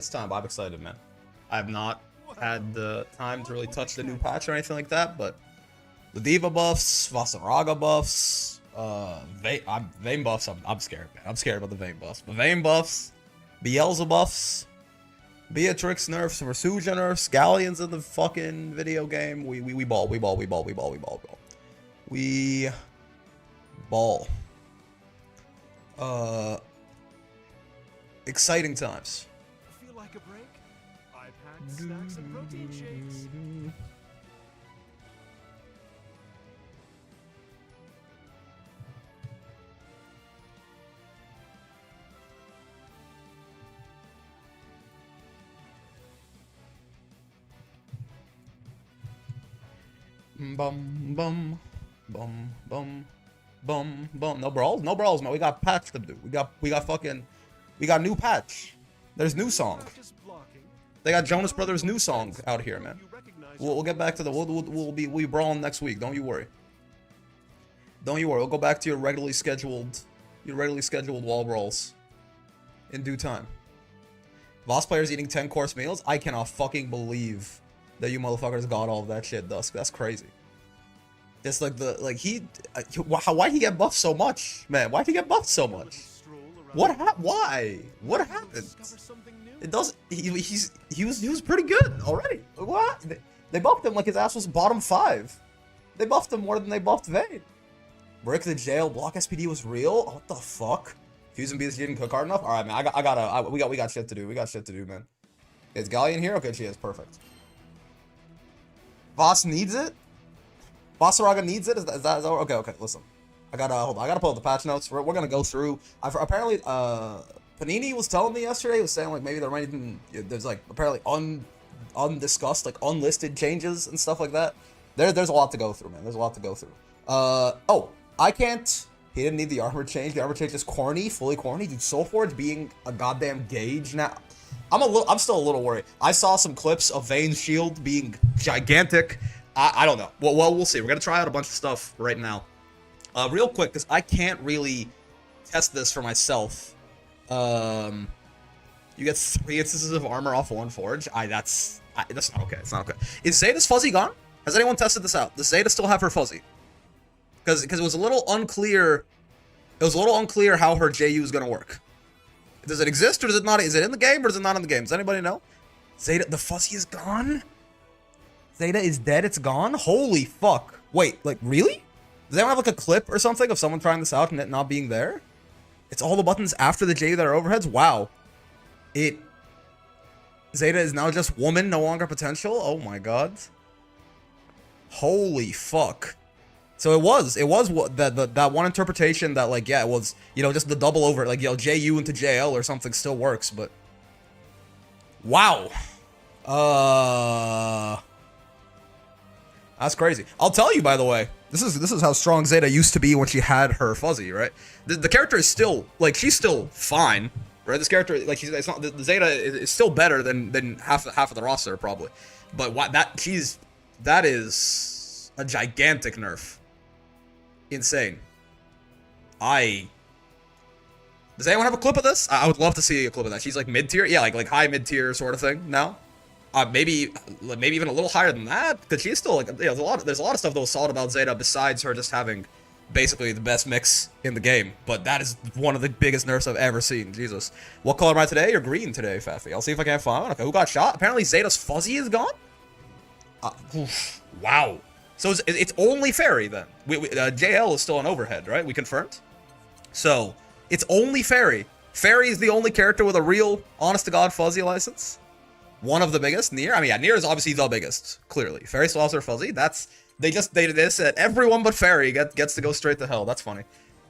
It's time. I'm excited, man. I have not had the time to really touch the new patch or anything like that, but Ladiva buffs, Vasaraga buffs, Vane buffs. I'm scared, man. I'm scared about the Vane buffs. But Vane buffs, Beelzebub buffs, Beatrix nerfs, Versuja nerfs, Galleons in the fucking video game. We ball. Exciting times. Feel like a break? I've had snacks and protein shakes. Bum bum bum bum bum bum. No brawls, man. We got patch to do. We got new patch. There's new song. They got Jonas Brothers' new song out here, man. We'll get back to the we'll be brawling next week. Don't you worry. Don't you worry. We'll go back to your regularly scheduled wall brawls in due time. Boss players eating 10-course meals. I cannot fucking believe that you motherfuckers got all of that shit, Dusk. That's crazy. It's like why'd he get buffed so much, man? Why'd he get buffed so much? Why? What happened? It doesn't. He was pretty good already. What? They buffed him like his ass was bottom 5. They buffed him more than they buffed Vane. Break the jail. Block SPD was real. Oh, what the fuck? Fuse and BSG didn't cook hard enough. All right, man. We got shit to do. We got shit to do, man. Is Galleon here? Okay, she is. Perfect. Voss needs it. Vasaraga needs it. Is that okay? Listen, I gotta pull up the patch notes. We're gonna go through. Apparently, Panini was telling me yesterday. He was saying like maybe there might even there's like apparently undiscussed like unlisted changes and stuff like that. There's a lot to go through, man. There's a lot to go through. Oh, I can't. He didn't need the armor change. The armor change is corny, fully corny. Dude, Soulforge being a goddamn gauge now. I'm still a little worried. I saw some clips of Vane's shield being gigantic. I don't know. Well, we'll see. We're gonna try out a bunch of stuff right now. Real quick, because I can't really test this for myself. You get 3 instances of armor off one forge. That's not okay. It's not okay. Is Zeta's fuzzy gone? Has anyone tested this out? Does Zeta still have her fuzzy? Because it was a little unclear. It was a little unclear how her JU is gonna work. Does it exist or does it not? Is it in the game or is it not in the game? Does anybody know? Zeta, the fuzzy is gone? Zeta is dead, it's gone? Holy fuck. Wait, like, really? Does anyone have, like, a clip or something of someone trying this out and it not being there? It's all the buttons after the J that are overheads? Wow. Zeta is now just woman, no longer potential? Oh my god. Holy fuck. So it was that one interpretation that, like, yeah, it was, you know, just the double over, like, you know, JU into JL or something still works, but... Wow. That's crazy. I'll tell you, by the way, this is how strong Zeta used to be when she had her fuzzy, right? The character is still, like, she's still fine, right? This character, like, it's not, the Zeta is still better than half of the roster, probably. But that is a gigantic nerf. Insane. Does anyone have a clip of this? I would love to see a clip of that. She's like mid-tier, yeah, like high mid-tier sort of thing now. Maybe even a little higher than that, because she's still like, you know, there's a lot of stuff that was solid about Zeta besides her just having basically the best mix in the game. But that is one of the biggest nerfs I've ever seen. Jesus. What color am I today? You're green today, Faffy. I'll see if I can find one. Okay, who got shot? Apparently Zeta's fuzzy is gone. Wow. So it's only Fairy then. JL is still an overhead, right? We confirmed. So it's only Fairy. Fairy is the only character with a real, honest-to-God fuzzy license. One of the biggest. Nier. I mean, yeah, Nier is obviously the biggest. Clearly, Fairy still has her fuzzy. They said everyone but Fairy gets to go straight to hell. That's funny.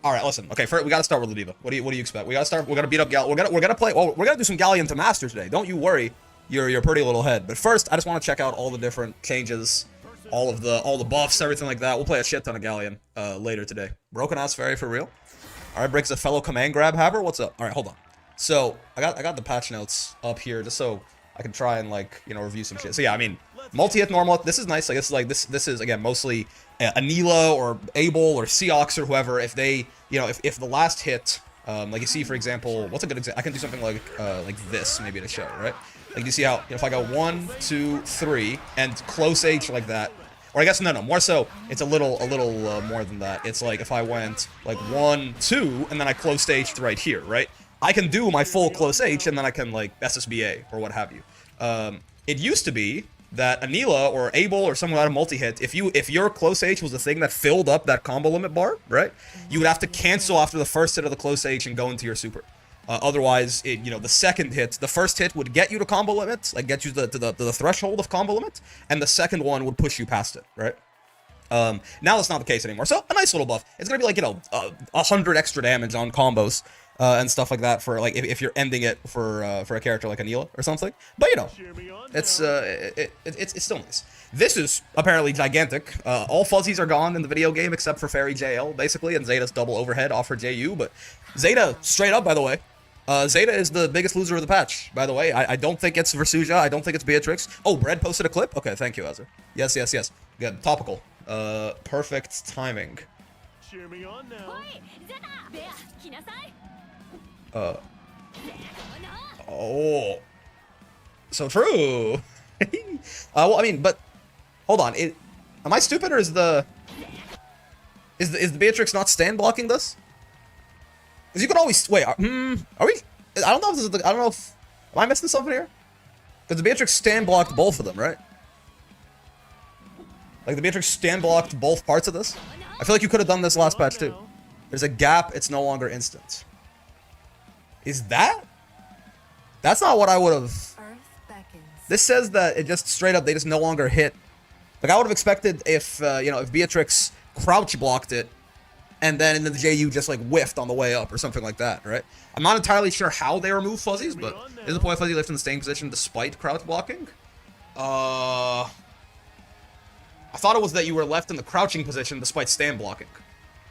All right, listen. Okay, first, we gotta start with Ladiva. What do you expect? We gotta start. We're gonna beat up Gal. We're gonna play. Well, we're gonna do some Galleon to Master today. Don't you worry. Your pretty little head. But first, I just want to check out all the different changes. All the buffs, everything like that. We'll play a shit ton of Galleon later today. Broken ass Fairy for real. All right, breaks a fellow command grab haver. What's up? All right, hold on. So I got the patch notes up here just so I can try and, like, you know, review some shit. So yeah, I mean, multi-hit normal. This is nice. Like this is again mostly Anila or Abel or Seox or whoever. If they, you know, if the last hit Like you see, for example, what's a good example? I can do something like this, maybe to show, right? Like you see how if I go 1, 2, 3, and close H like that, or I guess no, more so, it's a little more than that. It's like if I went like 1, 2, and then I close H right here, right? I can do my full close H, and then I can like SSBA or what have you. It used to be that Anila or Abel or someone out of multi-hit, if your close H was the thing that filled up that combo limit bar, right? You would have to cancel after the first hit of the close H and go into your super. Otherwise, the second hit, the first hit would get you to combo limit, like get you to the threshold of combo limit, and the second one would push you past it, right? Now that's not the case anymore. So a nice little buff. It's gonna be like 100 extra damage on combos. And stuff like that for like if you're ending it for a character like Anila or something, but it's still nice. This is apparently gigantic. All fuzzies are gone in the video game except for Fairy JL basically, and Zeta's double overhead off her JU. But Zeta straight up, by the way, Zeta is the biggest loser of the patch. By the way, I don't think it's Versuja. I don't think it's Beatrix. Oh, Bread posted a clip. Okay, thank you, Azur. Yes. Good. Topical. Perfect timing. Cheer me on now. Oh, so true. Well, I mean, but hold on. Am I stupid or is the Beatrix not stand blocking this? Because you can always wait. Are we? I don't know if this is I don't know if am I missing something here? Because the Beatrix stand blocked both of them, right? Like the Beatrix stand blocked both parts of this. I feel like you could have done this last patch too. There's a gap. It's no longer instant. Is that? That's not what I would have. This says that it just straight up, they just no longer hit. Like I would have expected if, if Beatrix crouch blocked it, and then the JU just like whiffed on the way up or something like that, right? I'm not entirely sure how they remove fuzzies, but is the point fuzzy left in the staying position despite crouch blocking? I thought it was that you were left in the crouching position despite stand blocking.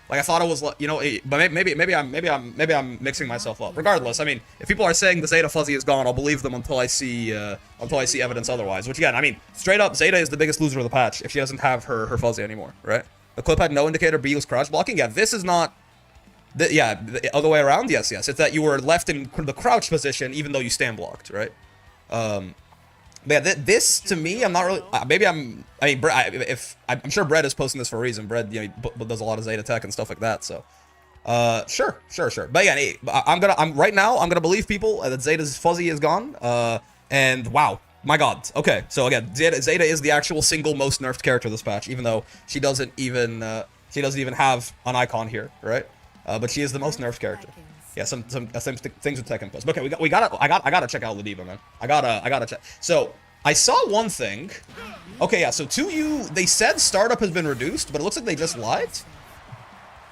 Like I thought it was, but maybe I'm mixing myself up. Regardless, I mean, if people are saying the Zeta fuzzy is gone, I'll believe them until I see evidence otherwise. Which again, I mean, straight up, Zeta is the biggest loser of the patch if she doesn't have her fuzzy anymore, right? The clip had no indicator. B was crouch blocking. Yeah, this is not. The other way around. Yes. It's that you were left in the crouch position even though you stand blocked, right? But yeah, this to me, I'm not really. I'm sure Bread is posting this for a reason. Bread, does a lot of Zeta tech and stuff like that. So, sure. But yeah, right now I'm gonna believe people that Zeta's fuzzy is gone. And wow, my God. Okay, so again, Zeta is the actual single most nerfed character this patch, even though she doesn't even have an icon here, right? But she is the most nerfed character. Yeah, some things with tech inputs. Okay, I gotta check out Ladiva, man. I gotta check. So I saw one thing. Okay, yeah. So 2U, they said startup has been reduced, but it looks like they just lied.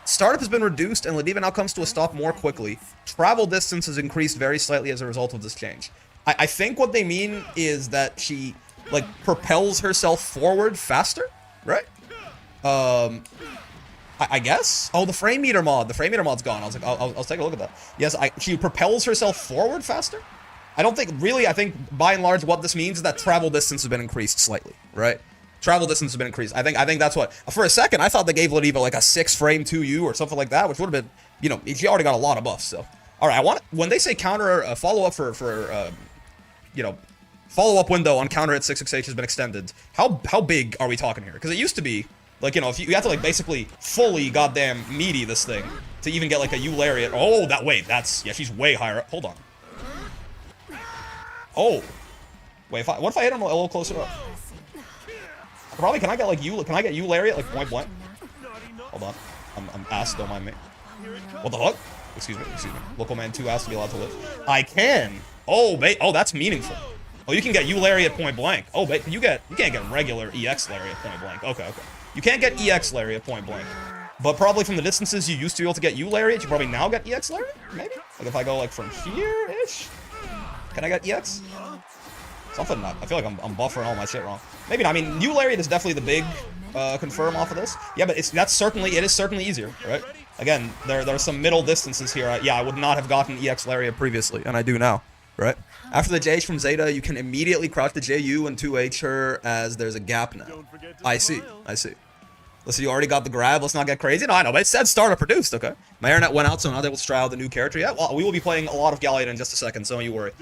Startup has been reduced, and Ladiva now comes to a stop more quickly. Travel distance has increased very slightly as a result of this change. I think what they mean is that she like propels herself forward faster, right? I guess. Oh, the frame meter mod. The frame meter mod's gone. I was like, I'll take a look at that. Yes, she propels herself forward faster. I think by and large what this means is that travel distance has been increased slightly, right? Travel distance has been increased. I think that's what. For a second, I thought they gave Ladiva like a 6-frame 2U or something like that, which would have been, she already got a lot of buffs. So, all right, when they say counter follow up for follow up window on counter hit 668 has been extended. How big are we talking here? Because it used to be. Like, if you have to, like, basically fully goddamn meaty this thing to even get, like, a U lariat. Oh, yeah, she's way higher up. Hold on. Oh. Wait, what if I hit him a little closer up? Probably, can I get U lariat, like, point blank? Hold on. I'm ass, don't mind me. What the fuck? Excuse me. Local man 2 asked to be allowed to live. I can. Oh, that's meaningful. Oh, you can get U lariat point blank. Oh, you can't get regular EX lariat point blank. Okay. You can't get EX lariat point blank. But probably from the distances you used to be able to get U lariat, you probably now get EX lariat? Maybe? Like if I go like from here-ish? Can I get EX? Something not. I feel like I'm buffering all my shit wrong. Maybe not. I mean, U lariat is definitely the big confirm off of this. Yeah, but it is certainly easier, right? Again, there are some middle distances here. I would not have gotten EX lariat previously, and I do now, right? After the JH from Zeta, you can immediately crouch the JU and 2H her as there's a gap now. I see. Listen, you already got the grab. Let's not get crazy. No, I know, but it said startup produced, okay? My internet went out, so I'm not able to try out the new character yet. Well, we will be playing a lot of Galleon in just a second, so don't you worry.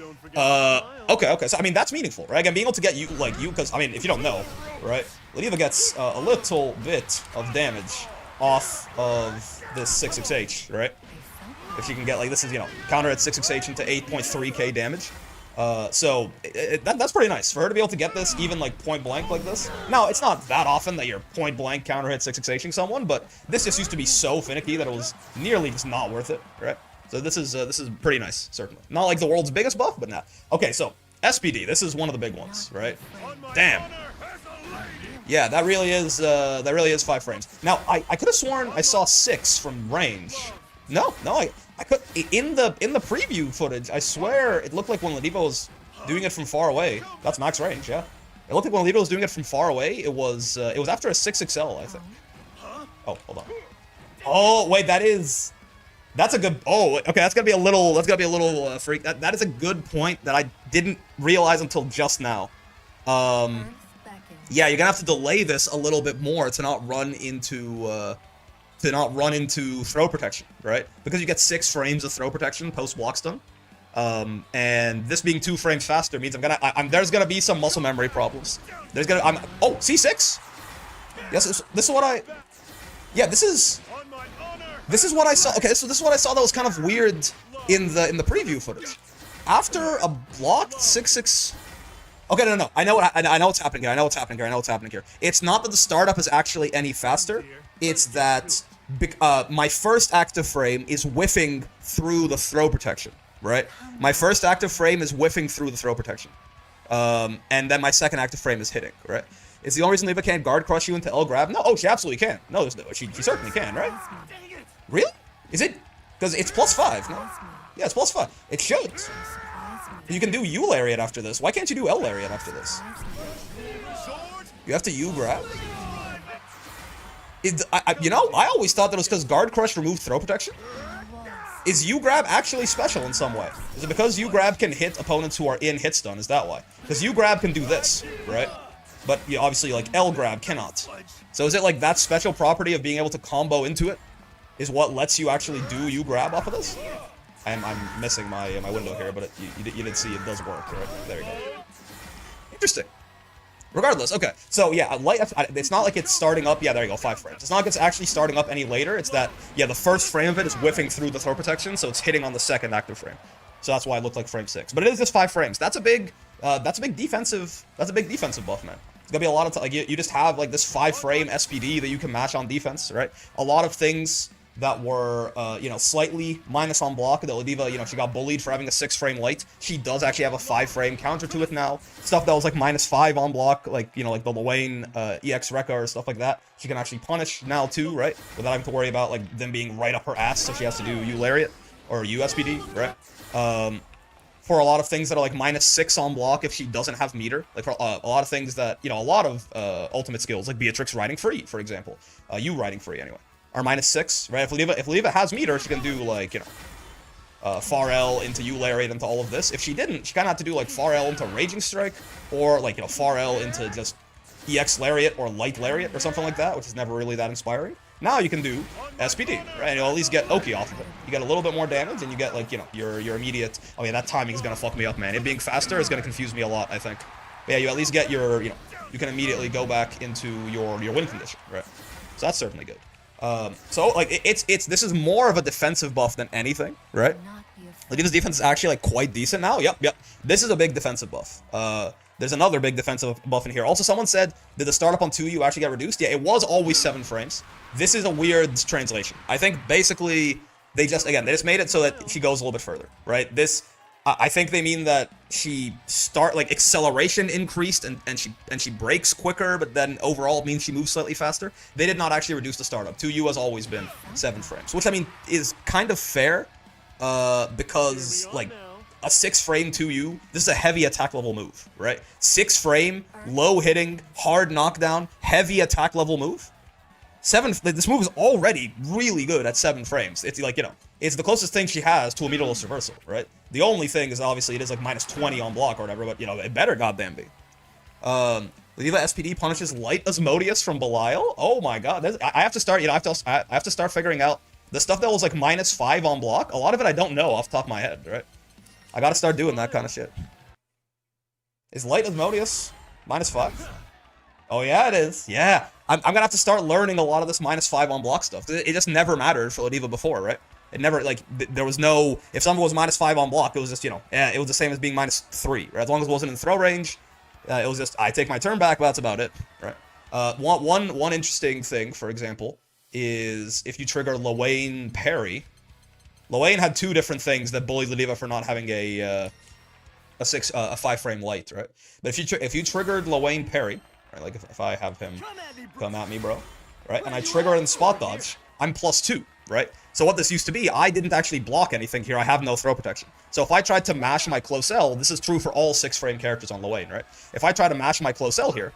Okay. So, I mean, that's meaningful, right? Again, being able to get you, because, I mean, if you don't know, right? Ladiva gets a little bit of damage off of this 6xh, right? If she can get, like, this is, counter at 6xh into 8.3k damage. So that's pretty nice for her to be able to get this even like point blank like this. Now it's not that often that you're point blank counter hit 6xhing someone, but this just used to be so finicky that it was nearly just not worth it, right? So this is pretty nice, certainly. Not like the world's biggest buff, but not. Okay, so SPD, this is one of the big ones, right? Damn. Yeah, that really is 5 frames. Now I could have sworn I saw 6 from range. No, I could in the preview footage. I swear it looked like when Ladiva was doing it from far away. That's max range, yeah. It looked like when Ladiva was doing it from far away. It was after a 6XL, I think. Oh, hold on. Oh wait, that's a good. Oh, okay, that's gonna be a little freak. That is a good point that I didn't realize until just now. Yeah, you're gonna have to delay this a little bit more to not run into throw protection, right? Because you get 6 frames of throw protection post block stun. And this being 2 frames faster means there's gonna be some muscle memory problems. Oh, C6? Yes, this is what I... Yeah, this is what I saw. Okay, so this is what I saw that was kind of weird in the preview footage. After a blocked 6-6... Okay, no. I know what's happening here. It's not that the startup is actually any faster. It's that my first active frame is whiffing through the throw protection, right? My first active frame is whiffing through the throw protection. And then my second active frame is hitting, right? It's the only reason Ladiva can't guard crush you into L grab. No, she absolutely can. No, she certainly can, right? Really? Is it? Because it's +5, no? Yeah, it's +5. It should. You can do U lariat after this. Why can't you do L lariat after this? You have to U grab? I always thought that it was because guard crush removed throw protection. Is U grab actually special in some way? Is it because U grab can hit opponents who are in hit stun? Is that why? Because U grab can do this, right? But yeah, obviously, like L grab cannot. So is it like that special property of being able to combo into it is what lets you actually do U grab off of this? I'm missing my window here, but you did see it does work, right? There you go. Interesting. Regardless, okay. So yeah, it's not like it's starting up. Yeah, there you go, 5 frames. It's not like it's actually starting up any later. It's that, yeah, the first frame of it is whiffing through the throw protection, so it's hitting on the second active frame. So that's why it looked like frame 6. But it is just 5 frames. That's a big defensive buff, man. It's gonna be a lot of you just have like this 5 frame SPD that you can match on defense, right? A lot of things that were, slightly minus on block. That Ladiva, she got bullied for having a 6 frame light. She does actually have a 5 frame counter to it now. Stuff that was like -5 on block, like, like the Wayne EX Rekka or stuff like that. She can actually punish now too, right? Without having to worry about like them being right up her ass, so she has to do U lariat or U SPD, right? For a lot of things that are like -6 on block if she doesn't have meter. Like for a lot of things that, a lot of ultimate skills, like Beatrix riding free, for example. U riding free anyway. Are -6, right? If Ladiva has meter, she can do like, far L into U lariat into all of this. If she didn't, she kind of had to do like far L into Raging Strike, or like, far L into just EX lariat or light lariat or something like that, which is never really that inspiring. Now you can do SPD, right? And you'll at least get Oki off of it. You get a little bit more damage, and you get like, your immediate. Oh yeah, that timing is gonna fuck me up, man. It being faster is gonna confuse me a lot, I think. But yeah, you at least get your, you can immediately go back into your win condition, right? So that's certainly good. So like this is more of a defensive buff than anything, right? Ladiva's defense is actually like quite decent now. Yep. This is a big defensive buff. There's another big defensive buff in here. Also, someone said, did the startup on 2U actually get reduced? Yeah, it was always 7 frames. This is a weird translation. I think basically they just made it so that she goes a little bit further, right? I think they mean that she acceleration increased and she breaks quicker, but then overall it means she moves slightly faster. They did not actually reduce the startup. 2U has always been 7 frames, which I mean is kind of fair, because like a 6 frame 2U, this is a heavy attack level move, right? 6 frame, low hitting, hard knockdown, heavy attack level move. This move is already really good at 7 frames. It's like, it's the closest thing she has to a meterless reversal, right? The only thing is obviously it is like -20 on block or whatever, but it better goddamn be. Ladiva SPD punishes Light Asmodeus from Belial. Oh my god. I have to start, you know, I have to start figuring out the stuff that was like -5 on block. A lot of it I don't know off the top of my head, right? I gotta start doing that kind of shit. Is Light Asmodeus -5? Oh yeah, it is. Yeah. I'm gonna have to start learning a lot of this -5 on block stuff. It just never mattered for Ladiva before, right? It never, like, there was no, if someone was -5 on block, it was just, you know, it was the same as being -3, right? As long as it wasn't in throw range, it was just, I take my turn back, but that's about it, right? One interesting thing, for example, is if you trigger Lowain parry. Lowain had 2 different things that bullied Ladiva for not having a 5-frame light, right? But if you triggered Lowain parry, right, like if I have him come at me, bro, right, and I trigger it in spot dodge, I'm +2, right? So what this used to be, I didn't actually block anything here. I have no throw protection. So if I tried to mash my close L, this is true for all 6-frame characters on Lowain, right? If I try to mash my close L here,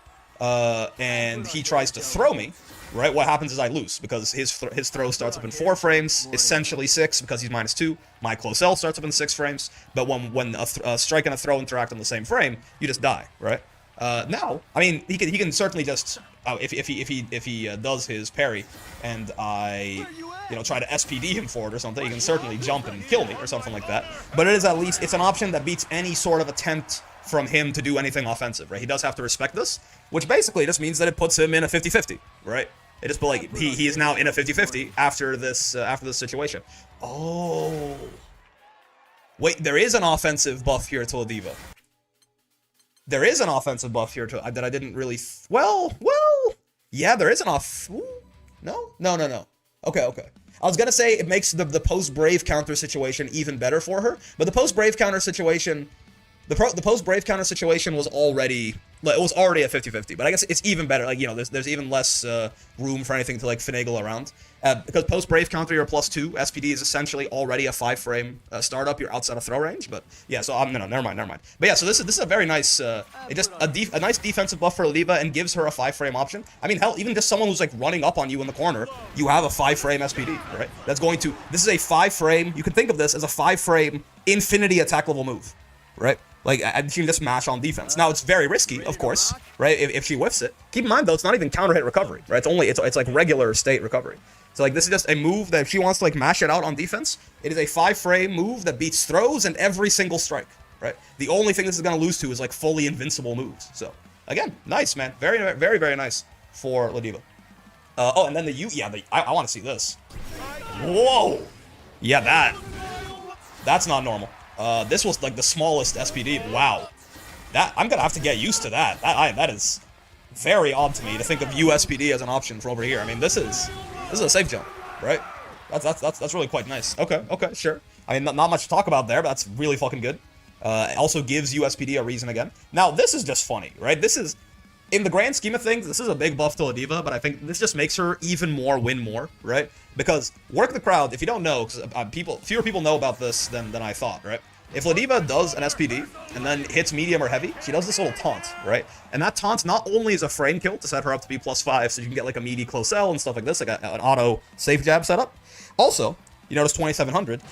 and he tries to throw me, right, what happens is I lose, because his throw starts up in 4 frames, essentially 6, because he's -2. My close L starts up in 6 frames, but when a strike and a throw interact on the same frame, you just die, right? Now, I mean, he can certainly just, if he does his parry, and I, you know, try to SPD him for it or something, he can certainly jump and kill me or something like that. But it is at least, it's an option that beats any sort of attempt from him to do anything offensive, right? He does have to respect this, which basically just means that it puts him in a 50-50, right? It just, like, he is now in a 50-50 after this situation. Oh. Wait, there is an offensive buff here to Ladiva. There is an offensive buff here to, that I didn't really, well, yeah, there is an no. Okay. I was gonna say it makes the post-Brave counter situation even better for her, but the post-Brave counter situation, the post-Brave counter situation was already, like, it was already a 50-50, but I guess it's even better. Like, you know, there's even less room for anything to, like, finagle around. Because post-Brave counter, you're +2. SPD is essentially already a 5-frame startup. You're outside of throw range, but yeah, so, no, never mind. But yeah, so this is a very nice, a nice defensive buff for Ladiva and gives her a 5-frame option. I mean, hell, even just someone who's, like, running up on you in the corner, you have a 5-frame SPD, right? That's going to, this is a 5-frame, you can think of this as a 5-frame infinity attack level move, right? Like, she can just mash on defense. Now, it's very risky, of course, right, if she whiffs it. Keep in mind, though, it's not even counter hit recovery, right? It's like regular state recovery. So, like, this is just a move that if she wants to, like, mash it out on defense, it is a 5-frame move that beats throws and every single strike, right? The only thing this is going to lose to is, like, fully invincible moves. So, again, nice, man. Very, very, very nice for Ladiva. Oh, and then I want to see this. Whoa! Yeah, that's not normal. This was, like, the smallest SPD. Wow. I'm gonna have to get used to that. That is very odd to me to think of USPD as an option from over here. I mean, this is a safe jump, right? That's really quite nice. Okay, sure. I mean, not much to talk about there, but that's really fucking good. It also gives USPD a reason again. Now, this is just funny, right? This is, in the grand scheme of things, this is a big buff to Ladiva, but I think this just makes her even more win more, right? Because work the crowd, if you don't know, because fewer people know about this than I thought, right? If Ladiva does an SPD and then hits medium or heavy, she does this little taunt, right? And that taunt not only is a frame kill to set her up to be +5, so you can get like a meaty close L and stuff like this, like an auto safe jab setup. Also, you notice 2700,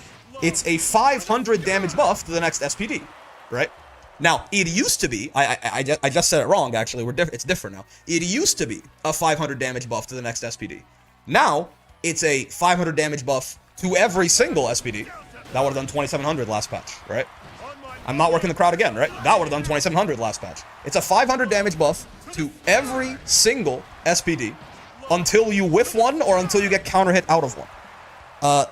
it's a 500 damage buff to the next SPD, right? Now, it used to be, I just said it wrong, actually, it's different now. It used to be a 500 damage buff to the next SPD. Now, it's a 500 damage buff to every single SPD. That would have done 2700 last patch, right? I'm not working the crowd again, right? That would have done 2700 last patch. It's a 500 damage buff to every single SPD until you whiff one or until you get counter hit out of one.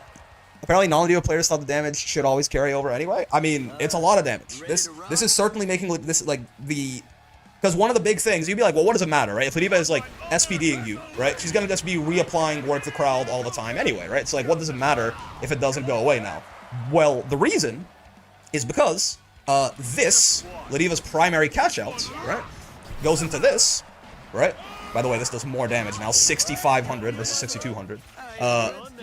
Apparently non-Ladiva players thought the damage should always carry over anyway. I mean, it's a lot of damage. This is certainly making this, like, the... Because one of the big things, you'd be like, well, what does it matter, right? If Ladiva is, like, SPDing you, right? She's gonna just be reapplying work the crowd all the time anyway, right? So, like, what does it matter if it doesn't go away now? Well, the reason is because this, Ladiva's primary catch-out, right, goes into this, right? By the way, this does more damage now, 6,500 versus 6,200.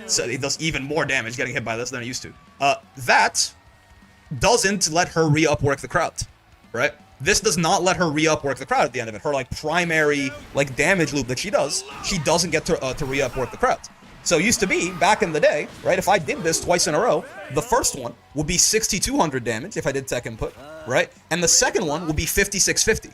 So it does even more damage getting hit by this than it used to. That doesn't let her re-up work the crowd, right? This does not let her re-up work the crowd at the end of it. Her, like, primary, like, damage loop that she doesn't get to re-up work the crowd. So it used to be, back in the day, right, if I did this twice in a row, the first one would be 6,200 damage if I did tech input, right? And the second one would be 5,650,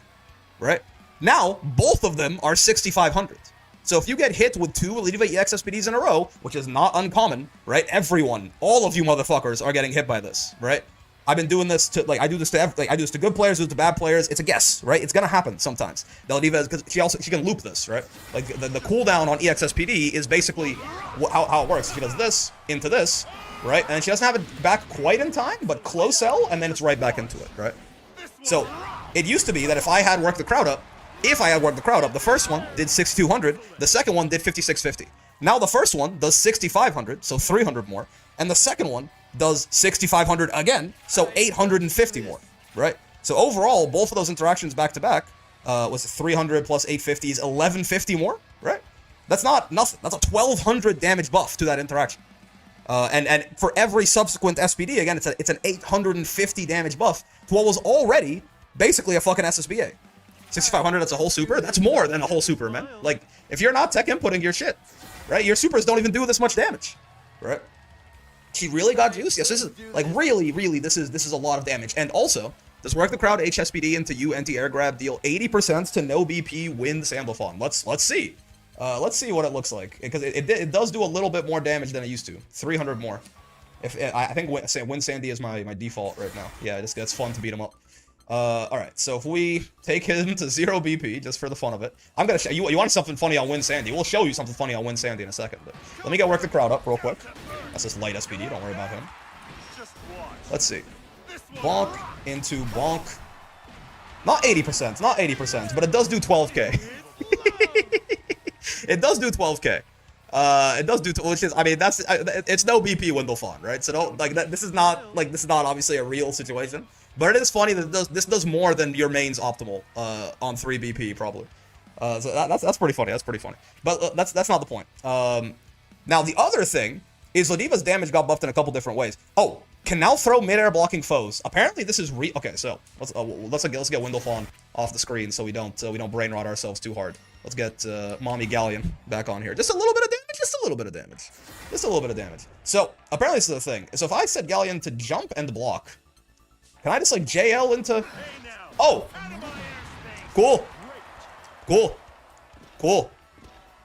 right? Now, both of them are 6,500. So if you get hit with 2 Ladiva EX SPDs in a row, which is not uncommon, right? Everyone, all of you motherfuckers are getting hit by this, right? I've been doing this to, like, I do this to good players, I do this to bad players. It's a guess, right? It's gonna happen sometimes. The Ladiva, because she can loop this, right? Like, the cooldown on EX SPD is basically how it works. She does this into this, right? And she doesn't have it back quite in time, but close L, and then it's right back into it, right? So, it used to be that if I had worked the crowd up, the first one did 6,200, the second one did 5,650. Now the first one does 6,500, so 300 more, and the second one does 6,500 again, so 850 more, right? So overall, both of those interactions back to back was 300 plus 850 is 1,150 more, right? That's not nothing. That's a 1,200 damage buff to that interaction. And for every subsequent SPD, again, it's an 850 damage buff to what was already basically a fucking SSBA. 6,500, that's a whole super? That's more than a whole super, man. Like, if you're not tech inputting your shit, right? Your supers don't even do this much damage, right? She really got juice. Yes, this is, like, really, this is a lot of damage. And also, does work the crowd HSPD into you anti-air grab deal 80% to no BP win Sambophon? Let's see. Let's see what it looks like, because it does do a little bit more damage than it used to. 300 more. I think Win Sandy is my default right now. Yeah, it's fun to beat him up. Alright, so if we take him to 0 BP, just for the fun of it, I'm gonna show you want something funny on Win Sandy. We'll show you something funny on Win Sandy in a second, but let me get work the crowd up real quick. That's just light SPD, don't worry about him. Let's see. Bonk into bonk. Not 80%, but it does do 12k. It does do 12k. It does do, which is, I mean, it's no BP Windlefon, right? So don't, like, this is not obviously a real situation. But it is funny that this does more than your main's optimal on 3 BP probably. So that's pretty funny. That's pretty funny. But that's not the point. Now the other thing is Ladiva's damage got buffed in a couple different ways. Oh, can now throw mid-air blocking foes. Apparently this is okay. So let's get Windlefon off the screen so we don't brain rot ourselves too hard. Let's get Mommy Galleon back on here. Just a little bit of damage. Just a little bit of damage. Just a little bit of damage. So apparently this is the thing. So if I set Galleon to jump and block. Can I just, like, JL into... Oh! Cool. Cool.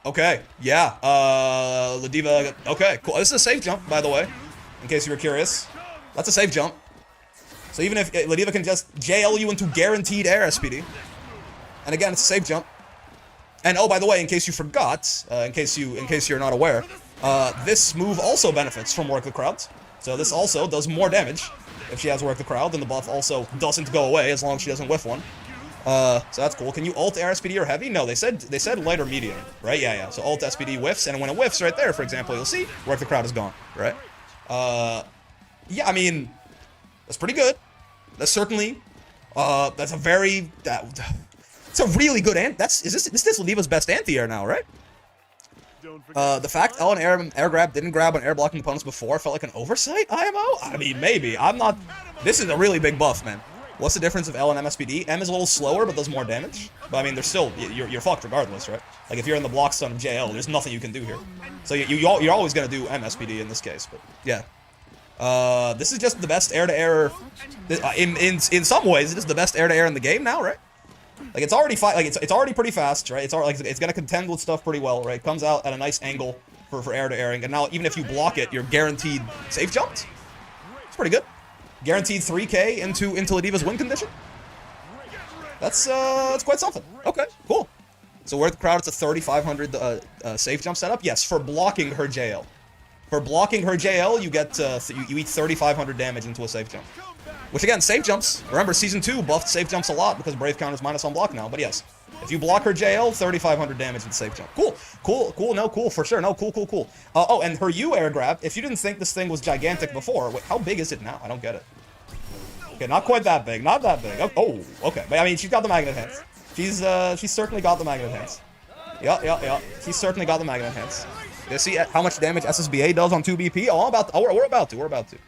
Okay. Yeah. Ladiva... Okay, cool. This is a safe jump, by the way. In case you were curious. That's a safe jump. So even if Ladiva can just JL you into guaranteed air SPD. And again, it's a safe jump. And oh, by the way, in case you forgot, in case you're not aware, this move also benefits from work the crowd. So this also does more damage. If she has work the crowd, then the buff also doesn't go away as long as she doesn't whiff one. So that's cool. Can you ult air SPD or heavy? No, they said light or medium, right? Yeah. So ult SPD whiffs, and when it whiffs right there, for example, you'll see work the crowd is gone, right? Yeah, I mean, that's pretty good. That's certainly, that's a very, it's a really good this is Ladiva's best anti-air now, right? The fact L and air grab didn't grab on air blocking opponents before felt like an oversight, IMO? I mean, maybe. This is a really big buff, man. What's the difference of L and MSPD? M is a little slower, but does more damage. But I mean, there's still, you're fucked regardless, right? Like, if you're in the block stun of JL, there's nothing you can do here. So you're always gonna do MSPD in this case, but yeah. This is just the best air-to-air, in some ways, it is the best air-to-air in the game now, right? Like, it's already it's already pretty fast, right? It's gonna contend with stuff pretty well, right? Comes out at a nice angle for air-to-airing, and now even if you block it, you're guaranteed safe jumped. It's pretty good. Guaranteed 3k into Ladiva's win condition. That's quite something. Okay, cool. So we're at the crowd. It's a 3,500 safe jump setup. Yes, for blocking her JL. For blocking her JL, you get you eat 3,500 damage into a safe jump. Which again, safe jumps. Remember, season 2 buffed safe jumps a lot because Brave counters minus on block now. But yes, if you block her JL, 3,500 damage into safe jump. Cool. No, cool for sure. No, cool. Oh, and her U air grab. If you didn't think this thing was gigantic before, wait, how big is it now? I don't get it. Okay, not quite that big. Not that big. Oh, okay. But I mean, she's got the magnet hands. She's certainly got the magnet hands. Yeah. She's certainly got the magnet hands. You see how much damage SSBA does on 2 BP? Oh, we're about to.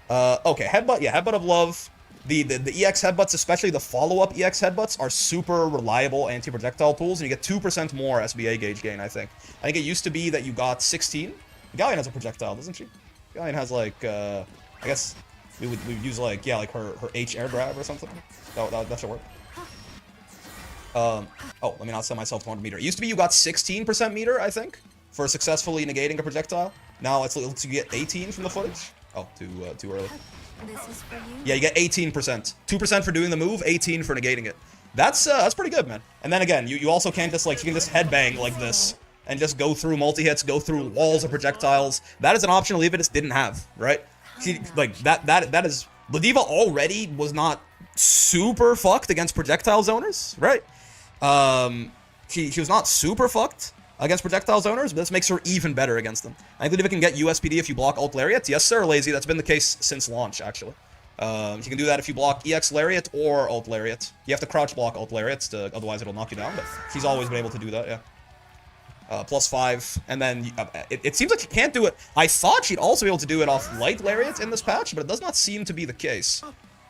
Okay, headbutt. Yeah, headbutt of love. The EX headbutts, especially the follow-up EX headbutts, are super reliable anti-projectile tools, and you get 2% more SBA gauge gain, I think. I think it used to be that you got 16. Galleon has a projectile, doesn't she? Galleon has, like, I guess we would use, like, yeah, like her H air grab or something. That should work. Oh, let me not set myself to 100 meter. It used to be you got 16% meter, I think, for successfully negating a projectile. Now it's to get 18 from the footage. Oh, too early. This is for you. Yeah, you get 18%. 2% for doing the move, 18 for negating it. That's pretty good, man. And then again, you also can't just like, you can just headbang like this and just go through multi-hits, go through walls of projectiles. That is an option Ladiva just didn't have, right? She, like, that is... Ladiva already was not super fucked against projectile zoners, right? She was not super fucked against projectile zoners, but this makes her even better against them. I think Ladiva can get USPD if you block Alt Lariat. Yes, sir, Lazy. That's been the case since launch, actually. You can do that if you block EX Lariat or Alt Lariat. You have to crouch block Alt Lariats, otherwise it'll knock you down, but she's always been able to do that, yeah. +5, and then it seems like she can't do it. I thought she'd also be able to do it off Light Lariat in this patch, but it does not seem to be the case.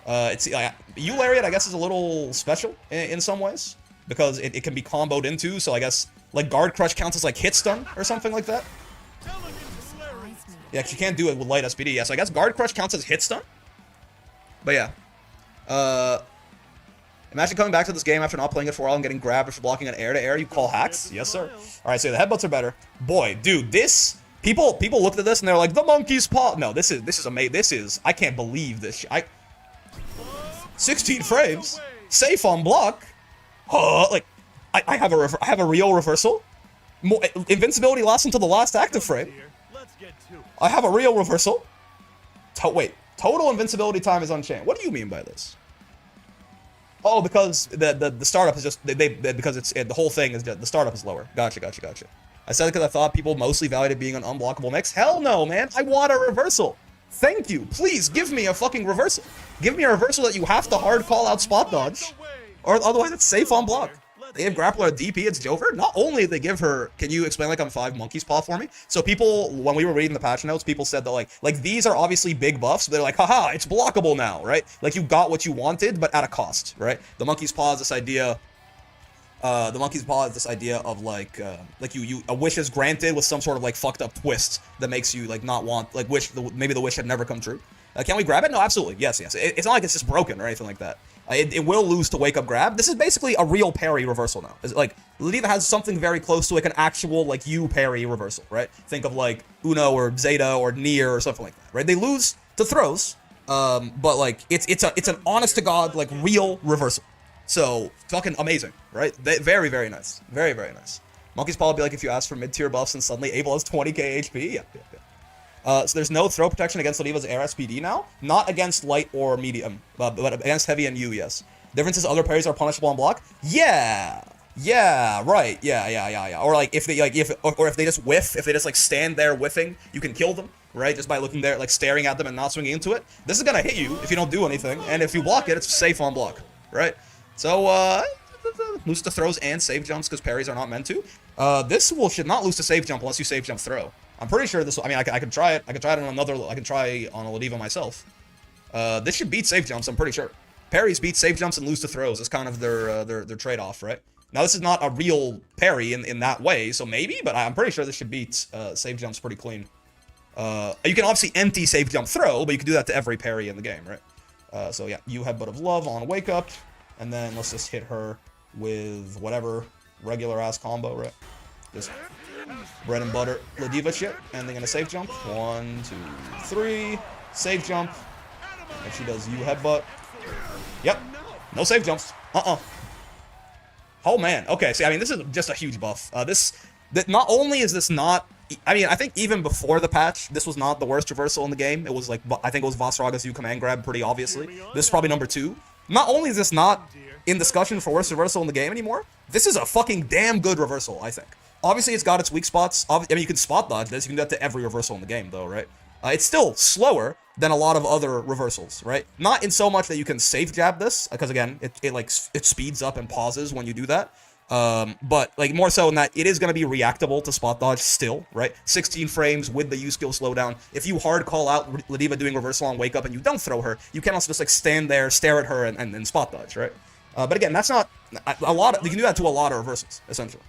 U Lariat, I guess, is a little special in some ways, because it can be comboed into, so I guess, like, Guard Crush counts as, like, hit stun or something like that. Yeah, she can't do it with Light SPD, yeah, so I guess Guard Crush counts as hit stun? But yeah. Imagine coming back to this game after not playing it for a while and getting grabbed for blocking an air-to-air. You call hacks? Yes, sir. Alright, so the headbutts are better. Boy, dude, this... People looked at this and they're like, the monkey's paw... No, this is amazing. This is... I can't believe this. 16 frames? Safe on block? Like, I have a real reversal? Invincibility lasts until the last active frame. I have a real reversal? Wait. Total invincibility time is unchanged. What do you mean by this? Oh, because the startup is just because it's the whole thing is just, the startup is lower. Gotcha. I said it because I thought people mostly valued it being an unblockable mix. Hell no, man. I want a reversal. Thank you. Please give me a fucking reversal. Give me a reversal that you have to hard call out spot dodge, or otherwise it's safe on block. They give Grappler a DP, it's Jover. Not only did they give her, can you explain like on 5 Monkey's Paw for me? So people, when we were reading the patch notes, people said that like these are obviously big buffs, but they're like, haha, it's blockable now, right? Like you got what you wanted, but at a cost, right? The Monkey's Paw is this idea, of like a wish is granted with some sort of like fucked up twist that makes you like not want, like maybe the wish had never come true. Can we grab it? No, absolutely. Yes. It's not like it's just broken or anything like that. It will lose to wake up grab. This is basically a real parry reversal now. It's like Ladiva has something very close to like an actual like U parry reversal, right? Think of like Uno or Zeta or Nier or something like that, right? They lose to throws, but like it's an honest to god like real reversal. So fucking amazing, right? Very nice, very nice. Monkey's Paw would be like if you ask for mid-tier buffs and suddenly Abel has 20k HP. Yeah. So there's no throw protection against Ladiva's air SPD now. Not against light or medium, but against heavy and U, yes. Difference is other parries are punishable on block. Yeah, right. Yeah. Or like if they if they just whiff, if they just like stand there whiffing, you can kill them, right? Just by looking there, like staring at them and not swinging into it. This is gonna hit you if you don't do anything, and if you block it, it's safe on block, right? So lose to throws and save jumps because parries are not meant to. This should not lose to save jump unless you save jump throw. I'm pretty sure this. I mean, I can try it. I can try it on another. I can try on a Ladiva myself. This should beat safe jumps. I'm pretty sure. Parries beat safe jumps and lose to throws. It's kind of their trade-off, right? Now this is not a real parry in that way, so maybe, but I'm pretty sure this should beat safe jumps pretty clean. You can obviously empty safe jump throw, but you can do that to every parry in the game, right? So yeah, you headbutt of love on wake up, and then let's just hit her with whatever regular ass combo, right? Just bread and butter Ladiva shit, and they're gonna safe jump. 1, 2, 3, safe jump, and she does U headbutt. Yep, no safe jumps. Oh man, okay. See, I mean, this is just a huge buff. That not only is this not. I mean, I think even before the patch, this was not the worst reversal in the game. It was like, I think it was Vasaraga's U command grab pretty obviously. This is probably number 2. Not only is this not in discussion for worst reversal in the game anymore, this is a fucking damn good reversal, I think. Obviously, it's got its weak spots. I mean, you can spot dodge this. You can do that to every reversal in the game, though, right? It's still slower than a lot of other reversals, right? Not in so much that you can safe jab this, because again, it speeds up and pauses when you do that. But like more so in that it is going to be reactable to spot dodge still, right? 16 frames with the U skill slowdown. If you hard call out Ladiva doing reversal on wake up and you don't throw her, you can also just like stand there, stare at her, and spot dodge, right? But again, that's not a lot. You can do that to a lot of reversals, essentially.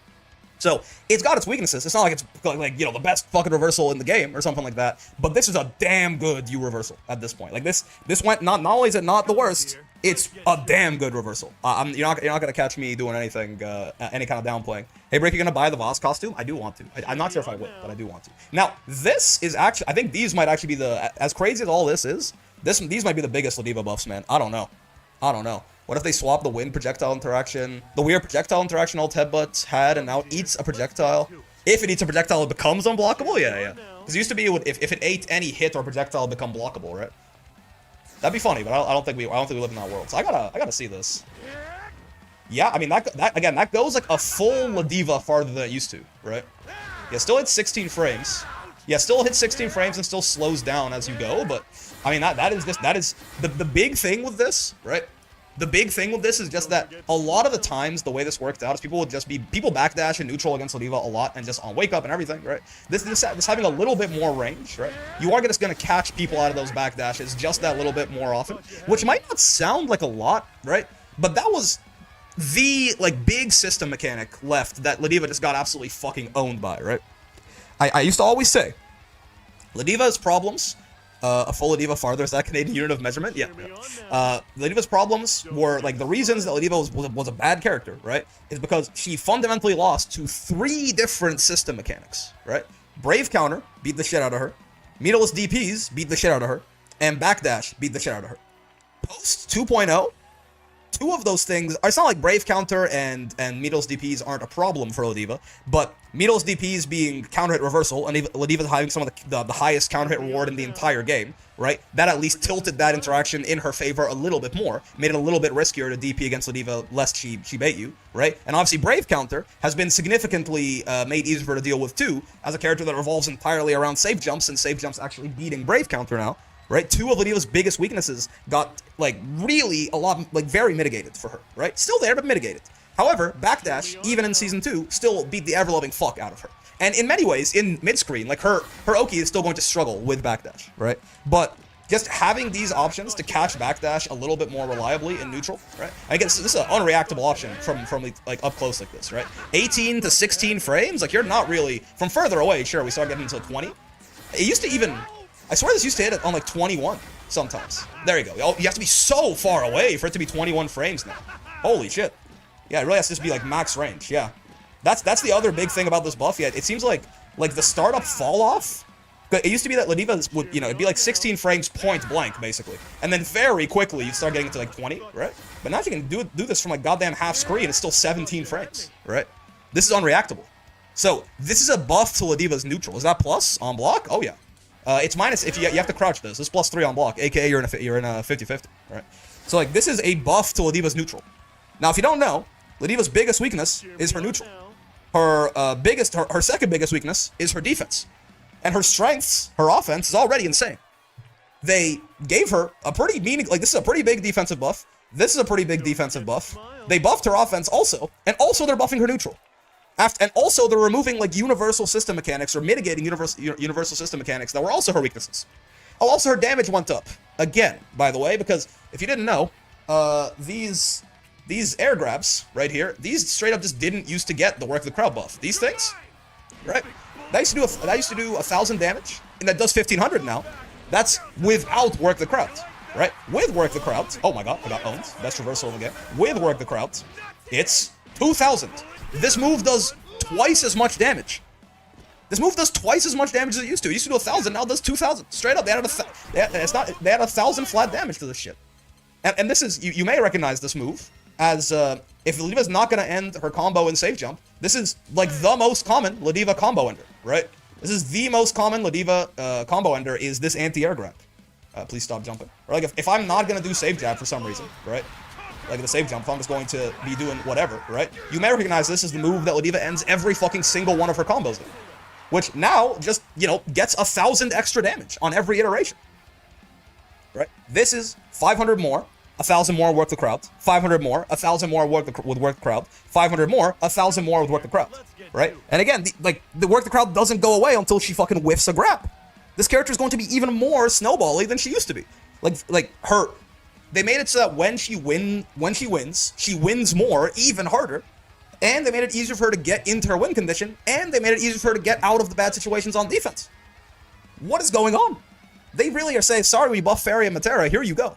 So it's got its weaknesses. It's not like it's like, you know, the best fucking reversal in the game or something like that. But this is a damn good U reversal at this point. Like this went not only is it not the worst, it's a damn good reversal. You're not gonna catch me doing anything, any kind of downplaying. Hey, Break, you gonna buy the Voss costume? I do want to. I'm not sure if I will, but I do want to. Now this is actually, I think these might actually be the, as crazy as all this is, these might be the biggest Ladiva buffs, man. I don't know. What if they swap the wind projectile interaction, the weird projectile interaction alt headbutt had, and now it eats a projectile? If it eats a projectile, it becomes unblockable? Yeah. Because it used to be, if it ate any hit or projectile, it would become blockable, right? That'd be funny, but I don't think we live in that world. So I gotta see this. Yeah, I mean that goes like a full Ladiva farther than it used to, right? Yeah, still hits 16 frames. Yeah, still hits 16 frames and still slows down as you go, but I mean that is the big thing with this, right? The big thing with this is just that a lot of the times the way this worked out is people backdash and neutral against Ladiva a lot and just on wake up and everything, right? This having a little bit more range, right? You are just gonna catch people out of those backdashes just that little bit more often, which might not sound like a lot, right? But that was the like big system mechanic left that Ladiva just got absolutely fucking owned by, right? I used to always say, Ladiva's problems. A full Ladiva farther, is that Canadian unit of measurement? Yeah. Ladiva's problems were, like, the reasons that Ladiva was a bad character, right, is because she fundamentally lost to 3 different system mechanics, right? Brave counter beat the shit out of her, meterless DPs beat the shit out of her, and backdash beat the shit out of her. Post 2.0, 2 of those things, it's not like Brave Counter and meterless DPs aren't a problem for Ladiva, but meterless DPs being counter hit reversal, and Ladiva having some of the highest counter hit reward in the entire game, right? That at least tilted that interaction in her favor a little bit more, made it a little bit riskier to DP against Ladiva lest she bait you, right? And obviously Brave Counter has been significantly made easier to deal with too, as a character that revolves entirely around safe jumps, and safe jumps actually beating Brave Counter now. Right, 2 of Ladiva's biggest weaknesses got, like, really a lot, like, very mitigated for her, right? Still there, but mitigated. However, backdash, even in Season 2, still beat the ever-loving fuck out of her. And in many ways, in mid-screen, like, her Oki is still going to struggle with backdash, right? But just having these options to catch backdash a little bit more reliably in neutral, right? I guess this is an unreactable option from like, up close like this, right? 18 to 16 frames? Like, you're not really, from further away, sure, we start getting into 20. It used to even... I swear this used to hit it on like 21 sometimes. There you go. You have to be so far away for it to be 21 frames now. Holy shit. Yeah, it really has to just be like max range. Yeah. That's the other big thing about this buff. Yeah, it seems like the startup fall off. It used to be that Ladiva would, you know, it'd be like 16 frames point blank basically. And then very quickly you'd start getting to like 20, right? But now you can do this from like goddamn half screen, it's still 17 frames, right? This is unreactable. So this is a buff to Ladiva's neutral. Is that plus on block? Oh yeah. It's minus if you have to crouch this. This is plus 3 on block, aka you're in a 50-50, right? So like this is a buff to Ladiva's neutral. Now if you don't know, Ladiva's biggest weakness is her neutral. Her her second biggest weakness is her defense, and her strengths, her offense is already insane. They gave her a pretty this is a pretty big defensive buff. This is a pretty big defensive buff. They buffed her offense also, and also they're buffing her neutral. And also, they're removing, like, universal system mechanics, or mitigating universal system mechanics that were also her weaknesses. Oh, also, her damage went up. Again, by the way, because, if you didn't know, these air grabs, right here, these straight up just didn't used to get the work the crowd buff. These things, right? That used to do 1,000 damage, and that does 1,500 now. That's without work the crowd, right? With work the crowd, oh my god, I got owned. Best reversal of the game. With work the crowd, it's 2,000. This move does twice as much damage. This move does twice as much damage as it used to. It used to do 1,000, now it does 2,000. Straight up, they added 1,000 flat damage to this shit. And this is, you may recognize this move as, if Ladiva's not going to end her combo in safe jump, this is, like, the most common Ladiva combo ender, right? This is the most common Ladiva combo ender, is this anti-air grab. Please stop jumping. Or, like, if I'm not going to do safe jab for some reason, right? Like the safe jump, if I'm just going to be doing whatever, right? You may recognize this as the move that Ladiva ends every fucking single one of her combos with. Which now just, you know, gets 1,000 extra damage on every iteration. Right? This is 500 more, 1,000 more work the crowd, 500 more, 1,000 more with work the crowd, 500 more, 1,000 more with work the crowd. Right? And again, the work the crowd doesn't go away until she fucking whiffs a grab. This character is going to be even more snowbally than she used to be. Like her... They made it so that when she wins, she wins more, even harder. and they made it easier for her to get into her win condition, and they made it easier for her to get out of the bad situations on defense. What is going on? They really are saying, sorry, we buffed Fairy and Matera, here you go.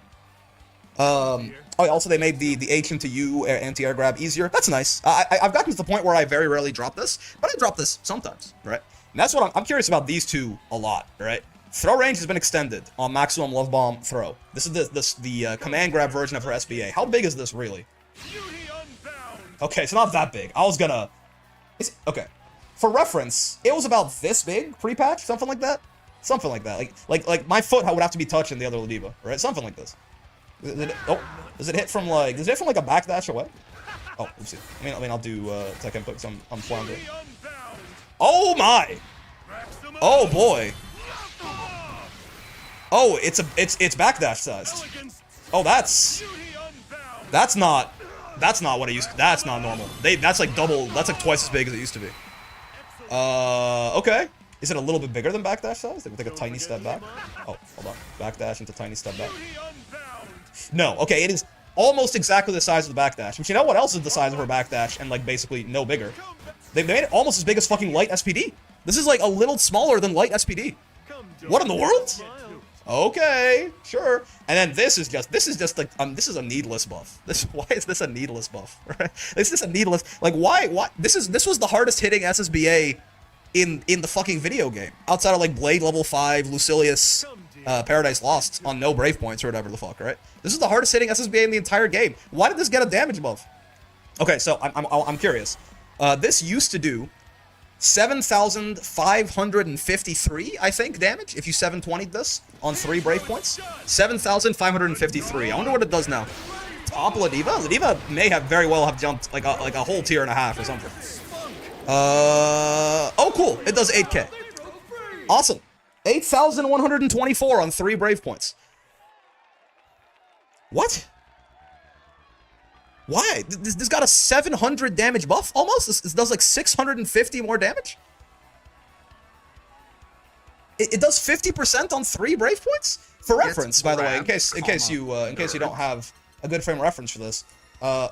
Oh, also they made the H into U anti-air grab easier. That's nice. I've gotten to the point where I very rarely drop this, but I drop this sometimes, right? And that's what I'm curious about these two a lot, right? Throw range has been extended on Maximum Love Bomb Throw. This is the command grab version of her SBA. How big is this really? Okay, it's not that big. I was gonna... okay. For reference, it was about this big pre-patch, something like that. Something like that. Like my foot would have to be touching the other Ladiva, right? Something like this. Does it hit from like a backdash away? Oh, oopsie. I mean I'll do second put some flounder. Oh my! Oh boy! Oh, it's backdash sized. Oh, that's not what it used to, that's not normal. That's like double, that's like twice as big as it used to be. Okay. Is it a little bit bigger than backdash size? Take a tiny step back. Oh, hold on. Backdash into tiny step back. No, okay, it is almost exactly the size of the backdash. But you know what else is the size of her backdash and like basically no bigger? They made it almost as big as fucking light SPD. This is like a little smaller than light SPD. What in the world? Okay, sure. And then this is just like this is a needless buff. Why is this a needless buff? Right? This is a needless, like why this was the hardest hitting SSBA in the fucking video game. Outside of like Blade level 5, Lucilius, Paradise Lost on no Brave points or whatever the fuck, right? This is the hardest hitting SSBA in the entire game. Why did this get a damage buff? Okay, so I'm curious. This used to do 7,553, I think, damage if you 720'd this on 3 Brave points. 7,553. I wonder what it does now. Top Ladiva? Ladiva may have very well have jumped like a whole tier and a half or something. Oh cool, it does 8k. Awesome. 8,124 on 3 Brave points. What? Why? This got a 700 damage buff almost? This does like 650 more damage? It does 50% on 3 Brave points? For reference, by the way, in case you don't have a good frame of reference for this.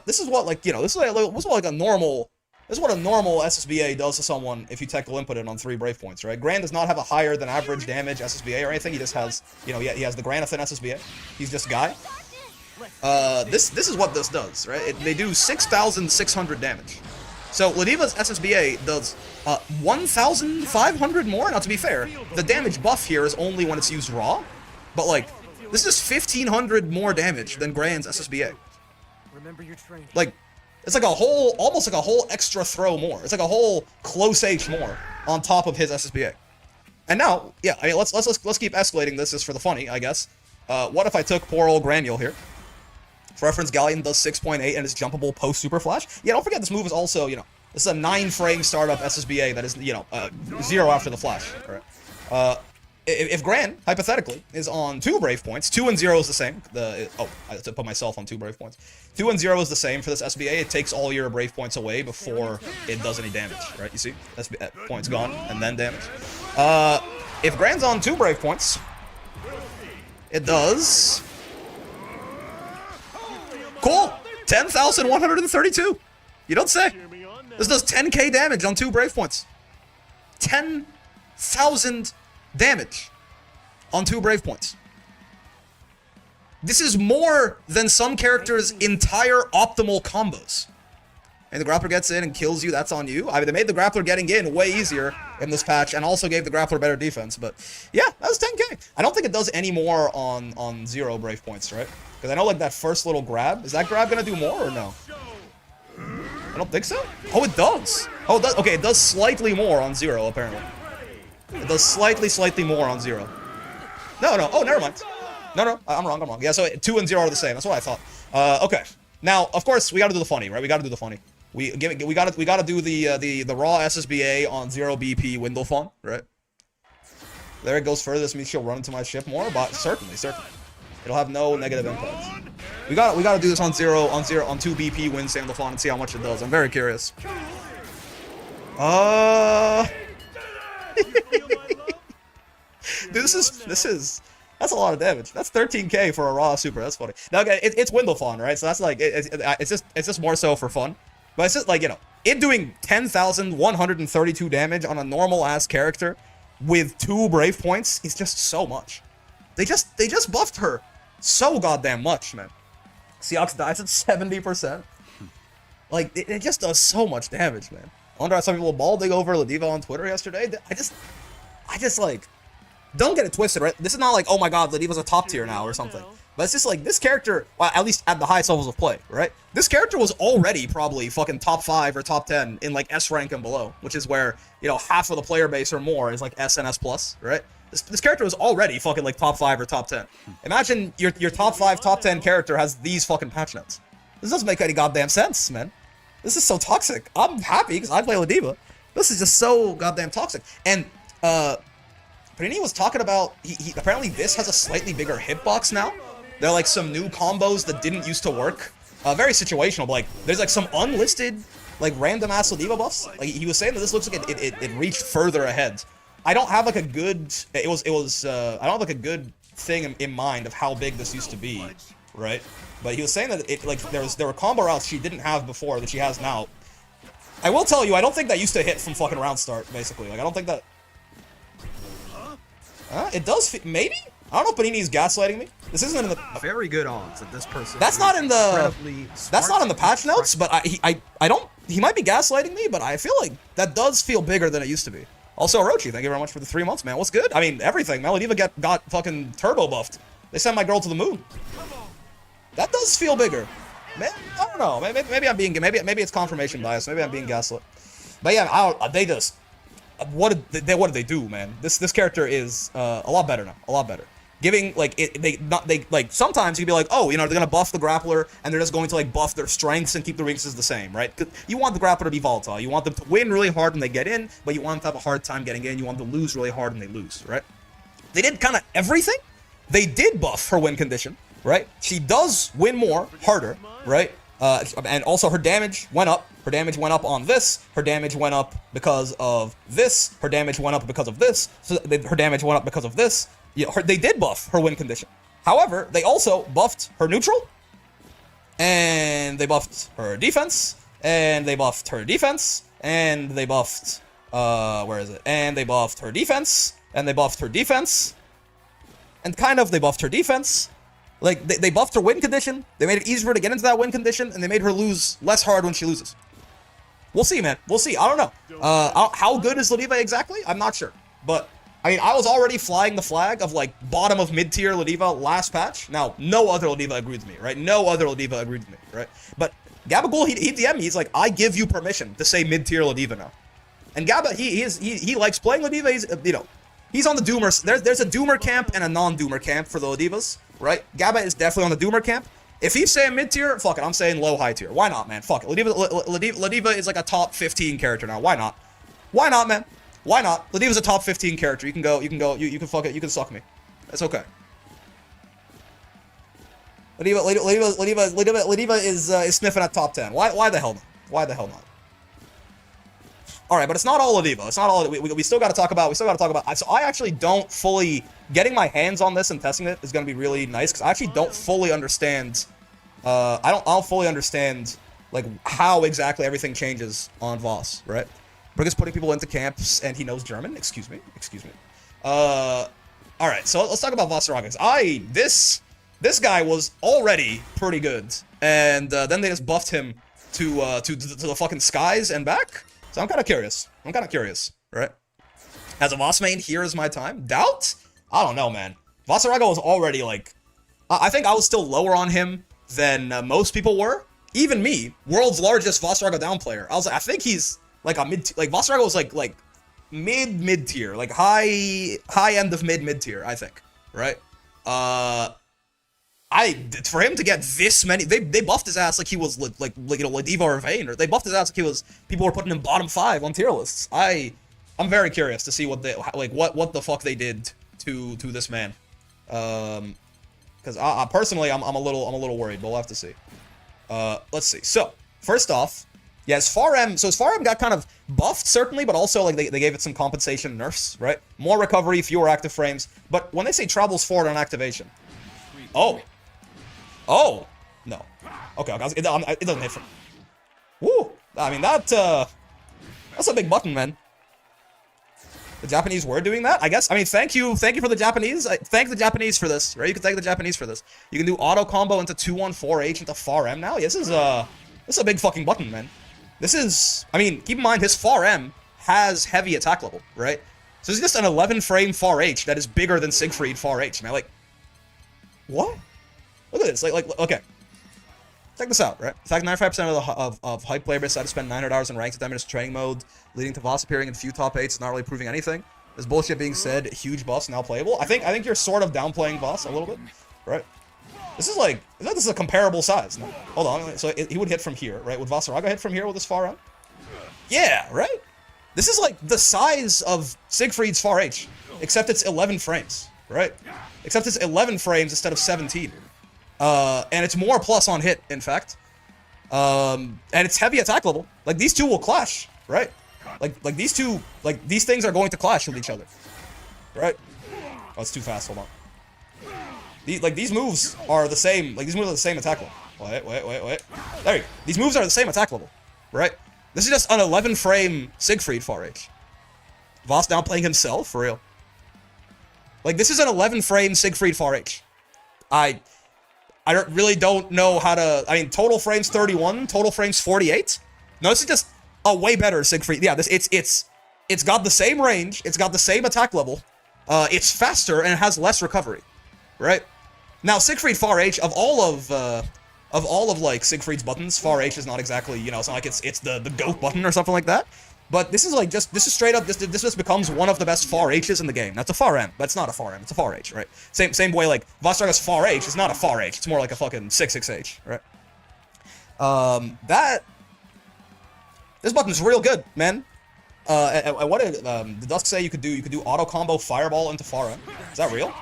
This is what, like, you know, this is what a normal SSBA does to someone if you technical input it on 3 Brave points, right? Grand does not have a higher than average damage SSBA or anything. He just has, you know, he has the Granathan SSBA. He's just a guy. This is what this does, right? They do 6,600 damage. So Ladiva's SSBA does 1,500 more. Now, to be fair, the damage buff here is only when it's used raw, but like this is 1,500 more damage than Grand's SSBA. Remember your training. Like, it's like a whole, almost like a whole extra throw more. It's like a whole close H more on top of his SSBA. And now, yeah, I mean, let's keep escalating this just for the funny, I guess. What if I took poor old Granule here? For reference, Galleon does 6.8 and is jumpable post Super Flash. Yeah, don't forget this move is also, you know, this is a 9-frame startup SSBA that is, you know, 0 after the Flash. All right. If Gran, hypothetically, is on 2 Brave points, 2 and 0 is the same. I have to put myself on 2 Brave points. 2 and 0 is the same for this SBA. It takes all your Brave points away before it does any damage, right? You see? Points gone, and then damage. If Gran's on 2 Brave points, it does... Cool! 10,132! You don't say! This does 10k damage on 2 Brave points. 10,000 damage on 2 Brave points. This is more than some characters' entire optimal combos. And the grappler gets in and kills you, that's on you. I mean, they made the grappler getting in way easier in this patch and also gave the grappler better defense, but yeah, that was 10k. I don't think it does any more on 0 Brave points, right? Because I know, like, that first little grab, is that grab gonna do more or no? I don't think so. Oh, it does. Oh, it does. Okay, it does slightly more on 0, apparently. It does slightly more on 0. No. Oh, never mind. No, I'm wrong. Yeah, so 2 and 0 are the same. That's what I thought. Okay. Now, of course, we gotta do the funny, right? We gotta do the funny. We gotta do the raw SSBA on 0 BP Windlefon, right? There it goes further. This means she'll run into my ship more, but certainly. It'll have no negative impact. We gotta do this on 2 BP Wind Sandalfon and see how much it does. I'm very curious. Dude, that's a lot of damage. That's 13k for a raw super. That's funny. Now, okay, it's Windlefon, right? So that's like it's just more so for fun. But it's just like, you know, it doing 10,132 damage on a normal ass character with 2 Brave points is just so much. They just buffed her so goddamn much, man. Seox dies at 70%. Like, it just does so much damage, man. I wonder how some people balding over Ladiva on Twitter yesterday. I just like, don't get it twisted, right? This is not like, oh my god, Ladiva's a top tier now or something. But it's just like, this character, well, at least at the highest levels of play, right? This character was already probably fucking top 5 or top 10 in like S rank and below, which is where, you know, half of the player base or more is like S and S plus, right? This character was already fucking like top 5 or top 10. Imagine your top 5, top 10 character has these fucking patch notes. This doesn't make any goddamn sense, man. This is so toxic. I'm happy because I play Ladiva. This is just so goddamn toxic. And, Panini was talking about, he apparently this has a slightly bigger hitbox now. There are like some new combos that didn't used to work. Very situational, but like, there's like some unlisted, like random ass Ladiva buffs. Like, he was saying that this looks like it reached further ahead. I don't have like a good, I don't have like a good thing in mind of how big this used to be, right? But he was saying that it, like, there were combo routes she didn't have before that she has now. I will tell you, I don't think that used to hit from fucking round start, basically. Like, I don't think that... it does, maybe? I don't know if Panini's gaslighting me. This isn't in the... Very good odds that this person... That's not in the... That's not in the patch notes, but I don't... He might be gaslighting me, but I feel like that does feel bigger than it used to be. Also, Orochi, thank you very much for the 3 months, man. What's good? I mean, everything. Ladiva got fucking turbo buffed. They sent my girl to the moon. That does feel bigger. Man, I don't know. Maybe I'm being... Maybe it's confirmation bias. Maybe I'm being gaslit. But yeah, they just... What did they do, man? This character is a lot better now. A lot better. Giving, like, like, sometimes you'd be like, oh, you know, they're gonna buff the grappler, and they're just going to, like, buff their strengths and keep the weaknesses the same, right? You want the grappler to be volatile. You want them to win really hard when they get in, but you want them to have a hard time getting in. You want them to lose really hard when they lose, right? They did kind of everything. They did buff her win condition, right? She does win more, harder, right? And also her damage went up. Her damage went up on this. Her damage went up because of this. Her damage went up because of this. So her damage went up because of this. Yeah, they did buff her win condition. However, they also buffed her neutral. And they buffed her defense. And they buffed her defense. And they buffed... where is it? And they buffed her defense. And they buffed her defense. And kind of, they buffed her defense. Like, they buffed her win condition. They made it easier to get into that win condition. And they made her lose less hard when she loses. We'll see, man. We'll see. I don't know. How good is Ladiva exactly? I'm not sure. But... I mean, I was already flying the flag of, like, bottom of mid-tier Ladiva last patch. Now, no other Ladiva agreed with me, right? No other Ladiva agreed with me, right? But Gabagool, he DM'd me. He's like, I give you permission to say mid-tier Ladiva now. And Gaba, he likes playing Ladiva. He's, you know, he's on the Doomer. There's a Doomer camp and a non-Doomer camp for the Ladivas, right? Gaba is definitely on the Doomer camp. If he's saying mid-tier, fuck it, I'm saying low-high tier. Why not, man? Fuck it. Ladiva is like a top 15 character now. Why not? Why not, man? Why not? Ladiva's a top 15 character. You can fuck it, you can suck me. That's okay. Ladiva is sniffing at top 10. Why the hell not? Why the hell not? Alright, but it's not all Ladiva. It's not all, we still gotta talk about, so I actually don't fully, getting my hands on this and testing it is gonna be really nice, because I actually don't fully understand, I don't fully understand, like, how exactly everything changes on Voss, right? Brick is putting people into camps, and he knows German. Excuse me. Alright, so let's talk about Vasaraga. This guy was already pretty good, and then they just buffed him to the fucking skies and back. So I'm kind of curious. Right? As a Voss main, here is my time. Doubt? I don't know, man. Vasaraga was already, like... I think I was still lower on him than most people were. Even me, world's largest Vasaraga down player. I think he's... like a Vasaraga was like mid tier, like high end of mid tier, I think, right? For him to get this many, they buffed his ass like he was like you know, Ladiva or Vane, or they buffed his ass like he was, people were putting him bottom 5 on tier lists. I'm very curious to see what they, like, what the fuck they did to this man, because I personally I'm a little worried, but we'll have to see. Let's see. So first off. Yeah, as Farm got kind of buffed, certainly, but also, like, they gave it some compensation nerfs, right? More recovery, fewer active frames. But when they say travels forward on activation... Oh. No. Okay, it doesn't hit from... Woo! I mean, that's a big button, man. The Japanese were doing that, I guess. I mean, thank you for the Japanese. Thank the Japanese for this, right? You can thank the Japanese for this. You can do auto combo into 2-1-4H into far M now. Yeah, this is a big fucking button, man. This is, I mean, keep in mind his far M has heavy attack level, right? So it's just an 11 frame far H that is bigger than Siegfried far H, man. Like, what? Look at this. Like, okay. Check this out, right? In fact, 95% of hype players decided to spend 900 hours in ranked at training mode, leading to Voss appearing in few top 8s, not really proving anything. This bullshit being said, huge buffs now playable. I think you're sort of downplaying Voss a little bit, right? This is like, this is a comparable size. No? Hold on, so he would hit from here, right? Would Vasaraga hit from here with his far out? Yeah, right? This is like the size of Siegfried's far H, except it's 11 frames, right? Except it's 11 frames instead of 17. And it's more plus on hit, in fact. And it's heavy attack level. Like, these two will clash, right? Like these two, like, these things are going to clash with each other, right? Oh, it's too fast, hold on. These moves are the same, like, these moves are the same attack level. Wait. There you go. These moves are the same attack level, right? This is just an 11 frame Siegfried far H. Voss now playing himself, for real. Like, this is an 11 frame Siegfried far H. I really don't know how to, I mean, total frames 31, total frames 48. No, this is just a way better Siegfried. Yeah, it's got the same range, it's got the same attack level, it's faster, and it has less recovery, right? Now, Siegfried far H, of all of like Siegfried's buttons, far H is not exactly, you know, it's not like it's the GOAT button or something like that. But this is like this is straight up, this just becomes one of the best far H's in the game. That's a far M, but it's not a far M, it's a far H, right? Same way like Vasaraga's far H is not a far H, it's more like a fucking 6-6H, right? This button's real good, man. And what did the Dusk say you could do auto combo fireball into far M? Is that real?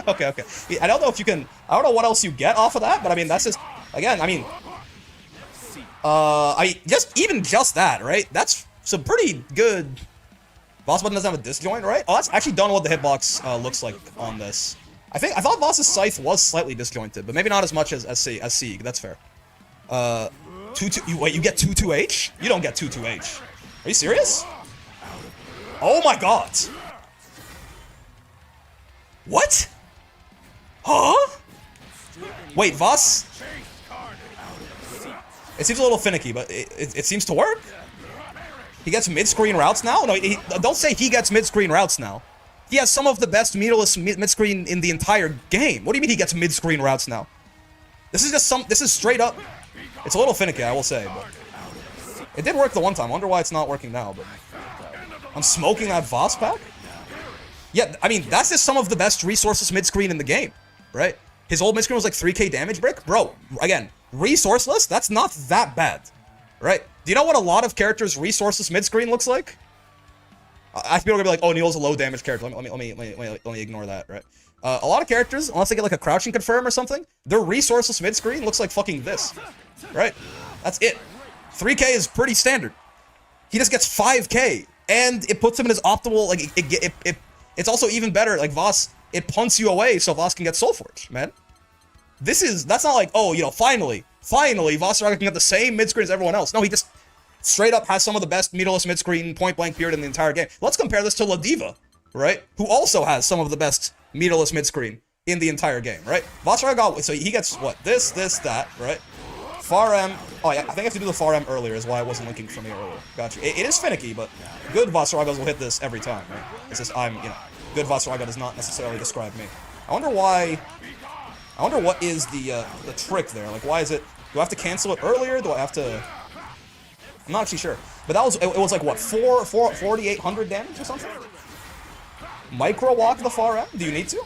Okay. I don't know if you can, I don't know what else you get off of that, but I mean, that's just, again, I mean, even just that, right? That's some pretty good. Voss button doesn't have a disjoint, right? Oh, that's actually don't know what the hitbox looks like on this. I thought Voss's scythe was slightly disjointed, but maybe not as much as Sieg. That's fair. Wait, you get 2-2H? You don't get 2-2H. Are you serious? Oh my god. What? Huh? Wait, Voss? It seems a little finicky, but it seems to work. He gets mid-screen routes now? No, don't say he gets mid-screen routes now. He has some of the best meterless mid-screen in the entire game. What do you mean he gets mid-screen routes now? This is straight up. It's a little finicky, I will say, but it did work the one time. I wonder why it's not working now, but I'm smoking that Voss pack? Yeah, I mean, that's just some of the best resources mid-screen in the game, right? His old mid-screen was like 3k damage brick. Bro, again, resourceless, that's not that bad, right? Do you know what a lot of characters' resourceless mid-screen looks like? I feel gonna be like, oh, Neil's a low damage character. Let me ignore that, right? A lot of characters, unless they get like a crouching confirm or something, their resourceless mid-screen looks like fucking this, right? That's it. 3k is pretty standard. He just gets 5k, and it puts him in his optimal, like, it's also even better, like, Voss, it punts you away so Voss can get Soulforge, man. That's not like, oh, you know, finally, Vasaraga can get the same mid-screen as everyone else. No, he just straight up has some of the best meterless mid-screen point-blank period in the entire game. Let's compare this to Ladiva, right? Who also has some of the best meterless mid-screen in the entire game, right? Vasaraga got, so he gets, what, this, that, right? Far M, oh yeah, I think I have to do the far M earlier is why I wasn't linking from here earlier. Gotcha. It is finicky, but good Vasaragas will hit this every time, right? It's just, good Vasaraga does not necessarily describe me. I wonder what is the trick there? Like, why is it, do I have to cancel it earlier? Do I have to, I'm not actually sure. But that was, it was like, what, 4,800 damage or something? Micro walk the far M? Do you need to?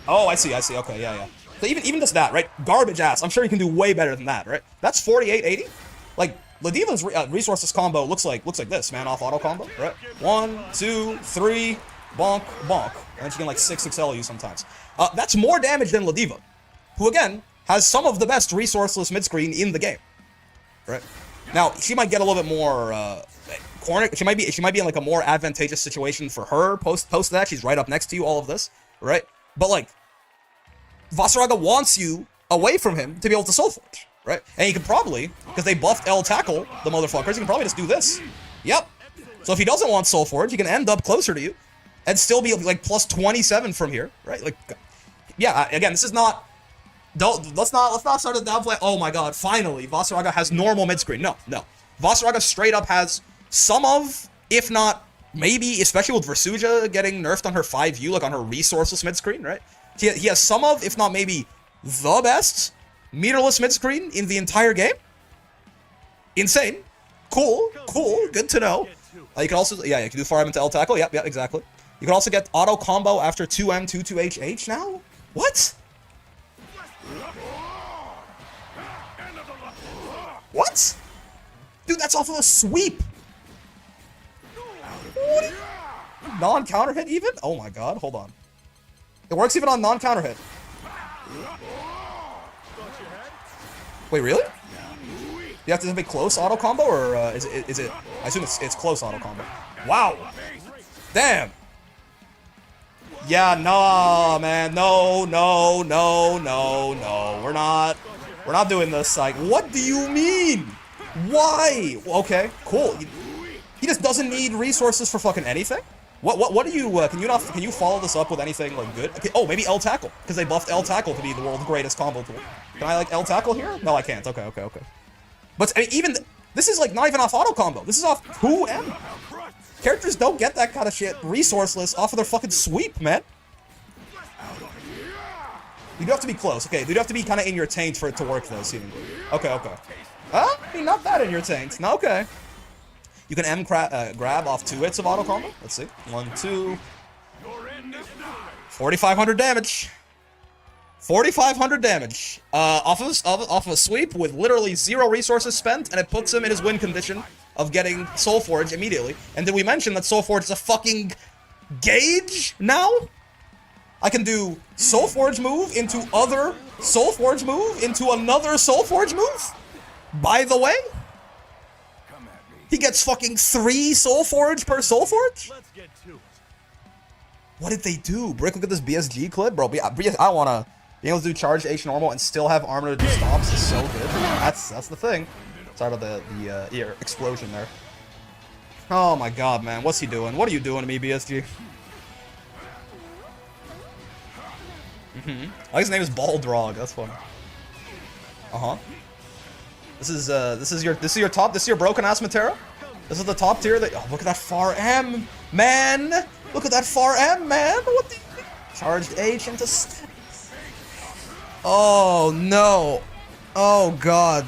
Oh, I see, okay, yeah. So even just that, right? Garbage ass. I'm sure you can do way better than that, right? That's 4880. Like, Ladiva's resources combo looks like this, man, off auto combo, right? 1, 2, 3, bonk, bonk. And then she can like 6XL you sometimes. That's more damage than Ladiva, who again has some of the best resourceless mid-screen in the game, right? Now she might get a little bit more corner. She might be in like a more advantageous situation for her post that. She's right up next to you. All of this, right? But like, Vasaraga wants you away from him to be able to Soulforge, right? And you can probably, because they buffed L tackle, the motherfuckers. You can probably just do this. Yep. So if he doesn't want Soul Forge, he can end up closer to you and still be like plus 27 from here, right? Like, yeah, again, this is not... let's not start to downplay. Oh my god, finally, Vasaraga has normal mid-screen. No. Vasaraga straight up has some of, if not, maybe, especially with Versuja getting nerfed on her 5U, like on her resourceless mid-screen, right? He has some of, if not maybe, the best meterless mid-screen in the entire game. Insane. Cool, good to know. You can also, yeah, you can do fire into L tackle. Yep, exactly. You can also get auto combo after 2M, 2-2HH now? What? What? Dude, that's off of a sweep. Non-counter hit even? Oh my god, hold on. It works even on non-counter hit. Wait, really? You have to be close auto combo, or is it? I assume it's close auto combo. Wow. Damn. Yeah, no, man, no. We're not doing this. Like, what do you mean? Why? Okay, cool. He just doesn't need resources for fucking anything. What do you? Can you follow this up with anything like good? Okay, oh, maybe L tackle, because they buffed L tackle to be the world's greatest combo tool. Can I like L tackle here? No, I can't. Okay. But I mean, even this is like not even off auto combo. This is off 2M. Characters don't get that kind of shit resourceless off of their fucking sweep, man. You do have to be close. Okay, you do have to be kind of in your taint for it to work, though, seemingly. Okay. I mean, not that in your taint. No, okay. You can M grab off 2 hits of auto combo. Let's see. 1, 2. 4,500 damage. 4,500 damage. Off of a sweep with literally 0 resources spent, and it puts him in his win condition of getting Soul Forge immediately. And did we mention that Soul Forge is a fucking gauge now? I can do Soul Forge move into other Soul Forge move into another Soul Forge move? By the way? He gets fucking 3 Soul Forge per Soul Forge? Let's get to it. What did they do? Brick, look at this BSG clip, bro. I wanna be able to do charged H normal and still have armor to do stomps is so good. That's the thing. Sorry about the ear explosion there. Oh my god, man. What's he doing? What are you doing to me, BSG? I think his name is Baldrog. That's funny. This is your top. This is your broken ass Matera. This is the top tier. That look at that far M, man. Look at that far M, man. What the charged H into steps. Oh no. Oh god.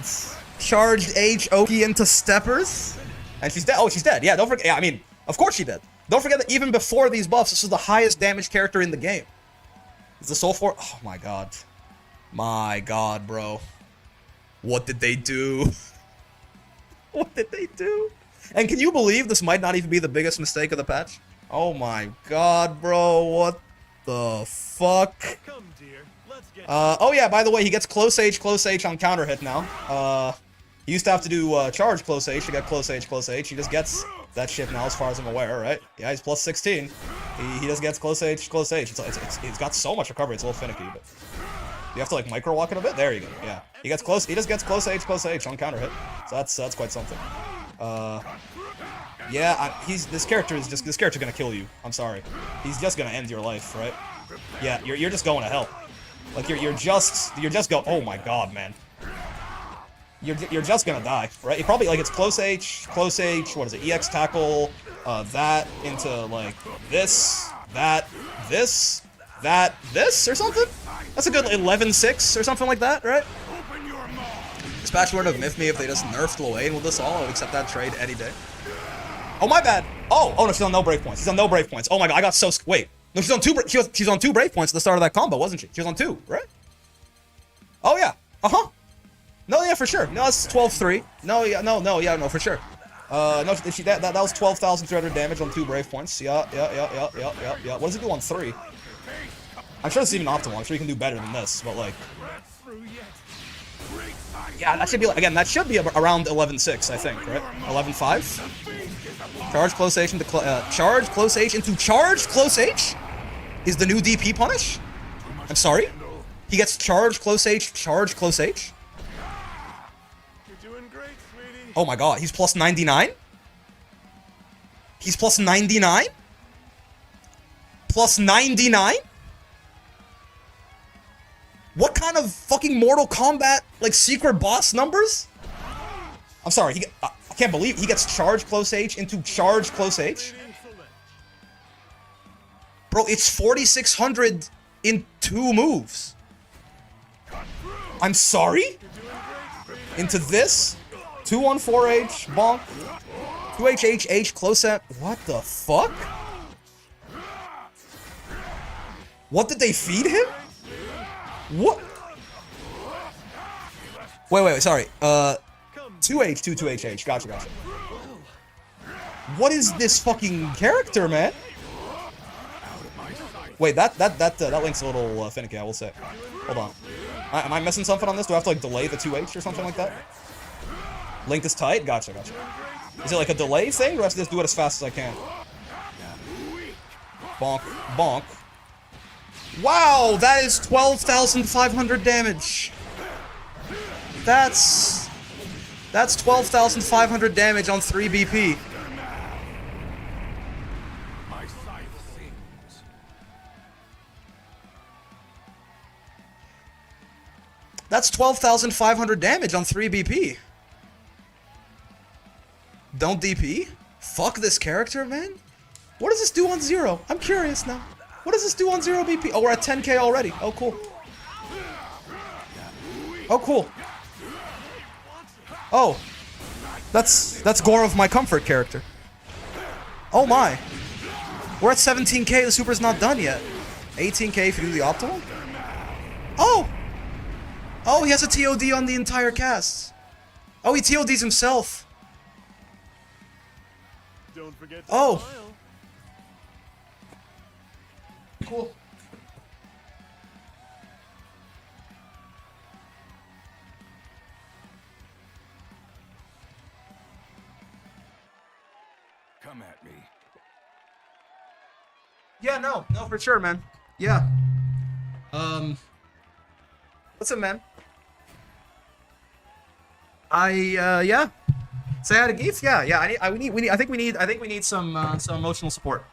Charged H Oki into steppers, and she's dead. Oh, she's dead. Yeah, don't forget. Yeah, I mean, of course she did. Don't forget that even before these buffs, this was the highest damage character in the game. It's the Soul Forge. Oh my god. My god, bro. What did they do? What did they do? And can you believe this might not even be the biggest mistake of the patch? Oh my god, bro. What the fuck? Come, dear. Let's get Oh yeah, by the way, he gets close H on counter hit now. He used to have to do charge close H to get close H. He just gets that shit now, as far as I'm aware, right? Yeah, he's plus 16. He just gets close H. It's got so much recovery, it's a little finicky, but you have to like micro walk it a bit. There you go. Yeah, he gets close. He just gets close H on counter hit. So that's quite something. Yeah, this character's gonna kill you. I'm sorry. He's just gonna end your life, right? Yeah, you're just going to hell. Like you're just go. Oh my god, man. You're just gonna die, right? You probably like it's close H. What is it? EX tackle. That into like this or something. That's a good 11-6 or something like that, right? This patch wouldn't have miffed me if they just nerfed Lane with this all. I would accept that trade any day. Oh my bad. Oh no, she's on no break points. She's on no break points. Oh my god, I got so wait. No, she's on 2. She's on 2 break points at the start of that combo, wasn't she? She was on 2, right? Oh yeah. No, yeah, for sure. No, it's 12-3. No, for sure. No, that was 12,300 damage on 2 brave points. Yeah. What does it do on 3? I'm sure it's even optimal. I'm sure you can do better than this, but like, yeah, that should be again. That should be around 11-6, I think, right? 11-5. Charge close H into charge close H into charge close H is the new DP punish. I'm sorry. He gets charge close H. Doing great, sweetie. Oh my god, he's plus 99? He's plus 99? Plus 99? What kind of fucking Mortal Kombat, like, secret boss numbers? I'm sorry, I can't believe he gets charged close H into charged close H. Bro, it's 4,600 in 2 moves. I'm sorry? Into this? 214H, bonk. 2HHH, close at. What the fuck? What did they feed him? What? Wait, sorry. 2H, gotcha. What is this fucking character, man? Wait, that link's a little finicky, I will say. Hold on. Am I missing something on this? Do I have to, like, delay the 2H or something like that? Link is tight? Gotcha. Is it like a delay thing, or do I have to just do it as fast as I can? Bonk. Wow, that is 12,500 damage. That's 12,500 damage on 3 BP. That's 12,500 damage on 3 BP. Don't DP? Fuck this character, man. What does this do on 0? I'm curious now. What does this do on 0 BP? Oh, we're at 10k already. Oh, cool. Oh. That's Gore of my comfort character. Oh my. We're at 17k, the super's not done yet. 18k if you do the optimal? Oh! Oh, he has a TOD on the entire cast. Oh, he TODs himself. Don't forget to Oh. smile. Cool. Come at me. Yeah, no, for sure, man. Yeah. What's up, man? Yeah. Say hi to Geef? Yeah. I think we need some emotional support.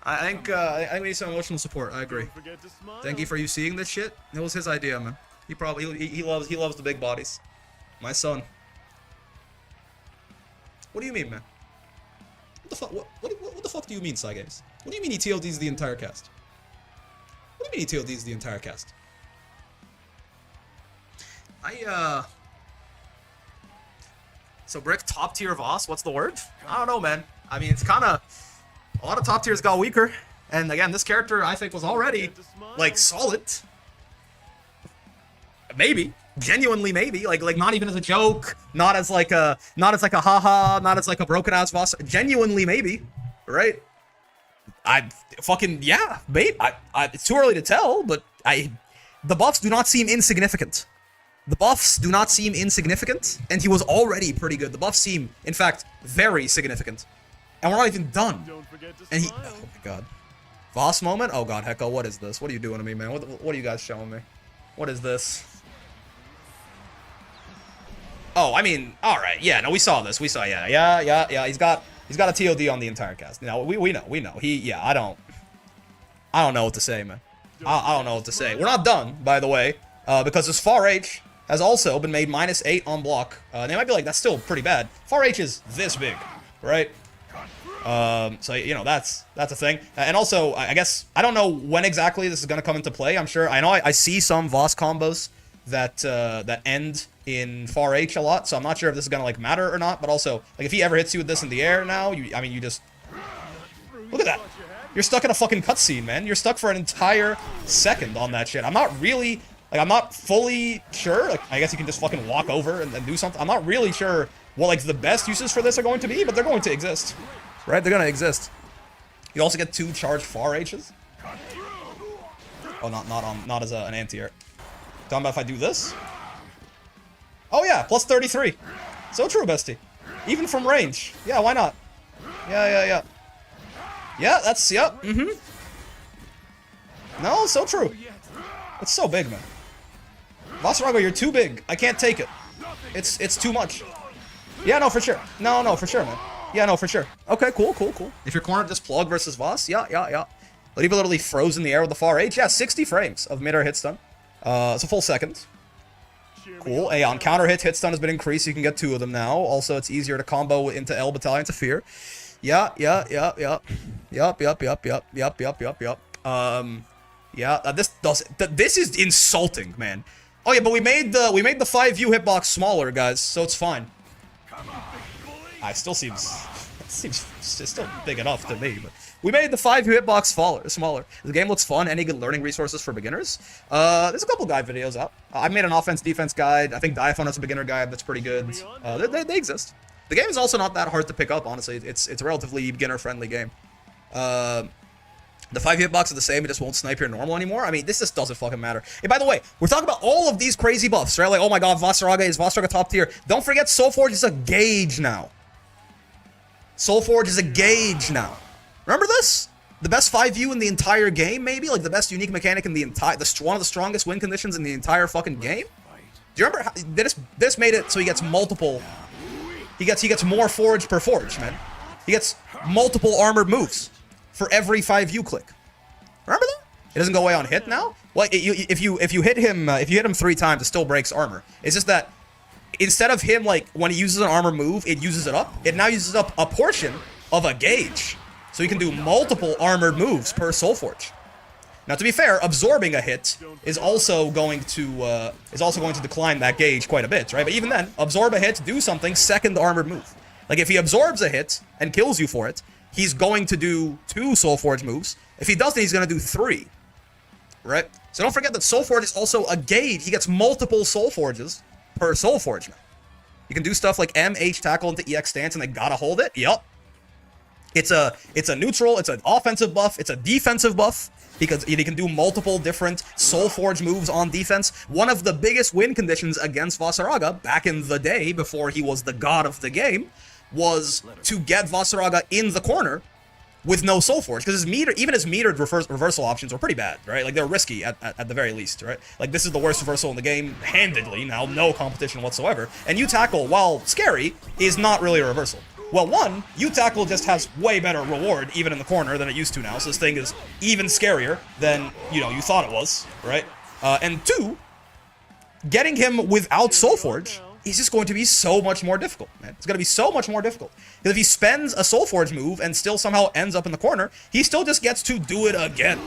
I think we need some emotional support. I agree. Don't forget to smile. Thank you for you seeing this shit. It was his idea, man. He loves the big bodies. My son. What do you mean, man? What the fuck? What the fuck do you mean, Psy Games? What do you mean he TLDs the entire cast? What do you mean he TLDs the entire cast? So Brick, top tier Voss, what's the word? I don't know, man. I mean, it's kinda... A lot of top tiers got weaker. And again, this character, I think, was already, like, solid. Maybe. Genuinely maybe. Like not even as a joke. Not as like a haha. Not as like a broken-ass Voss. Genuinely maybe. Right? Yeah, mate. It's too early to tell, but the buffs do not seem insignificant. The buffs do not seem insignificant, and he was already pretty good. The buffs seem, in fact, very significant. And we're not even done. Don't forget to And smile. oh my god. Voss moment? Oh god, Hecko, what is this? What are you doing to me, man? What are you guys showing me? What is this? Oh, I mean, alright, yeah, no, we saw this. We saw, yeah. He's got a TOD on the entire cast. You know, we know. I don't know what to say, man. I don't know what to say. We're not done, by the way, because this Far H has also been made -8 on block. They might be like, that's still pretty bad. Far H is this big, right? So, you know, that's a thing. And also, I guess, I don't know when exactly this is going to come into play. I'm sure, I see some Voss combos that end in Far H a lot, so I'm not sure if this is going to, like, matter or not. But also, like, if he ever hits you with this in the air now, you just... Look at that. You're stuck in a fucking cutscene, man. You're stuck for an entire second on that shit. I'm not really... Like, I'm not fully sure. Like, I guess you can just fucking walk over and do something. I'm not really sure what, like, the best uses for this are going to be, but they're going to exist. Right? They're going to exist. You also get 2 charged Far H's. Oh, not as an anti-air. Talking about if I do this? Oh, yeah. Plus 33. So true, bestie. Even from range. Yeah, why not? Yeah. Yeah, that's... Yep. No, so true. It's so big, man. Vasaraga, you're too big. I can't take it. It's too much. Yeah, no, for sure. No, for sure, man. Yeah, no, for sure. Okay, cool. If your corner just plug versus Voss, yeah. Ladiva literally froze in the air with the far H. Yeah, 60 frames of mid-air hit stun. It's a full second. Cool. Hey, on counter hit stun has been increased. You can get 2 of them now. Also, it's easier to combo into L Battalion to Fear. Yeah. Yeah, this is insulting, man. Oh yeah, but we made the 5U hitbox smaller, guys, so it's fine. It still seems it's still big enough to me, but we made the 5U hitbox smaller. The game looks fun. Any good learning resources for beginners? There's a couple guide videos out. I made an offense-defense guide. I think Diaphone has a beginner guide that's pretty good. They exist. The game is also not that hard to pick up, honestly. It's a relatively beginner-friendly game. The 5 hitbox are the same, it just won't snipe your normal anymore. I mean, this just doesn't fucking matter. Hey, by the way, we're talking about all of these crazy buffs, right? Like, oh my god, Vasaraga top tier. Don't forget, Soulforge is a gauge now. Soulforge is a gauge now. Remember this? The best 5U in the entire game, maybe? Like, the best unique mechanic in the entire... one of the strongest win conditions in the entire fucking game? Do you remember how... This made it so he gets multiple... He gets more forge per forge, man. He gets multiple armored moves for every 5U click. Remember that? It doesn't go away on hit now? Well, if you hit him 3 times, it still breaks armor. It's just that instead of him, like, when he uses an armor move, it uses it up. It now uses up a portion of a gauge. So you can do multiple armored moves per Soulforge. Now, to be fair, absorbing a hit is also going to decline that gauge quite a bit, right? But even then, absorb a hit, do something, second armored move. Like, if he absorbs a hit and kills you for it, he's going to do 2 Soulforge moves. If he doesn't, he's going to do 3. Right? So don't forget that Soulforge is also a gauge. He gets multiple Soulforges per Soulforge now. You can do stuff like M, H, tackle into EX stance, and they gotta hold it. Yup. It's a neutral, it's an offensive buff, it's a defensive buff, because he can do multiple different Soulforge moves on defense. One of the biggest win conditions against Vasaraga back in the day, before he was the god of the game, was to get Vasaraga in the corner with no Soulforge, because even his metered reversal options were pretty bad, right? Like, they're risky at the very least, right? Like, this is the worst reversal in the game, handedly, now, no competition whatsoever. And U-Tackle, while scary, is not really a reversal. Well, 1, U-Tackle just has way better reward, even in the corner, than it used to now, so this thing is even scarier than, you thought it was, right? And 2, getting him without Soulforge is just going to be so much more difficult, man. It's going to be so much more difficult. Because if he spends a Soulforge move and still somehow ends up in the corner, he still just gets to do it again.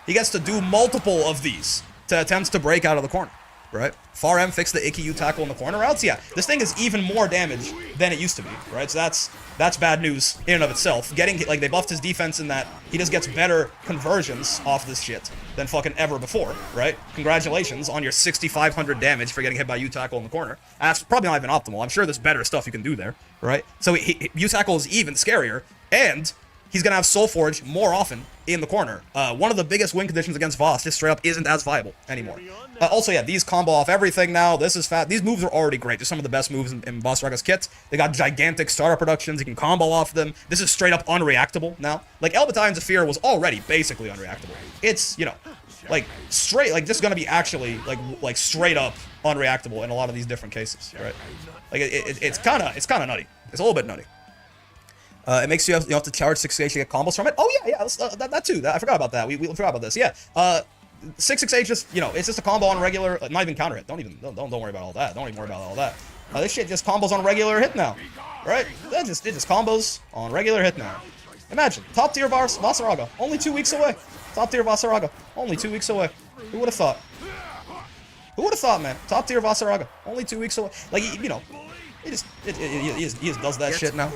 He gets to do multiple of these to attempt to break out of the corner, right? Far M fixed the icky U-Tackle in the corner routes. Yeah, this thing is even more damage than it used to be, right? So that's bad news in and of itself. Like, they buffed his defense in that he just gets better conversions off this shit than fucking ever before, right? Congratulations on your 6,500 damage for getting hit by U-Tackle in the corner. That's probably not even optimal. I'm sure there's better stuff you can do there, right? So U-Tackle is even scarier, and he's gonna have Soulforge more often in the corner. One of the biggest win conditions against Voss just straight up isn't as viable anymore. Also, yeah, these combo off everything now. This is fat. These moves are already great. They're some of the best moves in Vasaraga's kit. They got gigantic startup productions. You can combo off them. This is straight up unreactable now. Like, El Battalion's Fear was already basically unreactable. It's, like, straight, like, this is gonna be actually, like straight up unreactable in a lot of these different cases, right? Like, it's kind of nutty. It's a little bit nutty. It makes you have to charge 6H to get combos from it. Oh yeah, that too. I forgot about that. We forgot about this. Yeah. 6H just, it's just a combo on regular, not even counter hit. Don't worry about all that. Don't even worry about all that. This shit just combos on regular hit now, right? It just combos on regular hit now. Imagine, top tier Vasaraga, only 2 weeks away. Top tier Vasaraga, only 2 weeks away. Who would have thought? Who would have thought, man? Top tier Vasaraga, only 2 weeks away. Like, he just does that shit now.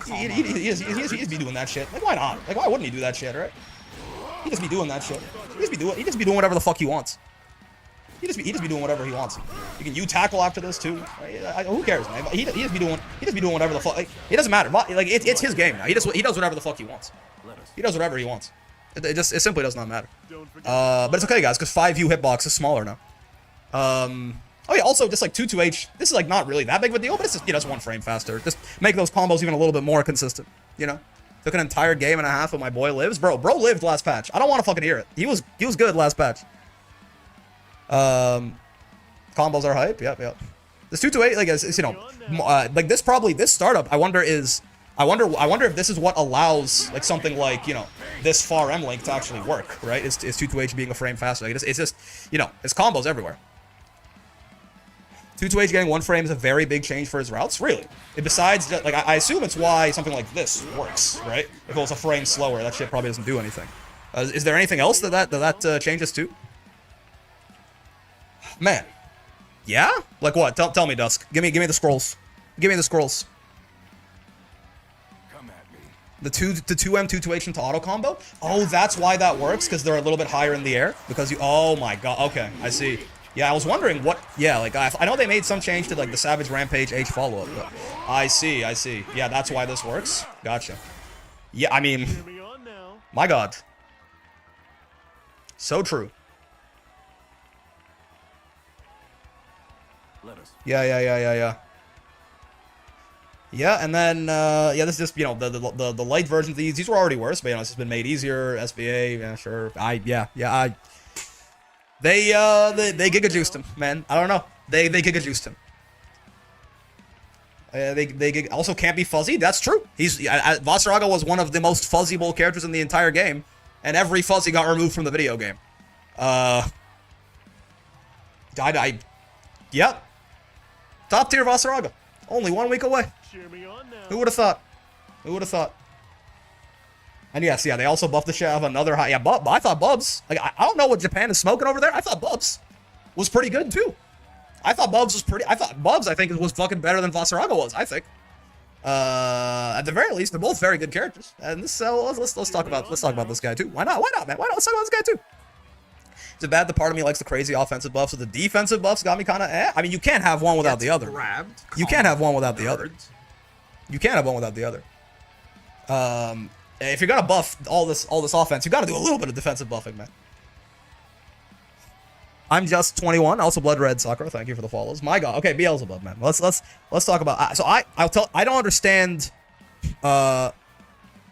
He just be doing that shit. Like, why not? Like, why wouldn't he do that shit, right? He just be doing that shit. He just be doing whatever the fuck he wants. He just be doing whatever he wants. You can U-Tackle after this too. Who cares, man? He just be doing whatever the fuck. Like, it doesn't matter. Like, it's his game now. He does whatever the fuck he wants. He does whatever he wants. It simply does not matter. But it's okay, guys, because 5U hitbox is smaller now. Oh yeah, also just like 2-2H, this is like not really that big of a deal, but it's just, it's 1 frame faster. Just make those combos even a little bit more consistent, Took an entire game and a half of my boy lives. Bro lived last patch. I don't want to fucking hear it. He was good last patch. Combos are hype. Yep. This 228, like, is you know, like this startup. I wonder if this is what allows like something like, you know, this far M link to actually work, right? Is 228 being a frame faster? Like, it's just, you know, it's combos everywhere. 228 getting 1 frame is a very big change for his routes, really. Besides, like, I assume it's why something like this works, right? If it was a frame slower, that shit probably doesn't do anything. Is there anything else that changes too? Man, yeah? Like what? Tell me, Dusk. Give me the scrolls. Give me the scrolls. Come at me. The 2M 228 into auto combo? Oh, that's why that works, because they're a little bit higher in the air. Because you. Oh my god. Okay, I see. Yeah, I was wondering what. Yeah, like I know they made some change to like the Savage Rampage H follow up, but I see. Yeah, that's why this works. Gotcha. Yeah, I mean, Cheer me on now. my god. So true. Let us. Yeah. Yeah, and then yeah, this is just, you know, the light versions of these were already worse, but you know, it's just been made easier. SBA, yeah, sure. They giga juiced him, man. I don't know. They giga juiced him. They also can't be fuzzy. That's true. Vasaraga was one of the most fuzzyable characters in the entire game, and every fuzzy got removed from the video game. Yep. Top tier Vasaraga. Only 1 week away. Cheer me on now. Who would have thought? Who would have thought? And yes, yeah, they also buffed the shit out of another high. Yeah, I thought Bubs. Like, I don't know what Japan is smoking over there. I thought Bubs was pretty good too. I thought Bubs, I think, was fucking better than Vasaraga was. I think. At the very least, they're both very good characters. And this, let's talk about this guy too. Why not? Why not, man? Why not? Let's talk about this guy too. Is it bad the part of me likes the crazy offensive buffs, so the defensive buffs got me kind of eh? I mean, you can't have one without the other. You can't have one without the other. You can't have one without the other. If you're gonna buff all this offense, you gotta do a little bit of defensive buffing, man. I'm just 21. Also, Blood Red Sakura. Thank you for the follows. My God. Okay, Beelzebub, man. Let's talk about. So I don't understand.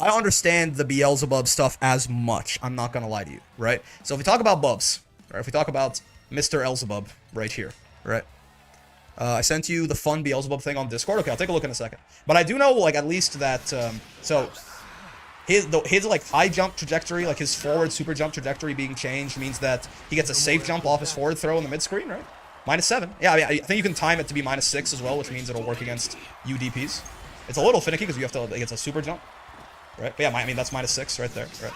I don't understand the Beelzebub stuff as much. I'm not gonna lie to you, right? So if we talk about Bubs, or if we talk about Mr. Beelzebub right here, right? I sent you the fun Beelzebub thing on Discord. Okay, I'll take a look in a second. But I do know, like, at least that, so his like high jump trajectory, like his forward super jump trajectory being changed means that he gets a safe jump off his forward throw in the mid screen, right? -7. Yeah, I mean, I think you can time it to be -6 as well, which means it'll work against UDPs. It's a little finicky because you have to, like, it's a super jump, right? But yeah, I mean, that's -6 right there, right?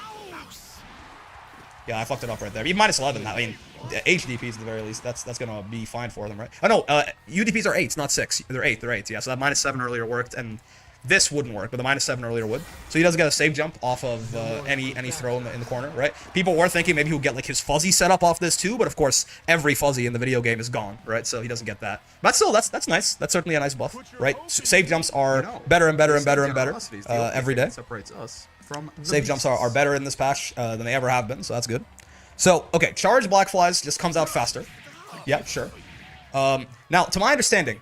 Yeah, I fucked it up right there. Even -11, I mean, HDPs at the very least, that's gonna be fine for them, right? Oh no, UDPs are 8s, not 6. They're 8, yeah. So that -7 earlier worked, and this wouldn't work, but the -7 earlier would. So he does get a save jump off of any throw in the corner, right? People were thinking maybe he'll get like his fuzzy setup off this too, but of course every fuzzy in the video game is gone, right? So he doesn't get that. But still, that's nice. That's certainly a nice buff, right? Save jumps are better and better and better and better every day. Separates us from save jumps are better in this patch than they ever have been, so that's good. So, okay, charge Black Flies just comes out faster. Yeah, sure. Now, to my understanding,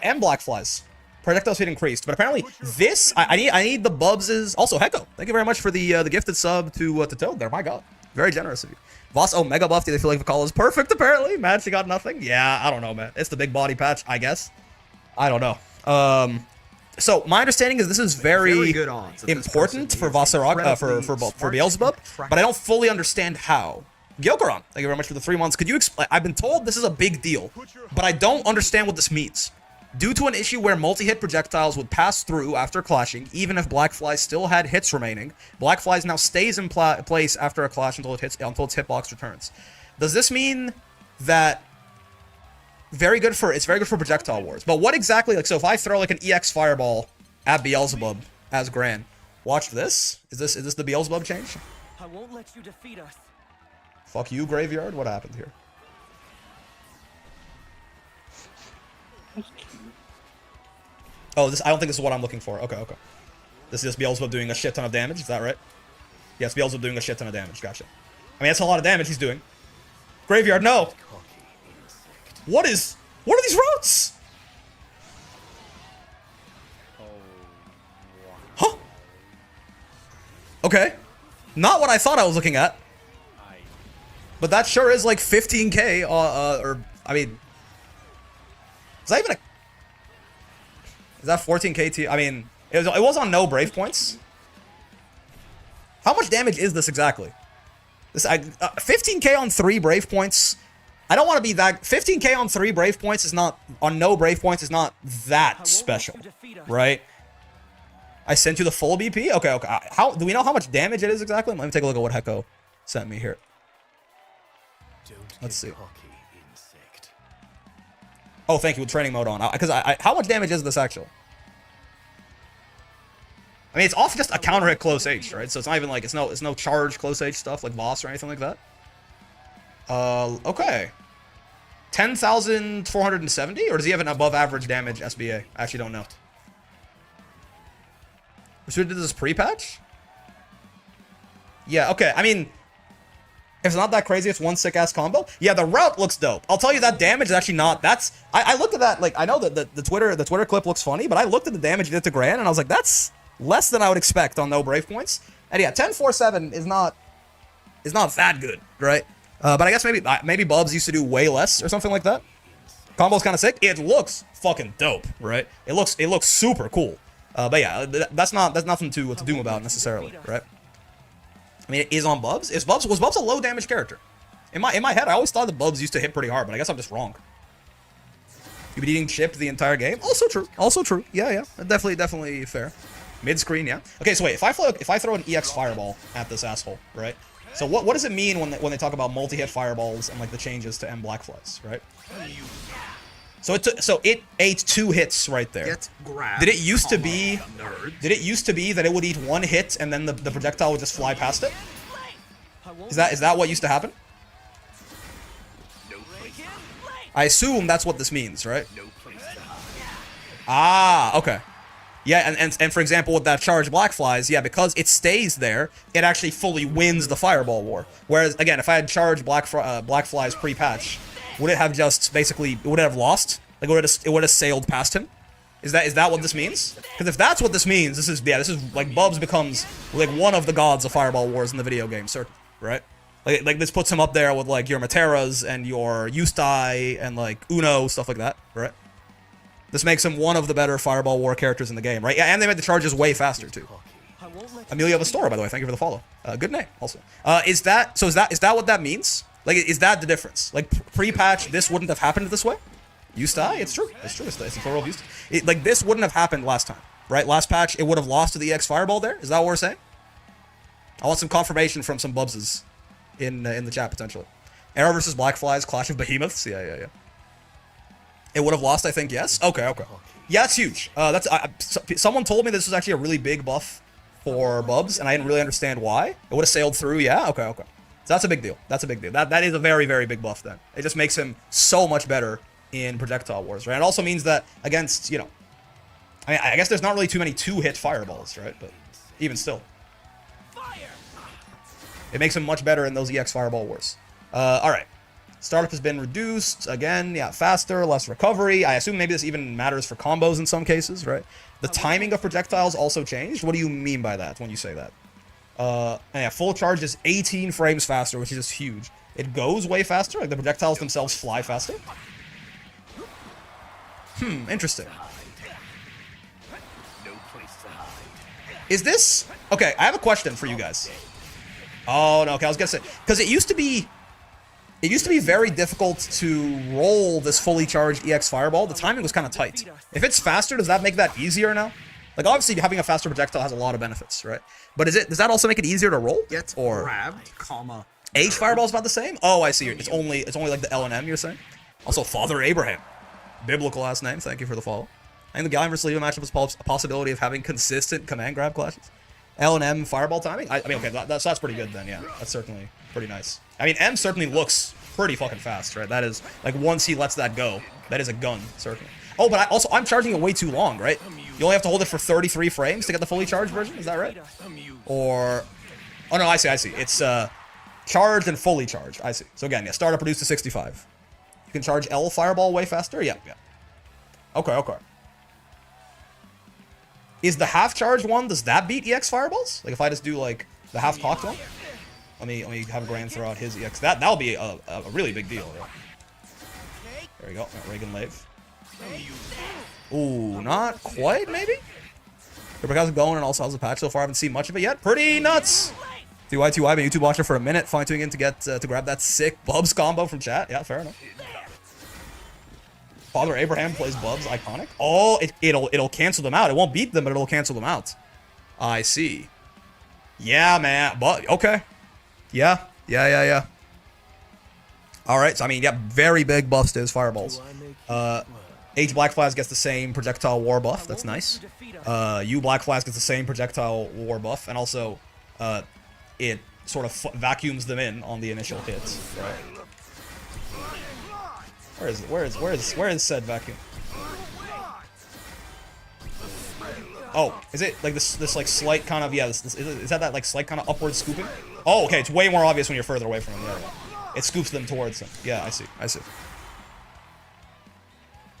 M Black Flies, projectile speed increased, but apparently this, I need the Bubs' also Hecko. Thank you very much for the gifted sub to Toad there. My God, very generous of you. Voss, oh, Mega Buff, do they feel like the call is perfect, apparently? Match, you got nothing? Yeah, I don't know, man. It's the big body patch, I guess. I don't know. So my understanding is this is very good odds important for Vasaraga, for Beelzebub, but I don't fully understand how. Gyokaron, thank you very much for the 3 months. Could you explain? I've been told this is a big deal, but I don't understand what this means. Due to an issue where multi-hit projectiles would pass through after clashing, even if Black Flies still had hits remaining, Black Flies now stays in place after a clash until its hitbox returns. Does this mean that it's very good for projectile wars? But what exactly, like, so if I throw like an EX fireball at Beelzebub as Gran, watch this. Is this the Beelzebub change? I won't let you defeat us. Fuck you, Graveyard. What happened here? Oh, I don't think this is what I'm looking for. Okay. This is just Beelzebub doing a shit ton of damage. Is that right? Yes, Beelzebub doing a shit ton of damage. Gotcha. I mean, that's a lot of damage he's doing. Graveyard, no. What are these routes? Huh? Okay. Not what I thought I was looking at. But that sure is like 15k, or, I mean, Is that even a... Is that 14 KT? I mean, it was on no Brave points. How much damage is this exactly? This 15k on 3 Brave points. I don't want to be that... 15k on 3 Brave points is not... On no Brave points is not that special. Right? I sent you the full BP? Okay, okay. How do we know how much damage it is exactly? Let me take a look at what Hecko sent me here. Let's see. Oh, thank you. With training mode on. Because how much damage is this actually? I mean, it's off just a counter hit close H, right? So it's not even like it's no charge close H stuff like boss or anything like that. Okay. 10,470, or does he have an above average damage SBA? I actually don't know. Should have did this pre-patch? Yeah, okay. I mean, if it's not that crazy, it's one sick-ass combo. Yeah, the route looks dope. I'll tell you that damage is actually not... That's... I looked at that, like, I know that the Twitter clip looks funny, but I looked at the damage he did to Gran, and I was like, that's less than I would expect on no Brave points. And yeah, 10-4-7 is not that good, right? But I guess maybe Bubs used to do way less or something like that. Combo's kind of sick. It looks fucking dope, right? It looks super cool. But yeah, that's nothing to doom about necessarily, right? I mean, it is on Bubs. Was Bubs a low damage character? In my head, I always thought that Bubs used to hit pretty hard, but I guess I'm just wrong. You've been eating chip the entire game. Also true. Also true. Yeah. Definitely fair. Mid screen, yeah. Okay, so wait, if I throw an EX fireball at this asshole, right? So what does it mean when they talk about multi-hit fireballs and like the changes to M Blackflies, right? So it ate 2 hits right there. Get grabbed. Did it used to be that it would eat 1 hit and then the projectile would just fly past it? Is that what used to happen? I assume that's what this means, right? Ah, okay. Yeah, and for example, with that charge Blackflies, yeah, because it stays there, it actually fully wins the fireball war. Whereas, again, if I had charged Blackflies pre-patch, would it have just basically, would it have lost? Like, it would have sailed past him? Is that what this means? Because if that's what this means, this is like Bubs becomes like one of the gods of fireball wars in the video game, certainly, right? Like this puts him up there with like your Materas and your Yustai and like Uno, stuff like that, right? This makes him one of the better fireball war characters in the game, right? Yeah, and they made the charges way faster too. Amelia Vestora, by the way, thank you for the follow. Good name, also. Is that what that means? Like, is that the difference? Like, pre-patch, this wouldn't have happened this way? Yustai? It's true. It's the plural of Yustai. Like, this wouldn't have happened last time, right? Last patch, it would have lost to the EX Fireball there? Is that what we're saying? I want some confirmation from some Bubses in the chat, potentially. Arrow versus Blackflies, Clash of Behemoths? Yeah. It would have lost, I think, yes? Okay. Yeah, it's huge. Someone told me this was actually a really big buff for Bubs, and I didn't really understand why. It would have sailed through, yeah? Okay. So that's a big deal. That is a very, very big buff then. It just makes him so much better in projectile wars, right? It also means that against, I mean, I guess there's not really too many 2-hit fireballs, right? But even still. It makes him much better in those EX fireball wars. Alright. Startup has been reduced. Again, yeah, faster, less recovery. I assume maybe this even matters for combos in some cases, right? The timing of projectiles also changed. What do you mean by that when you say that? And yeah, full charge is 18 frames faster, which is just huge. It goes way faster, like the projectiles themselves fly faster. Interesting. Is this... Okay, I have a question for you guys. Oh, no, okay, I was gonna say... Because it used to be very difficult to roll this fully charged EX Fireball. The timing was kind of tight. If it's faster, does that make that easier now? Like, obviously, having a faster projectile has a lot of benefits, right? But does that also make it easier to roll? Get or grabbed, comma. H Fireball is about the same? Oh, I see. It's only like the L and M, you're saying? Also, Father Abraham. Biblical last name. Thank you for the follow. I think the Galleon versus Ladiva matchup was a possibility of having consistent command grab clashes. L and M Fireball timing? I mean, okay, that's pretty good then, yeah. That's certainly pretty nice. I mean, M certainly looks pretty fucking fast, right? That is, like, once he lets that go, that is a gun, certainly. Oh, but I'm charging it way too long, right? You only have to hold it for 33 frames to get the fully charged version? Is that right? Or... Oh, no, I see. It's charged and fully charged. I see. So again, yeah, startup reduced to 65. You can charge L Fireball way faster? Yeah. Okay. Is the half-charged one, does that beat EX Fireballs? Like, if I just do, like, the half-cocked one? Let me have Gran throw out his EX. That'll be a really big deal, right? There you go. Reagan Lave. Ooh, not quite, maybe? How's it going? And also, how's the patch so far? I haven't seen much of it yet. Pretty nuts! TY2I, been YouTube watcher for a minute, fine-tuning in to get to grab that sick Bubs combo from chat. Yeah, fair enough. Father Abraham plays Bubs, iconic. Oh, it'll cancel them out. It won't beat them, but it'll cancel them out. I see. Yeah, man. But okay. Yeah. All right. So I mean, yeah, very big buffs to his fireballs. H Black Flask gets the same projectile war buff. That's nice. U Black Flask gets the same projectile war buff, and also, it sort of vacuums them in on the initial hits. Right. Where is it? Where is said vacuum? Oh, is it like this like slight kind of, yeah, is that like slight kind of upward scooping? Oh, okay, it's way more obvious when you're further away from him. Yeah. It scoops them towards him. Yeah, I see.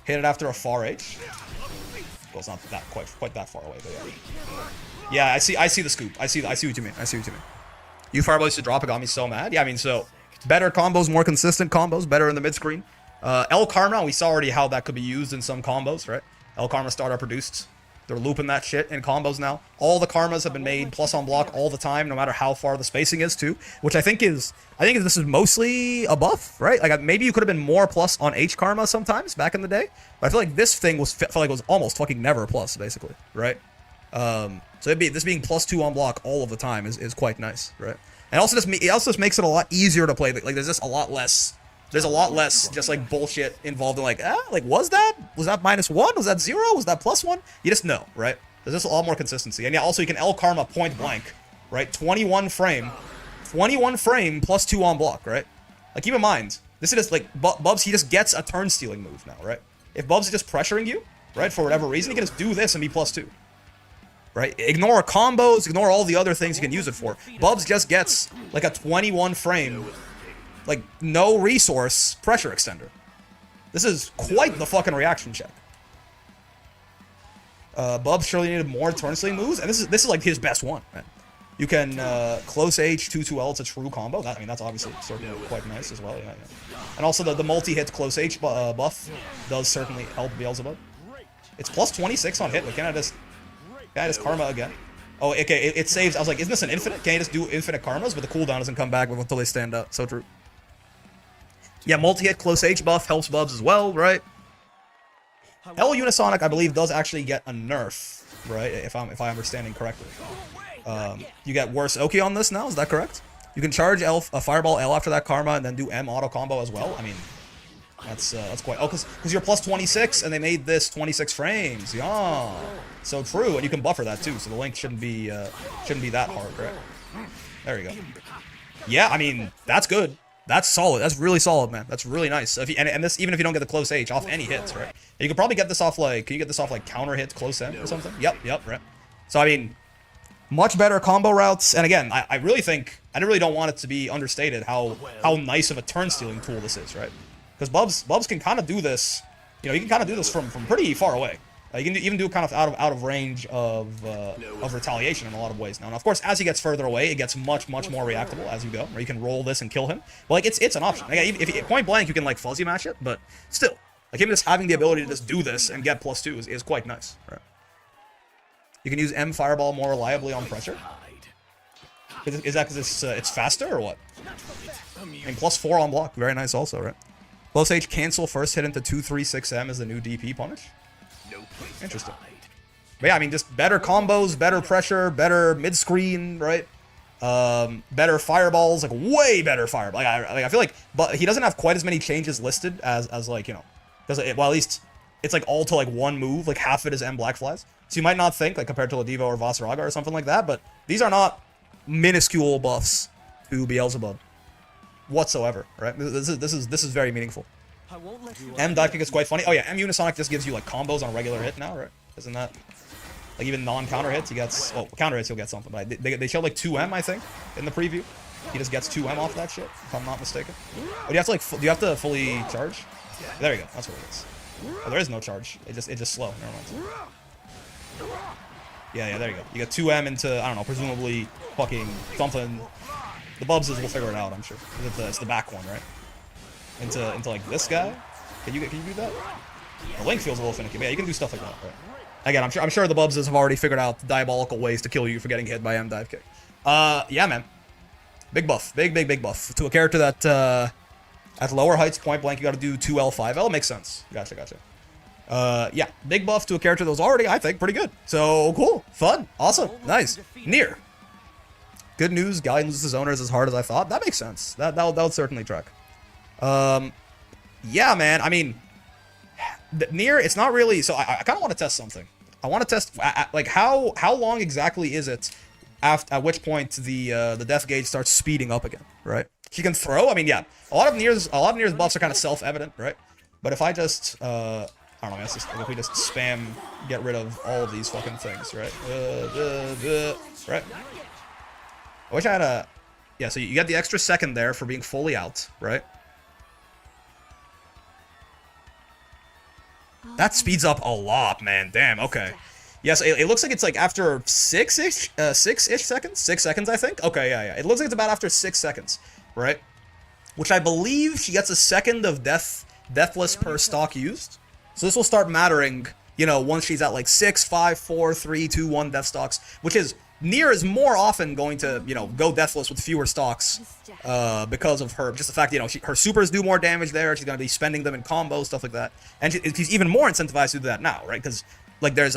Hit it after a far H. Well, it's not that quite that far away, but yeah. Yeah, I see the scoop. I see what you mean. You Fireball used to drop, it got me so mad. Yeah, I mean, so better combos, more consistent combos, better in the mid screen. El Karma, we saw already how that could be used in some combos, right? El Karma starter produced. They're looping that shit in combos now. All the karmas have been made plus on block all the time, no matter how far the spacing is too. Which I think this is mostly a buff, right? Like maybe you could have been more plus on H karma sometimes back in the day, but I feel like this thing felt like it was almost fucking never a plus, basically, right? So this being +2 on block all of the time is quite nice, right? And also it also just makes it a lot easier to play. Like there's just a lot less. There's a lot less just like bullshit involved in like was that -1? Was that 0? Was that +1? You just know, right? There's just a lot more consistency. And yeah, also you can El Karma point blank, right? 21 frame +2 on block, right? Like keep in mind, this is just like Bubs, he just gets a turn stealing move now, right? If Bubs is just pressuring you, right, for whatever reason, he can just do this and be +2. Right? Ignore combos, ignore all the other things you can use it for. Bubs just gets like a 21 frame, like no resource pressure extender. This is quite the fucking reaction check. Bubs surely needed more turn stealing moves, and this is like his best one, man. You can close H 2-2L, it's a true combo. I mean that's obviously certainly quite nice as well. Yeah. And also the multi-hit close H buff does certainly help Beelzebub. It's +26 on hit, but can I just karma again? Oh, okay, it saves. I was like, isn't this an infinite? Can you just do infinite karmas? But the cooldown doesn't come back until they stand up. So true. Yeah, multi-hit close H buff helps Bubs as well, right? Hell Unisonic, I believe, does actually get a nerf, right? If I'm understanding correctly. You get worse Oki on this now, is that correct? You can charge a Fireball L after that karma and then do M auto combo as well. I mean, that's quite... Oh, because you're +26 and they made this 26 frames. Yeah. So true, and you can buffer that too, so the link shouldn't be that hard, right? There you go. Yeah, I mean, that's good. That's solid. That's really solid, man. That's really nice. And this, even if you don't get the close H off any hits, right? And you could probably get this off like, can you get this off like counter hits, close M or something? Yep, right. So I mean, much better combo routes. And again, I really don't want it to be understated how nice of a turn stealing tool this is, right? Because Bubs can kind of do this, you know, he can kind of do this from pretty far away. You can even do it kind of out of range of retaliation in a lot of ways now. And of course, as he gets further away, it gets much more reactable as you go. Where you can roll this and kill him. But like it's an option. Like, if point blank, you can like fuzzy match it, but still, like him just having the ability to just do this and get +2 is quite nice. Right? You can use M Fireball more reliably on pressure. Is that because it's faster or what? And +4 on block, very nice also, right? Close H cancel first hit into 2-3-6M is the new DP punish. Interesting. But yeah, I mean, just better combos, better pressure, better mid-screen, right? Better fireballs, like way better fireball. I feel like, but he doesn't have quite as many changes listed as like, you know, because well, at least it's like all to like one move, like half of it is M Black Flies. So you might not think like compared to Ladiva or Vasaraga or something like that, but these are not minuscule buffs to Beelzebub whatsoever, right? This is very meaningful. M dive kick is quite funny. Oh yeah, M Unisonic just gives you like combos on a regular hit now, right? Isn't that like even non-counter hits? He gets counter hits, he'll get something. But they showed like 2M, I think, in the preview. He just gets 2M off that shit, if I'm not mistaken. Oh, do you have to like do you have to fully charge? There you go. That's what it is. Oh, there is no charge. It's just slow. Never mind. Yeah, there you go. You got 2M into, I don't know, presumably fucking something. The Bubs will figure it out, I'm sure. It's the back one, right? Into like this guy. Can you do that? The Link feels a little finicky, but yeah, you can do stuff like that, right? Again, I'm sure the Bubses have already figured out diabolical ways to kill you for getting hit by M dive kick. Yeah, man. Big buff. Big buff. To a character that, at lower heights, point blank, you gotta do 2L, 5L. Makes sense. Gotcha. Yeah, big buff to a character that was already, I think, pretty good. So, cool. Fun. Awesome. Nice. Nier. Good news. Galleon loses his owners as hard as I thought. That makes sense. That would certainly track. Yeah, man. I mean, Nier, it's not really... So, I kind of want to test something. I want to test, like, how long exactly is it at which point the death gauge starts speeding up again, right? She can throw. I mean, yeah, a lot of Nier's buffs are kind of self-evident, right? But if I just, I don't know, if we just spam get rid of all of these fucking things, right? Right. I wish I had a, yeah. So you get the extra second there for being fully out, right? That speeds up a lot, man. Damn. Okay. Yes, it looks like it's like after six-ish seconds. 6 seconds, I think. Okay, yeah. It looks like it's about after 6 seconds, right? Which I believe she gets a second of deathless per stock used. So this will start mattering, you know, once she's at like 6, 5, 4, 3, 2, 1 death stocks, which is Nier is more often going to, you know, go deathless with fewer stocks because of her, just the fact, you know, her supers do more damage there. She's going to be spending them in combos, stuff like that. And she's even more incentivized to do that now, right? Because, like, there's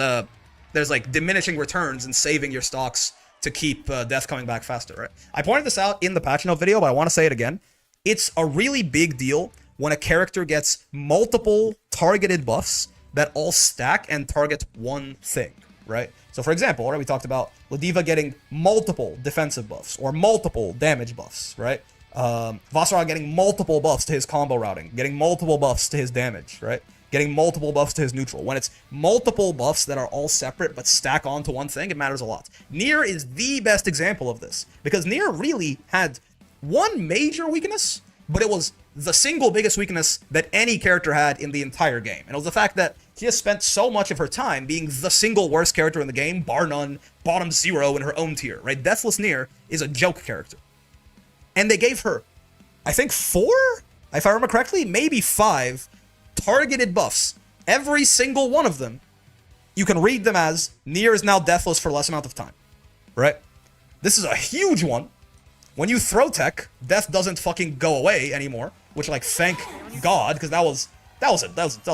like diminishing returns and saving your stocks to keep death coming back faster, right? I pointed this out in the patch note video, but I want to say it again. It's a really big deal when a character gets multiple targeted buffs that all stack and target one thing, right? So for example, right, we talked about Ladiva getting multiple defensive buffs or multiple damage buffs, right? Vasaraga getting multiple buffs to his combo routing, getting multiple buffs to his damage, right? Getting multiple buffs to his neutral. When it's multiple buffs that are all separate but stack onto one thing, it matters a lot. Nier is the best example of this, because Nier really had one major weakness, but it was the single biggest weakness that any character had in the entire game. And it was the fact that she has spent so much of her time being the single worst character in the game, bar none, bottom 0 in her own tier, right? Deathless Nier is a joke character. And they gave her, I think 4, if I remember correctly, maybe 5 targeted buffs. Every single one of them, you can read them as Nier is now deathless for less amount of time, right? This is a huge one. When you throw tech, death doesn't fucking go away anymore, which, like, thank God, because that was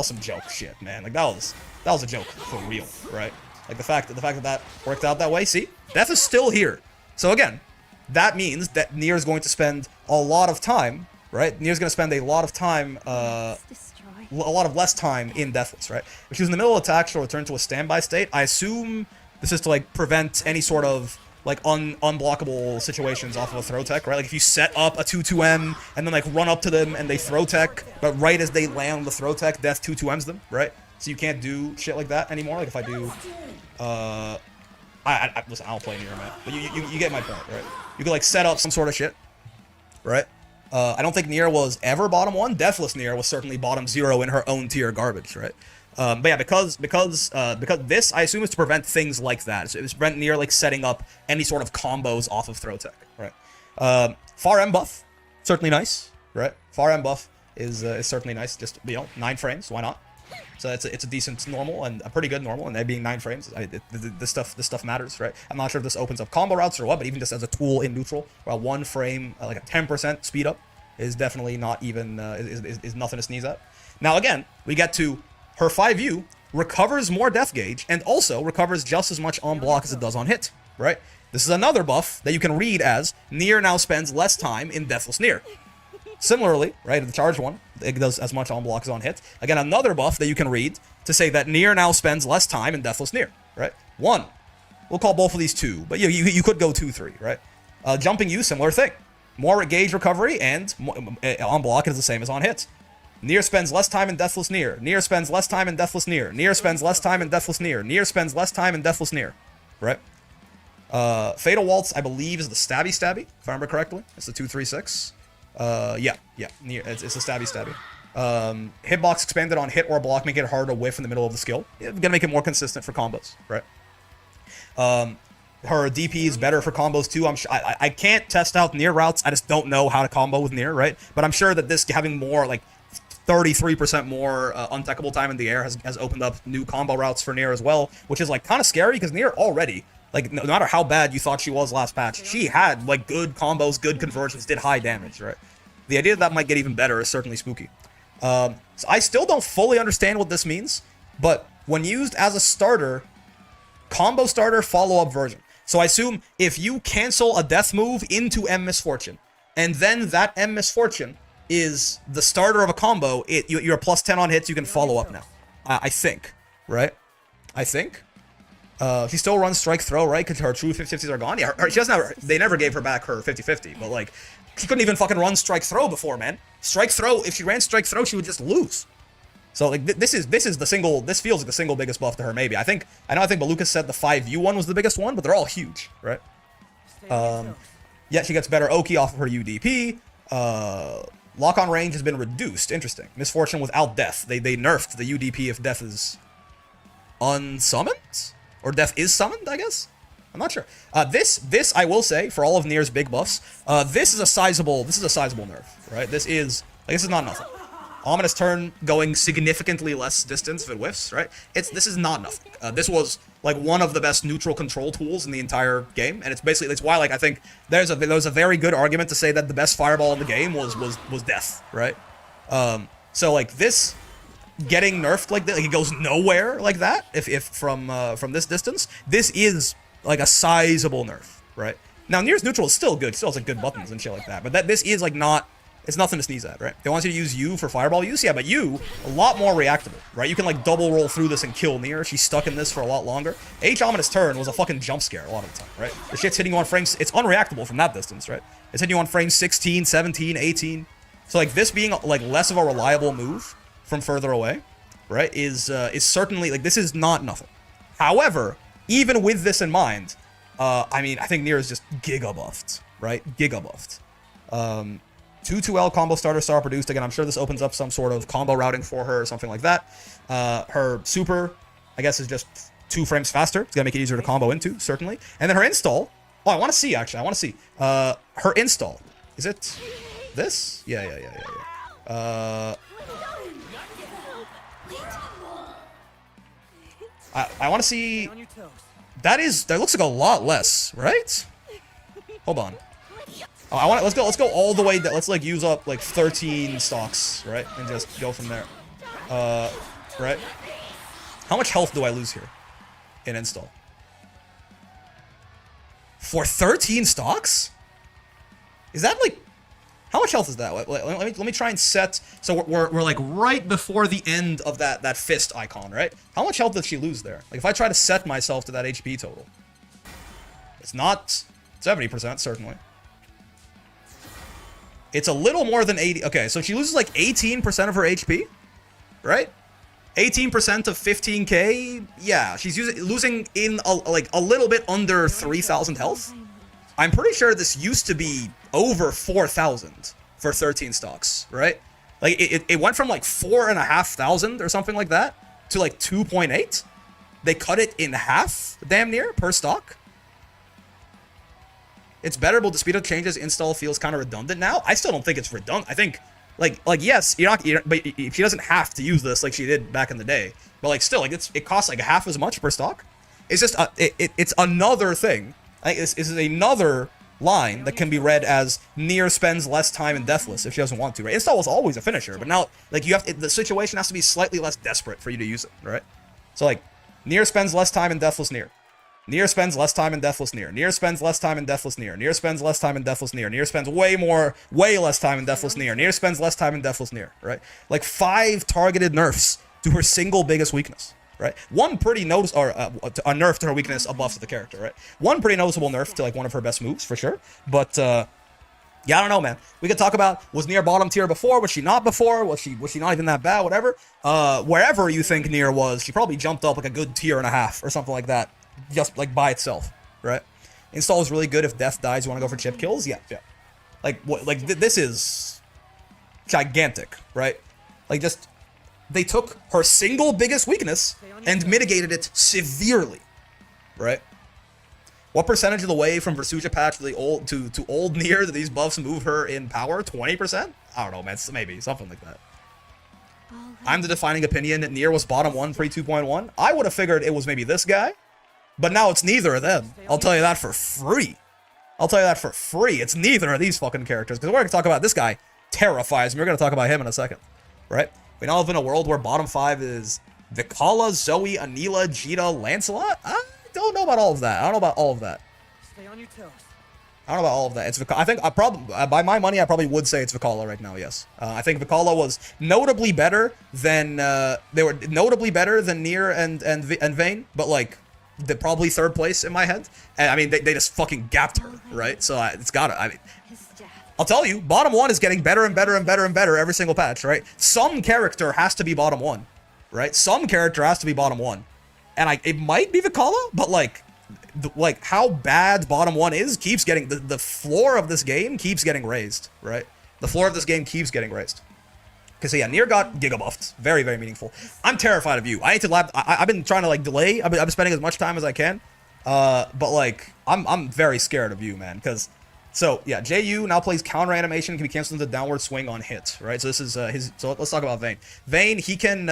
some joke shit, man. Like, that was a joke for real, right? Like the fact that worked out that way. See, death is still here. So again, that means that Nier is going to spend a lot of time, right? Nier's going to spend a lot of time, a lot of less time in deathless, right? If she was in the middle of attack, she'll return to a standby state. I assume this is to, like, prevent any sort of, like, unblockable situations off of a throw tech, right? Like, if you set up a 2-2M and then, like, run up to them and they throw tech, but right as they land the throw tech, death 2-2Ms them, right? So you can't do shit like that anymore. Like, if I do, listen, I don't play Nier, man. But you get my point, right? You could, like, set up some sort of shit, right? I don't think Nier was ever bottom 1. Deathless Nier was certainly bottom 0 in her own tier garbage, right? But yeah, because this, I assume, is to prevent things like that. So it was to prevent Nier, like, setting up any sort of combos off of throw tech, right? Far M buff, certainly nice, right? Far M buff is certainly nice. Just, you know, 9 frames, why not? So it's a decent normal and a pretty good normal, and that being 9 frames, this stuff matters, right? I'm not sure if this opens up combo routes or what, but even just as a tool in neutral, while 1 frame, like a 10% speed up, is definitely not even is nothing to sneeze at. Now again, we get to her 5U recovers more death gauge and also recovers just as much on block as it does on hit, right? This is another buff that you can read as Nier now spends less time in Deathless Nier. Similarly, right, the charged one, it does as much on block as on hit. Again, another buff that you can read to say that Nier now spends less time in Deathless Nier, right? 1. We'll call both of these 2, but you could go 2, 3, right? Jumping U, similar thing. More gauge recovery and on block is the same as on hit. Nier spends less time in Deathless Nier. Nier spends less time in Deathless Nier. Nier spends less time in Deathless Nier. Nier spends less time in Deathless Nier. Right? Fatal Waltz, I believe, is the stabby, if I remember correctly. It's the 2-3-6. Yeah. Nier, it's a stabby. Hitbox expanded on hit or block, making it harder to whiff in the middle of the skill. Yeah, gonna make it more consistent for combos, right? Her DP is better for combos too. I can't test out Nier routes. I just don't know how to combo with Nier, right? But I'm sure that this having more, like, 33% more untechable time in the air has opened up new combo routes for Nier as well, which is like kind of scary because Nier already, like, no matter how bad you thought she was last patch, she had like good combos, good conversions, did high damage, right? The idea that might get even better is certainly spooky. So I still don't fully understand what this means, but when used as a starter, combo starter follow-up version. So I assume if you cancel a death move into M Misfortune, and then that M Misfortune is the starter of a combo, you're a plus 10 on hits, you can follow up now. I think, right? I think. She still runs Strike Throw, right? Because her true 50-50s are gone. Yeah, she doesn't have, they never gave her back her 50-50, but like, she couldn't even fucking run Strike Throw before, man. Strike Throw, if she ran Strike Throw, she would just lose. So like, this feels like the single biggest buff to her, maybe. I think Baluka said the 5U one was the biggest one, but they're all huge, right? Yeah, she gets better Oki off of her UDP. Lock-on range has been reduced. Interesting. Misfortune without death. They nerfed the UDP if death is unsummoned? Or death is summoned, I guess? I'm not sure. This I will say, for all of Nier's big buffs, this is a sizable nerf, right? This is not nothing. Ominous Turn going significantly less distance if it whiffs, right? This is not nothing. This was like one of the best neutral control tools in the entire game, and it's why, like, I think there's a very good argument to say that the best fireball in the game was death, right? So like this getting nerfed like that, like it goes nowhere like that if from this distance. This is like a sizable nerf, right? Now Nier's neutral is still good, still has like good buttons and shit like that, but this is like not. It's nothing to sneeze at, right? They want you to use U for fireball use, yeah, but U, a lot more reactable, right? You can like double roll through this and kill Nier. She's stuck in this for a lot longer. H Ominous Turn was a fucking jump scare a lot of the time, right? The shit's hitting you on frames, it's unreactable from that distance, right? It's hitting you on frames 16, 17, 18. So like this being like less of a reliable move from further away, right, is certainly, like, this is not nothing. However, even with this in mind, I mean, I think Nier is just giga buffed, right? Giga buffed. 2-2L combo starter star produced. Again, I'm sure this opens up some sort of combo routing for her or something like that. Her super, I guess, is just 2 frames faster. It's going to make it easier to combo into, certainly. And then her install. Oh, I want to see, actually. I want to see. Her install. Is it this? Yeah. I want to see. That looks like a lot less, right? Hold on. Oh, let's go all the way down. Let's like use up like 13 stocks, right? And just go from there. Right? How much health do I lose here in install? For 13 stocks? Is that like, how much health is that? Let me try and set. So we're like right before the end of that fist icon, right? How much health does she lose there? Like if I try to set myself to that HP total, it's not 70%, certainly. It's a little more than 80. Okay, so she loses like 18% of her HP, right? 18% of 15k. Yeah, she's losing in a little bit under 3,000 health. I'm pretty sure this used to be over 4,000 for 13 stocks, right? Like it went from like 4,500 or something like that to like 2.8. They cut it in half, damn near, per stock. It's better, but the speed of changes install feels kind of redundant now. I still don't think it's redundant. I think, like yes, but she doesn't have to use this like she did back in the day. But like still, like it costs like half as much per stock. It's just it's another thing. Like this is another line that can be read as Nier spends less time in Deathless if she doesn't want to. Right? Install was always a finisher, but now like the situation has to be slightly less desperate for you to use it. Right? So like Nier spends less time in Deathless Nier. Nier spends less time in Deathless Nier. Nier spends less time in Deathless Nier. Nier spends less time in Deathless Nier. Nier spends way less time in Deathless Nier. Nier spends less time in Deathless Nier, right? Like 5 targeted nerfs to her single biggest weakness, right? One pretty noticeable, or a nerf to her weakness, a buff to the character, right? One pretty noticeable nerf to like one of her best moves, for sure. But, yeah, I don't know, man. We could talk about, was Nier bottom tier before? Was she not before? Was she not even that bad? Whatever. Wherever you think Nier was, she probably jumped up like a good tier and a half or something like that. Just like by itself, right? Install is really good if death dies. You want to go for chip kills? Yeah. Like what? Like this is gigantic, right? Like just they took her single biggest weakness and mitigated it severely, right? What percentage of the way from Versuja patch to old Nier do these buffs move her in power? 20%? I don't know, man. Maybe something like that. I'm the defining opinion that Nier was bottom 1 pre 2.1. I would have figured it was maybe this guy, but now it's neither of them. I'll tell you that for free. I'll tell you that for free. It's neither of these fucking characters, because we're going to talk about this guy. Terrifies me. We're going to talk about him in a second, right? We now live in a world where bottom 5 is Vikala, Zoe, Anila, Jita, Lancelot. I don't know about all of that. I don't know about all of that. Stay on your toes. I don't know about all of that. It's I think I probably, by my money, I probably would say it's Vikala right now. Yes, I think Vikala was notably better than Nier and Vane, but like they're probably third place in my head. And I mean, they just fucking gapped her, right? So it's gotta. I mean, I'll tell you, bottom 1 is getting better and better and better and better every single patch, right? Some character has to be bottom 1, right? Some character has to be bottom 1, and it might be Vikala, but like how bad bottom 1 is keeps getting the floor of this game keeps getting raised, right? The floor of this game keeps getting raised. Because yeah, Nier got giga buffed, very very meaningful. I'm terrified of you. I need to lab. I've been trying to like delay. I've been spending as much time as I can, but like I'm very scared of you, man. Because so yeah, JU now plays counter animation, can be canceled into downward swing on hit, right? So this is his. So let's talk about Vane. Vane, he can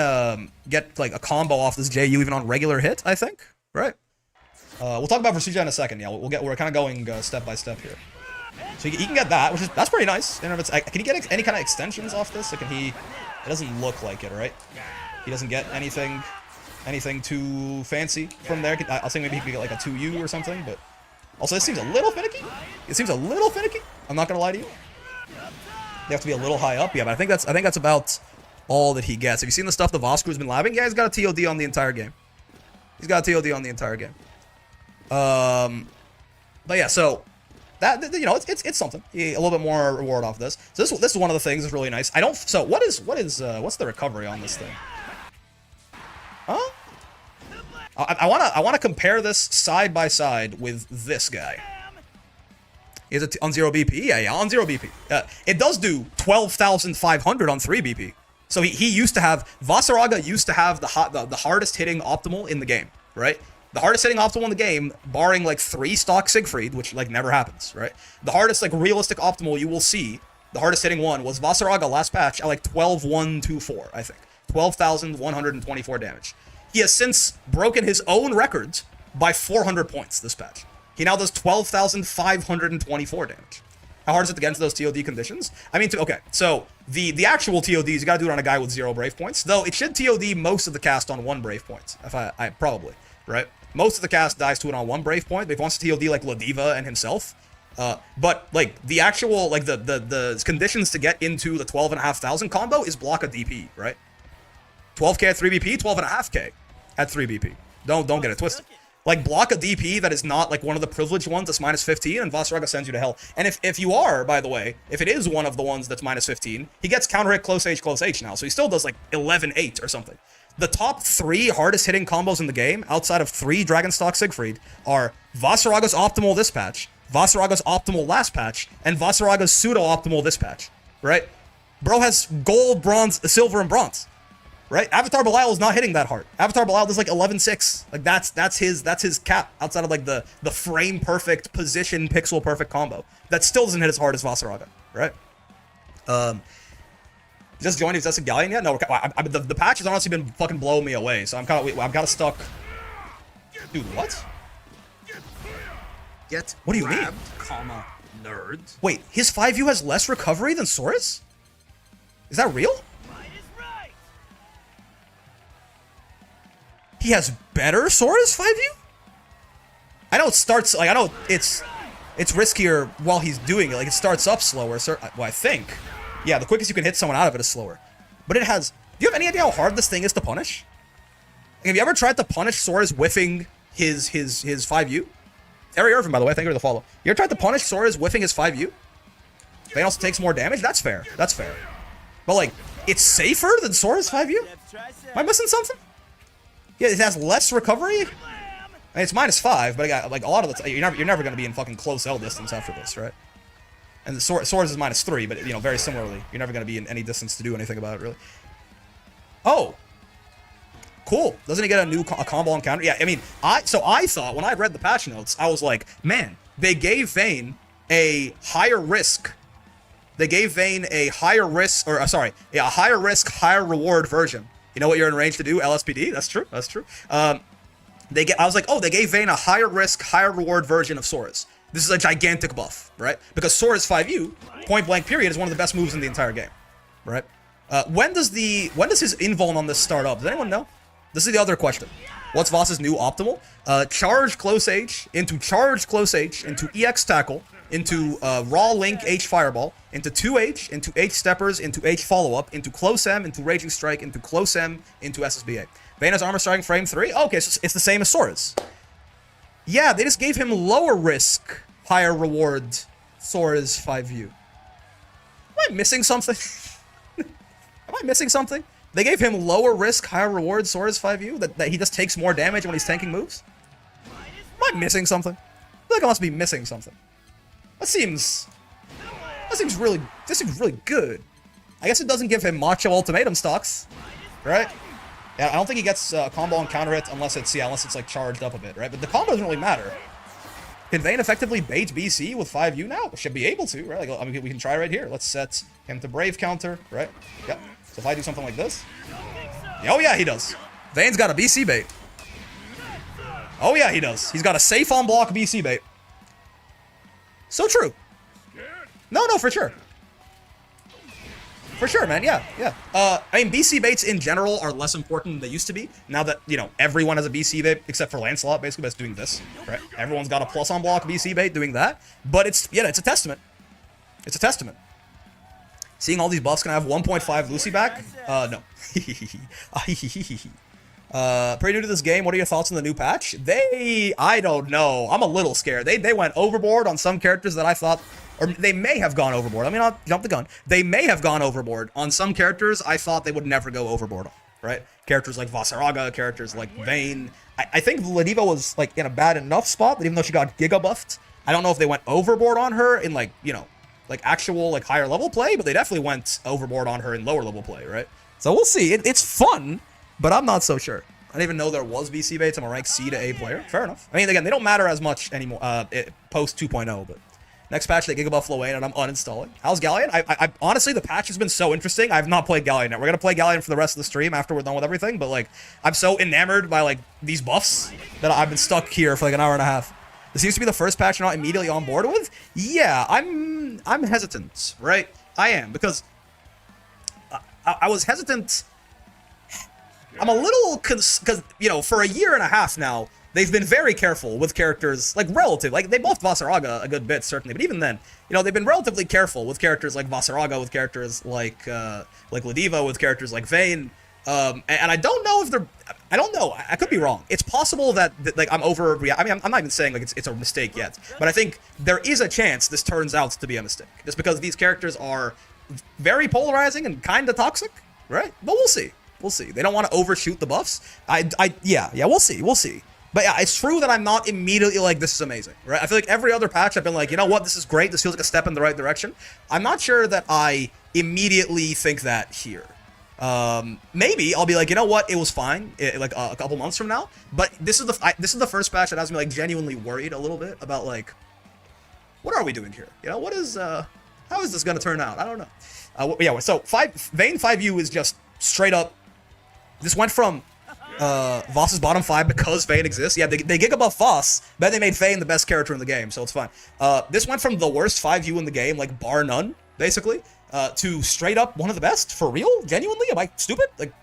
get like a combo off this JU even on regular hit, I think, right? We'll talk about Vasaraga in a second. Yeah, we're kind of going step by step here. So he can get that, that's pretty nice. And if it's, can he get any kind of extensions off this? Or can he? It doesn't look like it, right? He doesn't get anything too fancy from there. I'll say maybe he could get like a 2U or something. But also, this seems a little finicky. It seems a little finicky. I'm not gonna lie to you. They have to be a little high up, yeah. But I think that's about all that he gets. Have you seen the stuff the Voskru's been labbing? Yeah, he's got a TOD on the entire game. He's got a TOD on the entire game. But yeah, so that, you know, it's something. A little bit more reward off this. So this is one of the things that's really nice. I don't. So what's the recovery on this thing? Huh? I wanna compare this side by side with this guy. Is it on 0 BP? Yeah, on 0 BP. It does do 12,500 on 3 BP. So he used to have, Vasaraga used to have the hardest hitting optimal in the game, right? The hardest hitting optimal in the game, barring like 3 stock Siegfried, which like never happens, right? The hardest like realistic optimal you will see, the hardest hitting one was Vasaraga last patch at like 12,124, I think. 12,124 damage. He has since broken his own records by 400 points this patch. He now does 12,524 damage. How hard is it to get into those TOD conditions? I mean, okay, so the actual TODs, you gotta do it on a guy with 0 Brave points, though it should TOD most of the cast on 1 Brave point, if I probably, right? Most of the cast dies to it on 1 Brave point, but if he wants to TOD like Ladiva and himself, but like the actual, like the conditions to get into the 12,500 combo is block a DP, right? 12k at 3 BP, 12.5k at 3 BP. Don't get it twisted. Like, block a DP that is not, like, one of the privileged ones that's minus 15, and Vasaraga sends you to hell. And if you are, by the way, if it is one of the ones that's minus 15, he gets counter-hit close H now, so he still does, like, 11-8 or something. The top 3 hardest-hitting combos in the game, outside of 3 Dragonstock Siegfried, are Vasaraga's optimal this patch, Vasaraga's optimal last patch, and Vasaraga's pseudo-optimal this patch, right? Bro has gold, bronze, silver, and bronze. Right? Avatar Belial is not hitting that hard. Avatar Belial does like 11-6. Like that's his cap outside of like the frame perfect, position pixel perfect combo. That still doesn't hit as hard as Vasaraga, right? Just joined. Is that a Galleon yet? No. The patch has honestly been fucking blowing me away. So I'm kind of stuck. Dude, what? What do you mean? Comma nerd. Wait, his 5U has less recovery than Sora's? Is that real? He has better Sora's 5U? I know it starts, like, I know it's riskier while he's doing it. Like, it starts up slower. Well, I think. Yeah, the quickest you can hit someone out of it is slower. But it has... Do you have any idea how hard this thing is to punish? Like, have you ever tried to punish Sora's whiffing his 5U? Harry Irvin, by the way, thank you for the follow. You ever tried to punish Sora's whiffing his 5U? They also takes more damage? That's fair. That's fair. But, like, it's safer than Sora's 5U? Am I missing something? Yeah, it has less recovery. I mean, it's -5, but I got, like, a lot of the time, you're never gonna be in fucking close L distance after this, right? And the Sora's is -3, but you know, very similarly, you're never gonna be in any distance to do anything about it, really. Oh, cool. Doesn't he get a new combo on counter? Yeah, I mean, I thought when I read the patch notes, I was like, man, they gave Vane a higher risk they gave Vane a higher risk, or sorry, yeah, a higher risk, higher reward version. You know what you're in range to do? LSPD. That's true. That's true. I was like, oh, they gave Vane a higher risk, higher reward version of Sora's. This is a gigantic buff, right? Because Sora's 5U, point blank period, is one of the best moves in the entire game, right? When does his invuln on this start up? Does anyone know? This is the other question. What's Voss's new optimal? Charge close H into EX tackle into raw link H fireball into 2H into H steppers into H follow up into close M into raging strike into close M into SSBA. Vane has armor striking frame 3. Oh, okay, so it's the same as Sora's. Yeah, they just gave him lower risk, higher reward Sora's 5U. Am I missing something? Am I missing something? They gave him lower risk, higher reward Sora's 5U? That he just takes more damage when he's tanking moves? Am I missing something? I feel like I must be missing something. That seems really good. I guess it doesn't give him macho ultimatum stocks, right? Yeah, I don't think he gets combo and counter hit unless it's like charged up a bit, right? But the combo doesn't really matter. Can Vane effectively bait BC with 5U now? Should be able to, right? Like, I mean, we can try right here. Let's set him to Brave counter, right? Yep. So if I do something like this. Oh yeah, he does. Vane's got a BC bait. Oh yeah, he does. He's got a safe on block BC bait. So true. No, for sure. For sure, man. Yeah. I mean, BC baits in general are less important than they used to be. Now that, you know, everyone has a BC bait, except for Lancelot, basically, that's doing this, right? Everyone's got a plus on block BC bait doing that. But it's a testament. It's a testament. Seeing all these buffs, can I have 1.5 Lucy back? No. Pretty new to this game. What are your thoughts on the new patch? I don't know. I'm a little scared. They went overboard on some characters that I thought, or they may have gone overboard. I mean, I'll jump the gun. They may have gone overboard on some characters I thought they would never go overboard on, right? Characters like Vasaraga, characters like Vane. I think Ladiva was, like, in a bad enough spot that even though she got giga buffed, I don't know if they went overboard on her in, like, you know, like actual, like, higher level play, but they definitely went overboard on her in lower level play, right? So we'll see. It's fun, but I'm not so sure. I didn't even know there was BC baits. I'm a rank C to A player. Fair enough. I mean, again, they don't matter as much anymore post 2.0, but next patch, they gigabuff Vane, and I'm uninstalling. How's Galleon? I honestly, the patch has been so interesting. I've not played Galleon yet. We're going to play Galleon for the rest of the stream after we're done with everything, but, like, I'm so enamored by, like, these buffs that I've been stuck here for, like, an hour and a half. This seems to be the first patch you're not immediately on board with. Yeah, I'm hesitant, right? I am, because I was hesitant. I'm a little, because, you know, for a year and a half now, they've been very careful with characters, like, relative. Like, they buffed Vasaraga a good bit, certainly, but even then, you know, they've been relatively careful with characters like Vasaraga, with characters like Ladiva, with characters like Vane. And I don't know if they're, I don't know, I could be wrong. It's possible that like, I'm I mean, I'm not even saying, like, it's a mistake yet, but I think there is a chance this turns out to be a mistake, just because these characters are very polarizing and kind of toxic, right? But we'll see. We'll see. They don't want to overshoot the buffs. Yeah, we'll see. But yeah, it's true that I'm not immediately like, this is amazing, right? I feel like every other patch I've been like, you know what, this is great. This feels like a step in the right direction. I'm not sure that I immediately think that here. Maybe I'll be like, you know what, it was fine, like a couple months from now. But this is the first patch that has me, like, genuinely worried a little bit about, like, what are we doing here? You know, what is how is this gonna turn out? I don't know. Yeah. So Vane 5U is just straight up. This went from Voss's bottom 5 because Vane exists. Yeah, they gigabuff Voss, but they made Vane the best character in the game, so it's fine. This went from the worst 5U in the game, like, bar none, basically, to straight up one of the best. For real? Genuinely? Am I stupid? Like,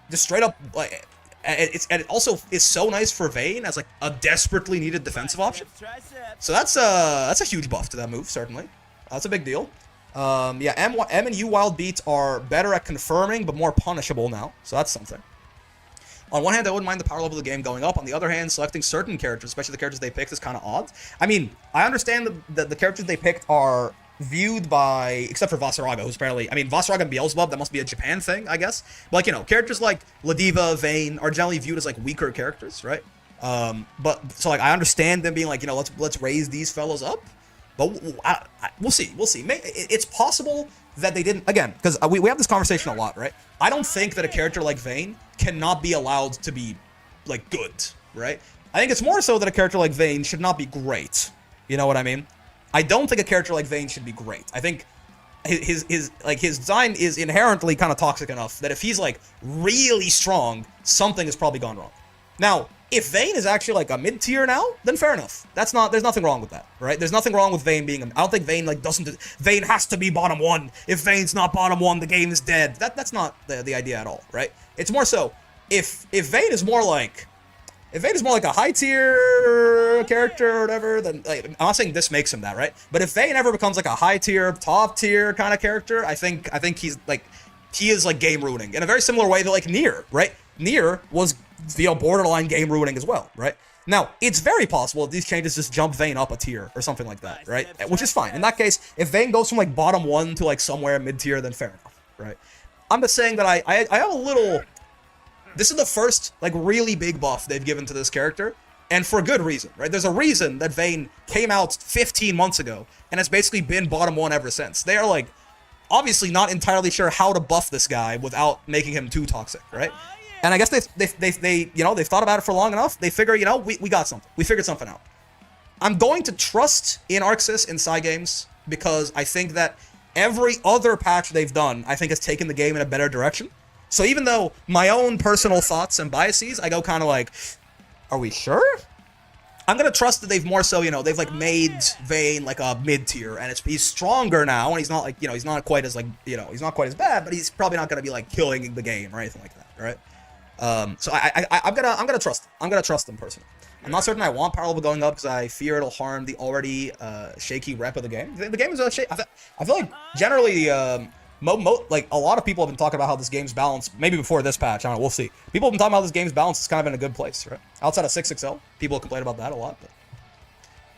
just straight up, like, and it also is so nice for Vane as, like, a desperately needed defensive option. So that's a huge buff to that move, certainly. That's a big deal. Yeah, M and U wild beat are better at confirming, but more punishable now. So that's something. On one hand, I wouldn't mind the power level of the game going up. On the other hand, selecting certain characters, especially the characters they picked, is kind of odd. I mean, I understand that the characters they picked are viewed by, except for Vasaraga, who's apparently, I mean, Vasaraga and Beelzebub, that must be a Japan thing, I guess. But, like, you know, characters like Ladiva, Vane are generally viewed as, like, weaker characters, right? But, so, like, I understand them being like, you know, let's raise these fellows up. But we'll see. It's possible that they didn't, again, because we have this conversation a lot, right? I don't think that a character like Vane cannot be allowed to be, like, good, right? I think it's more so that a character like Vane should not be great. You know what I mean? I don't think a character like Vane should be great. I think his design is inherently kind of toxic enough that if he's like really strong, something has probably gone wrong. Now, if Vane is actually like a mid tier now, then fair enough. There's nothing wrong with that, right? There's nothing wrong with Vane being. I don't think Vane like Vane has to be bottom 1. If Vane's not bottom 1, the game is dead. That's not the idea at all, right? It's more so if Vane is more like. If Vane is more like a high tier character or whatever, then like, I'm not saying this makes him that, right? But if Vane ever becomes like a high tier, top tier kind of character, I think he is like game ruining in a very similar way to like Nier, right? Nier was borderline game ruining as well, right? Now it's very possible that these changes just jump Vane up a tier or something like that, right? Which is fine. In that case, if Vane goes from like bottom 1 to like somewhere mid tier, then fair enough, right? I'm just saying that I have a little. This is the first, like, really big buff they've given to this character, and for good reason, right? There's a reason that Vane came out 15 months ago, and has basically been bottom 1 ever since. They are, like, obviously not entirely sure how to buff this guy without making him too toxic, right? And I guess they've thought about it for long enough, they figure, we got something. We figured something out. I'm going to trust in Arxis in Psy games, because I think that every other patch they've done, I think has taken the game in a better direction. So even though my own personal thoughts and biases, I go kind of like, are we sure? I'm going to trust that they've more so, they've like made Vane like a mid tier, and he's stronger now, and he's not like, he's not quite as like, he's not quite as bad, but he's probably not going to be like killing the game or anything like that, right? So I'm gonna trust him. I'm gonna trust him personally. I'm not certain I want power level going up because I fear it'll harm the already shaky rep of the game. The game is shaky. I feel like generally, like a lot of people have been talking about how this game's balance, maybe before this patch, I don't know, we'll see. People have been talking about this game's balance is kind of in a good place, right? Outside of 6XL, people complain about that a lot, but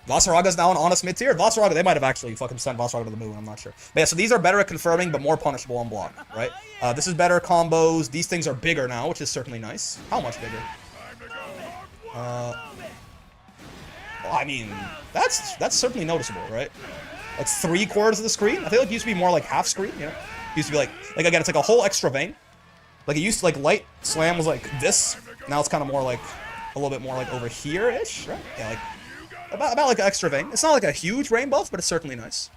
Vasaraga's now an honest mid-tier. Vasaraga, they might have actually fucking sent Vasaraga to the moon, I'm not sure. But yeah, so these are better at confirming, but more punishable on block, right? This is better combos. These things are bigger now, which is certainly nice. How much bigger? I mean, that's certainly noticeable, right? Like 3/4 of the screen? I feel like it used to be more like half screen, It used to be like again, it's like a whole extra Vane. Like it used to, like light slam was like this. Now it's kind of more like, a little bit more like over here-ish, right? Yeah, like, about like an extra Vane. It's not like a huge rain buff, but it's certainly nice.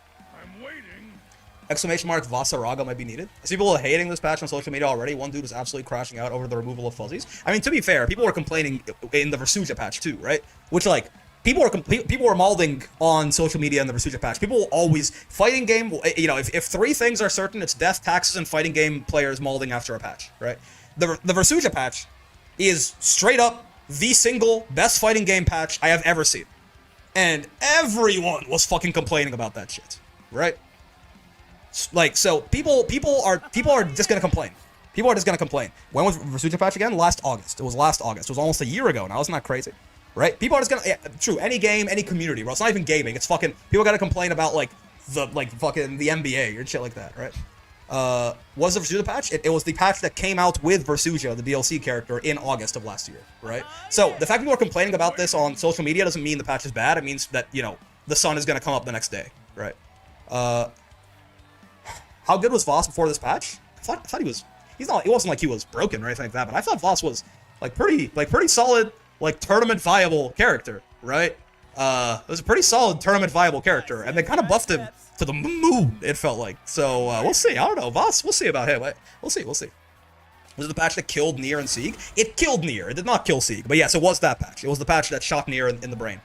Exclamation mark Vasaraga might be needed. I see people hating this patch on social media already. One dude was absolutely crashing out over the removal of fuzzies. I mean, to be fair, people were complaining in the Vasaraga patch too, right? Which, like, people were malding on social media in the Vasaraga patch. People will always, fighting game, if 3 things are certain, it's death, taxes, and fighting game players malding after a patch, right? The Vasaraga patch is straight up the single best fighting game patch I have ever seen. And everyone was fucking complaining about that shit, right? Like, so people are just gonna complain. People are just gonna complain. When was Vasaraga patch again? Last August. It was last August. It was almost a year ago now. Isn't that crazy? Right? People are just gonna, yeah, true, any game, any community, bro. It's not even gaming. It's fucking, people gotta complain about, like, the NBA or shit like that, right? Was the Vasaraga patch? It was the patch that came out with Vasaraga, the DLC character, in August of last year, right? So, the fact people are complaining about this on social media doesn't mean the patch is bad. It means that, the sun is gonna come up the next day, right? How good was Voss before this patch? I thought he was, it wasn't like he was broken or anything like that, but I thought Voss was, pretty solid, tournament viable character, right? It was a pretty solid tournament viable character, and they kind of buffed him to the moon, it felt like. So, we'll see. I don't know. Voss, we'll see about him. We'll see. Was it the patch that killed Nier and Sieg? It killed Nier. It did not kill Sieg. But yes, it was that patch. It was the patch that shot Nier in the brain.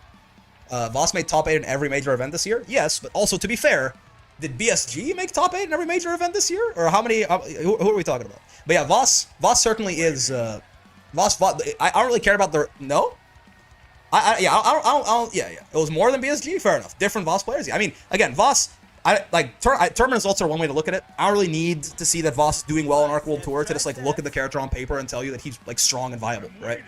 Voss made top 8 in every major event this year? Yes, but also, to be fair, did BSG make top 8 in every major event this year? Or how many, who are we talking about? But yeah, Voss certainly is, I don't really care about the, no? Yeah. It was more than BSG, fair enough. Different Voss players, yeah. I mean, again, Voss, tournament results are one way to look at it. I don't really need to see that Voss is doing well on Arc World Tour to just, look at the character on paper and tell you that he's, strong and viable, right?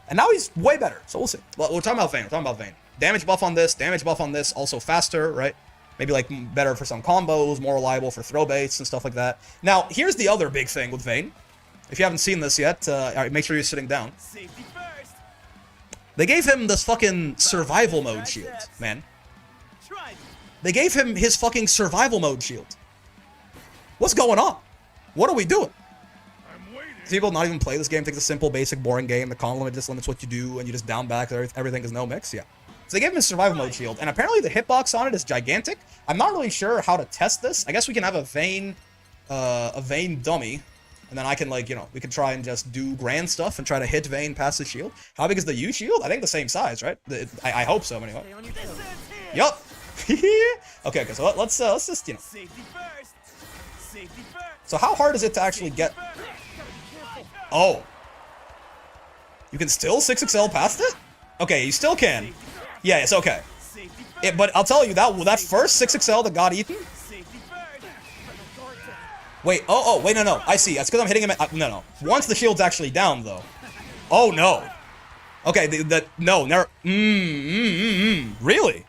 And now he's way better, so we'll see. Well, we're talking about Vane. Damage buff on this, also faster, right? Maybe, better for some combos, more reliable for throw baits and stuff like that. Now, here's the other big thing with Vane. If you haven't seen this yet, make sure you're sitting down. Safety first. They gave him this fucking survival mode shield, man. Try me. They gave him his fucking survival mode shield. What's going on? What are we doing? People not even play this game, think it's a simple, basic, boring game. The con limit just limits what you do, and you just down back, everything is no mix, yeah. So they gave him a survival mode shield, and apparently the hitbox on it is gigantic. I'm not really sure how to test this. I guess we can have a Vane dummy, and then I can, like, you know, we can try and just do grand stuff and try to hit Vane past the shield. How big is the U shield? I think the same size, right? I hope so, anyway. Yup. Okay, so let's just, you know. Safety first. Safety first. So how hard is it to actually get? Oh. You can still 6XL past it? Okay, you still can. Yeah, it's okay. But I'll tell you, that first 6XL that got eaten. Wait, wait, no. I see. That's because I'm hitting him at, no. Once the shield's actually down, though. Oh, no. Okay, no, never, really?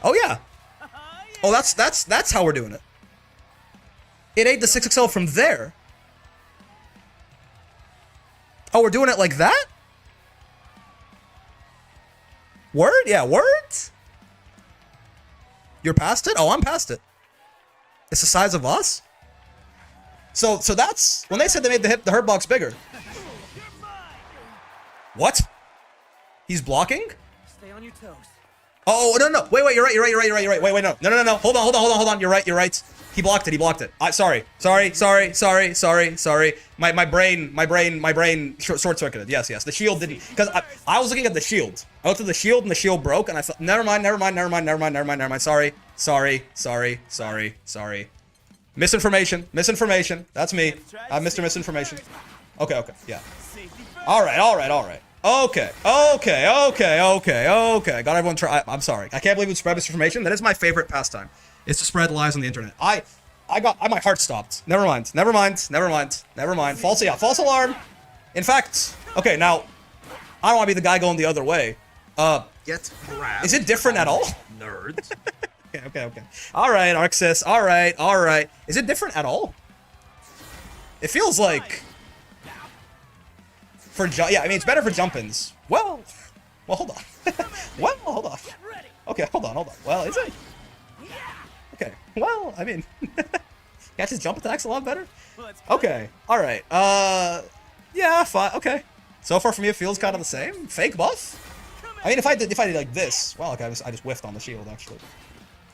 Oh, yeah. Oh, that's how we're doing it. It ate the 6XL from there. Oh, we're doing it like that? Word? Yeah, word? You're past it? Oh, I'm past it. It's the size of us? So that's... When they said they made the hurt box bigger. What? He's blocking? Stay on your toes. Oh, no. Wait, you're right. Wait, no. No. Hold on. You're right. He blocked it. Sorry. My brain short-circuited. Yes. The shield didn't, because I was looking at the shield. I looked at the shield and the shield broke, and I thought, never mind. Sorry. Misinformation. That's me. I'm Mr. Misinformation. Okay, yeah. All right. Okay. Got everyone try. I'm sorry. I can't believe it spread misinformation. That is my favorite pastime. Is to spread lies on the internet. My heart stopped. Never mind. False alarm. In fact, okay, now, I don't want to be the guy going the other way. Get grabbed. Is it different at all? Nerds. Okay. All right, Arxis. All right. Is it different at all? It feels like... yeah, I mean, it's better for jump-ins. Well, hold on. Hold on. Okay, hold on. Well, is it? Okay, well, I mean... Catches jump attacks a lot better? Okay, alright. Yeah, fine, okay. So far for me, it feels kind of the same. Fake buff? I mean, if I did like this... Well, okay, I just whiffed on the shield, actually.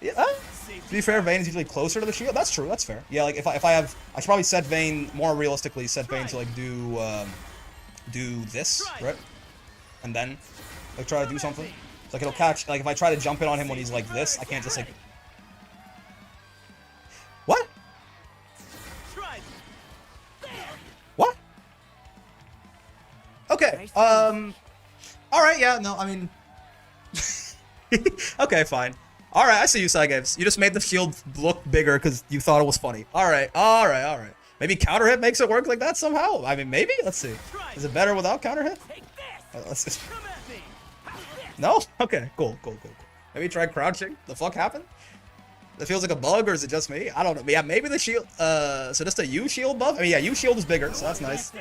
Yeah, to be fair, Vane is usually closer to the shield. That's true, that's fair. Yeah, like, if I have... I should probably set Vane, more realistically, set Vane to, like, do this, right? And then, like, try to do something. So, like, it'll catch... Like, if I try to jump in on him when he's like this, I can't just, like... What? What? Okay, alright, yeah, no, I mean... Okay, fine. Alright, I see you, Cygames. You just made the shield look bigger because you thought it was funny. Alright. Maybe counter hit makes it work like that somehow? I mean, maybe? Let's see. Is it better without counter hit? Let's just... No? Okay, cool. Maybe try crouching. The fuck happened? That feels like a bug, or is it just me? I don't know. Yeah, maybe the shield... So just a U shield buff? I mean, yeah, U shield is bigger, so that's nice.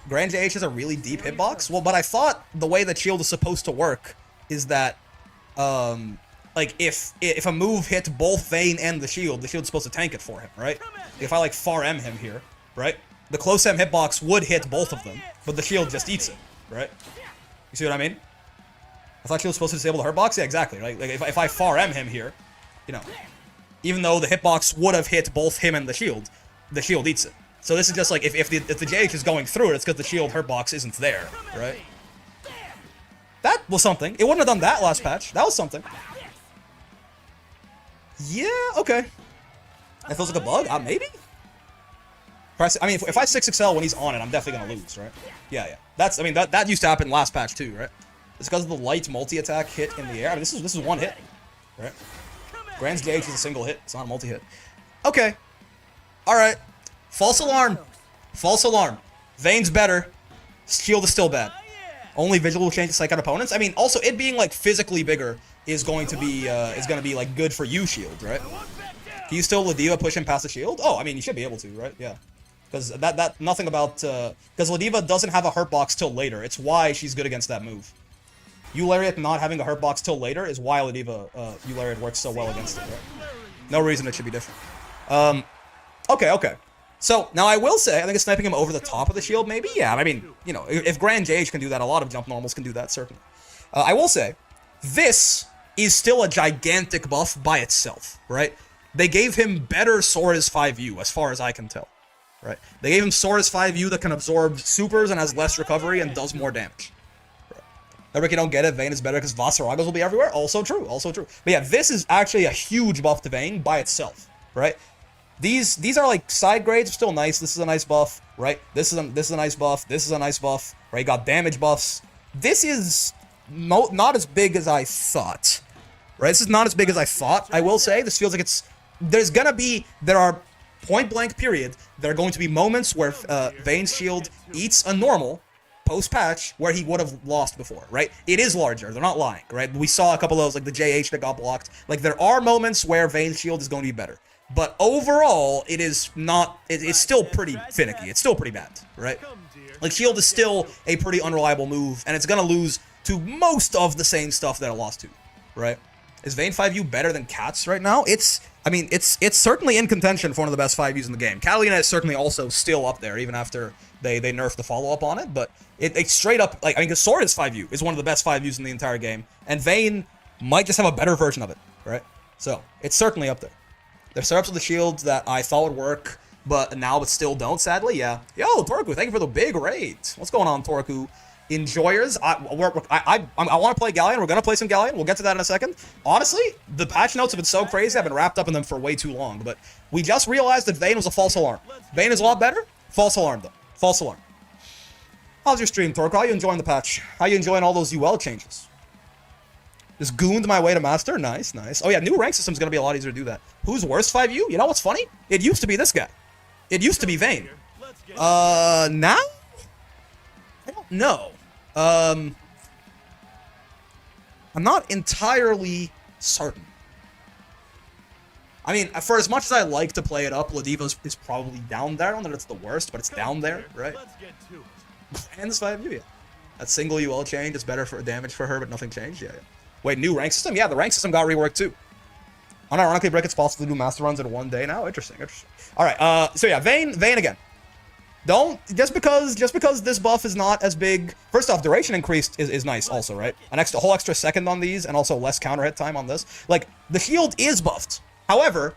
Grand JH has a really deep hitbox? Well, but I thought the way that shield is supposed to work is that, like, if a move hits both Vane and the shield's supposed to tank it for him, right? If I, like, far M him here, right? The close M hitbox would hit both of them, but the shield just eats it, right? You see what I mean? I thought shield was supposed to disable the hurt box? Yeah, exactly, right? Like, if I far M him here, you know, even though the hitbox would have hit both him and the shield eats it. So this is just like, if the JH is going through it, it's because the shield hurt box isn't there, right? That was something. It wouldn't have done that last patch. That was something. Yeah, okay. That feels like a bug? Maybe? I mean, if I 6XL when he's on it, I'm definitely gonna lose, right? Yeah. That's, I mean, that used to happen last patch too, right? It's because of the light multi-attack hit in the air. I mean, this is one hit, right? Grand's JH is a single hit. It's not a multi-hit. Okay. Alright. False alarm. Vane's better. Shield is still bad. Only visual will change to psych out opponents. I mean, also, it being, like, physically bigger is going to be, like, good for you, shield, right? Can you still Ladiva push him past the shield? Oh, I mean, you should be able to, right? Yeah. Because nothing about, because Ladiva doesn't have a hurt box till later. It's why she's good against that move. Lariat not having a hurt box till later is why Ladiva, Lariat works so well against it, right? No reason it should be different. Okay. So, now I will say, I think it's sniping him over the top of the shield, maybe? Yeah, I mean, you know, if Grand Jage can do that, a lot of jump normals can do that, certainly. I will say, this is still a gigantic buff by itself, right? They gave him better Sora's 5U, as far as I can tell, right? They gave him Sora's 5U that can absorb supers and has less recovery and does more damage. Right. Ricky, don't get it, Vane is better because Vasaragas will be everywhere. Also true, also true. But yeah, this is actually a huge buff to Vane by itself, right? These are like side grades, still nice. This is a nice buff, right? This is a nice buff. This is a nice buff, right? You got damage buffs. This is not as big as I thought, right? This is not as big as I thought. I will say this feels like there are point blank period. There are going to be moments where Vane's shield eats a normal post patch where he would have lost before, right? It is larger. They're not lying, right? We saw a couple of those, like the JH that got blocked. Like there are moments where Vane's shield is going to be better. But overall, it is not, it's still pretty finicky. It's still pretty bad, right? Like, shield is still a pretty unreliable move, and it's gonna lose to most of the same stuff that it lost to, right? Is Vane 5U better than Cats right now? It's certainly in contention for one of the best 5Us in the game. Galleon is certainly also still up there, even after they nerfed the follow-up on it, but it's straight up, like, I mean, because Sword is 5U, is one of the best 5Us in the entire game, and Vane might just have a better version of it, right? So, it's certainly up there. There's setups with the shields that I thought would work, but still don't, sadly, yeah. Yo, Torku, thank you for the big raid. What's going on, Torku? Enjoyers, I want to play Galleon. We're going to play some Galleon. We'll get to that in a second. Honestly, the patch notes have been so crazy. I've been wrapped up in them for way too long, but we just realized that Vane was a false alarm. Vane is a lot better. False alarm, though. False alarm. How's your stream, Torku? How you enjoying the patch? How you enjoying all those UL changes? Just gooned my way to master. Nice, nice. Oh yeah, new rank system's gonna be a lot easier to do that. Who's worse 5U? You know what's funny? It used to be this guy. It used to be Vane. Now? I don't know. I'm not entirely certain. I mean, for as much as I like to play it up, Ladiva is probably down there. I don't know that it's the worst, but it's down there, right? And this 5U, yeah. That single UL change is better for damage for her, but nothing changed. Yeah, yeah. Wait, new rank system? Yeah, the rank system got reworked too. Unironically, Brick, it's possible to do master runs in one day now. Interesting, interesting. All right, so yeah, Vane again. Don't just because this buff is not as big. First off, duration increased is nice also, right? A whole extra second on these, and also less counter hit time on this. Like the shield is buffed. However,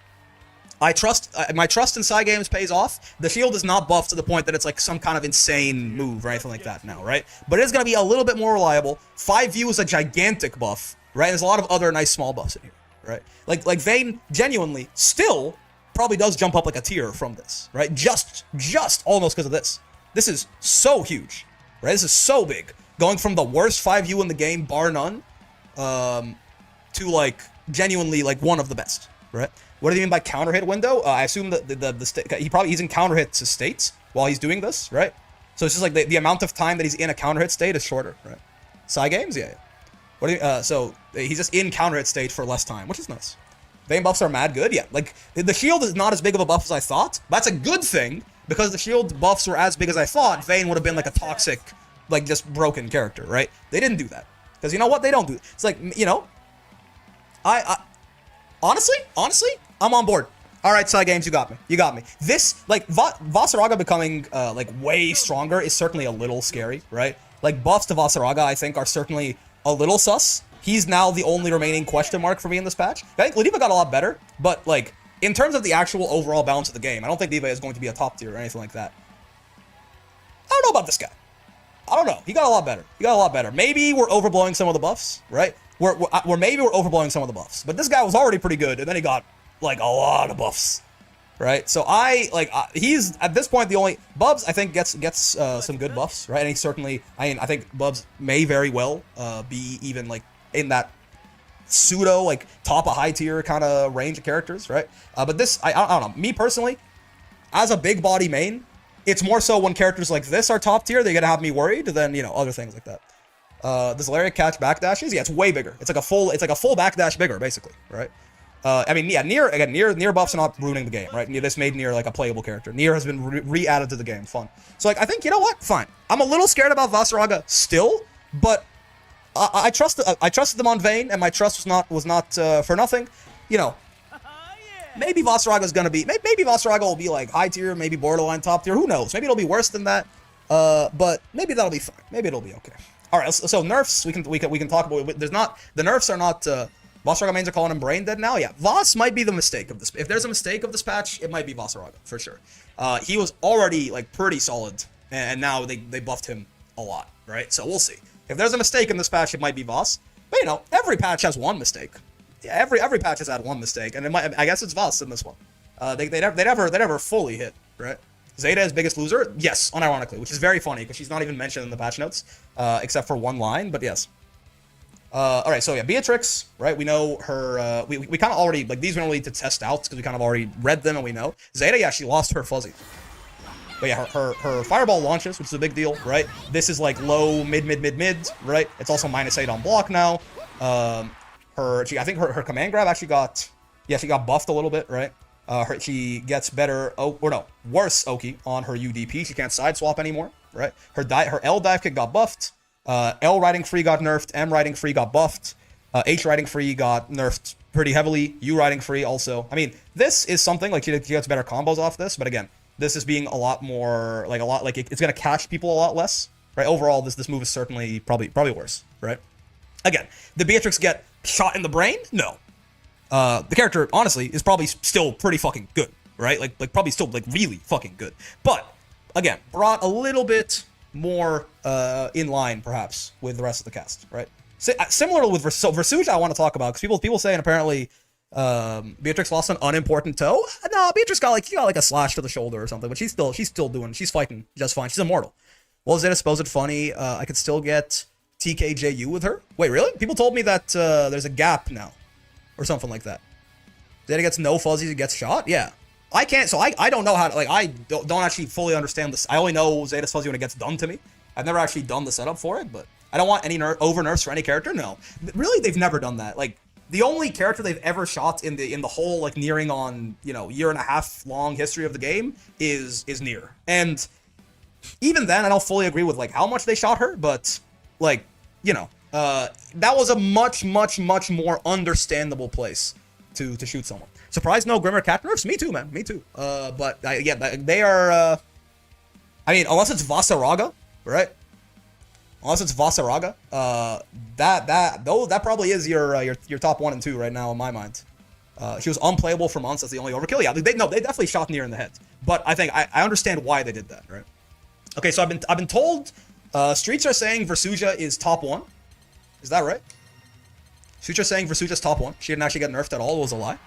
my trust in Psy games pays off. The shield is not buffed to the point that it's like some kind of insane move or anything like that now, right? But it is going to be a little bit more reliable. 5U is a gigantic buff, right? There's a lot of other nice small buffs in here, right? Like Vane genuinely still probably does jump up like a tier from this, right? Just almost because of this. This is so huge, right? This is so big. Going from the worst 5U in the game, bar none, to like genuinely like one of the best, right? What do you mean by counter hit window? I assume that he's in counter hit to states while he's doing this, right? So it's just like the amount of time that he's in a counter hit state is shorter, right? Psy games, yeah. What do you, so he's just in counter hit state for less time, which is nice. Vane buffs are mad good, yeah. Like the shield is not as big of a buff as I thought. That's a good thing because the shield buffs were as big as I thought. Vane would have been like a toxic, like just broken character, right? They didn't do that because you know what? They don't do it. It's like I honestly, I'm on board. All right, Psy games, you got me. This, like, Vasaraga becoming, like, way stronger is certainly a little scary, right? Like, buffs to Vasaraga, I think, are certainly a little sus. He's now the only remaining question mark for me in this patch. I think Ladiva got a lot better, but, like, in terms of the actual overall balance of the game, I don't think Diva is going to be a top tier or anything like that. I don't know about this guy. I don't know. He got a lot better. Maybe we're overblowing some of the buffs, right? Maybe we're overblowing some of the buffs. But this guy was already pretty good, and then he got like a lot of buffs, right? So he's at this point the only Bubs I think gets some good buffs, right? And he certainly, I think Bubs may very well be even like in that pseudo like top of high tier kind of range of characters, right? But this I don't know. Me personally, as a big body main, it's more so when characters like this are top tier, they're gonna have me worried than other things like that. Does Lariat catch backdashes? Yeah, it's way bigger. It's like a full backdash bigger, basically, right? I mean, yeah, Nier buffs are not ruining the game, right? This made Nier like a playable character. Nier has been re-added to the game, fun. So like, I think, you know what? Fine. I'm a little scared about Vasaraga still, but I trusted them on Vane, and my trust was not for nothing. Maybe Vasaraga's gonna be, maybe Vasaraga will be like high tier, maybe borderline top tier. Who knows? Maybe it'll be worse than that. But maybe that'll be fine. Maybe it'll be okay. All right. So nerfs, we can talk about. There's not, the nerfs are not. Vasaraga mains are calling him brain dead now. Yeah, Vas might be the mistake of this. If there's a mistake of this patch, it might be Vasaraga for sure. He was already like pretty solid, and now they buffed him a lot, right? So we'll see. If there's a mistake in this patch, it might be Vas. But you know, every patch has one mistake. Yeah, every patch has had one mistake, and it might, I guess it's Vas in this one. They never fully hit, right? Zeta is biggest loser, yes, unironically, which is very funny because she's not even mentioned in the patch notes, except for one line. But yes. All right, so yeah, Beatrix, right? We know her. We kind of already, like, these we don't need to test out because we kind of already read them and we know. Zeta, yeah, she lost her fuzzy. But yeah, her fireball launches, which is a big deal, right? This is like low, mid, right? It's also -8 on block now. I think her command grab actually got, yeah, she got buffed a little bit, right? She gets better, worse Oki on her UDP. She can't side swap anymore, right? Her L dive kick got buffed. L riding free got nerfed. M riding free got buffed. H riding free got nerfed pretty heavily. U riding free also. I mean, this is something like she gets better combos off this, but again, this is being a lot more like it's gonna catch people a lot less, right? Overall, this move is certainly probably worse, right? Again, did Beatrix get shot in the brain? No. The character honestly is probably still pretty fucking good, right? Like probably still like really fucking good, but again, brought a little bit more in line perhaps with the rest of the cast, right? Similar with Versuja, I want to talk about because people saying apparently Beatrix lost an unimportant toe. No, Beatrix got like a slash to the shoulder or something, but she's still fighting just fine. She's immortal. Well, Zeta supposed funny. I could still get TKJU with her. Wait, really? People told me that there's a gap now, or something like that. Zeta gets no fuzzies, it gets shot. Yeah, I can't. So I don't know how to, like, I don't actually fully understand this. I only know Zeta's fuzzy when it gets done to me. I've never actually done the setup for it, but I don't want any over nerfs for any character. No, really, they've never done that. Like, the only character they've ever shot in the whole like nearing on, you know, year and a half long history of the game is Nier. And even then, I don't fully agree with like how much they shot her, but like, you know, that was a much more understandable place to shoot someone. Surprised no Grimmer cat nerfs? Me too, man. Me too. But yeah, they are. I mean, unless it's Vasaraga, right? Unless it's Vasaraga, that probably is your top 1 and 2 right now in my mind. She was unplayable for months. That's the only overkill. Yeah, they definitely shot Nier in the head. But I think I understand why they did that, right? Okay, so I've been told streets are saying Versuja is top 1. Is that right? Streets are saying Versuja's top 1. She didn't actually get nerfed at all. It was a lie.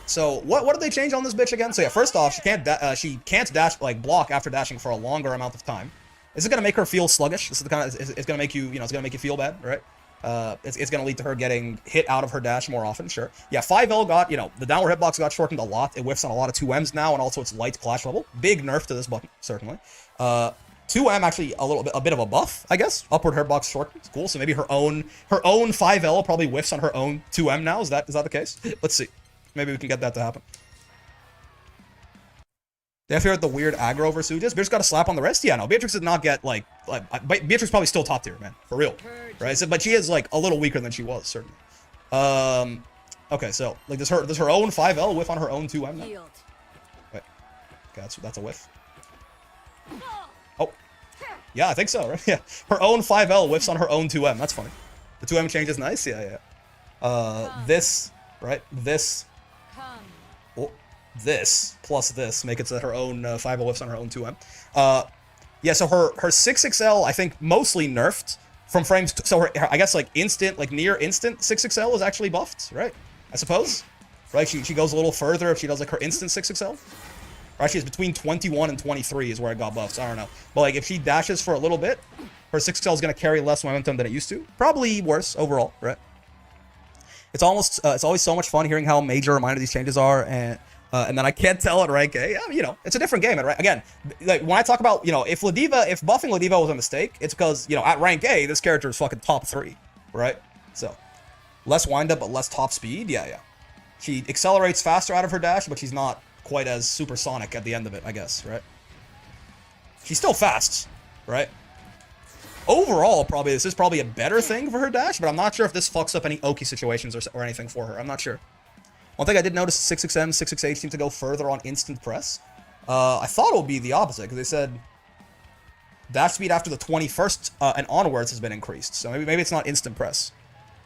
So what did they change on this bitch again? So yeah, first off, she can't dash, like, block after dashing for a longer amount of time. This is gonna make her feel sluggish. This is the kind of, it's gonna make you, it's gonna make you feel bad, right? It's gonna lead to her getting hit out of her dash more often, sure. Yeah, 5L got, the downward hitbox got shortened a lot. It whiffs on a lot of 2Ms now, and also it's light clash level. Big nerf to this button, certainly. 2M actually a bit of a buff, I guess. Upward hitbox shortened, cool. So maybe her own 5L probably whiffs on her own 2M now. Is that the case? Let's see. Maybe we can get that to happen. They fear the weird aggro Versujas. Beatrix got a slap on the wrist? Yeah, no. Beatrix did not get, like Beatrix probably still top tier, man. For real. Right? So, but she is, like, a little weaker than she was, certainly. Okay, so, like, does her own 5L whiff on her own 2M now? Wait. Okay, that's a whiff. Oh. Yeah, I think so, right? Yeah. Her own 5L whiffs on her own 2M. That's funny. The 2M change is nice? Yeah. This, right? This. Oh. This plus this make it so that her own 5 whiffs on her own 2M. Yeah, so her 6XL, I think, mostly nerfed from frames. So her, I guess, like, instant, like, near instant 6XL is actually buffed, right? I suppose, right? She goes a little further if she does, like, her instant 6XL. Right, she's between 21 and 23 is where it got buffed. So I don't know, but like, if she dashes for a little bit, her 6XL is gonna carry less momentum than it used to. Probably worse overall, right? It's always so much fun hearing how major or minor these changes are, and then I can't tell at rank A. Yeah, it's a different game. Right? Again, like, when I talk about, if buffing Ladiva was a mistake, it's because, at rank A, this character is fucking top 3, right? So, less wind up, but less top speed. Yeah. She accelerates faster out of her dash, but she's not quite as supersonic at the end of it, I guess, right? She's still fast, right? Overall, this is probably a better thing for her dash, but I'm not sure if this fucks up any Oki situations or anything for her. I'm not sure. One thing I did notice, 66M, 66H seem to go further on instant press. I thought it would be the opposite, because they said dash speed after the 21st and onwards has been increased. So maybe it's not instant press.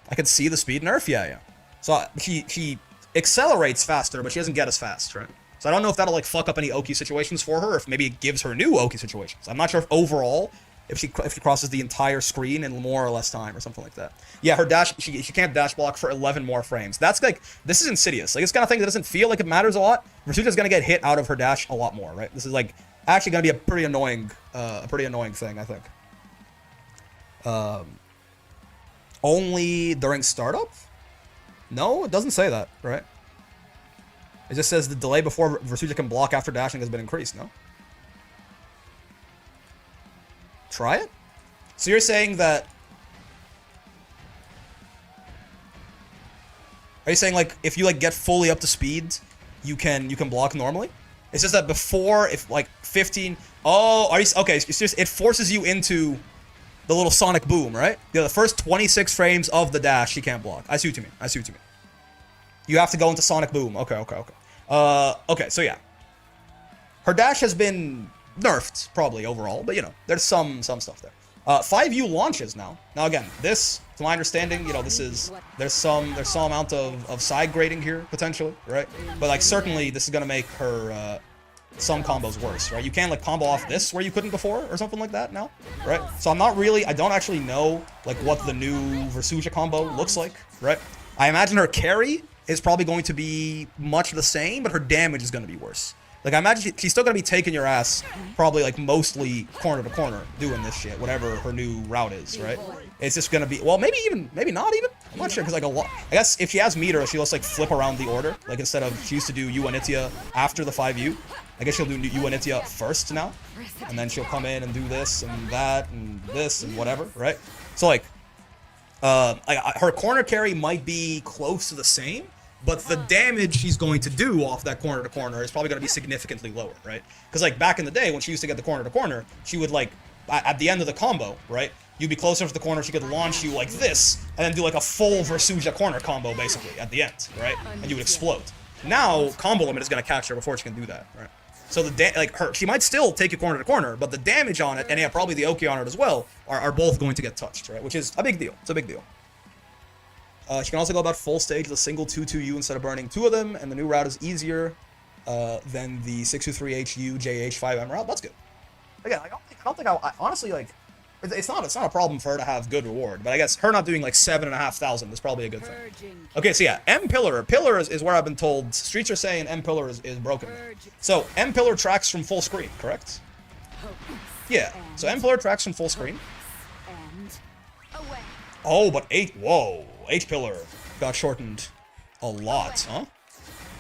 I can see the speed nerf, yeah. So she accelerates faster, but she doesn't get as fast, right? So I don't know if that'll like fuck up any Oki situations for her, or if maybe it gives her new Oki situations. I'm not sure if overall, if she crosses the entire screen in more or less time or something like that. Yeah, her dash, she can't dash block for 11 more frames. That's like, this is insidious. Like, it's kind of thing that doesn't feel like it matters a lot. Versucha's gonna get hit out of her dash a lot more, right? This is like actually gonna be a pretty annoying thing, I think. Only during startup? No, it doesn't say that, right? It just says the delay before Versucha can block after dashing has been increased, no? Try it? So you're saying that... Are you saying, like, if you, like, get fully up to speed, you can block normally? It's just that before, if, like, 15... Oh, are you... Okay, it's just, it forces you into the little sonic boom, right? Yeah, the first 26 frames of the dash, she can't block. I see what you mean. You have to go into sonic boom. Okay. Okay, so yeah. Her dash has been nerfed, probably, overall. But, you know, there's some stuff there. 5U launches now. Now, again, this, to my understanding, you know, this is... There's some amount of side grading here, potentially, right? But, like, certainly, this is going to make her... some combos worse, right? You can like combo off this where you couldn't before or something like that now, right? So I don't actually know like what the new Versucha combo looks like, right? I imagine her carry is probably going to be much the same, but her damage is going to be worse. Like, I imagine she's still going to be taking your ass probably like mostly corner to corner doing this shit, whatever her new route is, right? It's just going to be, well, maybe not even. I'm not sure, because like I guess if she has meter, she'll just like flip around the order. Like, instead of, she used to do Uanitia after the 5U. I guess she'll do Uanitia first now. And then she'll come in and do this and that and this and whatever, right? So like, her corner carry might be close to the same, but the damage she's going to do off that corner to corner is probably going to be significantly lower, right? Because like back in the day when she used to get the corner to corner, she would like, at the end of the combo, right? You'd be closer to the corner, she could launch you like this, and then do like a full Versucha corner combo basically at the end, right? And you would explode. Now, combo limit is going to catch her before she can do that, right? So she might still take you corner to corner, but the damage on it, and yeah, probably the Oki on it as well, are both going to get touched, right? Which is a big deal. It's a big deal. She can also go about full stage with a single 2-2U instead of burning two of them, and the new route is easier than the 623HU JH5M route. That's good. Again, I don't think I honestly, like, it's not a problem for her to have good reward, but I guess her not doing like 7,500 is probably a good thing. Okay, so yeah, M Pillar. Pillar is where I've been told streets are saying M Pillar is broken. So M Pillar tracks from full screen, correct? Yeah. So M Pillar tracks from full screen. Oh, but H Pillar got shortened a lot, huh?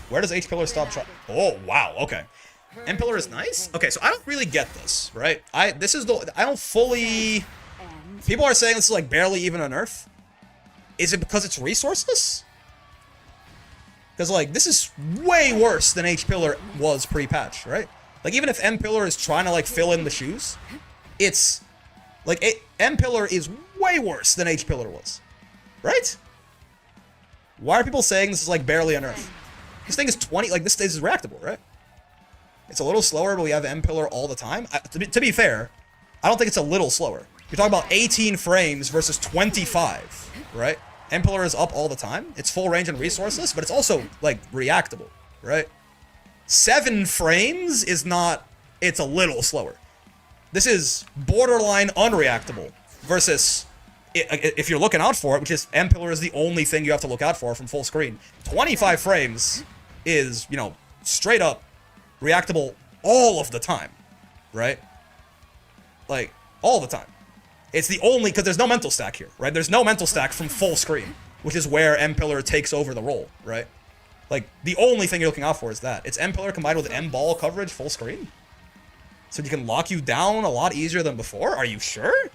Where does H Pillar stop track? Oh wow, okay. M Pillar is nice? Okay, so I don't really get this, right? I don't fully... People are saying this is like barely even a nerf. Is it because it's resourceless? Because like, this is way worse than H Pillar was pre-patch, right? Like, even if M Pillar is trying to like fill in the shoes, it's... Like, M Pillar is way worse than H Pillar was, right? Why are people saying this is like barely a nerf? This thing is 20, like this is reactable, right? It's a little slower, but we have M Pillar all the time. To be fair, I don't think it's a little slower. You're talking about 18 frames versus 25, right? M Pillar is up all the time. It's full range and resourceless, but it's also, like, reactable, right? 7 frames is not... It's a little slower. This is borderline unreactable versus... If you're looking out for it, which is M Pillar is the only thing you have to look out for from full screen. 25 frames is, you know, straight up reactable all of the time, right? Like, all the time. It's the only, because there's no mental stack here, right? There's no mental stack from full screen, which is where M Pillar takes over the role, right? Like, the only thing you're looking out for is that. It's M Pillar combined with M Ball coverage full screen. So you can lock you down a lot easier than before? Are you sure?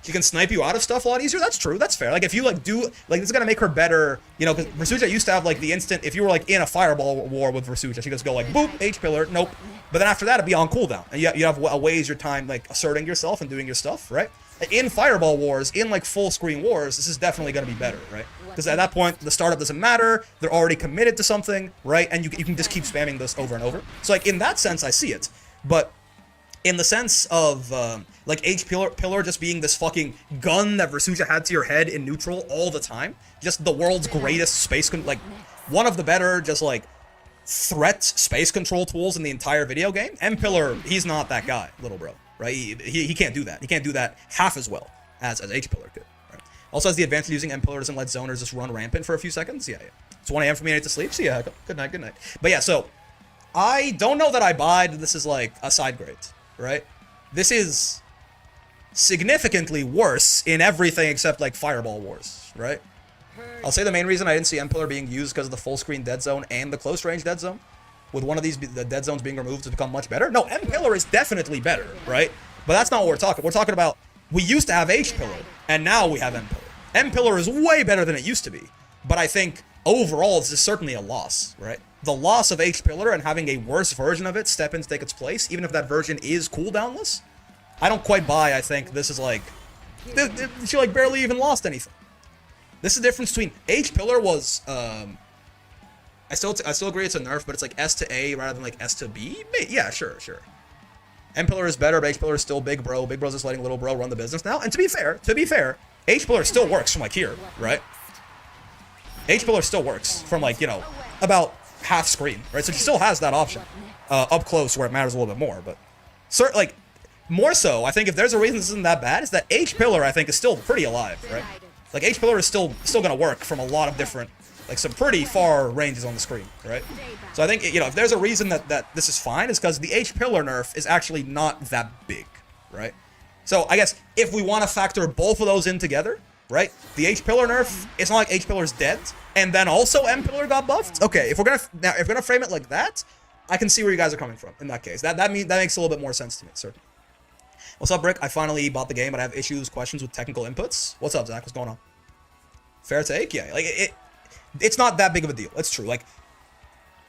she can snipe you out of stuff a lot easier. That's true. That's fair. Like, if you, like, do... Like, this is gonna make her better, you know, because Versucha used to have, like, the instant... If you were, like, in a fireball war with Versucha, she could just go, like, boop, H-pillar, nope. But then after that, it'd be on cooldown. And you have ways your time, like, asserting yourself and doing your stuff, right? In fireball wars, in, like, full screen wars, this is definitely gonna be better, right? Because at that point, the startup doesn't matter. They're already committed to something, right? And you can just keep spamming this over and over. So, like, in that sense, I see it. But in the sense of, like, H-pillar just being this fucking gun that Versucha had to your head in neutral all the time. Just the world's greatest space... like, one of the better, just, like, threat space control tools in the entire video game. M-pillar, he's not that guy, little bro, right? He can't do that. He can't do that half as well as H-pillar could. Also has the advantage of using M-pillar, doesn't let zoners just run rampant for a few seconds. Yeah. It's 1 a.m. for me, I need to sleep, so yeah, good night. But yeah, so, I don't know that I buy that this is, like, a side grade, right? This is significantly worse in everything except, like, fireball wars, right? I'll say the main reason I didn't see M-pillar being used because of the full screen dead zone and the close range dead zone. With one of these, the dead zones being removed to become much better. No, M-pillar is definitely better, right? But that's not what we're talking. We're talking about, we used to have H-pillar, and now we have M-pillar. M-pillar is way better than it used to be. But I think, overall, this is certainly a loss, right? The loss of H-pillar and having a worse version of it step in to take its place, even if that version is cooldownless, I don't quite buy. I think this is like... She, like, barely even lost anything. This is the difference between... H-pillar was... I still agree it's a nerf, but it's like S to A rather than like S to B? Yeah, sure. M-pillar is better, but H-pillar is still big bro. Big bro's just letting little bro run the business now. And to be fair, H-pillar still works from, like, here, right? H-pillar still works from, like, you know, about half screen, right? So she still has that option up close where it matters a little bit more, but like, more so, I think if there's a reason this isn't that bad, is that H-pillar, I think, is still pretty alive, right? Like, H-pillar is still gonna work from a lot of different, like, some pretty far ranges on the screen, right? So I think, you know, if there's a reason that this is fine, is because the H-pillar nerf is actually not that big, right? So I guess if we want to factor both of those in together, right? The H-pillar nerf, it's not like H-pillar's dead, and then also M-pillar got buffed. Okay, if we're gonna frame it like that, I can see where you guys are coming from in that case. That makes a little bit more sense to me, certainly. What's up, Brick? I finally bought the game, but I have questions with technical inputs. What's up, Zach? What's going on? Fair take? Yeah, like it's not that big of a deal. It's true. Like,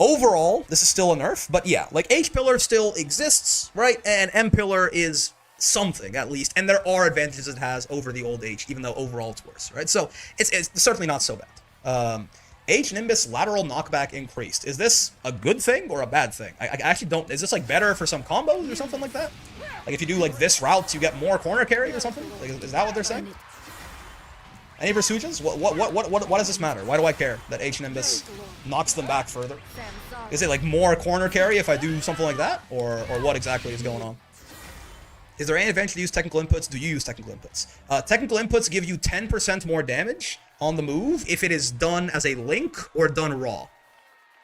overall, this is still a nerf, but yeah, like, H-pillar still exists, right? And M-pillar is something, at least, and there are advantages it has over the old H, even though overall it's worse, right? So it's certainly not so bad. H-Nimbus lateral knockback increased. Is this a good thing or a bad thing? I actually don't... Is this, like, better for some combos or something like that? Like, if you do, like, this route, you get more corner carry or something? Like, is that what they're saying? Any Versuchas? What does this matter? Why do I care that H-Nimbus knocks them back further? Is it, like, more corner carry if I do something like that? Or what exactly is going on? Is there any advantage to use technical inputs? Do you use technical inputs? Technical inputs give you 10% more damage on the move if it is done as a link or done raw.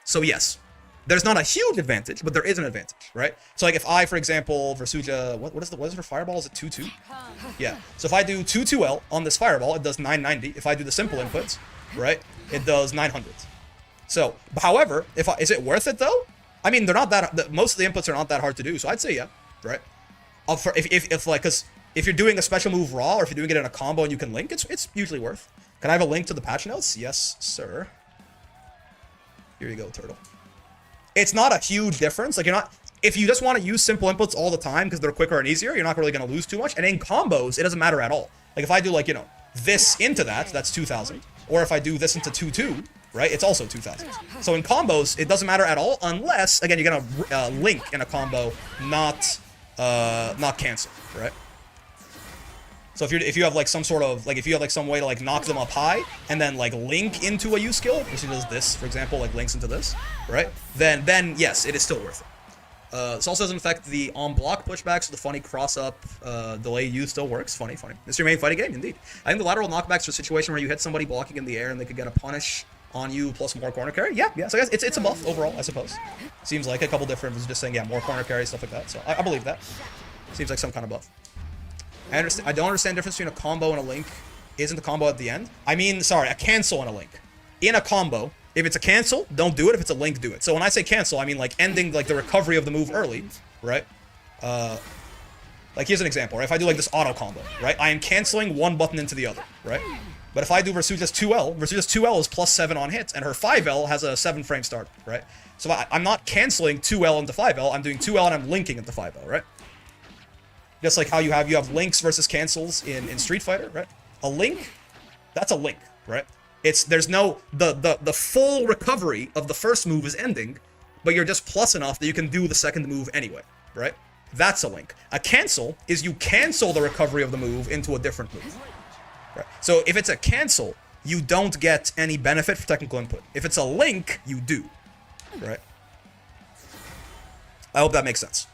So yes, there's not a huge advantage, but there is an advantage, right? So like if I, for example, Versucha, what is her fireball? Is it 2-2? Yeah. So if I do 2-2L on this fireball, it does 990. If I do the simple inputs, right, it does 900. So, however, is it worth it though? I mean, they're not that. Most of the inputs are not that hard to do, so I'd say yeah, right? If you're doing a special move raw, or if you're doing it in a combo and you can link, it's usually worth. Can I have a link to the patch notes? Yes, sir. Here you go, turtle. It's not a huge difference. Like, if you just want to use simple inputs all the time because they're quicker and easier, you're not really going to lose too much. And in combos, it doesn't matter at all. Like, if I do, like, you know, this into that's 2,000. Or if I do this into 2-2, right, it's also 2,000. So in combos, it doesn't matter at all unless, again, you're going to link in a combo, not cancel, right? So if you have like some sort of, like, if you have like some way to like knock them up high and then like link into a U skill, if she does this, for example, like links into this, right? Then yes, it is still worth it. This also doesn't affect the on-block pushbacks, so the funny cross-up delay use still works. Funny. It's your main fighting game, indeed. I think the lateral knockbacks are a situation where you hit somebody blocking in the air and they could get a punish on you plus more corner carry. Yeah. So I guess it's a buff overall, I suppose. Seems like a couple different, just saying, yeah, more corner carry, stuff like that. So I believe that. Seems like some kind of buff. I don't understand the difference between a combo and a link. Isn't the combo at the end? I mean, sorry, a cancel and a link. In a combo, if it's a cancel, don't do it. If it's a link, do it. So when I say cancel, I mean like ending like the recovery of the move early, right? Like, here's an example, right? If I do, like, this auto combo, right? I am canceling one button into the other, right? But if I do Versuja's 2L, Versuja's 2L is +7 on hits, and her 5L has a 7-frame start, right? So I'm not canceling 2L into 5L, I'm doing 2L and I'm linking into 5L, right? Just like how you have links versus cancels in Street Fighter, right? A link, that's a link, right? There's no, the full recovery of the first move is ending, but you're just plus enough that you can do the second move anyway, right? That's a link. A cancel is you cancel the recovery of the move into a different move. Right. So if it's a cancel, you don't get any benefit for technical input. If it's a link, you do. Right? I hope that makes sense.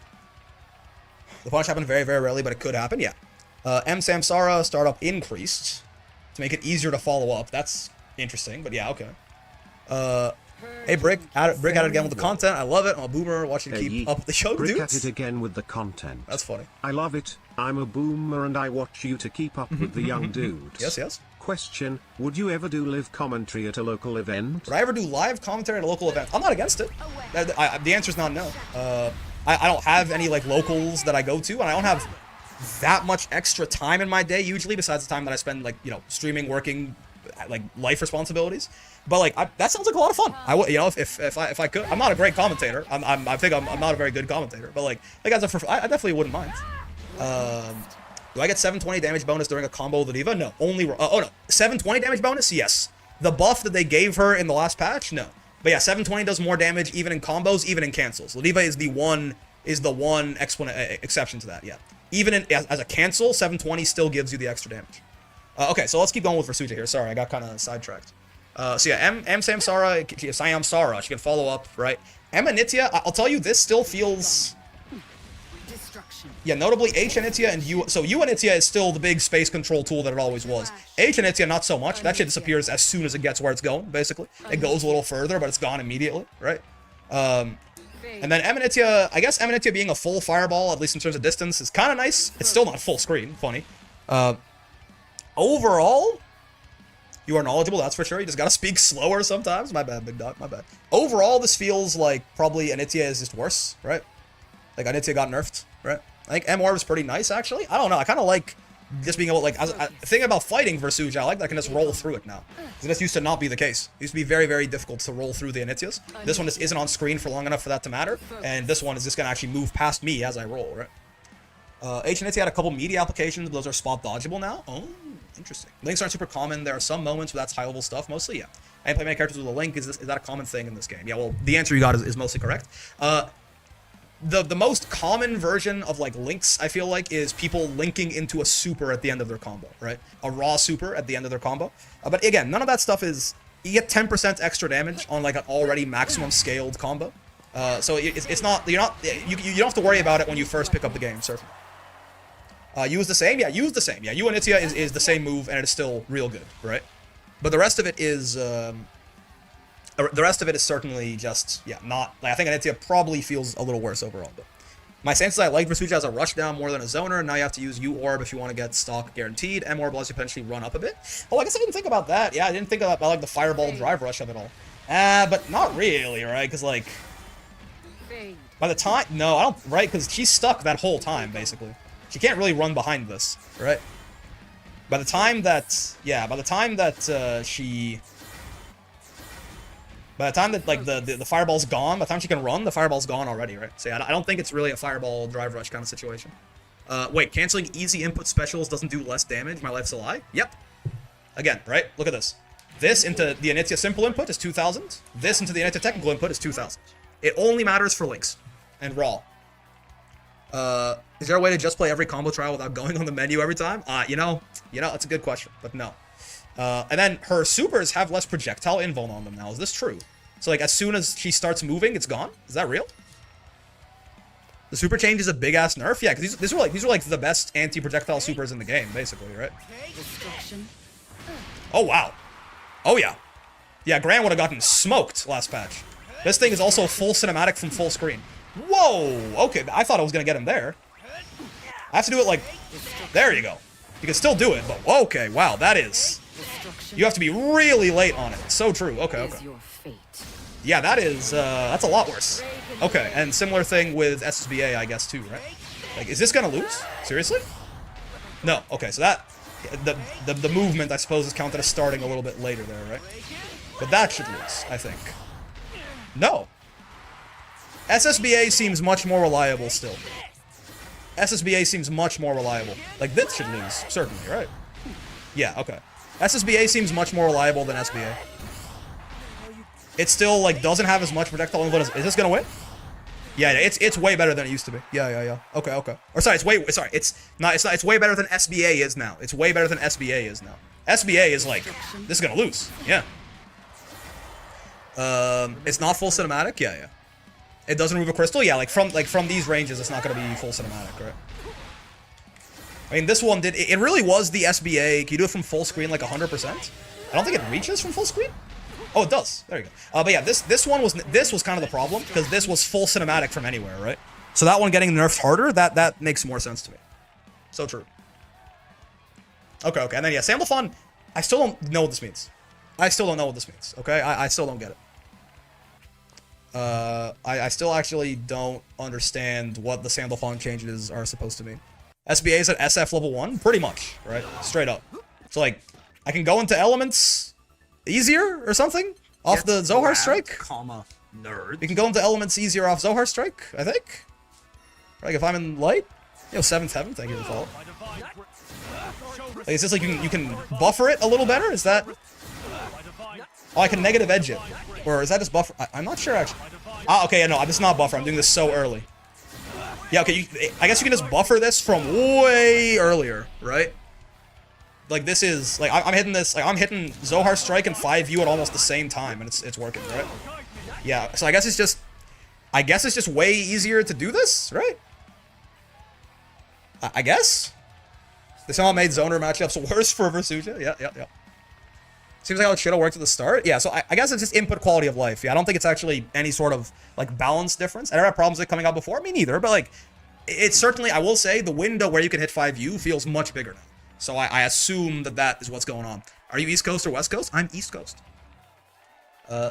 The punch happened very, very rarely, but it could happen, yeah. M. Samsara startup increased to make it easier to follow up. That's interesting, but yeah, okay. Hey, Brick at it again with the content. I love it. I'm a boomer watching you keep up with the show, Brick dudes. at it again with the content. That's funny. I love it. I'm a boomer and I watch you to keep up with the young dudes. Yes, yes. Question, would you ever do live commentary at a local event? Would I ever do live commentary at a local event? I'm not against it. The answer's not no. I don't have any, like, locals that I go to, and I don't have that much extra time in my day, usually, besides the time that I spend, like, you know, streaming, working, like, life responsibilities. But, like, that sounds like a lot of fun. You know, if I could. I'm not a great commentator. I think I'm not a very good commentator. But, like as I definitely wouldn't mind. Do I get 720 damage bonus during a combo with Ladiva? No. Only... oh, no. 720 damage bonus? Yes. The buff that they gave her in the last patch? No. But yeah, 720 does more damage even in combos, even in cancels. Ladiva is the one exception to that, yeah. Even as a cancel, 720 still gives you the extra damage. Okay, so let's keep going with Versuja here. Sorry, I got kind of sidetracked. So yeah, M. Samsara, she can follow up, right? M. Anitya, I'll tell you, this still feels... Yeah, notably H. Anitya and U. So U. Anitya is still the big space control tool that it always was. H. Anitya, not so much. That shit disappears as soon as it gets where it's going, basically. It goes a little further, but it's gone immediately, right? And then M. Anitya, I guess M. Anitya being a full fireball, at least in terms of distance, is kind of nice. It's still not full screen, funny. Overall, you are knowledgeable, that's for sure. You just gotta speak slower sometimes. My bad, big dog, my bad. Overall, this feels like probably Anitya is just worse, right? Like, Anitya got nerfed, right? I think M. Orb is pretty nice, actually. I don't know, I kind of like just being able, like, thinking about fighting Versuja, I like that I can just roll through it now. Because this used to not be the case. It used to be very, very difficult to roll through the Anityas. This one just isn't on screen for long enough for that to matter, and this one is just gonna actually move past me as I roll, right? H. Anitya had a couple media applications, but those are spot dodgeable now. Oh, interesting. Links aren't super common. There are some moments where that's high level stuff, mostly, yeah. I play many characters with a link. Is that a common thing in this game? Yeah, well, the answer you got is mostly correct. The most common version of, like, links, I feel like, is people linking into a super at the end of their combo, right? A raw super at the end of their combo. But again, none of that stuff is... You get 10% extra damage on, like, an already maximum scaled combo. So it's not... You don't have to worry about it when you first pick up the game, sir. Use the same? Yeah, use the same. Yeah, U Anitya is the same move, and it is still real good, right? But the rest of it is... The rest of it is certainly just, yeah, not... Like, I think Anitya probably feels a little worse overall, but... My sense is I like Versuja as a rushdown more than a zoner. Now you have to use U-Orb if you want to get stock guaranteed. M-Orb lets you potentially run up a bit. Oh, I guess I didn't think about that. Yeah, I didn't think about, like, the Fireball drive rush of it all. But not really, right? Because, like... By the time... No, I don't... Right? Because she's stuck that whole time, basically. She can't really run behind this, right? By the time that... Yeah, by the time that she... By the time that, like, the fireball's gone, by the time she can run, the fireball's gone already, right? So yeah, I don't think it's really a fireball drive rush kind of situation. Wait, canceling easy input specials doesn't do less damage? My life's a lie? Yep. Again, right? Look at this. This into the Anitya simple input is 2,000. This into the Anitya technical input is 2,000. It only matters for links. And raw. Is there a way to just play every combo trial without going on the menu every time? You know, that's a good question, but no. And then her supers have less projectile invuln on them now. Is this true? So, like, as soon as she starts moving, it's gone? Is that real? The super change is a big-ass nerf? Yeah, because these are like the best anti-projectile supers in the game, basically, right? Oh, wow. Oh, yeah. Yeah, Gran would have gotten smoked last patch. This thing is also full cinematic from full screen. Whoa! Okay, I thought I was going to get him there. I have to do it, like... There you go. You can still do it, but... Okay, wow, that is... You have to be really late on it. So true. Okay. Yeah, that is, that's a lot worse. Okay, and similar thing with SSBA, I guess, too, right? Like, is this gonna lose? Seriously? No. Okay, so that the movement I suppose is counted as starting a little bit later there, right? But that should lose, I think. No. SSBA seems much more reliable still. SSBA seems much more reliable. Like, this should lose, certainly, right? Yeah, okay. SSBA seems much more reliable than SBA. It still, like, doesn't have as much projectile input as... Is this gonna win? Yeah, it's way better than it used to be. Yeah. Okay. Or sorry, it's way better than SBA is now. It's way better than SBA is now. SBA is like, this is gonna lose. Yeah. It's not full cinematic? Yeah. It doesn't remove a crystal? Yeah, like from these ranges, it's not gonna be full cinematic, right? I mean, this one did... It really was the SBA. Can you do it from full screen like 100%? I don't think it reaches from full screen. Oh, it does. There you go. But yeah, this was kind of the problem, because this was full cinematic from anywhere, right? So that one getting nerfed harder, that makes more sense to me. So true. Okay. And then, yeah, Samplefon, I still don't know what this means. I still don't know what this means, okay? I still don't get it. I still actually don't understand what the Samplefon changes are supposed to mean. SBA is at SF level 1? Pretty much, right? Straight up. So, like, I can go into elements easier or something off the Zohar Strike? Comma, nerd. We can go into elements easier off Zohar Strike, I think? Like, if I'm in light? Yo, 7th Heaven, thank you for the follow. Like, is this like you can buffer it a little better? Is that... Oh, I can negative edge it. Or is that just buffer? I'm not sure, actually. Ah, okay, yeah, no, this is not buffer. I'm doing this so early. Yeah, okay, I guess you can just buffer this from way earlier, right? Like, this is... Like, I'm hitting this... Like, I'm hitting Zohar Strike and 5U at almost the same time, and it's working, right? Yeah, so I guess it's just... I guess it's just way easier to do this, right? I guess? They somehow made zoner matchups worse for Versuja. Yeah. Seems like how it should have worked at the start. Yeah, so I guess it's just input quality of life. Yeah, I don't think it's actually any sort of, like, balance difference. I never had problems with it coming out before. Me neither, but, like, it's certainly... I will say, the window where you can hit 5U feels much bigger now. So I assume that is what's going on. Are you East Coast or West Coast? I'm East Coast.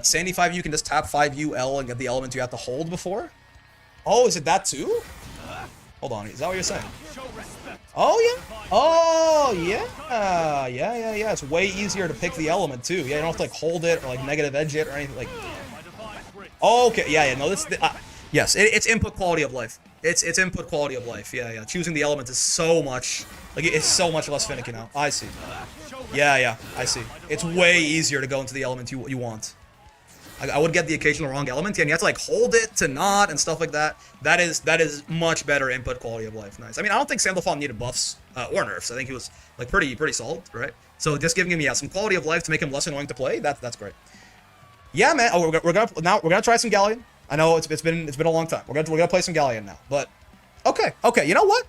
Sandy 5U, you can just tap 5U L and get the element you have to hold before? Oh, is it that too? Hold on, is that what you're saying? Oh, yeah. Oh, yeah. Yeah. It's way easier to pick the element, too. Yeah, you don't have to, like, hold it or, like, negative edge it or anything. Like... Okay, yeah. No, this... yes, it's input quality of life. It's input quality of life. Yeah. Choosing the element is so much... Like, it's so much less finicky now. I see. Yeah, I see. It's way easier to go into the element you want. I would get the occasional wrong element, and you have to, like, hold it to not and stuff like that. That is much better input quality of life. Nice. I mean, I don't think Samplefon needed buffs or nerfs. I think he was, like, pretty solid, right? So just giving him, some quality of life to make him less annoying to play. That's great. Yeah, man. Oh, we're gonna try some Galleon. I know it's been a long time. We're gonna play some Galleon now. But okay. You know what?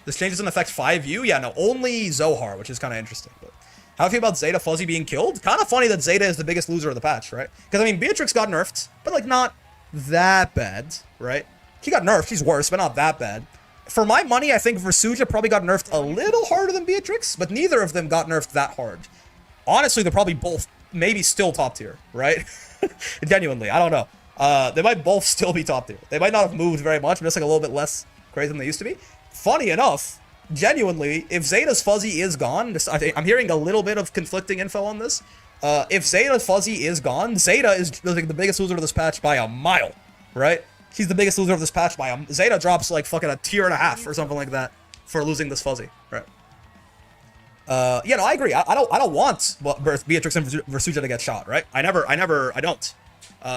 This change doesn't affect 5U. Yeah, no, only Zohar, which is kind of interesting. But how do you feel about Zeta Fuzzy being killed? Kind of funny that Zeta is the biggest loser of the patch, right? Because, I mean, Beatrix got nerfed, but, like, not that bad, right? She got nerfed. She's worse, but not that bad. For my money, I think Versuja probably got nerfed a little harder than Beatrix, but neither of them got nerfed that hard. Honestly, they're probably both maybe still top tier, right? Genuinely, I don't know. They might both still be top tier. They might not have moved very much, but just, like, a little bit less crazy than they used to be. Funny enough, genuinely, if Zeta's Fuzzy is gone, I'm hearing a little bit of conflicting info on this. If Zeta's Fuzzy is gone, Zeta is, like, the biggest loser of this patch by a mile, right? She's the biggest loser of this patch by a... Zeta drops, like, fucking a tier and a half or something like that for losing this Fuzzy, right? Yeah, no, I agree. I don't want Beatrix and Versuja to get shot, right? I don't.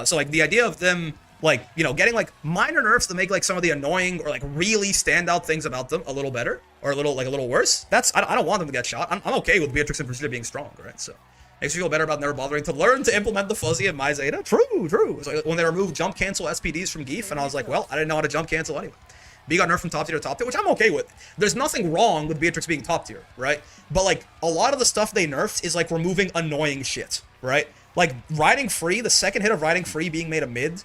So, like, the idea of them... like, getting, like, minor nerfs to make, like, some of the annoying or, like, really standout things about them a little better or a little worse. I don't want them to get shot. I'm okay with Beatrix and Versuja being strong, right? So, makes me feel better about never bothering to learn to implement the Fuzzy in my Zeta. True. It's like when they removed jump cancel SPDs from Geef, and I was like, well, I didn't know how to jump cancel anyway. B got nerfed from top tier to top tier, which I'm okay with. There's nothing wrong with Beatrix being top tier, right? But, like, a lot of the stuff they nerfed is, like, removing annoying shit, right? Like, riding free, the second hit of riding free being made a mid...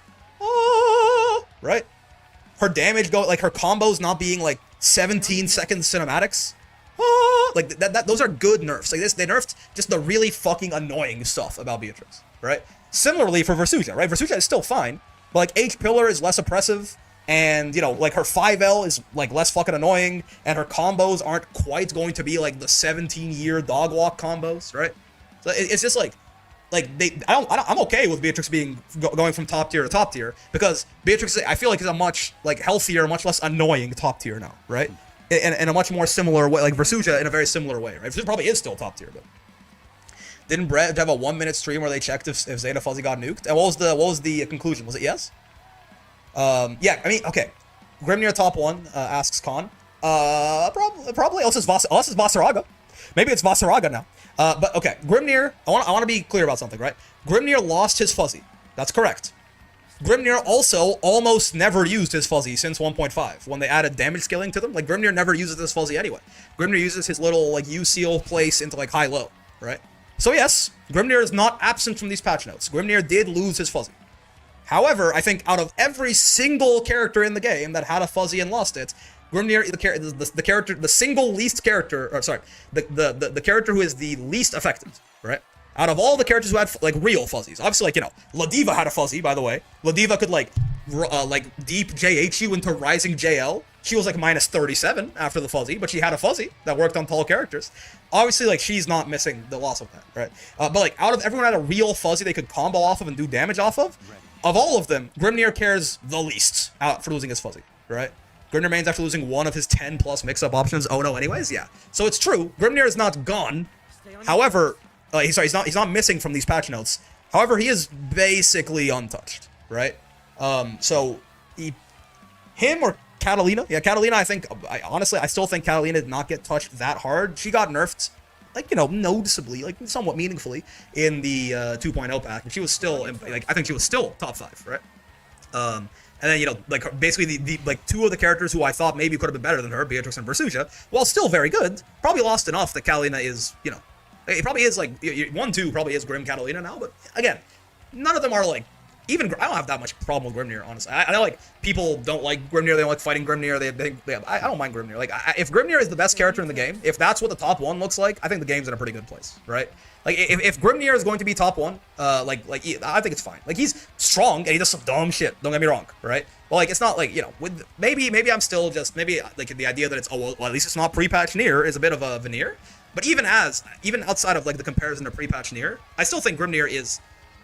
right? Her damage like her combos not being like 17-second cinematics. Like those are good nerfs. Like this, they nerfed just the really fucking annoying stuff about Beatrix, right? Similarly for Versuja, right? Versuja is still fine, but like H pillar is less oppressive, and you know, like her 5L is like less fucking annoying, and her combos aren't quite going to be like the 17-year dog walk combos, right? So it's just like I'm okay with Beatrix going from top tier to top tier, because Beatrix, I feel like, is a much like healthier, much less annoying top tier now, right? In a much more similar way, like Versuja in a very similar way, right? Versuja probably is still top tier, but didn't Brett have a 1-minute stream where they checked if Zeta Fuzzy got nuked? And what was the conclusion? Was it yes? Yeah, I mean, okay. Grimnir top 1, asks Khan. Probably else is Vasaraga. Maybe it's Vasaraga now. But okay, Grimnir, I want to be clear about something, right? Grimnir lost his Fuzzy. That's correct. Grimnir also almost never used his Fuzzy since 1.5, when they added damage scaling to them. Like, Grimnir never uses his Fuzzy anyway. Grimnir uses his little, like, U-seal place into, like, high-low, right? So yes, Grimnir is not absent from these patch notes. Grimnir did lose his Fuzzy. However, I think out of every single character in the game that had a Fuzzy and lost it, Grimnir, the character, the single least character, or sorry, the character who is the least affected, right? Out of all the characters who had like real fuzzies, obviously, like, you know, Ladiva had a fuzzy, by the way. Ladiva could like deep JH you into rising JL. She was like minus 37 after the fuzzy, but she had a fuzzy that worked on tall characters. Obviously, like, she's not missing the loss of that, right? But like, out of everyone had a real fuzzy they could combo off of and do damage off of all of them, Grimnir cares the least out for losing his fuzzy, right? Grimnir mains after losing one of his 10 plus mix-up options. Oh no, anyways, yeah. So it's true, Grimnir is not gone. However, he's not missing from these patch notes. However, he is basically untouched, right? So him or Catalina? Yeah, Catalina, I think, honestly, I still think Catalina did not get touched that hard. She got nerfed, like, you know, noticeably, like, somewhat meaningfully in the 2.0 pack, and she was still, like, I think she was still top 5, right? And then, you know, like, basically the like, two of the characters who I thought maybe could have been better than her, Beatrix and Versuja, while still very good, probably lost enough that Catalina is, you know, it probably is, like, 1-2 probably is Grim Catalina now, but again, none of them are, like, even, I don't have that much problem with Grimnir, honestly. I know, like, people don't like Grimnir, they don't like fighting Grimnir, I don't mind Grimnir. Like, if Grimnir is the best character in the game, if that's what the top 1 looks like, I think the game's in a pretty good place, right? Like, if Grimnir is going to be top 1, I think it's fine. Like, he's strong, and he does some dumb shit, don't get me wrong, right? But, like, it's not, like, you know, with, maybe I'm still just, maybe, like, the idea that it's, oh, well, at least it's not pre-patch Nier is a bit of a veneer. But even outside of, like, the comparison to pre-patch Nier, I still think Grimnir is,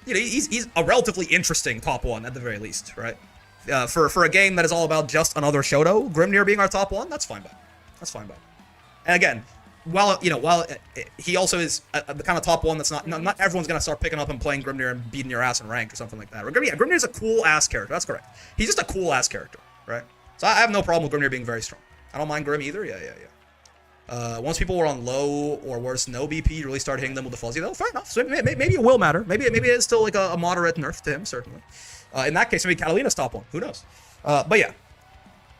you know, he's a relatively interesting top 1 at the very least, right? For a game that is all about just another Shoto, Grimnir being our top 1, that's fine by me. That's fine by me. And again, while he also is the kind of top 1 that's not everyone's gonna start picking up and playing Grimnir and beating your ass in rank or something like that. Grimnir is a cool ass character. That's correct. He's just a cool ass character, right? So I have no problem with Grimnir being very strong. I don't mind Grim either. Yeah. Once people were on low or worse, no BP, you really start hitting them with the fuzzy, though. Fair enough. So maybe it will matter. Maybe it is still like a moderate nerf to him, certainly. In that case, maybe Catalina's top 1. Who knows? But yeah,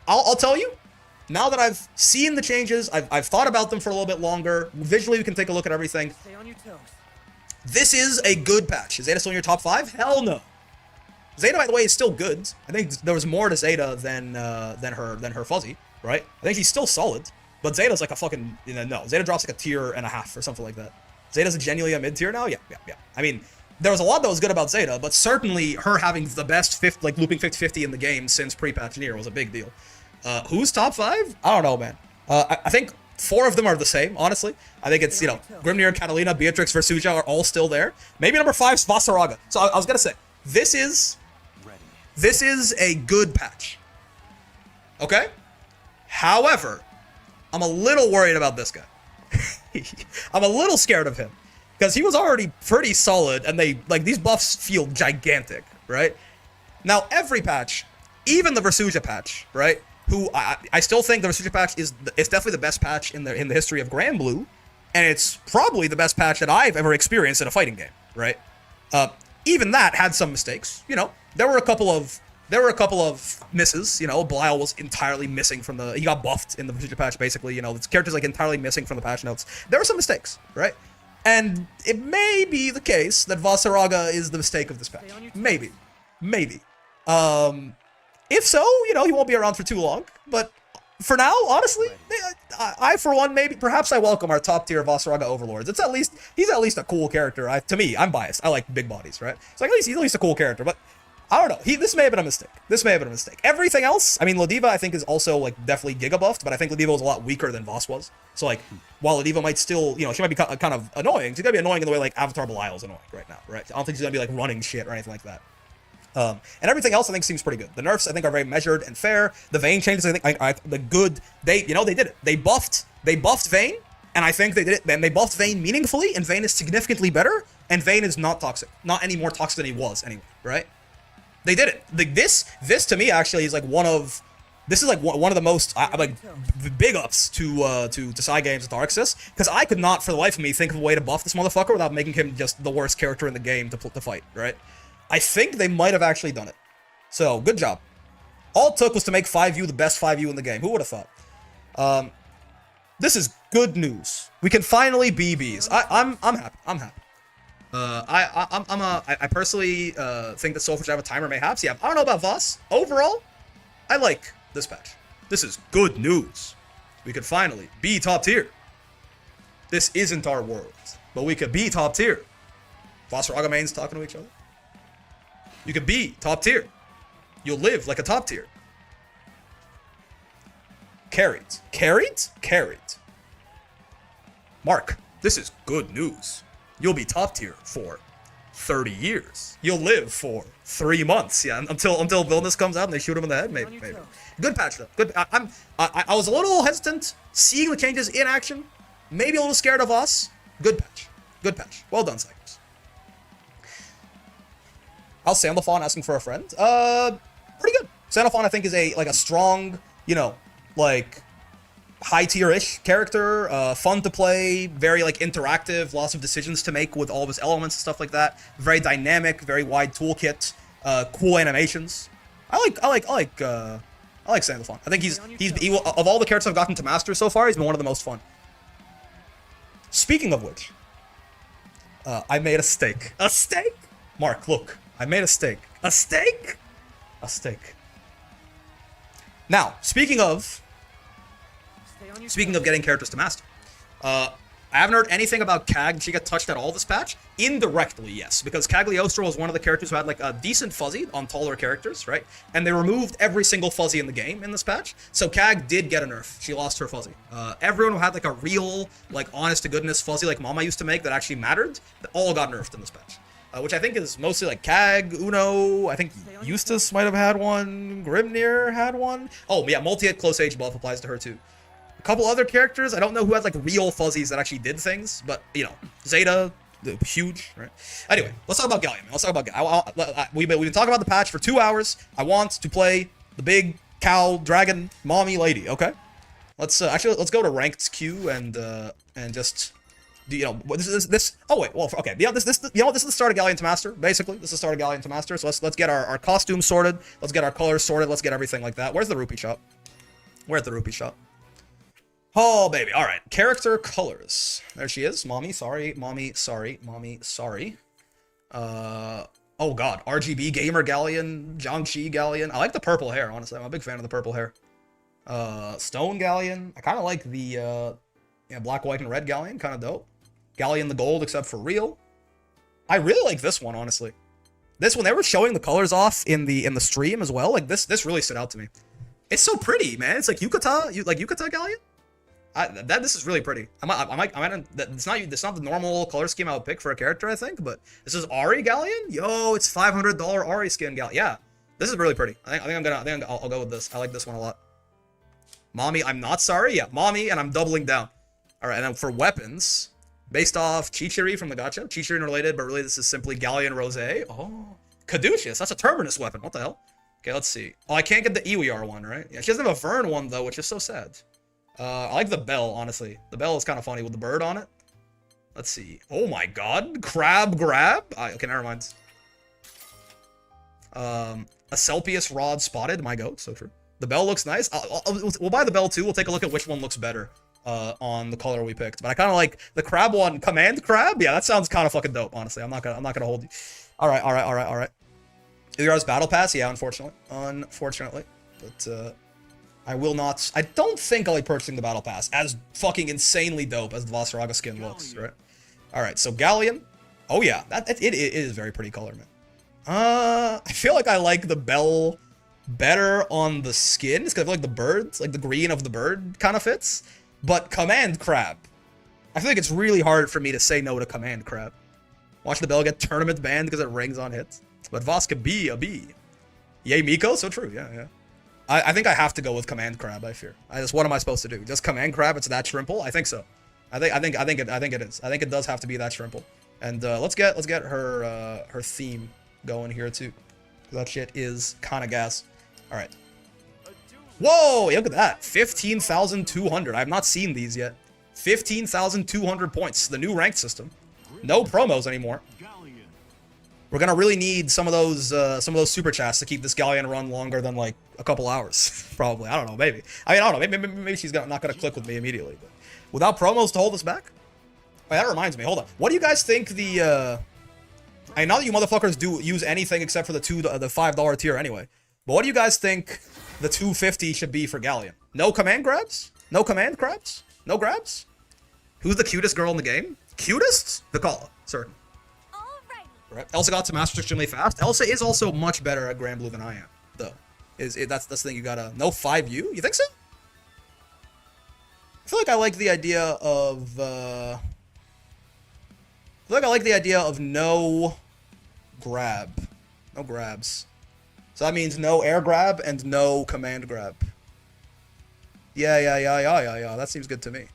I'll tell you. Now that I've seen the changes, I've thought about them for a little bit longer. Visually, we can take a look at everything. Stay on your toes. This is a good patch. Is Zeta still in your top 5? Hell no. Zeta, by the way, is still good. I think there was more to Zeta than her fuzzy, right? I think she's still solid. But Zeta's like a fucking, you know, no. Zeta drops like a tier and a half or something like that. Zeta's genuinely a mid tier now? Yeah. I mean, there was a lot that was good about Zeta, but certainly her having the best looping 50-50 in the game since pre-patch Nier was a big deal. Who's top 5? I don't know, man. I think 4 of them are the same, honestly. I think it's, you know, Grimnir, Catalina, Beatrix, Versuja are all still there. Maybe number 5 is Vasaraga. So I was gonna say, this is a good patch. Okay? However, I'm a little worried about this guy. I'm a little scared of him. Because he was already pretty solid, and these buffs feel gigantic, right? Now, every patch, even the Versuja patch, right? Who, I still think the Versuja patch is definitely the best patch in the history of Grand Blue, and it's probably the best patch that I've ever experienced in a fighting game, right? Even that had some mistakes, you know? There were a couple of misses, you know. Belial was entirely missing from he got buffed in the Versuja patch, basically, you know. This character's, like, entirely missing from the patch notes. There were some mistakes, right? And it may be the case that Vasaraga is the mistake of this patch. Maybe. If so, you know, he won't be around for too long. But for now, honestly, I for one, perhaps I welcome our top tier Vasaraga overlords. He's at least a cool character. To me, I'm biased. I like big bodies, right? So he's at least a cool character. But I don't know. This may have been a mistake. This may have been a mistake. Everything else, I mean, Ladiva, I think, is also, like, definitely Giga buffed, but I think Ladiva was a lot weaker than Voss was. So, like, while Ladiva might still, you know, she might be kind of annoying, she's gonna be annoying in the way, like, Avatar Belial's annoying right now, right? I don't think she's gonna be, like, running shit or anything like that. And everything else, I think, seems pretty good. The nerfs, I think, are very measured and fair. The Vane changes, I think, the good, they did it. They buffed Vane, and I think they did it, and they buffed Vane meaningfully, and Vane is significantly better, and Vane is not toxic. Not any more toxic than he was, anyway, right? They did it. Like, this to me actually is like one of the most like big ups to Cygames with Arxis, because I could not for the life of me think of a way to buff this motherfucker without making him just the worst character in the game to fight, right? I think they might have actually done it. So good job. All it took was to make 5U the best 5U in the game. Who would have thought? This is good news. We can finally be bees. I'm happy. I'm happy. I personally think that Soulforge Java timer mayhaps. Yeah, I don't know about Voss. Overall, I like this patch. This is good news. We could finally be top tier. This isn't our world, but we could be top tier. Vasaraga mains talking to each other. You could be top tier. You'll live like a top tier. Carried. Carried? Carried. Mark, this is good news. You'll be top tier for 30 years. You'll live for 3 months. Yeah, until Vilnius comes out and they shoot him in the head. Maybe. Good patch though. Good. I was a little hesitant seeing the changes in action. Maybe a little scared of us. Good patch. Good patch. Well done, Cycles. How's Sandalphon asking for a friend? Pretty good. Sandalphon, I think, is a strong, you know, like high tier-ish character, fun to play, very like interactive, lots of decisions to make with all of his elements and stuff like that. Very dynamic, very wide toolkit, cool animations. I like Sandalphon. I think he will, of all the characters I've gotten to master so far, he's been one of the most fun. Speaking of which, I made a steak. A steak? Mark, look, I made a steak. A steak? A steak. Now, speaking of getting characters to master, I haven't heard anything about Cag. Did she get touched at all this patch? Indirectly, yes, because Cagliostro was one of the characters who had like a decent fuzzy on taller characters, right? And they removed every single fuzzy in the game in this patch, so Cag did get a nerf. She lost her fuzzy. Everyone who had like a real, like honest to goodness fuzzy like Mama used to make that actually mattered, that all got nerfed in this patch. Which I think is mostly like Cag, Uno, I think Eustace might have had one, Grimnir had one. Oh yeah, multi-hit close age buff applies to her too. A couple other characters, I don't know who had like real fuzzies that actually did things, but you know, Zeta, huge, right? Anyway, let's talk about Galleon. Let's talk about Galleon. We've been talking about the patch for 2 hours. I want to play the big cow dragon mommy lady, okay? Let's let's go to ranked queue and just, you know, this. Oh wait, well, okay. You know, this is the start of Galleon to Master. Basically, this is the start of Galleon to Master. So let's get our costumes sorted. Let's get our colors sorted. Let's get everything like that. Where's the rupee shop? We're at the rupee shop. Oh baby, all right. Character colors. There she is. Mommy, sorry. Mommy, sorry. Mommy, sorry. Oh god, RGB gamer Galleon, Jiangxi Galleon. I like the purple hair. Honestly, I'm a big fan of the purple hair. Stone Galleon. I kind of like the black, white, and red Galleon. Kind of dope. Galleon the gold, except for real. I really like this one, honestly. This one, they were showing the colors off in the stream as well. Like this really stood out to me. It's so pretty, man. It's like Yukata Galleon. This is really pretty. It's not the normal color scheme I would pick for a character, I think, but this is Ari Galleon. Yo, it's $500 Ari skin Galleon. Yeah, this is really pretty. I'll go with this. I like this one a lot. Mommy, I'm not sorry. Yeah, mommy, and I'm doubling down. All right, and then for weapons, based off Chichiri from the gacha, Chichiri related, but really this is simply Galleon Rose. Oh, Caduceus. That's a Terminus weapon. What the hell? Okay, let's see. Oh, I can't get the Iwiar one, right? Yeah, she doesn't have a Vern one though, which is so sad. I like the bell, honestly. The bell is kind of funny with the bird on it. Let's see. Oh my god. Crab grab? Okay, never mind. A Selpius rod spotted. My goat, so true. The bell looks nice. We'll buy the bell too. We'll take a look at which one looks better on the color we picked. But I kind of like the crab one. Command crab? Yeah, that sounds kind of fucking dope, honestly. I'm not gonna hold you. Alright. Iwiar's battle pass? Yeah, unfortunately. But I will not. I don't think I like purchasing the battle pass, as fucking insanely dope as the Vasaraga skin looks, right? All right, so Galleon. Oh yeah, it is very pretty color, man. I feel like I like the bell better on the skins, because I feel like the birds, like the green of the bird kind of fits. But Command Crab. I feel like it's really hard for me to say no to Command Crab. Watch the bell get tournament banned because it rings on hits. But Voss could be a B. Yay, Miko? So true, yeah. I think I have to go with Command Crab, I fear. What am I supposed to do? Just Command Crab, it's that shrimple? I think so. I think it is. I think it does have to be that shrimple. And let's get her theme going here too. That shit is kind of gas. All right. Whoa, look at that. 15,200. I have not seen these yet. 15,200 points. The new ranked system. No promos anymore. We're gonna really need some of those super chats to keep this Galleon run longer than like a couple hours. Probably. I don't know. Maybe. I don't know. Maybe she's not gonna click with me immediately. But without promos to hold us back. Wait, that reminds me. Hold on. What do you guys think the? I know that you motherfuckers do use anything except for the $5 tier anyway. But what do you guys think the 250 should be for Galleon? No command grabs? No command grabs? No grabs? Who's the cutest girl in the game? Cutest? Vikala, certain. Right. Elsa got to Master extremely fast. Elsa is also much better at Grand Blue than I am, though. That's the thing you gotta... No 5U? You think so? I feel like I like the idea of... I feel like I like the idea of no grab. No grabs. So that means no air grab and no command grab. Yeah. That seems good to me.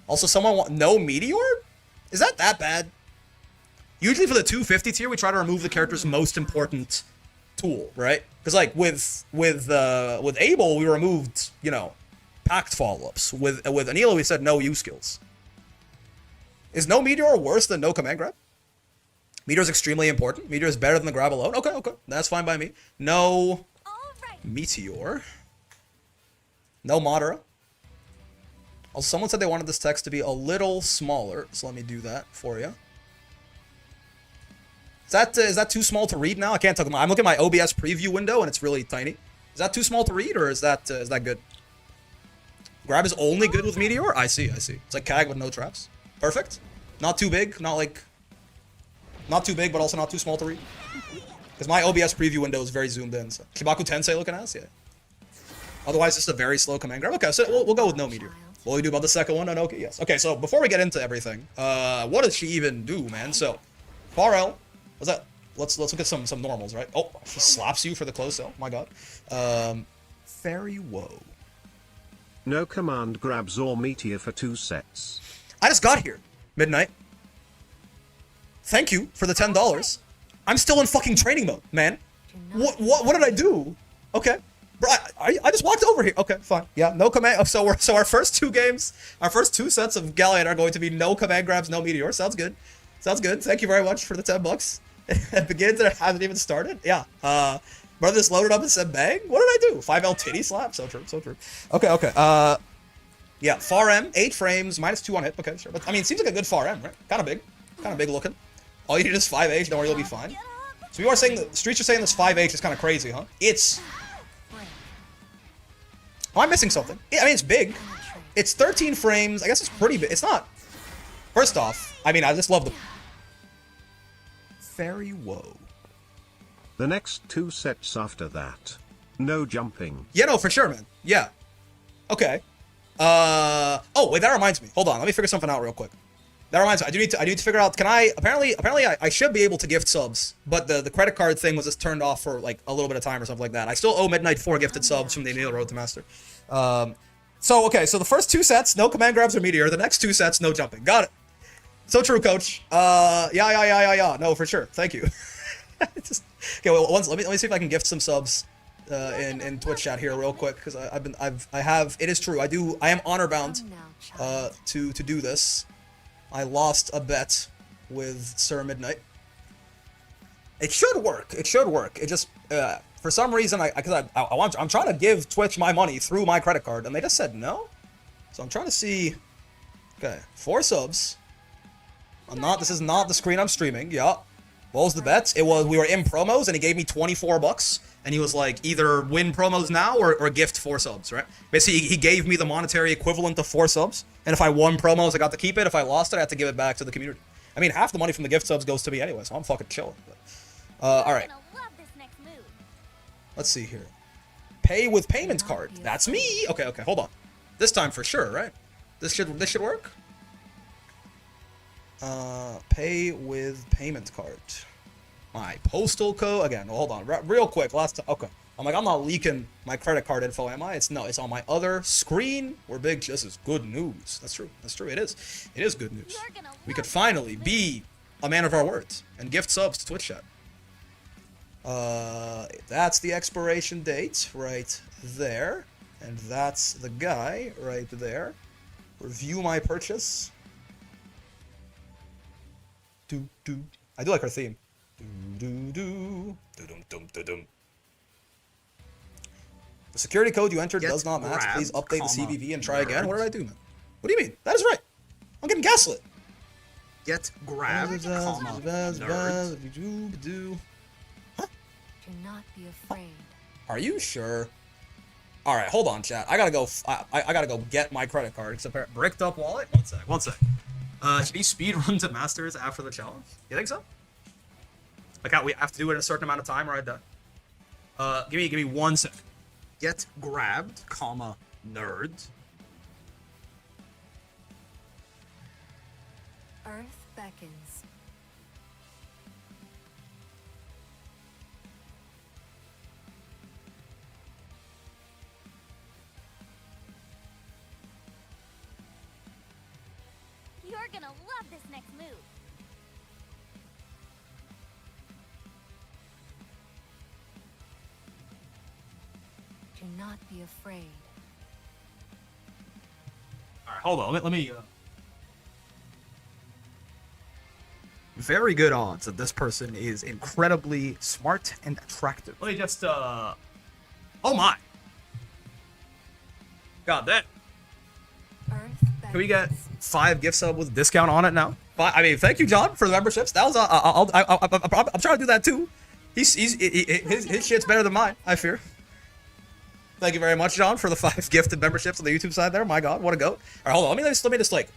Also, someone want no meteor? Is that bad? Usually for the 250 tier, we try to remove the character's most important tool, right? Because like with Abel, we removed, you know, pact follow-ups. With Anila, we said no U skills. Is no meteor worse than no command grab? Meteor is extremely important. Meteor is better than the grab alone. Okay. That's fine by me. No meteor. No Madara. Also, someone said they wanted this text to be a little smaller, so let me do that for you. Is that too small to read now? I can't talk. I'm looking at my OBS preview window and it's really tiny. Is that too small to read, or is that good? Grab is only good with Meteor? I see. It's like Kag with no traps. Perfect. Not too big. Not too big, but also not too small to read. Because my OBS preview window is very zoomed in. So. Shibaku Tensei looking ass? Yeah. Otherwise, just a very slow command grab. Okay, so we'll go with no Meteor. What will we do about the second one? Okay, yes. Okay, so before we get into everything, what does she even do, man? So, Pharrell. What's that? Let's look at some normals, right? Oh, she slaps you for the close cell. My God. Fairy Woe. No command grabs or meteor for 2 sets. I just got here. Midnight. Thank you for the $10. I'm still in fucking training mode, man. What did I do? Okay. Bro, I just walked over here. Okay, fine. Yeah, no command. So our first 2 games, our first 2 sets of Galleon are going to be no command grabs, no meteor. Sounds good. Thank you very much for the $10. It begins and it hasn't even started. Yeah. Brother just loaded up and said bang. What did I do? 5L titty slap. So true. Okay. Yeah. Far M, 8 frames, -2 on hit. Okay, sure. But I mean, it seems like a good Far M, right? Kind of big looking. All you need is 5H. Don't worry, you'll be fine. So you are saying Streets are saying this 5H is kind of crazy, huh? It's. Am I missing something? I mean, it's big. It's 13 frames. I guess it's pretty big. It's not. First off, I mean, I just love the. Fairy Woe. The next 2 sets after that. No jumping. Yeah, no, for sure, man. Yeah. Okay. Oh, wait, that reminds me. Hold on, let me figure something out real quick. That reminds me. I need to figure out. Can I? Apparently, I should be able to gift subs, but the credit card thing was just turned off for like a little bit of time or something like that. I still owe Midnight 4 gifted subs from the Neil Road to Master. So the first 2 sets, no command grabs or meteor. The next 2 sets, no jumping. Got it. So true, coach. Yeah. No, for sure. Thank you. Okay, well, let me see if I can gift some subs in Twitch chat here real quick, because I have. It is true. I am honor bound to do this. I lost a bet with Sir Midnight. It should work. It just for some reason I'm trying to give Twitch my money through my credit card, and they just said no. So I'm trying to see. Okay, 4 subs. This is not the screen I'm streaming. Yeah. What was the bet? It was, we were in promos and he gave me $24 and he was like, either win promos now or gift 4 subs, right? Basically, he gave me the monetary equivalent of 4 subs. And if I won promos, I got to keep it. If I lost it, I had to give it back to the community. I mean, half the money from the gift subs goes to me anyway, so I'm fucking chilling. All right. Gonna love this next move. Let's see here. Pay with payment card. That's me. Okay, okay, hold on. This time for sure, right? This should work. Pay with payment card. My postal code again. Hold on, real quick. Last time. Okay. I'm like, I'm not leaking my credit card info, am I? It's on my other screen. We're big. This is good news. That's true. That's true. It is. It is good news. We could finally be a man of our words and gift subs to Twitch chat. That's the expiration date right there, and that's the guy right there. Review my purchase. I do like her theme. The security code you entered does not match. Please update the CVV and try again. What did I do, man? What do you mean? That is right. I'm getting gaslit. Get grabbed, comma, nerd. Do not be afraid. Are you sure? All right, hold on, chat. I gotta go. I gotta go get my credit card. Except bricked up wallet. One sec. Should he speed run to masters after the challenge? You think so? Like, we have to do it in a certain amount of time, or I die? Give me 1 sec. Get grabbed, comma, nerd. Earth beckons. You're gonna love this next move. Do not be afraid. All right, hold on. Let me. Very good odds that this person is incredibly smart and attractive. Let me just. Oh my. God damn. Earth Can we get 5 gift sub with discount on it now? I mean, thank you, John, for the memberships. That was I'm trying to do that too. His shit's better than mine, I fear. Thank you very much, John, for the 5 gifted memberships on the YouTube side there. My God, what a goat. All right, hold on. Let me just like.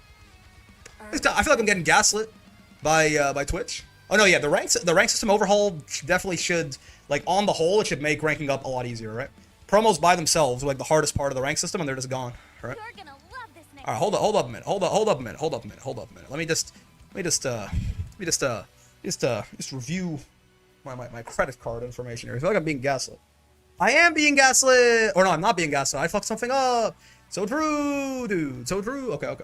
I feel like I'm getting gaslit by Twitch. Oh no, yeah, the rank system overhaul definitely should, like, on the whole, it should make ranking up a lot easier, right? Promos by themselves are like the hardest part of the rank system, and they're just gone, right? You're gonna love this next All right, hold up a minute. Hold up a minute. Let me just review my credit card information here. I feel like I'm being gaslit. I am being gaslit! Or no, I'm not being gaslit. I fucked something up. So true, dude. So true. Okay.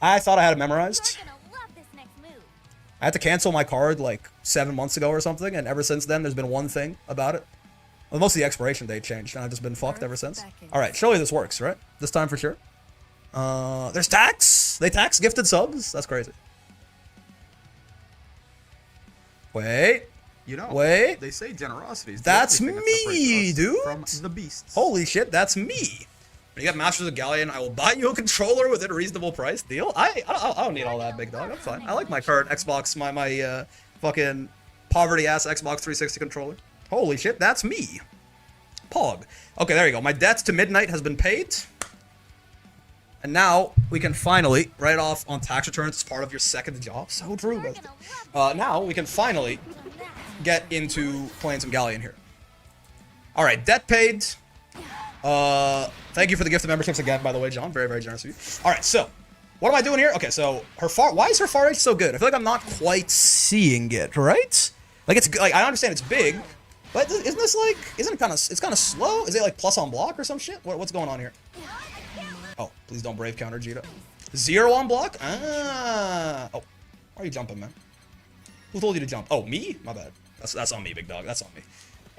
I thought I had it memorized. You're gonna love this next move. I had to cancel my card like 7 months ago or something, and ever since then, there's been one thing about it. Well, most of the expiration date changed, and I've just been fucked ever since. Alright, surely this works, right? This time for sure. There's tax! They tax gifted subs? That's crazy. Wait. You know, Wait. they say generosity is the That's only thing me, that separates us dude. From the beasts. Holy shit, that's me. When you get Masters of Galleon, I will buy you a controller within a reasonable price. Deal? I don't need all that, big dog. I'm fine. I like my current Xbox, my fucking poverty-ass Xbox 360 controller. Holy shit, that's me. Pog. Okay, there you go. My debt to Midnight has been paid. And now we can finally write off on tax returns as part of your second job. So true. Now we can finally get into playing some Galleon here. All right, debt paid. Thank you for the gift of memberships again, by the way, John. Very, very generous of you. All right, so what am I doing here? Okay, so why is her far edge so good? I feel like I'm not quite seeing it, right? Like, it's like, I understand it's big, but isn't it kind of slow? Is it like plus on block or some shit? What's going on here? Oh, please don't brave counter, Zeta. 0 on block? Ah. Oh, why are you jumping, man? Who told you to jump? Oh, me? My bad. That's on me, big dog. That's on me.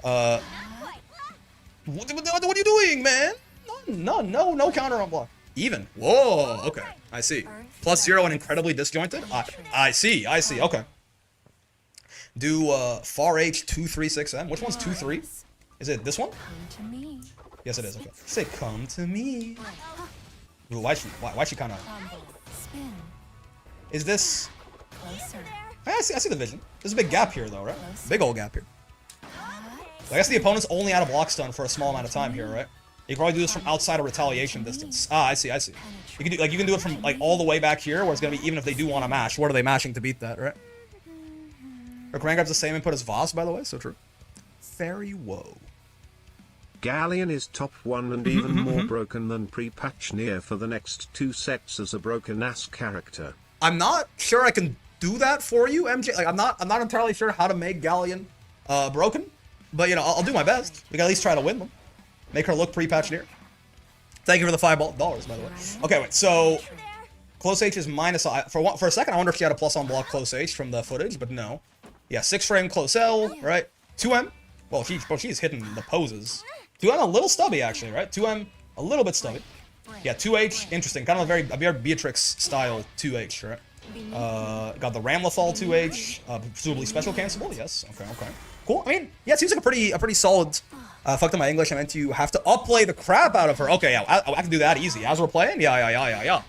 What are you doing, man? No counter on block. Even. Whoa, okay. I see. Plus 0 and incredibly disjointed? I see. Okay. Do far H 236M. Which one's 23? Is it this one? Come to me. Yes, it is. Okay. Say come to me. Ooh, why she kind of... Spin. Is this... Closer. I see the vision. There's a big gap here, though, right? Big old gap here. I guess the opponent's only out of block stun for a small amount of time here, right? You can probably do this from outside of retaliation distance. Ah, I see. You can do it from like all the way back here, where it's gonna be even if they do want to mash. What are they mashing to beat that, right? Her command grab's the same input as Voss, by the way, so true. Very whoa. Galleon is top 1 and even more broken than pre-patch Nier for the next 2 sets as a broken-ass character. I'm not sure I can do that for you, MJ. Like, I'm not entirely sure how to make Galleon broken, but you know, I'll do my best. We can at least try to win them. Make her look pre-patch Nier. Thank you for the $5, by the way. Okay, wait. So close H is minus. For a second, I wonder if she had a plus on block close H from the footage, but no. Yeah, 6 frame close L, right? 2M. Well, she's hitting the poses. 2M a little stubby actually, right? 2M a little bit stubby. Yeah, 2H, interesting. Kind of a very Beatrix style 2H, right? Got the Ramlethal 2H, presumably special cancelable. Yes. Okay. Cool. I mean, yeah, it seems like a pretty solid. Fucked up my English. I meant to have to upplay the crap out of her. Okay, yeah, I can do that easy. As we're playing, yeah.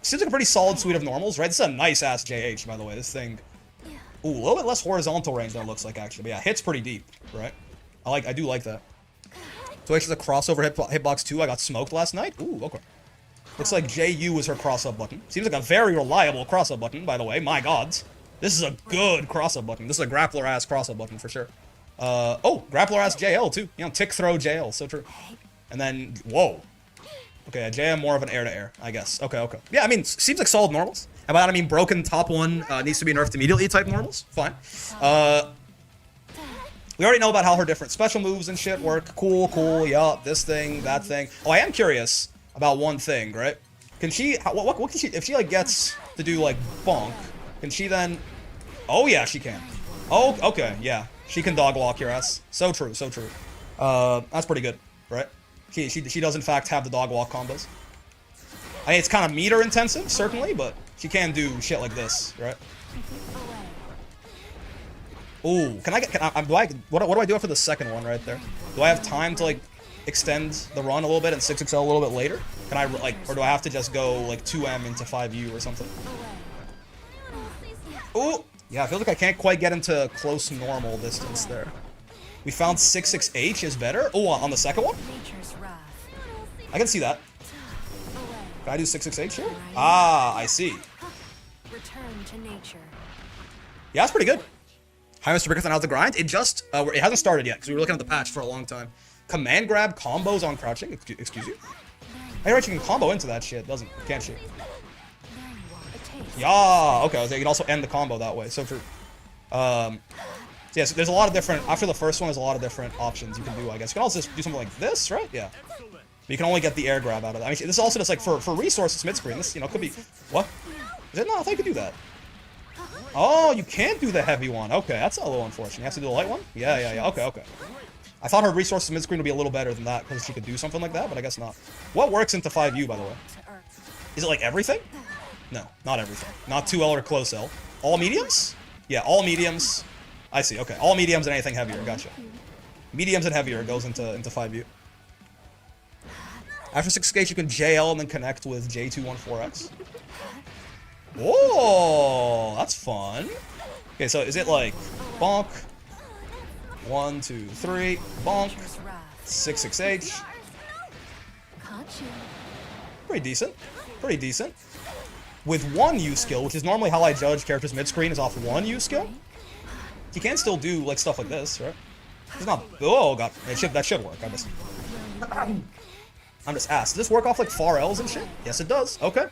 Seems like a pretty solid suite of normals, right? This is a nice ass JH, by the way. This thing, ooh, a little bit less horizontal range than it looks like actually. But yeah, hits pretty deep, right? I do like that. So actually, the crossover hitbox 2. I got smoked last night. Ooh, okay. Looks like JU is her cross-up button. Seems like a very reliable cross-up button, by the way. My gods. This is a good cross-up button. This is a grappler-ass cross-up button, for sure. Oh, grappler-ass JL, too. You know, tick-throw JL, so true. And then, whoa. Okay, JM more of an air-to-air, I guess. Okay. Yeah, I mean, seems like solid normals. And by that I mean broken top 1 needs to be nerfed immediately type normals. Fine. We already know about how her different special moves and shit work. Cool, yeah, this thing, that thing. Oh, I am curious about one thing, right? Can she, what can she, if she, like, gets to do, like, bonk, can she then, oh, yeah, she can. Oh, okay, yeah. She can dog walk your ass. So true. That's pretty good, right? She does, in fact, have the dog walk combos. I mean, it's kind of meter intensive, certainly, but she can do shit like this, right? Ooh, what do I do after the second one right there? Do I have time to, like, extend the run a little bit and 6XL a little bit later? Can I, like, or do I have to just go, like, 2M into 5U or something? Ooh! Yeah, I feel like I can't quite get into close normal distance there. We found 6XH is better? Oh, on the second one? I can see that. Can I do 6XH here? Ah, I see. Return to nature. Yeah, that's pretty good. Hi, Mr. Bickerton, how's the grind? It just, it hasn't started yet, because we were looking at the patch for a long time. Command grab combos on crouching? Excuse you? I heard you can combo into that shit, can't she? Yeah, okay, you can also end the combo that way, so true. Yeah, so there's a lot of different, after the first one, there's a lot of different options you can do, I guess. You can also just do something like this, right? Yeah. But you can only get the air grab out of that. I mean, this is also just like, for resources mid-screen, this, you know, could be, what? Is it? No, I thought you could do that. Oh, you can't do the heavy one. Okay, that's a little unfortunate. You have to do the light one? Yeah. Okay. I thought her resources mid-screen would be a little better than that because she could do something like that, but I guess not. What works into 5U, by the way? Is it like everything? No, not everything. Not 2L or close L. All mediums? Yeah, all mediums. I see, okay. All mediums and anything heavier, gotcha. Mediums and heavier goes into 5U. After 6K, you can JL and then connect with J214X. Whoa, that's fun. Okay, so is it like bonk? 1, 2, 3, bonk. 6XH. Pretty decent. With 1 U skill, which is normally how I judge characters mid-screen, is off 1 U skill. You can still do like stuff like this, right? It's not. Oh god, that should work. I'm just asked. Does this work off like far L's and shit? Yes, it does. Okay.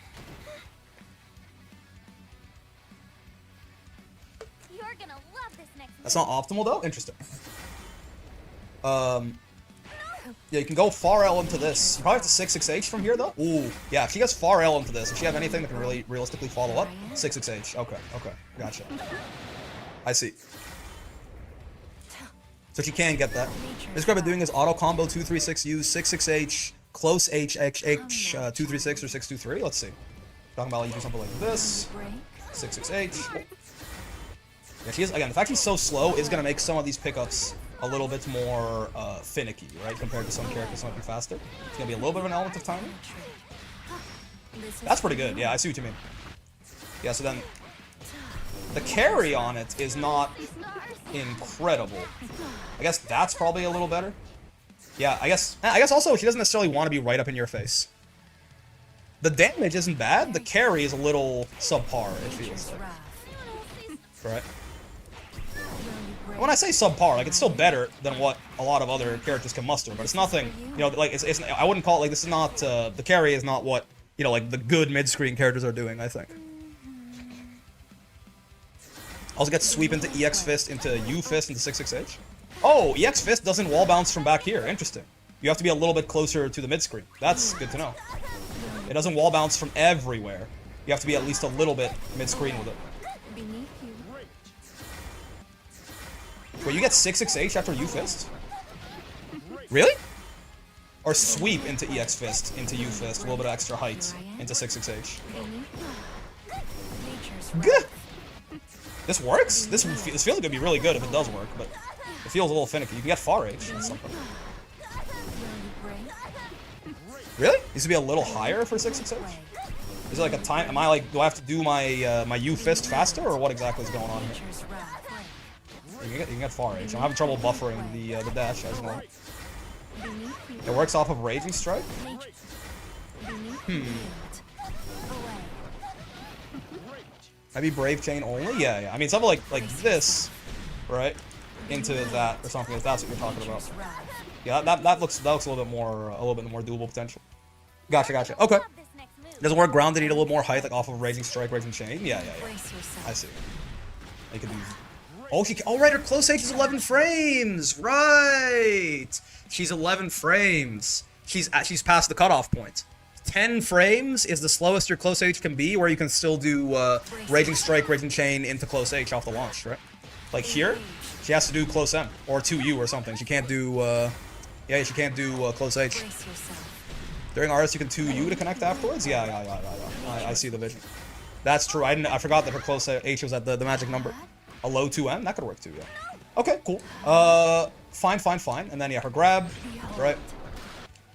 You're gonna love this next That's not optimal though. Interesting. Yeah, you can go far L into this. You probably have to 6XH from here though. Ooh, yeah. If she gets far L into this, if she have anything that can really realistically follow up, 6XH. Okay, gotcha. I see. So she can get that. This grab doing is auto combo 236U 6XH close HHH 236 or 623. Let's see. Talking about you do something like this. 6XH. Yeah, she is again. The fact she's so slow is gonna make some of these pickups a little bit more finicky, right? Compared to some characters that might be faster. It's gonna be a little bit of an element of timing. That's pretty good. Yeah, I see what you mean. Yeah, so then the carry on it is not incredible. I guess that's probably a little better. Yeah, I guess also she doesn't necessarily want to be right up in your face. The damage isn't bad. The carry is a little subpar, it feels like. Right? when I say subpar, like, it's still better than what a lot of other characters can muster, but it's nothing, you know, like, it's I wouldn't call it, like, this is not, the carry is not what, you know, like, the good mid-screen characters are doing, I think. Also get sweep into EX Fist, into U Fist, into 6-6H. Oh, EX Fist doesn't wall bounce from back here. Interesting. You have to be a little bit closer to the mid-screen. That's good to know. It doesn't wall bounce from everywhere. You have to be at least a little bit mid-screen with it. Wait, you get 6-6H after U Fist? Really? Or sweep into EX Fist, into U Fist, a little bit of extra height, into 6-6H. Good. This works? This feels like it'd be really good if it does work, but it feels a little finicky. You can get far H and something. Really? Needs to be a little higher for 6-6H? Is it like a time? Am I like? Do I have to do my my U Fist faster, or what exactly is going on here? You can get far H. I'm having trouble buffering the dash as well. It works off of Raging Strike. Maybe Brave Chain only? Yeah. I mean, something like this, right? Into that or something. If that's what you're talking about. Yeah, that looks a little bit more doable potential. Gotcha. Okay. Doesn't work ground. They need a little more height, like off of Raging Strike, Raging Chain. Yeah. I see. You can do. Oh, right. Her close H is 11 frames. Right. She's 11 frames. She's past the cutoff point. 10 frames is the slowest your close H can be, where you can still do Raging Strike, Raging Chain into close H off the launch, right? Like here, she has to do close M or 2U or something. She can't do she can't do close H. During RS, you can 2U to connect afterwards. Yeah. I see the vision. That's true. I forgot that her close H was at the magic number. A low 2M, that could work too. Yeah. Okay, cool. Fine. And then yeah, her grab, right?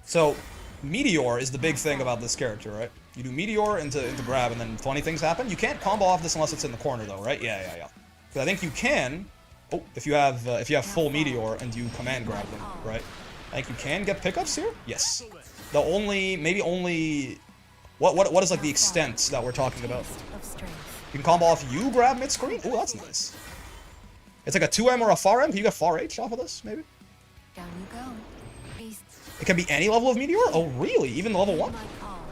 So. Meteor is the big thing about this character, right? You do Meteor into grab, and then funny things happen. You can't combo off this unless it's in the corner, though, right? Yeah. Because I think you can. Oh, if you have full Meteor and you command grab them, right? I think you can get pickups here. Yes. The only. What is like the extent that we're talking about? You can combo off you grab mid screen. Oh, that's nice. It's like a 2M or a far M. Can you get far H off of this, maybe? Down you go. It can be any level of Meteor? Oh, really? Even level 1?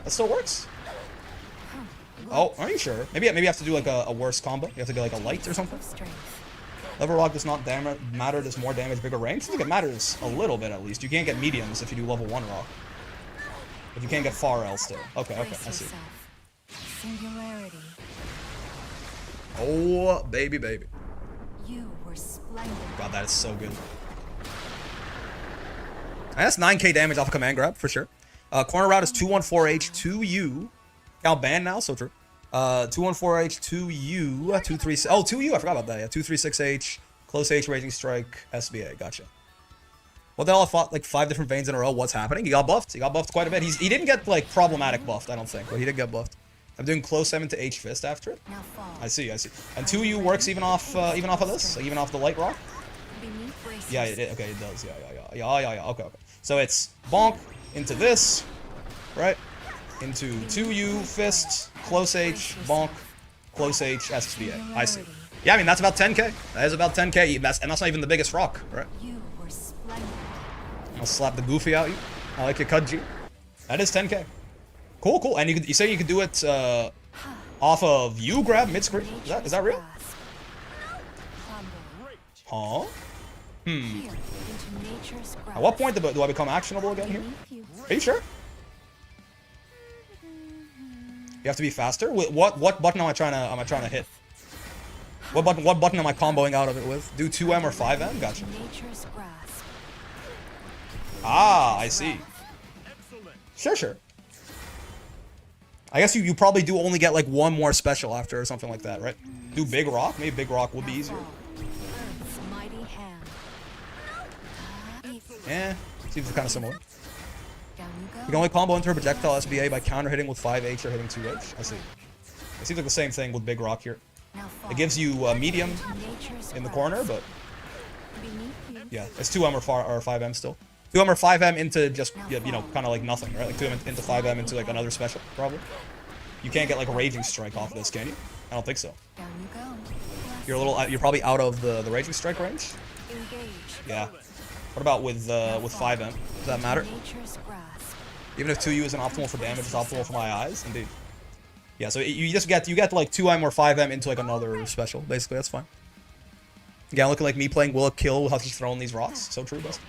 That still works? Oh, are you sure? Maybe you have to do like a worse combo. You have to do like a light or something? Level Rock does not matter. Does more damage, bigger range? I think it matters a little bit at least. You can't get mediums if you do level 1 Rock. But you can't get far L still. Okay, I see. Singularity. Oh, baby. You were splendid. God, that is so good. And that's 9k damage off of command grab, for sure. Corner route is 214H, 2U. Count ban now, so true. 214H, 2U, 236. Oh, 2U, I forgot about that. Yeah, 236H, close H, Raging Strike, SBA. Gotcha. What the hell? I fought like 5 different Vanes in a row. What's happening? He got buffed. He got buffed quite a bit. He didn't get like problematic buffed, I don't think, but he did get buffed. I'm doing close M into H Fist after it. I see. And 2U works even off of this, like even off the light rock. Yeah, okay, it does. Yeah. Okay. So it's bonk into this, right? Into 2U, fist, close H, bonk, close H, SBA. I see. Yeah, I mean, that's about 10k. That is about 10k. And that's not even the biggest rock, right? I'll slap the goofy out you. I like your cut G. That is 10k. Cool. And you say you could do it off of U grab mid screen. Is that real? Huh? At what point do I become actionable again here? Are you sure? You have to be faster. What button am I trying to hit? What button am I comboing out of it with? Do 2M or 5M? Gotcha. Ah, I see. Sure. I guess you probably do only get like one more special after or something like that, right? Do Big Rock? Maybe Big Rock would be easier. Yeah, seems kind of similar. You can only combo into her projectile SBA by counter hitting with 5H or hitting 2H. I see. It seems like the same thing with Big Rock here. It gives you medium in the corner, but yeah, it's 2M or 5M still. 2M or 5M into just, you know, kind of like nothing, right? Like 2M into 5M into like another special, probably. You can't get like a Raging Strike off this, can you? I don't think so. You're probably out of the raging strike range. Engage. Yeah. What about with 5M? Does that matter? Nature's grasp. Even if 2U isn't optimal for damage, it's optimal for my eyes. Indeed. Yeah. So you get like 2M or 5M into like another special. Basically, that's fine. Yeah, looking like me playing Will It Kill without just throwing these rocks. So true, best.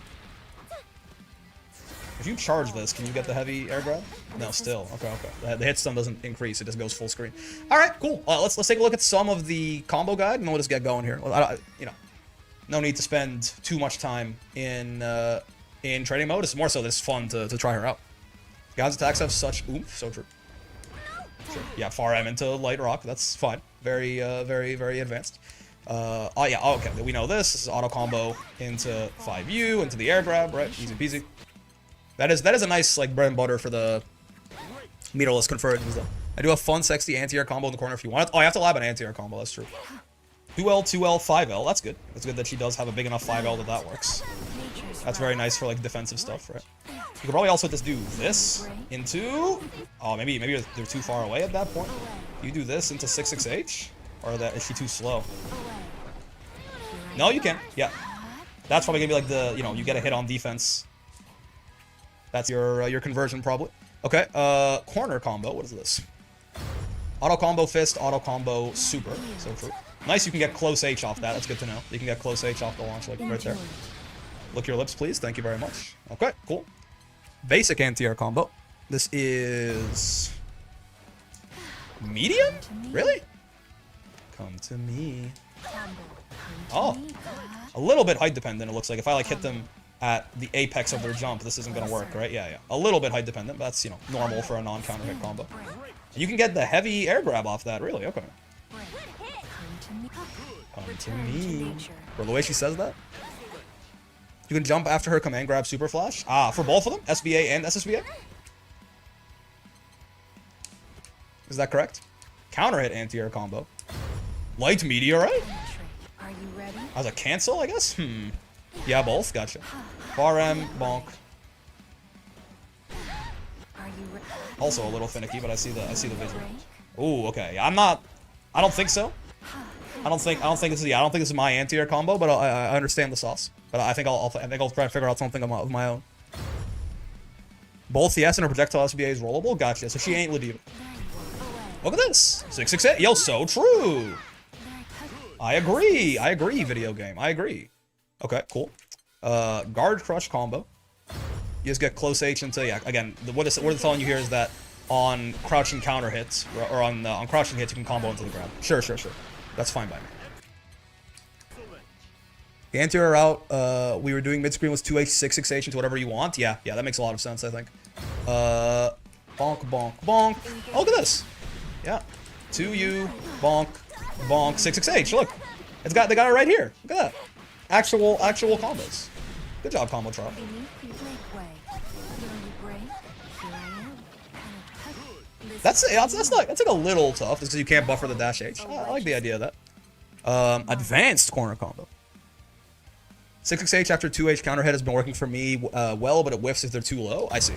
If you charge this, can you get the heavy air grab? No, still. Okay, okay. The hit stun doesn't increase; it just goes full screen. All right, cool. Let's take a look at some of the combo guide, and then we'll just get going here. No need to spend too much time in training mode. It's more so that it's fun to try her out. Galleon's attacks have such oomph. So true. Sure. Yeah, far M into light rock. That's fine. Very, very advanced. Oh yeah. Oh, okay. We know this. This is auto combo into 5U into the air grab. Right. Easy peasy. That is a nice like bread and butter for the meterless conversions though. I do a fun, sexy anti-air combo in the corner if you want it. Oh, I have to lab an anti-air combo. That's true. 2L, 2L, 5L. That's good. That's good that she does have a big enough 5L that works. That's very nice for like defensive stuff, right? You could probably also just do this into. Oh, maybe they're too far away at that point. You do this into 6-6H, or is she too slow? No, you can. Yeah, that's probably gonna be like the you get a hit on defense. That's your conversion probably. Okay, corner combo. What is this? Auto combo fist, auto combo super. So true. Nice, you can get close H off that. That's good to know. You can get close H off the launch like right there. Lick your lips, please. Thank you very much. Okay, cool. Basic anti-air combo. This is medium? Really? Come to me. Oh, a little bit height dependent. It looks like if I like hit them at the apex of their jump, this isn't gonna work, right? Yeah. A little bit height dependent, but that's normal for a non-counter hit combo. You can get the heavy air grab off that, really? Okay. Come to me. Bro, the way she says that. You can jump after her command grab super flash. Ah, for both of them, SBA and SSBA. Is that correct? Counter hit anti-air combo. Light meteorite. Are you ready? As a cancel, I guess. Yeah, both. Gotcha. Far M, bonk. Are you ready? Also a little finicky, but I see the vision. Ooh, okay. Yeah, I don't think so. I don't think this is my anti-air combo, but I understand the sauce. But I think I'll try to figure out something of my own. Both yes and her projectile SBA is rollable. Gotcha. So she ain't Ladiva. Look at this. 668. Yo, so true. I agree. Video game. I agree. Okay, cool. Guard crush combo. You just get close H into again. What it's telling you here is that on crouching counter hits or on crouching hits you can combo into the grab. Sure. That's fine by me. The anti-air route we were doing mid screen was 2H 6-6H into whatever you want. Yeah, that makes a lot of sense. I think. Bonk. Oh, look at this. Yeah, 2U bonk 6-6H. Look, they got it right here. Look at that. Actual combos. Good job, combo trial. That's like a little tough, just because you can't buffer the dash H. I like the idea of that. Advanced corner combo. 6-6H after 2H counter hit has been working for me well, but it whiffs if they're too low. I see.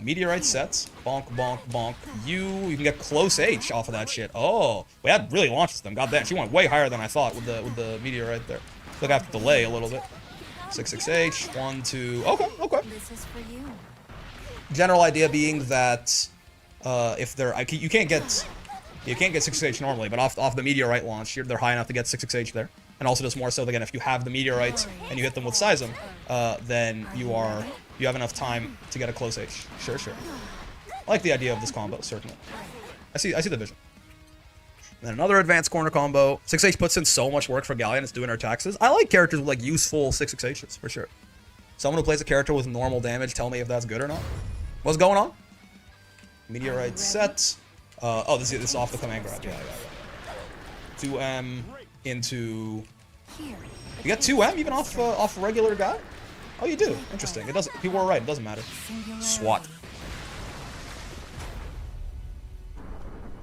Meteorite sets. Bonk. You can get close H off of that shit. Oh, we had really launches them. God damn, she went way higher than I thought with the meteorite there. Look, I have to delay a little bit. 6-6H. 1, 2. Okay. This is for you. General idea being that if they're you can't get 6-6H normally, but off the meteorite launch, they're high enough to get 6-6H there. And also just more so again, if you have the meteorites and you hit them with Seism, then you have enough time to get a close H. Sure. I like the idea of this combo, certainly. I see the vision. And then another advanced corner combo. 6H puts in so much work for Galleon. It's doing her taxes. I like characters with like useful 6-6Hs for sure. Someone who plays a character with normal damage, tell me if that's good or not. What's going on? Meteorite set. Oh, this is off the command grab. Yeah. 2M into. You get 2M even off regular guy? Oh, you do. Interesting. It doesn't. People were right. It doesn't matter. SWAT.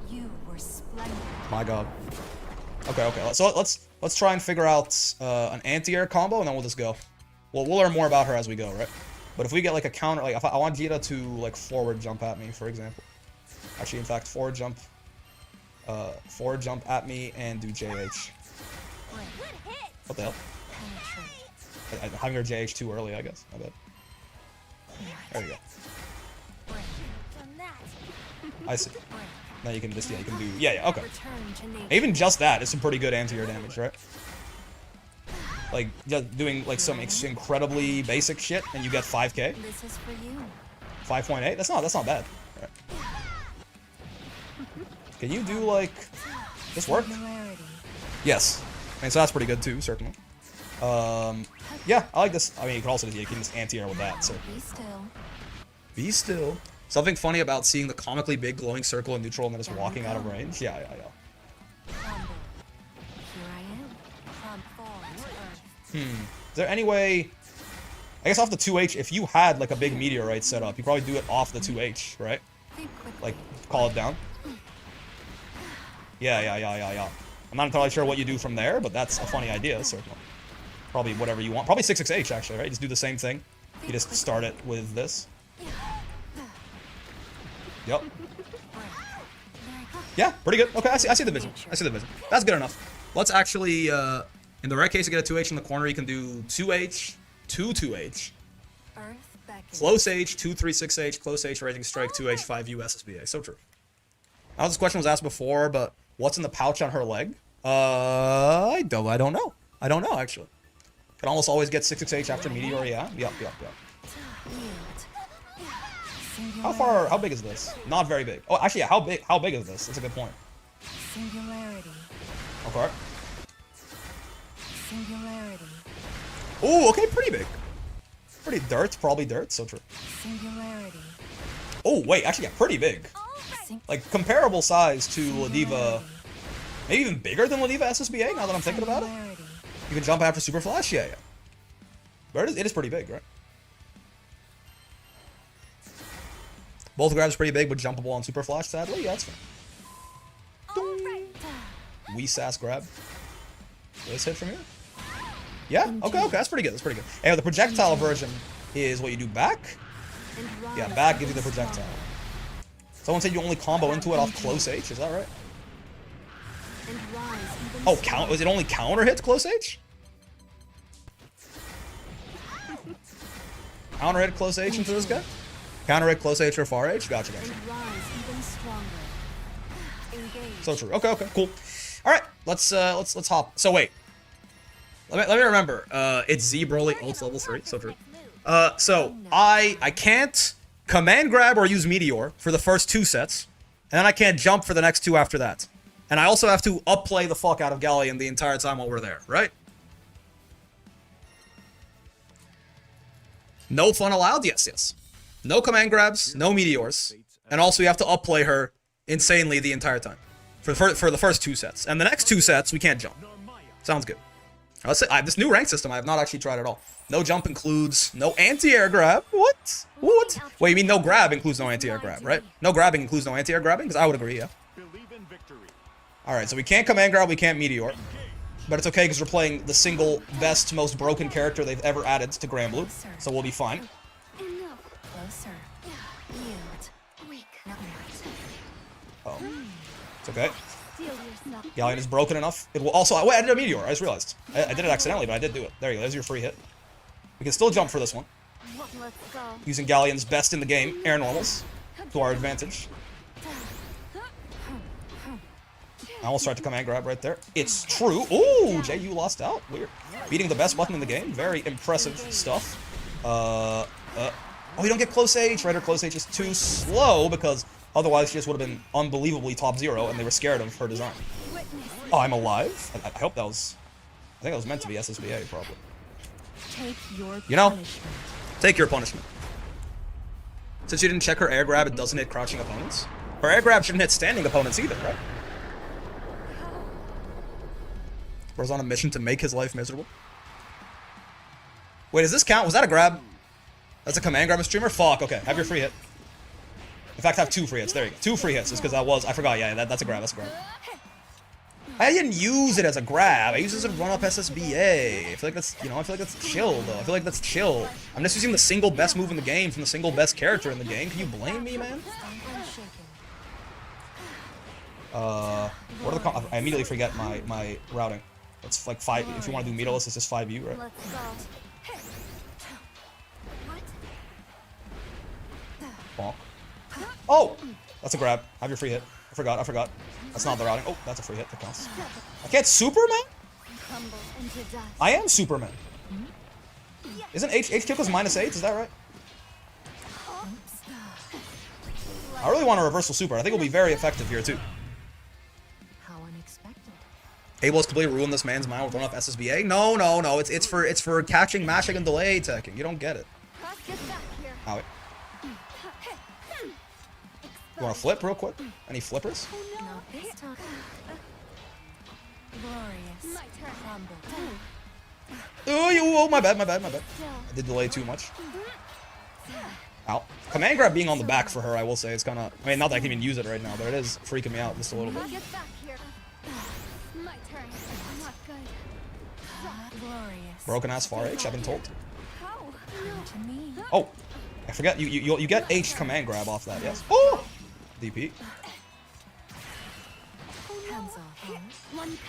You were splendid. My God. Okay. So let's try and figure out an anti-air combo, and then we'll just go. We'll learn more about her as we go, right? But if we get like a counter, like if I want Zeta to like forward jump at me, for example. Actually, in fact, forward jump at me and do JH. What the hell? Penetrate. Having her JH too early, I guess. My bad. There you go. I see. Now you can just, yeah, you can do, yeah, okay. Return to nature. Even just that is some pretty good anti-air damage, right? Like, just doing, like, some incredibly basic shit, and you get 5k? This is for you. 5.8? That's not bad. Right. Can you do, like, this work? Similarity. Yes. I mean, so that's pretty good, too, certainly. Yeah, I like this. I mean, you can also, you can just anti-air with that, so. Be still. Be still. Something funny about seeing the comically big glowing circle in neutral and then just walking out of range. Yeah. Crumble. Here I am. Fall to earth. Is there any way... I guess off the 2H, if you had, like, a big meteorite set up, you probably do it off the 2H, right? Think quickly. Like, call it down. Yeah. I'm not entirely sure what you do from there, but that's a funny idea, certainly. Probably whatever you want. Probably 6xh, actually, right? Just do the same thing. You just start it with this. Yep. Yeah, pretty good. Okay, I see the vision. That's good enough. Let's actually, in the right case, you get a 2H in the corner. You can do 2H, 2H. Earth beckons. Close H, 2-3-6H, close H, Raging Strike, 2H, 5U, SSBA. So true. I know this question was asked before, but what's in the pouch on her leg? I don't know. I don't know, actually. Can almost always get 6xh after Meteor, yeah? Yep. How big is this? Not very big. Oh, actually, yeah, how big is this? That's a good point. Singularity. Okay. Singularity. Ooh, okay, pretty big. Pretty dirt, probably dirt, so true. Singularity. Oh, wait, actually, yeah, pretty big. Like, comparable size to Ladiva. Maybe even bigger than Ladiva SSBA, now that I'm thinking about it. Singularity. You can jump after Super Flash? Yeah. But it is pretty big, right? Both grabs pretty big, but jumpable on Super Flash, sadly. Yeah, that's fine. Wee sass grab. This hit from here? Yeah? Okay, that's pretty good. Hey, the projectile version is what you do back. Yeah, back gives you the projectile. Someone said you only combo into it off close H, is that right? Oh, was it only counter hits close H? Counter hit close H into this guy? Counter hit close H or far H? Gotcha. So true. Okay, cool. All right, let's hop. So wait, let me remember. It's Z Broly ults level 3. So true. So I can't command grab or use Meteor for the first 2 sets, and then I can't jump for the next 2 after that. And I also have to upplay the fuck out of Galleon the entire time while we're there, right? No fun allowed? Yes. No command grabs, no meteors, and also you have to upplay her insanely the entire time for the first 2 sets. And the next 2 sets, we can't jump. Sounds good. Let's say, this new rank system I have not actually tried at all. No jump includes no anti-air grab. What? Wait, you mean no grab includes no anti-air grab, right? No grabbing includes no anti-air grabbing? Because I would agree, yeah. Alright, so we can't command grab, we can't meteor. But it's okay because we're playing the single best, most broken character they've ever added to Granblue. So we'll be fine. Closer. Oh. It's okay. Galleon is broken enough. It will also... Wait, I did a meteor. I just realized. I did it accidentally, but I did do it. There you go. There's your free hit. We can still jump for this one. Using Galleon's best in the game, air normals, to our advantage. I almost tried to command grab right there. It's true. Ooh, JU lost out. Weird. Beating the best button in the game. Very impressive stuff. Oh, you don't get close H, right? Or close H is too slow because otherwise she just would have been unbelievably top 0 and they were scared of her design. Oh, I'm alive? I hope that was... I think that was meant to be SSBA, probably. You know, take your punishment. Since you didn't check her air grab, it doesn't hit crouching opponents. Her air grab shouldn't hit standing opponents either, right? Whereas on a mission to make his life miserable. Wait, does this count? Was that a grab? That's a command grab a streamer? Fuck, okay. Have your free hit. In fact, have 2 free hits. There you go. 2 free hits, just because I forgot. Yeah, that's a grab. That's a grab. I didn't use it as a grab. I used it as a run-up SSBA. I feel like that's, I feel like that's chill, though. I feel like that's chill. I'm just using the single best move in the game from the single best character in the game. Can you blame me, man? What are the I immediately forget my routing. That's like 5. If you want to do meterless, it's just 5U, right? Let's go. What? Bonk. Oh! That's a grab. Have your free hit. I forgot. That's not the routing. Oh, that's a free hit. That counts. I can't Superman? Crumble into dust. I am Superman. Isn't H kick was -8? Is that right? I really want a reversal super. I think it'll be very effective here too. How unexpected. Able to completely ruin this man's mind with one up SSBA? No. It's for catching, mashing, and delay attacking. You don't get it. Get back here. Ow. You want to flip real quick? Any flippers? Not this time. Glorious. My turn. Crumble. Oh, my bad. I did delay too much. Ow. Command grab being on the back for her, I will say, it's kind of... I mean, not that I can even use it right now, but it is freaking me out just a little bit. Get back here. My turn. Not good. Glorious. Broken ass far H, I've been told. How? To me. Oh, I forget, you get H command grab off that, yes. Oh! DP. Hands off. One cut.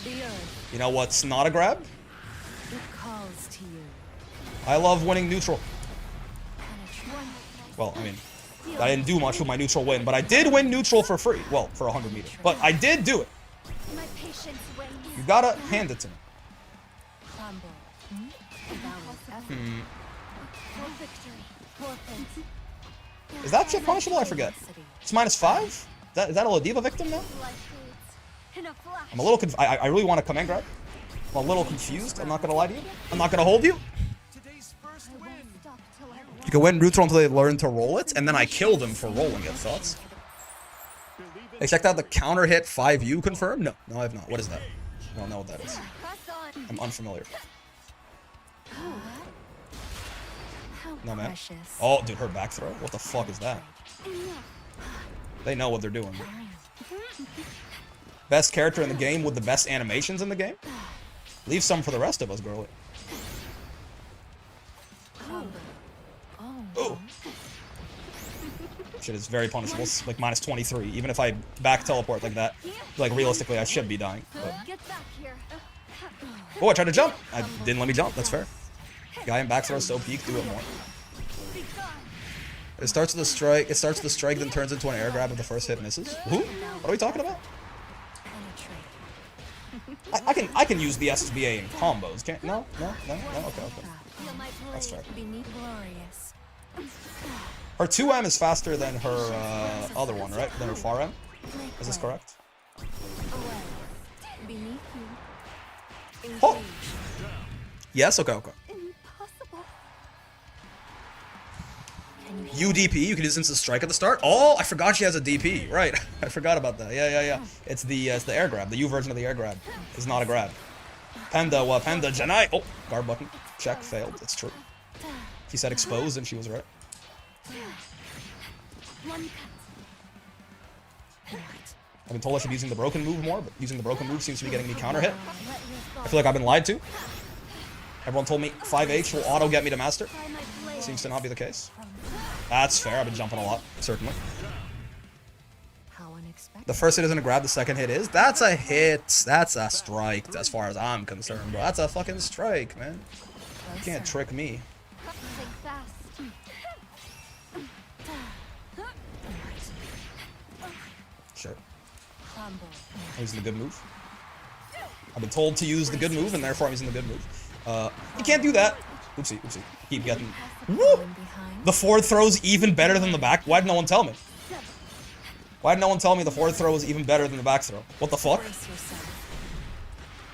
The earth. You know what's not a grab? It calls to you. I love winning neutral. Penetrate. Well, I mean, I didn't do much with my neutral win, but I did win neutral for free. Well, for 100 meters. But I did do it. My patience wanes. You gotta hand it to me. Crumble. For victory. Forfeit. Is that shit punishable? I forget. It's -5? Is that a Ladiva victim now? Life fades. In a flash. I'm a little I really want to command grab. I'm a little confused. I'm not gonna lie to you. I'm not gonna hold you. Today's first win. Stop till I You can win neutral until they learn to roll it, and then I kill them for rolling it. Thoughts? Hey, checked out the counter hit 5U confirmed? No, I have not. What is that? I don't know what that is. press on. I'm unfamiliar. How No, man. precious. Oh, dude, her back throw? What the fuck is that? They know what they're doing. Best character in the game with the best animations in the game? Leave some for the rest of us, girly. Oh. Shit is very punishable. It's like -23. Even if I back teleport like that, like realistically, I should be dying. But... Get back here. Oh, I tried to jump. I didn't let me jump. That's fair. Guy in back throw so peak. Do it more. It starts with a strike. It starts with a strike, then turns into an air grab if the first hit misses. Who? What are we talking about? Penetrate. I can use the SSBA in combos. Can't? No. Okay. Feel my That's blade fair. beneath glorious. Her 2M is faster than her other one, right? Than her far M. Is this correct? Away. Beneath you. Oh. Engage. Yes. Okay. Impossible. Can you UDP. You can use instant strike at the start. Oh, I forgot she has a DP. Right. I forgot about that. Yeah. It's the air grab. The U version of the air grab. It's not a grab. Panda Janai. Oh, guard button. Check. Failed. It's true. He said exposed and she was right. one cut? I've been told I should be using the broken move more, but using the broken move seems to be getting me counter hit. I feel like I've been lied to. Everyone told me 5H will auto get me to master. Try my blade. Seems to not be the case. That's fair. I've been jumping a lot, certainly. How unexpected. The first hit isn't a grab, the second hit is. That's a hit. That's a strike, as far as I'm concerned, bro. That's a fucking strike, man. You can't trick me. Think fast. Sure. Crumble. I'm using the good move. I've been told to use the good move, and therefore I'm using the good move. You can't do that. Oopsie. Keep getting... Woo! Behind. The forward throw's even better than the back. Why did no one tell me? Why did no one tell me the forward throw is even better than the back throw? What the fuck? Brace yourself.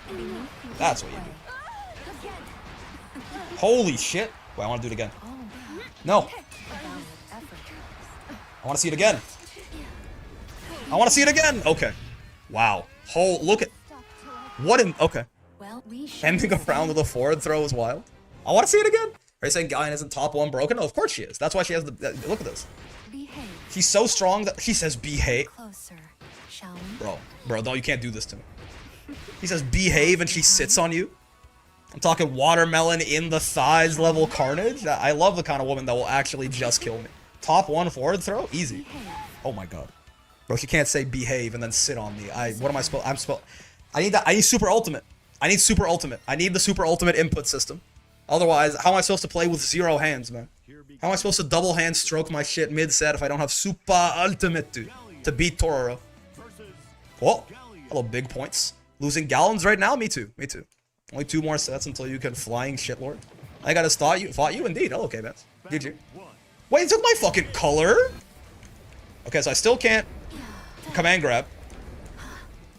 Beneath you. That's what you do. Holy shit. Wait, I want to do it again. No. Valiant effort. I want to see it again. I want to see it again. Okay. Wow. Look at... What in... Okay. Well, we should Ending a round with a forward throw is wild. I want to see it again. Are you saying Galleon isn't top 1 broken? No, of course she is. That's why she has the... Look at this. behave She's so strong that... He says behave. closer, shall we? Bro, no, you can't do this to me. He says behave and she sits on you. I'm talking watermelon in the thighs level carnage. I love the kind of woman that will actually just kill me. Top 1 forward throw? Easy. Oh my god. Bro, she can't say behave and then sit on me. What am I supposed... I need that. I need super ultimate. I need super ultimate. I need the super ultimate input system. Otherwise, how am I supposed to play with 0 hands, man? How am I supposed to double hand stroke my shit mid-set if I don't have super ultimate to beat Tororo? Oh, hello, big points. Losing Galleons right now? Me too. Me too. Only 2 more sets until you can flying shitlord. I gotta fought you indeed. Oh, okay, man. GG. Wait, it took my fucking color? Okay, so I still can't command grab.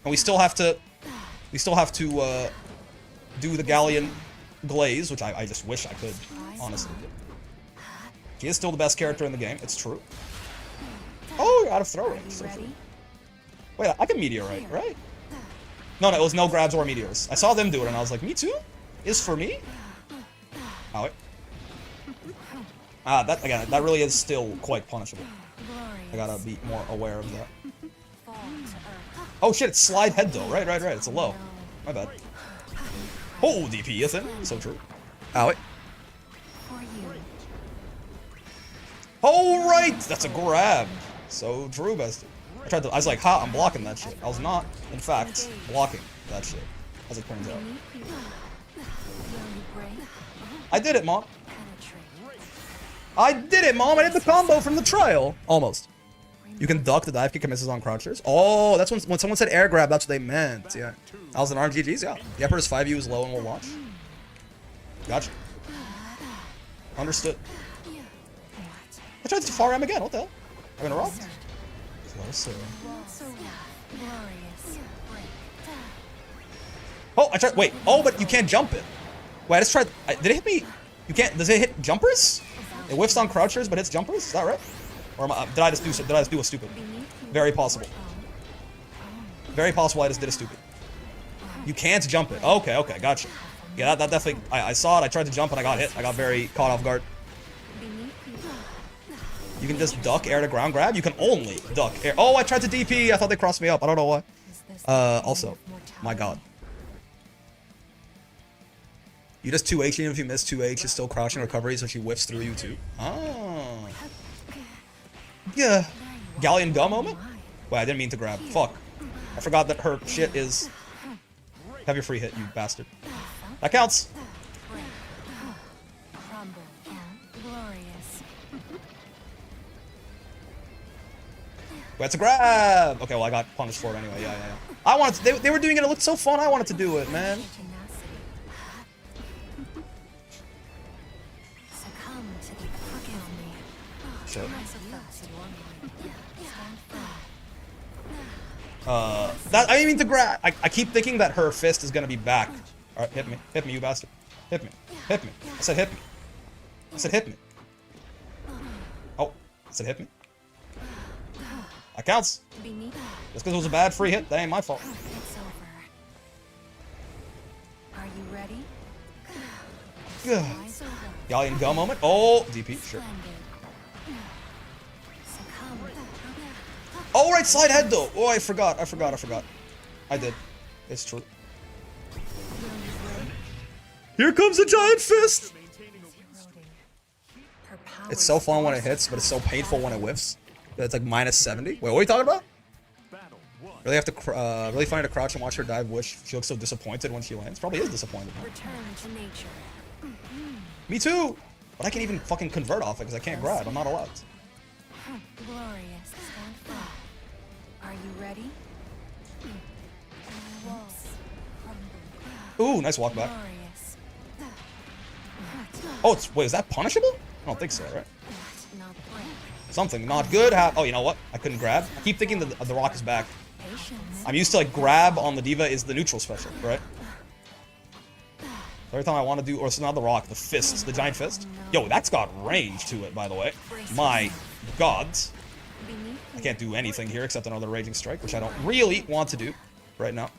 And we still have to do the Galleon glaze, which I just wish I could, honestly. She is still the best character in the game, it's true. Oh, you're out of throw range. So wait, I can meteorite, right? No, it was no grabs or meteors. I saw them do it and I was like, me too? Is for me? Oh, wait. That, again, that really is still quite punishable. I gotta be more aware of that. Oh shit, it's slide head though. Right. It's a low. My bad. Oh, DP, Ethan. So true. Ow, wait. Oh, right! That's a grab. So true, bestie. I was like, ha, I'm blocking that shit. I was not, in fact, blocking that shit, as it turns out. I did it, Mom. I did it, Mom! I did the combo from the trial! Almost. You can duck the dive kick and misses on crouchers. Oh, that's when someone said air grab, that's what they meant. Yeah. That was an RNGG's, yeah. The Emperor's 5U is low and we'll watch. Gotcha. Understood. I tried to far M again, what the hell? I'm gonna rock. Oh, I tried. Wait. Oh, but you can't jump it. Wait, I just tried. Did it hit me? You can't. Does it hit jumpers? It whiffs on crouchers, but hits jumpers. Is that right? Or did I just do a stupid? Very possible. Very possible. I just did a stupid. You can't jump it. Okay, gotcha. Yeah, that definitely. I saw it. I tried to jump and I got hit. I got very caught off guard. You can just duck air to ground grab. You can only duck air. Oh, I tried to DP. I thought they crossed me up. I don't know why. Also, my god. You just 2H, even if you miss 2H, it's still crouching recovery, so she whiffs through you too. Oh. Yeah. Galleon gum moment? Wait, I didn't mean to grab. Fuck. I forgot that her shit is... Have your free hit, you bastard. That counts. Wait, it's a grab! Okay, well, I got punished for it anyway. Yeah. I wanted to, they were doing it. It looked so fun. I wanted to do it, man. Shit. That I didn't mean to grab. I keep thinking that her fist is gonna be back. All right, hit me, you bastard. Hit me. I said hit me. Oh, I said hit me. That counts. Just because it was a bad free hit, that ain't my fault. It's over. Are you ready? Good. Galleon go moment. Oh, DP, sure. Oh, right, slide head though. Oh, I forgot. I did. It's true. Here comes a giant fist. It's so fun when it hits, but it's so painful when it whiffs. It's like minus 70. Wait, what are you talking about? Really have to really find a crouch and watch her dive. Wish she looks so disappointed when she lands. Probably is disappointed. Return to nature. Me too. But I can't even fucking convert off it because I can't grab. I'm not allowed. Glorious. Stand firm. Are you ready? Walls crumble. Ooh, nice walk back. Glorious. Oh, wait, is that punishable? I don't think so, right? Not break. Something not good oh, you know what? I couldn't grab. I keep thinking that the rock is back. Patience. I'm used to like grab on the Diva is the neutral special, right? Every time I want to do, or it's not the rock, the fist, the giant fist. Yo, that's got range to it, by the way. My god. I can't do anything here except another raging strike, which I don't really want to do right now.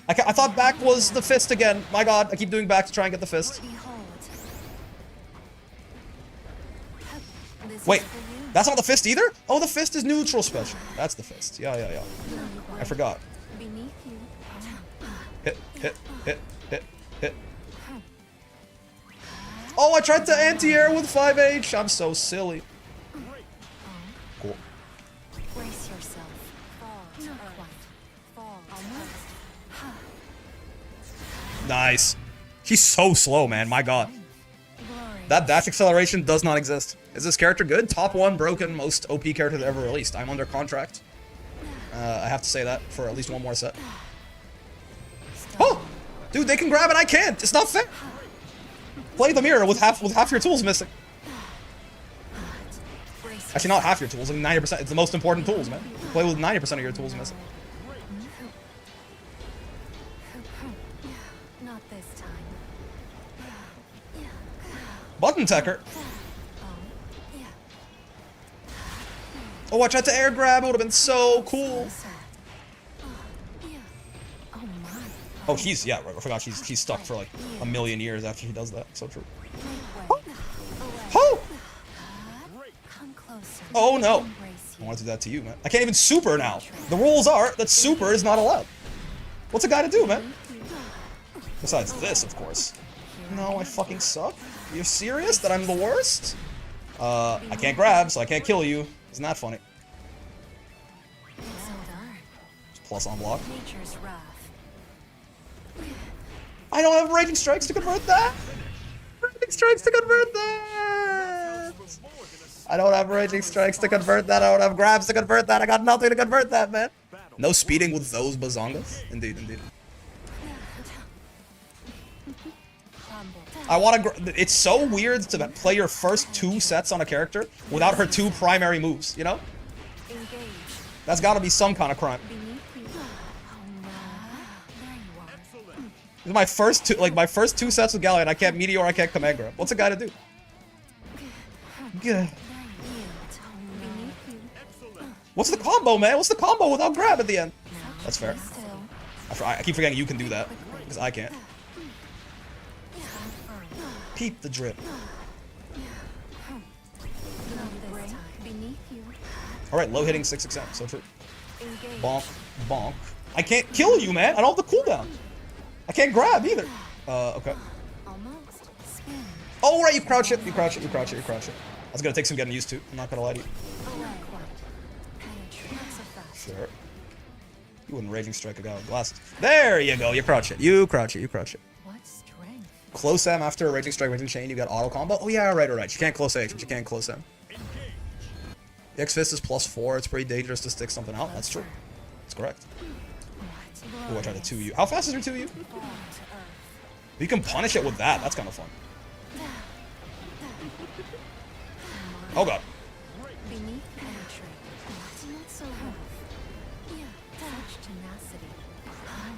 I thought back was the fist again. My god, I keep doing back to try and get the fist. Wait, that's not the fist either? Oh, the fist is neutral special. That's the fist. Yeah. I forgot. Hit. Oh, I tried to anti-air with 5H. I'm so silly. Cool. Brace yourself. Fall to earth. Nice. She's so slow, man. My god. That dash acceleration does not exist. Is this character good? Top 1 broken, most OP character ever released. I'm under contract. I have to say that for at least one more set. Oh! Dude, they can grab and I can't. It's not fair. Play the mirror with half your tools missing. Actually, not half your tools. I mean, 90%. It's the most important tools, man. Play with 90% of your tools missing. Not this time. Button Tecker. Oh, I tried to air grab. It would have been so cool. Oh, she's, yeah, I forgot she's stuck for like a million years after she does that. So true. Oh! Oh no! I want to do that to you, man. I can't even super now. The rules are that super is not allowed. What's a guy to do, man? Besides this, of course. No, I fucking suck. You're serious that I'm the worst? I can't grab, so I can't kill you. Isn't that funny? Plus on block. I don't have raging strikes to convert that. Raging strikes to convert that. I don't have raging strikes to convert that. I don't have grabs to convert that. I got nothing to convert that, man. No speeding with those bazongas. Indeed, indeed. I want to. It's so weird to play your first 2 sets on a character without her 2 primary moves. You know? That's got to be some kind of crime. This is my first 2, like my first 2 sets with Galleon. I can't meteor. I can't command grab. What's a guy to do? Yeah. What's the combo, man? What's the combo without grab at the end? That's fair. I keep forgetting you can do that because I can't. Peep the drip. All right, low hitting 6xm. So true. Bonk, bonk. I can't kill you, man. I don't have the cooldown. I can't grab either. Okay. Oh, right, you crouch it. You crouch it. You crouch it. You crouch it. That's gonna take some getting used to. I'm not gonna lie to you. Sure. You wouldn't raging strike a guy with glasses. There you go. You crouch it. You crouch it. You crouch it. Close M after a raging strike, raging chain. You got auto combo. Oh yeah, right, right. You can't close H, but you can't close M. The X fist is +4. It's pretty dangerous to stick something out. That's true. That's correct. Oh, I tried to 2U. How fast is your 2U? You can punish it with that. That's kind of fun. Oh god.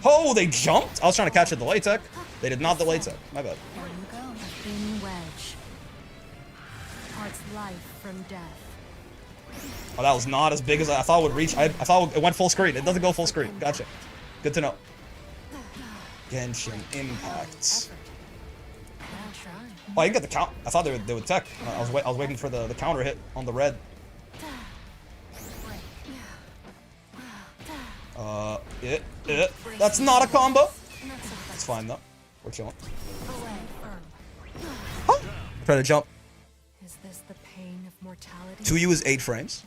Oh, they jumped? I was trying to catch a delay tech. They did not delay tech. My bad. Oh, that was not as big as I thought it would reach. I thought it went full screen. It doesn't go full screen. Gotcha. Good to know. Genshin Impact. Oh, I didn't get the count. I thought they would tech. I was waiting for the counter hit on the red. That's not a combo. It's fine though. We're chilling. Huh? Try to jump. Is this the pain of mortality? 2U is 8 frames.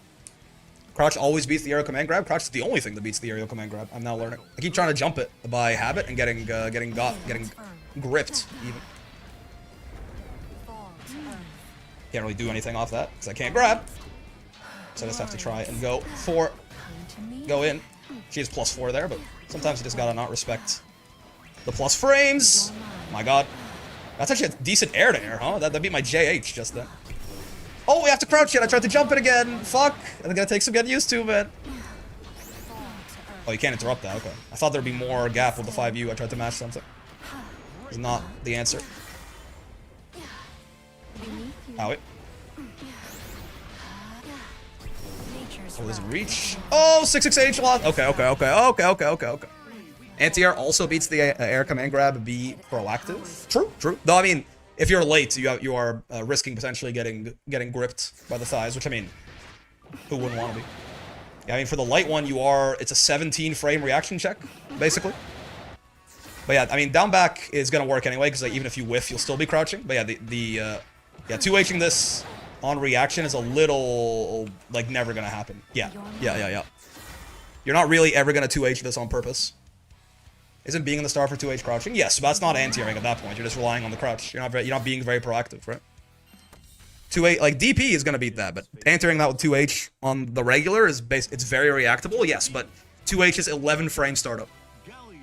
Crouch always beats the aerial command grab. Crouch is the only thing that beats the aerial command grab. I'm now learning. I keep trying to jump it by habit and getting gripped even. Can't really do anything off that because I can't grab. So I just have to try and go in. She has +4 there, but sometimes you just gotta not respect the plus frames. My god. That's actually a decent air to air, huh? That beat my JH just then. Oh, we have to crouch it. I tried to jump it again. Fuck. I'm gonna take some getting used to, man. Oh, you can't interrupt that. Okay. I thought there'd be more gap with the 5U. I tried to match something. It's not the answer. Owie. Oh, there's reach. Oh, 6xh lock. Okay. Anti-air also beats the air command grab. Be proactive. True. Though I mean, if you're late, you are risking potentially getting gripped by the thighs, which I mean, who wouldn't want to be? Yeah, I mean, for the light one, it's a 17 frame reaction check, basically. But yeah, I mean, down back is gonna work anyway, because like, even if you whiff, you'll still be crouching. But yeah, 2Hing this on reaction is a little like never gonna happen. Yeah. You're not really ever gonna 2H this on purpose. Isn't being in the star for 2H crouching? Yes, but that's not anti-airing at that point. You're just relying on the crouch. You're not being very proactive, right? 2H, like DP is gonna beat that, but anti-airing that with 2H on the regular is it's very reactable, yes, but 2H is 11 frame startup.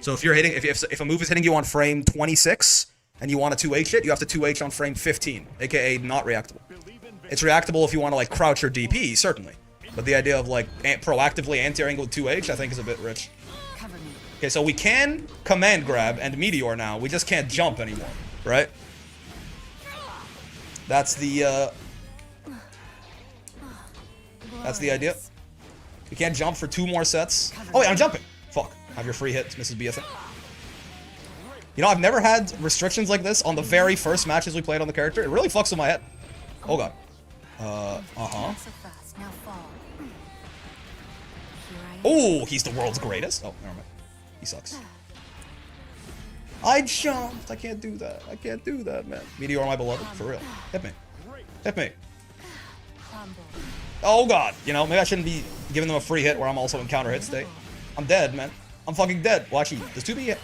So if you're hitting, if a move is hitting you on frame 26 and you want to 2H it, you have to 2H on frame 15, aka not reactable. It's reactable if you want to like crouch or DP, certainly, but the idea of like proactively anti-airing with 2H, I think is a bit rich. Okay, so we can command grab and meteor now. We just can't jump anymore, right? That's the idea. We can't jump for 2 more sets. Oh wait, I'm jumping. Fuck. Have your free hit, Mrs. B, I think. You know, I've never had restrictions like this on the very first matches we played on the character. It really fucks with my head. Oh god. Oh, he's the world's greatest. Oh, never mind. He sucks. I jumped. I can't do that. I can't do that, man. Meteor, my beloved, for real. Hit me. Hit me. Oh god. You know, maybe I shouldn't be giving them a free hit where I'm also in counter hit state. I'm dead, man. I'm fucking dead. Well, actually, does 2B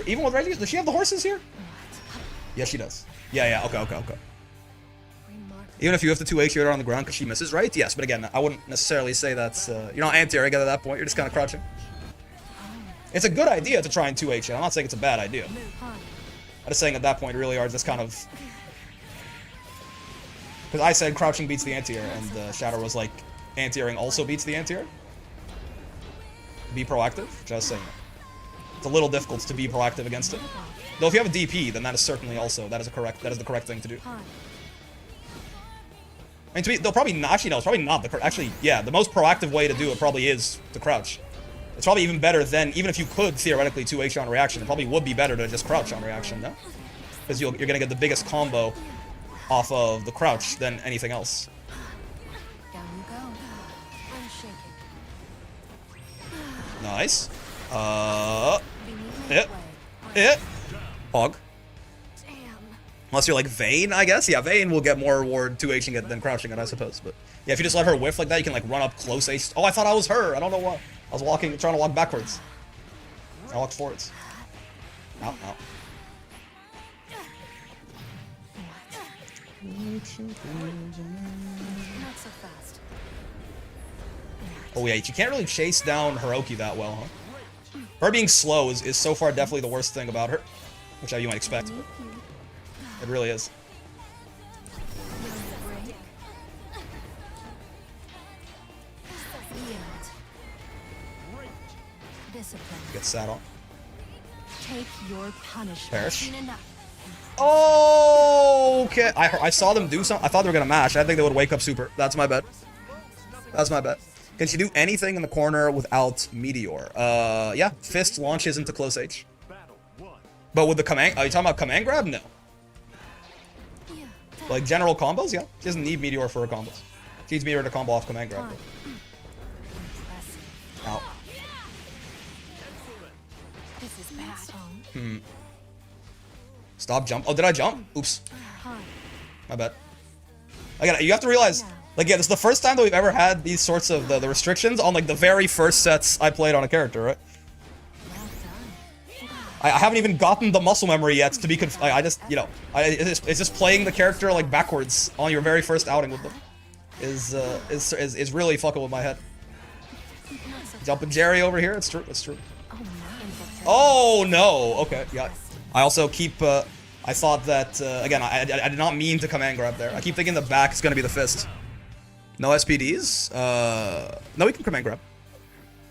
even with Reggie? Does she have the horses here? Yes, she does. Yeah. Okay. Even if you have to 2H her on the ground because she misses, right? Yes, but again, I wouldn't necessarily say that's you're not anti-airing at that point. You're just kind of crouching. It's a good idea to try and 2H it. I'm not saying it's a bad idea. I'm just saying at that point, you really are just kind of... Because I said crouching beats the anti-air, and Shadow was like, anti-airing also beats the anti-air. Be proactive, just saying. It's a little difficult to be proactive against it. Though if you have a DP, then that is certainly also, that is the correct thing to do. I mean, to be, they'll probably not, actually no, it's probably not the, actually, yeah, the most proactive way to do it probably is to crouch. It's probably even better than, even if you could theoretically 2H on reaction, it probably would be better to just crouch on reaction, no? Because you're gonna get the biggest combo off of the crouch than anything else. Down you go. I'm shaking. Nice. Hog. Damn. Unless you're like Vane, I guess. Yeah, Vane will get more reward 2Hing it than crouching it, I suppose. But yeah, if you just let her whiff like that, you can like run up close H. Oh, I thought I was her. I don't know why. I was trying to walk backwards. I walked forwards. Ow. Not so fast. Oh yeah, you can't really chase down Hiroki that well, huh? Her being slow is so far definitely the worst thing about her. Which you might expect, but it really is. Get sat on. Take your punishment. Perish. Oh, okay. I saw them do something. I thought they were gonna mash. I think they would wake up super. That's my bet. That's my bet. Can she do anything in the corner without Meteor? Yeah. Fist launches into close H. But with the command, are you talking about command grab? No. Like general combos, yeah. She doesn't need Meteor for her combos. She needs Meteor to combo off command grab. Ow. This is bad. Stop jump. Oh, did I jump? Oops. My bad. Again, you have to realize, like, yeah, this is the first time that we've ever had these sorts of the restrictions on, like, the very first sets I played on a character, right? I haven't even gotten the muscle memory yet to be I just, you know, it's just playing the character, like, backwards on your very first outing with them is really fucking with my head. Jumping Jerry over here, it's true, it's true. Oh, no, okay, yeah. I also keep, I thought that, again, I did not mean to command grab there. I keep thinking the back is going to be the fist. No SPDs? No, we can command grab.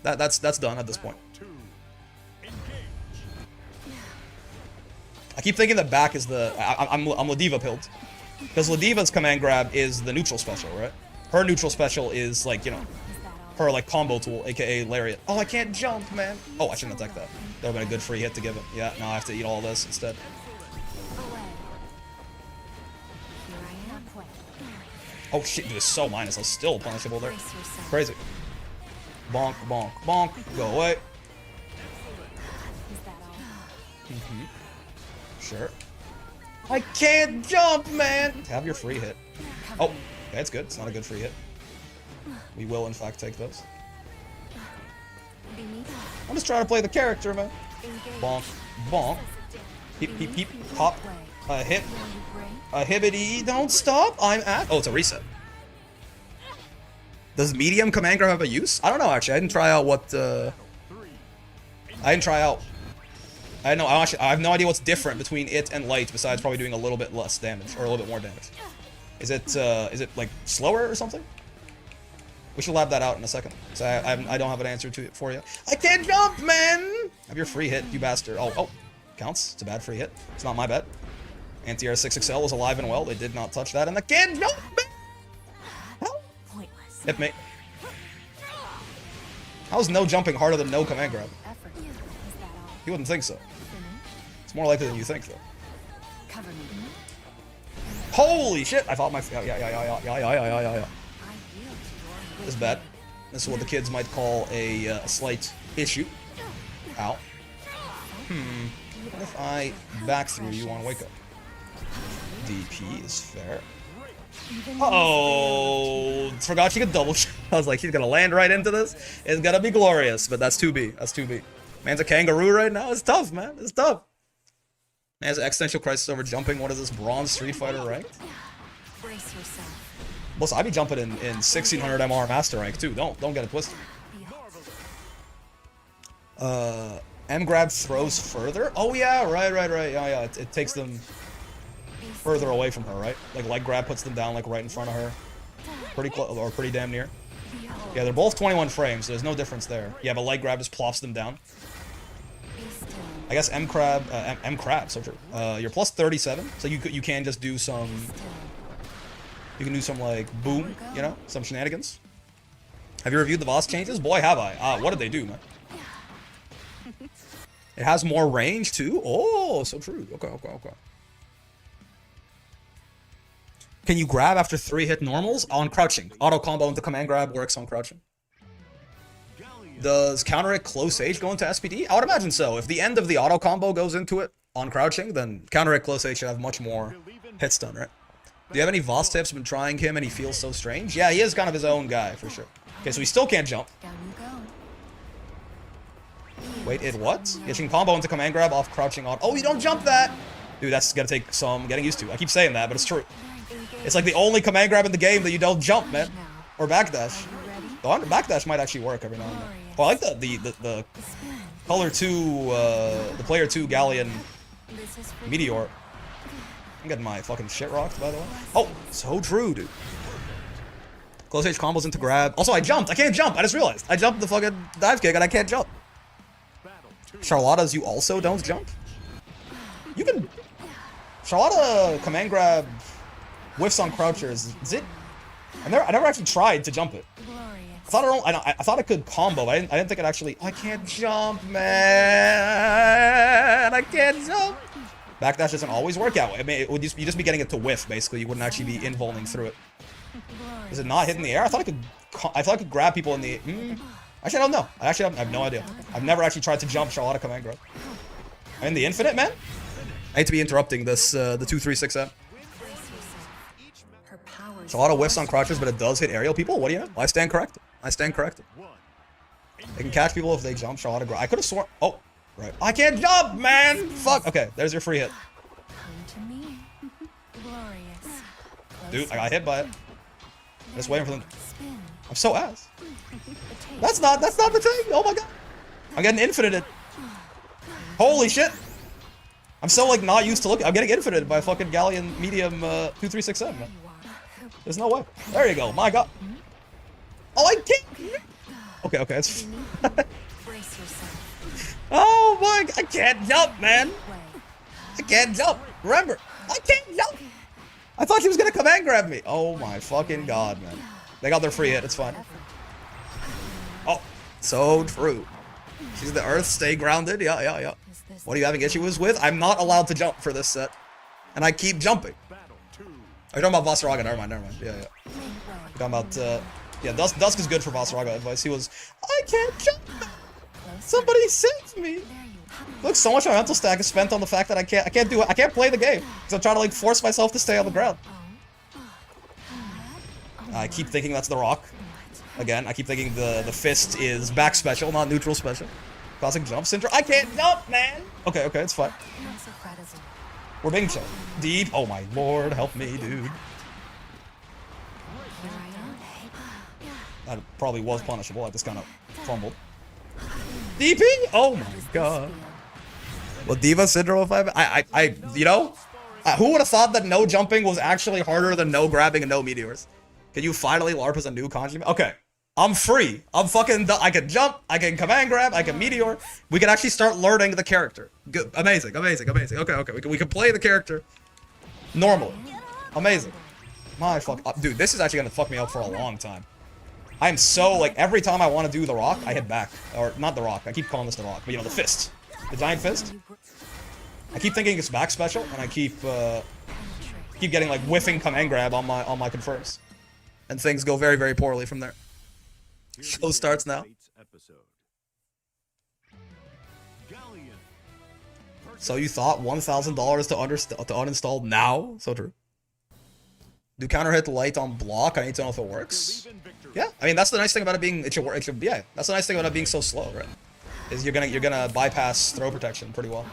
That's done at this point. I keep thinking the back is the, I'm Ladiva pilled. Because Ladiva's command grab is the neutral special, right? Her neutral special is, like, you know, her, like, combo tool, aka Lariat. Oh, I can't jump, man. Oh, I shouldn't attack that. That would've been a good free hit to give it. Yeah, now I have to eat all this instead. Oh shit, dude, it's so minus. I was still punishable there. Crazy. Bonk, bonk, bonk. Go away. Sure. I can't jump, man! Have your free hit. Oh, okay, that's good. It's not a good free hit. We will, in fact, take those. I'm just trying to play the character, man. Bonk, bonk. Peep, peep, peep. Hop. A hip. A hibbity. Don't stop. I'm at. Oh, it's a reset. Does medium command grab have a use? I don't know, actually. I didn't try out what. I didn't try out. I know. I have no idea what's different between it and light, besides probably doing a little bit less damage or a little bit more damage. Is it like slower or something? We should lab that out in a second. So I don't have an answer to it for you. I can't jump, man. Have your free hit, you bastard. Oh, counts. It's a bad free hit. It's not my bet. Anti-air 6XL was alive and well. They did not touch that, and I can't jump, man. How? Hit me. How is no jumping harder than no command grab? You wouldn't think so. It's more likely than you think, though. Holy shit! I thought my yeah. This is bad. This is what the kids might call a slight issue. Ow. What if I back through you on wake up? DP is fair. Uh-oh! Forgot she could double shot. I was like, she's gonna land right into this. It's gonna be glorious, but that's 2B. That's 2B. Man's a kangaroo right now. It's tough, man. It's tough. Man's an existential crisis over jumping. What is this, bronze Street Fighter ranked? Brace yourself. Plus, I'd be jumping in 1600 MR master rank too. Don't get it twisted. M grab throws further. Oh yeah, right. Yeah. It takes them further away from her, right? Like light grab puts them down like right in front of her. Pretty close or pretty damn near. Yeah, they're both 21 frames, so there's no difference there. Yeah, but light grab just plops them down. I guess M crab, so true. You're plus 37, so you can just do some. You can do some like boom, you know, some shenanigans. Have you reviewed the boss changes? Boy, have I. What did they do, man? It has more range too. Oh, so true. Okay. Can you grab after 3-hit normals on crouching? Auto combo into command grab works on crouching. Does counter hit close age go into SPD? I would imagine so. If the end of the auto combo goes into it on crouching, then counter hit close age should have much more hit stun, right? Do you have any Voss tips? Been trying him and he feels so strange? Yeah, he is kind of his own guy for sure. Okay, so he still can't jump. Wait, it what? Yeah, she can combo into command grab off crouching on. Oh, you don't jump that! Dude, that's gonna take some getting used to. I keep saying that, but it's true. It's like the only command grab in the game that you don't jump, man. Or backdash. The backdash might actually work every now and then. Oh, I like the color 2, the player 2 Galleon Meteor. I'm getting my fucking shit rocked, by the way. Oh, so true, dude. Close age combos into grab. Also, I jumped. I can't jump. I just realized. I jumped the fucking dive kick and I can't jump. Charlotta's, you also don't jump? You can... Charlotta command grab whiffs on crouchers. Is it... I never actually tried to jump it. I thought it could combo, but I didn't think it actually... I can't jump, man! I can't jump! Backdash doesn't always work out. I mean, it would you'd just be getting it to whiff, basically. You wouldn't actually be invulning through it. Is it not hitting the air? I thought I could grab people in the... Actually, I don't know. I have no idea. I've never actually tried to jump Charlotta command grab. In the infinite, man? I hate to be interrupting this, the 236M. Charlotta whiffs on crouchers, but it does hit aerial people? What do you know? I stand corrected. I stand corrected. They can catch people if they jump Charlotta grab. I could have sworn... Oh, right. I can't jump, man! Fuck. Okay, there's your free hit. Dude, I got hit by it. Just waiting for them. I'm so ass. That's not the thing. Oh my god. I'm getting infinited. Holy shit. I'm so like not used to looking. I'm getting infinited by fucking Galleon medium 236M, man. There's no way. There you go. My god. Oh, I can't. Okay, it's. Oh my god. I can't jump, man. I can't jump. Remember, I can't jump. I thought she was gonna command grab me. Oh my fucking god, man. They got their free hit. It's fine. Oh, so true. She's the earth. Stay grounded. Yeah. What are you having issues with? I'm not allowed to jump for this set, and I keep jumping. Are you talking about Vasaraga? Never mind. Yeah. You're talking about yeah. Dusk is good for Vasaraga advice. He was, I can't jump. Somebody save me. Look, so much of my mental stack is spent on the fact that I can't do it. I can't play the game because I'm trying to like force myself to stay on the ground. I keep thinking that's the rock. Again, I keep thinking the fist is back special, not neutral special. Causing jump syndrome. I can't jump, man! Okay, okay, it's fine. We're being chill. Deep. Oh my lord, help me, dude. That probably was punishable. I just kind of fumbled. DP? Oh my god. Ladiva syndrome, if I you know? Who would have thought that no jumping was actually harder than no grabbing and no meteors? Can you finally LARP as a new kanji? Okay. I'm free. I'm fucking I can jump, I can command grab, I can meteor. We can actually start learning the character. Good. Amazing, amazing, amazing. Okay, okay. We can play the character normally. Amazing. My fuck. Dude, this is actually gonna fuck me up for a long time. I am so, like, every time I want to do the rock, I hit back. Or, not the rock. I keep calling this the rock. But, you know, the fist. The giant fist. I keep thinking it's back special, and I keep getting, like, whiffing command grab on my confirms. And things go very, very poorly from there. Show starts now. So you thought $1,000 to uninstall now? So true. Do counter hit light on block? I need to know if it works. Yeah, I mean that's the nice thing about it being yeah, that's the nice thing about it being so slow, right? Is you're gonna bypass throw protection pretty well.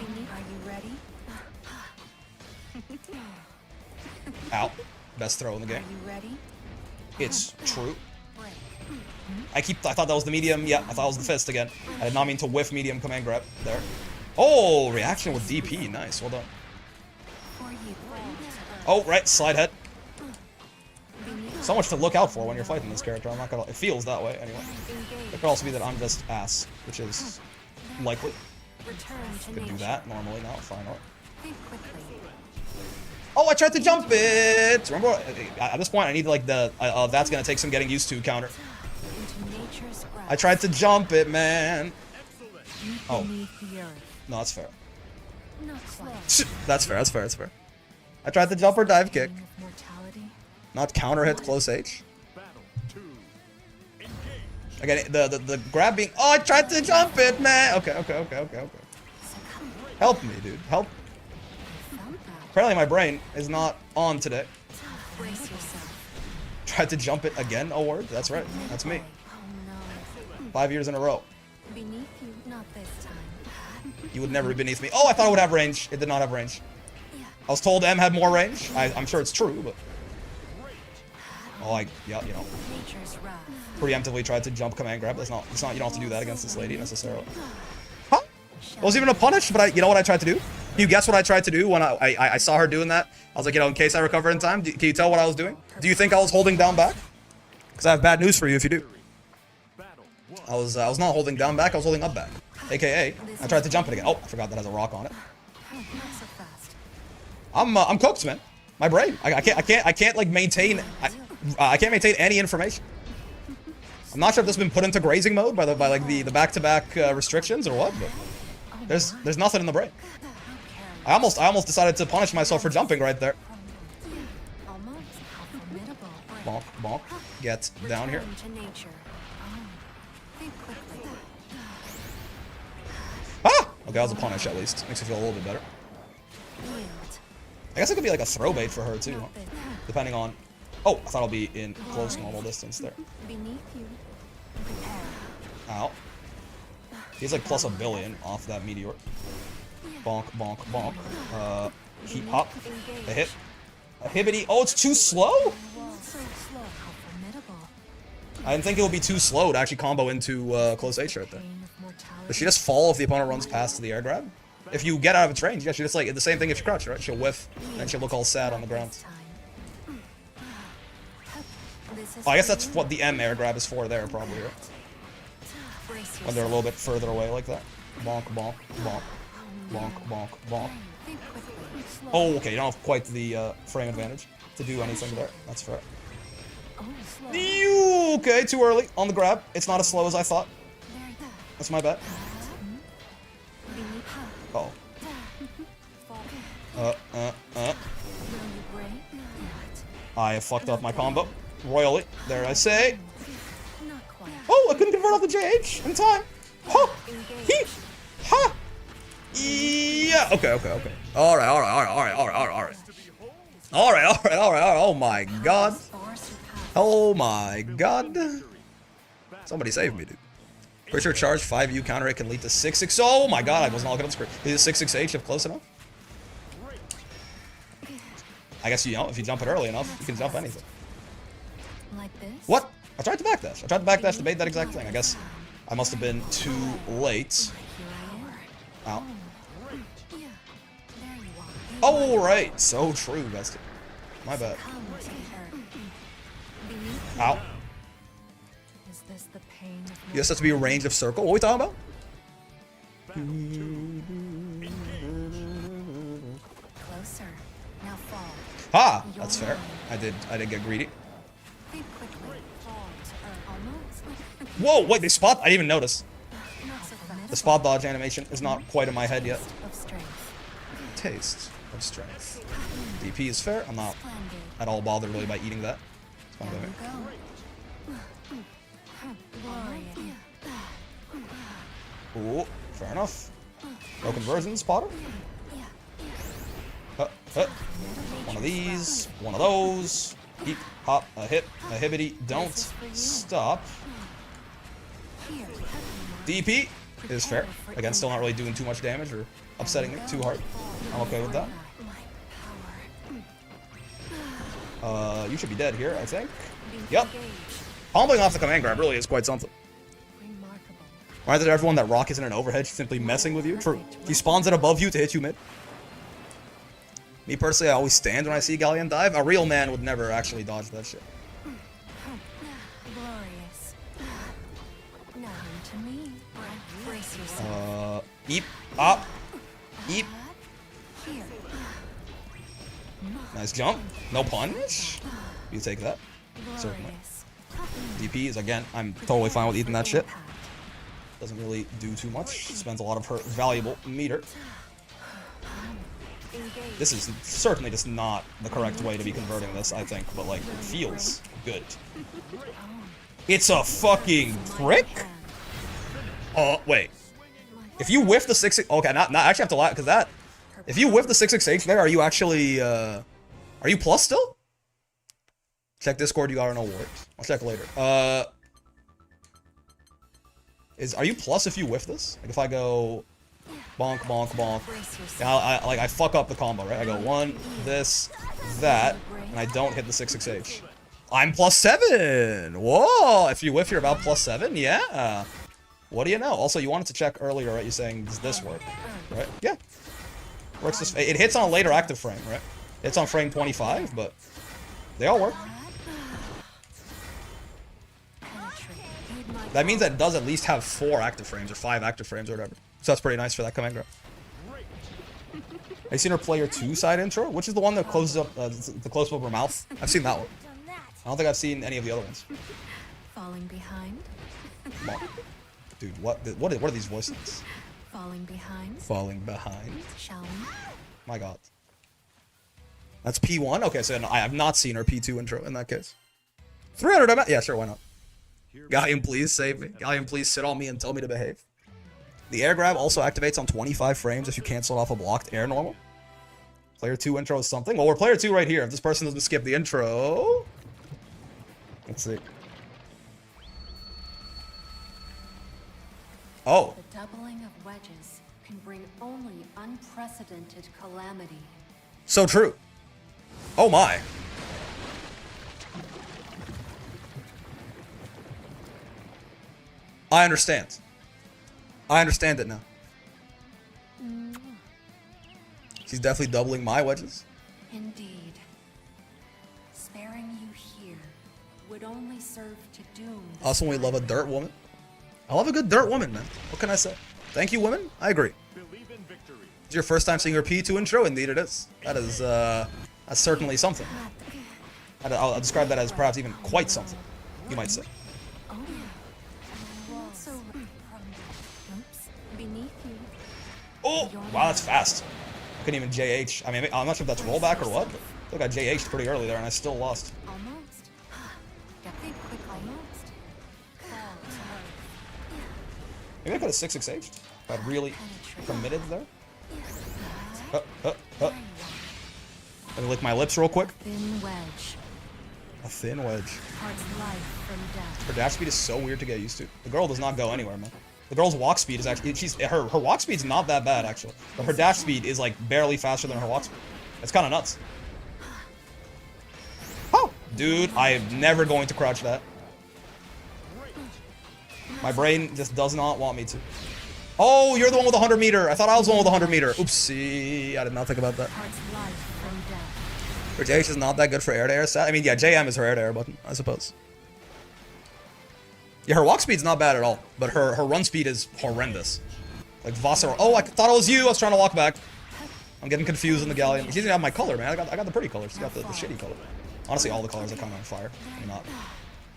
Ow. Best throw in the game. It's true. I thought that was the medium. Yeah, I thought it was the fist again. I did not mean to whiff medium command grab there. Oh, reaction with DP. Nice, well done. Oh, right, slide head. So much to look out for when you're fighting this character. I'm not gonna. It feels that way anyway. It could also be that I'm just ass, which is likely. Could do that normally now. Finally. Oh, I tried to jump it. Remember, at this point, I need like the that's gonna take some getting used to counter. I tried to jump it, man. Oh, no, that's fair. That's fair. That's fair. That's fair. I tried to jump or dive kick. Not counter hit close H. Again, the grab being. Oh, I tried to jump it, man. Okay, okay, okay, okay, okay. Help me, dude. Help. Apparently, my brain is not on today. Tried to jump it again. Oh, word. That's right. That's me. 5 years in a row. You would never be beneath me. Oh, I thought it would have range. It did not have range. I was told M had more range. I'm sure it's true, but. Oh, yeah, you know. Preemptively tried to jump command grab. That's not. You don't have to do that against this lady necessarily. Huh? It wasn't even a punish, but you know what I tried to do? Can you guess what I tried to do when I saw her doing that? I was like, you know, in case I recover in time, can you tell what I was doing? Do you think I was holding down back? Because I have bad news for you if you do. I was not holding down back. I was holding up back. AKA, I tried to jump it again. Oh, I forgot that has a rock on it. I'm cooked, man. My brain. I can't like maintain. I can't maintain any information. I'm not sure if this has been put into grazing mode by like the back-to-back restrictions or what, but there's nothing in the brain. I almost decided to punish myself for jumping right there. Bonk, bonk. Get down here. Ah! Okay, that was a punish at least. Makes me feel a little bit better. I guess it could be like a throw bait for her too, huh? Depending on. Oh, I thought I'll be in close normal distance there. Ow. He's like plus $1 billion off that meteor. Bonk, bonk, bonk. Heat hop. A hit. A hibbity. Oh, it's too slow? I didn't think it would be too slow to actually combo into close H right there. Does she just fall if the opponent runs past the air grab? If you get out of its range, yeah, she just like the same thing if you crouch, right? She'll whiff, and she'll look all sad on the ground. Oh, I guess that's what the M air grab is for there, probably, right? When they're a little bit further away like that. Bonk, bonk, bonk. Bonk, bonk, bonk. Oh, okay, you don't have quite the frame advantage to do anything there. That's fair. Okay, too early on the grab. It's not as slow as I thought. That's my bad. Oh. I have fucked up my combo. Royally. There I say. Oh, I couldn't convert off the JH in time. Ha! He! Ha! Yeah! Okay, okay, okay. Alright, alright, alright, alright, alright, alright. Alright, alright, alright, alright. Oh my god. Oh my god. Somebody save me, dude. Pretty sure charge 5U counter hit can lead to 6-6. Oh my god, I wasn't looking at the screen. Lead to 6-6H if close enough. I guess, you know, if you jump it early enough, you can jump anything. Like this? What? I tried to backdash. I tried to backdash to bait that exact thing. I guess I must have been too late. Ow. Yeah. There you are. Oh, right. So true, Bestie. My bad. Come to her. Beneath Ow. is this the pain of You just have to be a range of circle. What are we talking about? closer? Now fall. Ah, that's fair. I did get greedy. Think quickly. Fall to earth. Almost. Whoa, wait, they spot? I didn't even notice. Not so fast. The spot dodge animation is not quite in my head yet. Of strength. Taste of strength. DP is fair. I'm not Splendid. at all bothered really by eating that. It's fine There with you me. go. Glorious. Ooh, fair enough. No conversions, Potter. One of these, one of those. Eep, hop, a hip, a hibbity. Don't stop. Here. DP is fair. Again, still not really doing too much damage or upsetting it too hard. I'm okay with that. You should be dead here, I think. Yep. Humbling off the command grab really is quite something. Remarkable. Right, that everyone that Rock isn't an overhead, she's simply messing with you. True. He spawns it above you to hit you mid. Me personally, I always stand when I see Galleon dive. A real man would never actually dodge that shit. Glorious. Now to me. Brace yourself. Eep, up, eep. Here. Nice jump. No punch. You take that. Certainly. Glorious. DP is, again, I'm totally fine with eating that shit. Doesn't really do too much. Spends a lot of her valuable meter. This is certainly just not the correct way to be converting this, I think, but like, it feels good. It's a fucking prick? Oh, wait. If you whiff the 6-6, okay, not actually have to lie, because that, if you whiff the 6-6H there, are you actually, are you plus still? Check Discord, you got an award. I'll check later. Are you plus if you whiff this? Like if I go bonk, bonk, bonk. Yeah, I fuck up the combo, right? I go one, this, that, and I don't hit the 6-6H. I'm +7! Whoa! If you whiff, you're about +7? Yeah! What do you know? Also, you wanted to check earlier, right? You're saying, does this work? Right? Yeah. Works this. It hits on a later active frame, right? It's on frame 25, but they all work. That means that it does at least have 4 active frames, or 5 active frames, or whatever. So that's pretty nice for that command grab. Have you seen her player 2 side intro? Which is the one that closes up, the close up of her mouth? I've seen that one. I don't think I've seen any of the other ones. Falling behind. Come on. Dude, what are these voices? Falling behind. Falling behind. Shall we? My god. That's P1? Okay, so I have not seen her P2 intro in that case. 300 yeah, sure, why not? Galleon, please save me. Galleon, please sit on me and tell me to behave. The air grab also activates on 25 frames if you cancel off a blocked air normal. Player 2 intro is something. Well, we're player 2 right here. If this person doesn't skip the intro... Let's see. Oh. The doubling of wedges can bring only unprecedented calamity. So true. Oh my. I understand. I understand it now. She's definitely doubling my wedges. Indeed. Sparing you here would only serve to doom the Also, we love a dirt woman. I love a good dirt woman, man. What can I say? Thank you, women. I agree. Believe in victory. It's your first time seeing her P2 intro? Indeed it is. That is, that's certainly something. I'll describe that as perhaps even quite something, you might say. Oh yeah. So oops, beneath you. Oh! Wow, that's fast. I couldn't even JH. I mean, I'm not sure if that's rollback or what, but I think I JH'd pretty early there and I still lost. Almost. Think quick. Almost. Fall to earth. Maybe I could have 6-6H'd if I'd really committed there. Let me lick my lips real quick. Thin wedge. A thin wedge. Parts life from death. Her dash speed is so weird to get used to. The girl does not go anywhere, man. The girl's walk speed is actually her walk speed's not that bad actually, but her dash speed is like barely faster than her walk speed. It's kind of nuts. Oh, dude, I am never going to crouch that. My brain just does not want me to. Oh, you're the one with the 100 meter. I thought I was the one with the 100 meter. Oopsie, I did not think about that. Parts life from death. Her JH is not that good for air-to-air stat. I mean, yeah, JM is her air-to-air button, I suppose. Yeah, her walk speed's not bad at all, but her run speed is horrendous. Like Vasaraga. Oh, I thought it was you. I was trying to walk back. I'm getting confused in the Galleon. She doesn't have my color, man. I got the pretty color. She's got the shitty color. Honestly, all the colors are kind of on fire.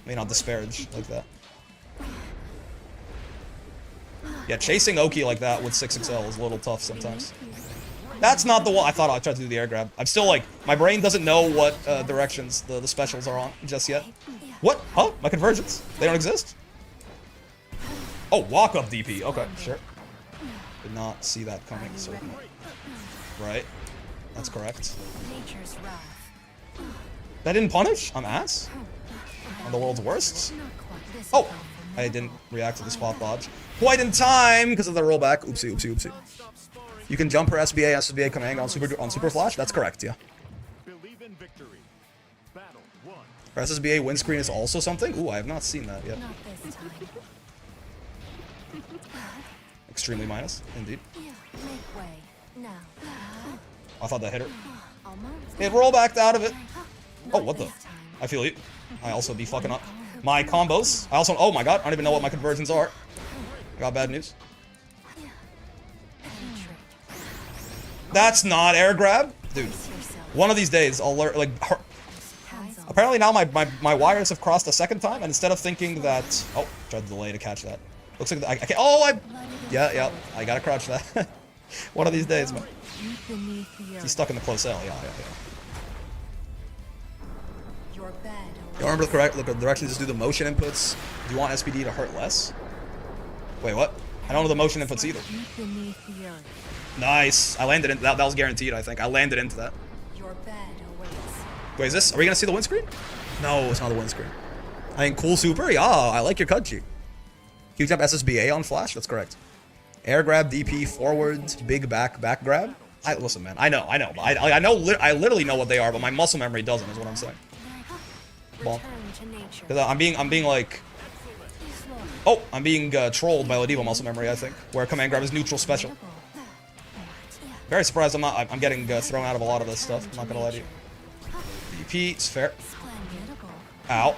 May not disparage like that. Yeah, chasing Oki like that with 6XL is a little tough sometimes. That's not the one. I thought I tried to do the air grab. I'm still like, my brain doesn't know what directions the specials are on just yet. What? Huh? My conversions? They don't exist? Oh, walk up DP. Okay, sure. Did not see that coming, certainly. Right. That's correct. Nature's wrath. That didn't punish? I'm ass? I'm the world's worst? Not quite this Oh! powerful. I didn't react to the spot dodge quite in time because of the rollback. Oopsie, oopsie, oopsie. You can jump her SBA command on super flash? That's correct, yeah. Believe in victory. Battle 1. Her SSBA windscreen is also something? Ooh, I have not seen that yet. Not this time. Extremely minus, indeed. Yeah, make way. Now. I thought that hit her. Almost. It rollbacked out of it. Oh, Not what the? this time. I feel you. I also be fucking up my combos. I also, oh my god, I don't even know what my conversions are. I got bad news. Penetrate. That's not air grab? Dude, Brace yourself. one of these days I'll learn, like, Hands on. apparently now my wires have crossed a second time, and instead of thinking that, oh, tried to delay to catch that. Looks like I can't, oh, yeah, I gotta crouch that. One of these days, man. Beneath the He's earth. stuck in the close L, yeah. Your bed. You remember the correct directions? Just do the motion inputs. Do you want SPD to hurt less? Wait, what? I don't know the motion inputs either. Beneath the earth. Nice. I landed in that. That was guaranteed, I think. I landed into that. Your bed awaits. Wait, is this? Are we gonna see the windscreen? No, it's not the windscreen. I think cool super. Yeah, I like your cut G. Huge up SSBA on flash. That's correct. Air grab, DP, forward, big back grab. Listen, man. I know. I know. I literally know what they are, but my muscle memory doesn't. Is what I'm saying. Bonk. Return to nature. Because I'm being like, Slow. oh, I'm being trolled by Ladiva muscle memory. I think where command grab is neutral special. Very surprised I'm getting thrown out of a lot of this stuff. I'm not gonna lie to you. DP, it's fair. Splendid. Ow.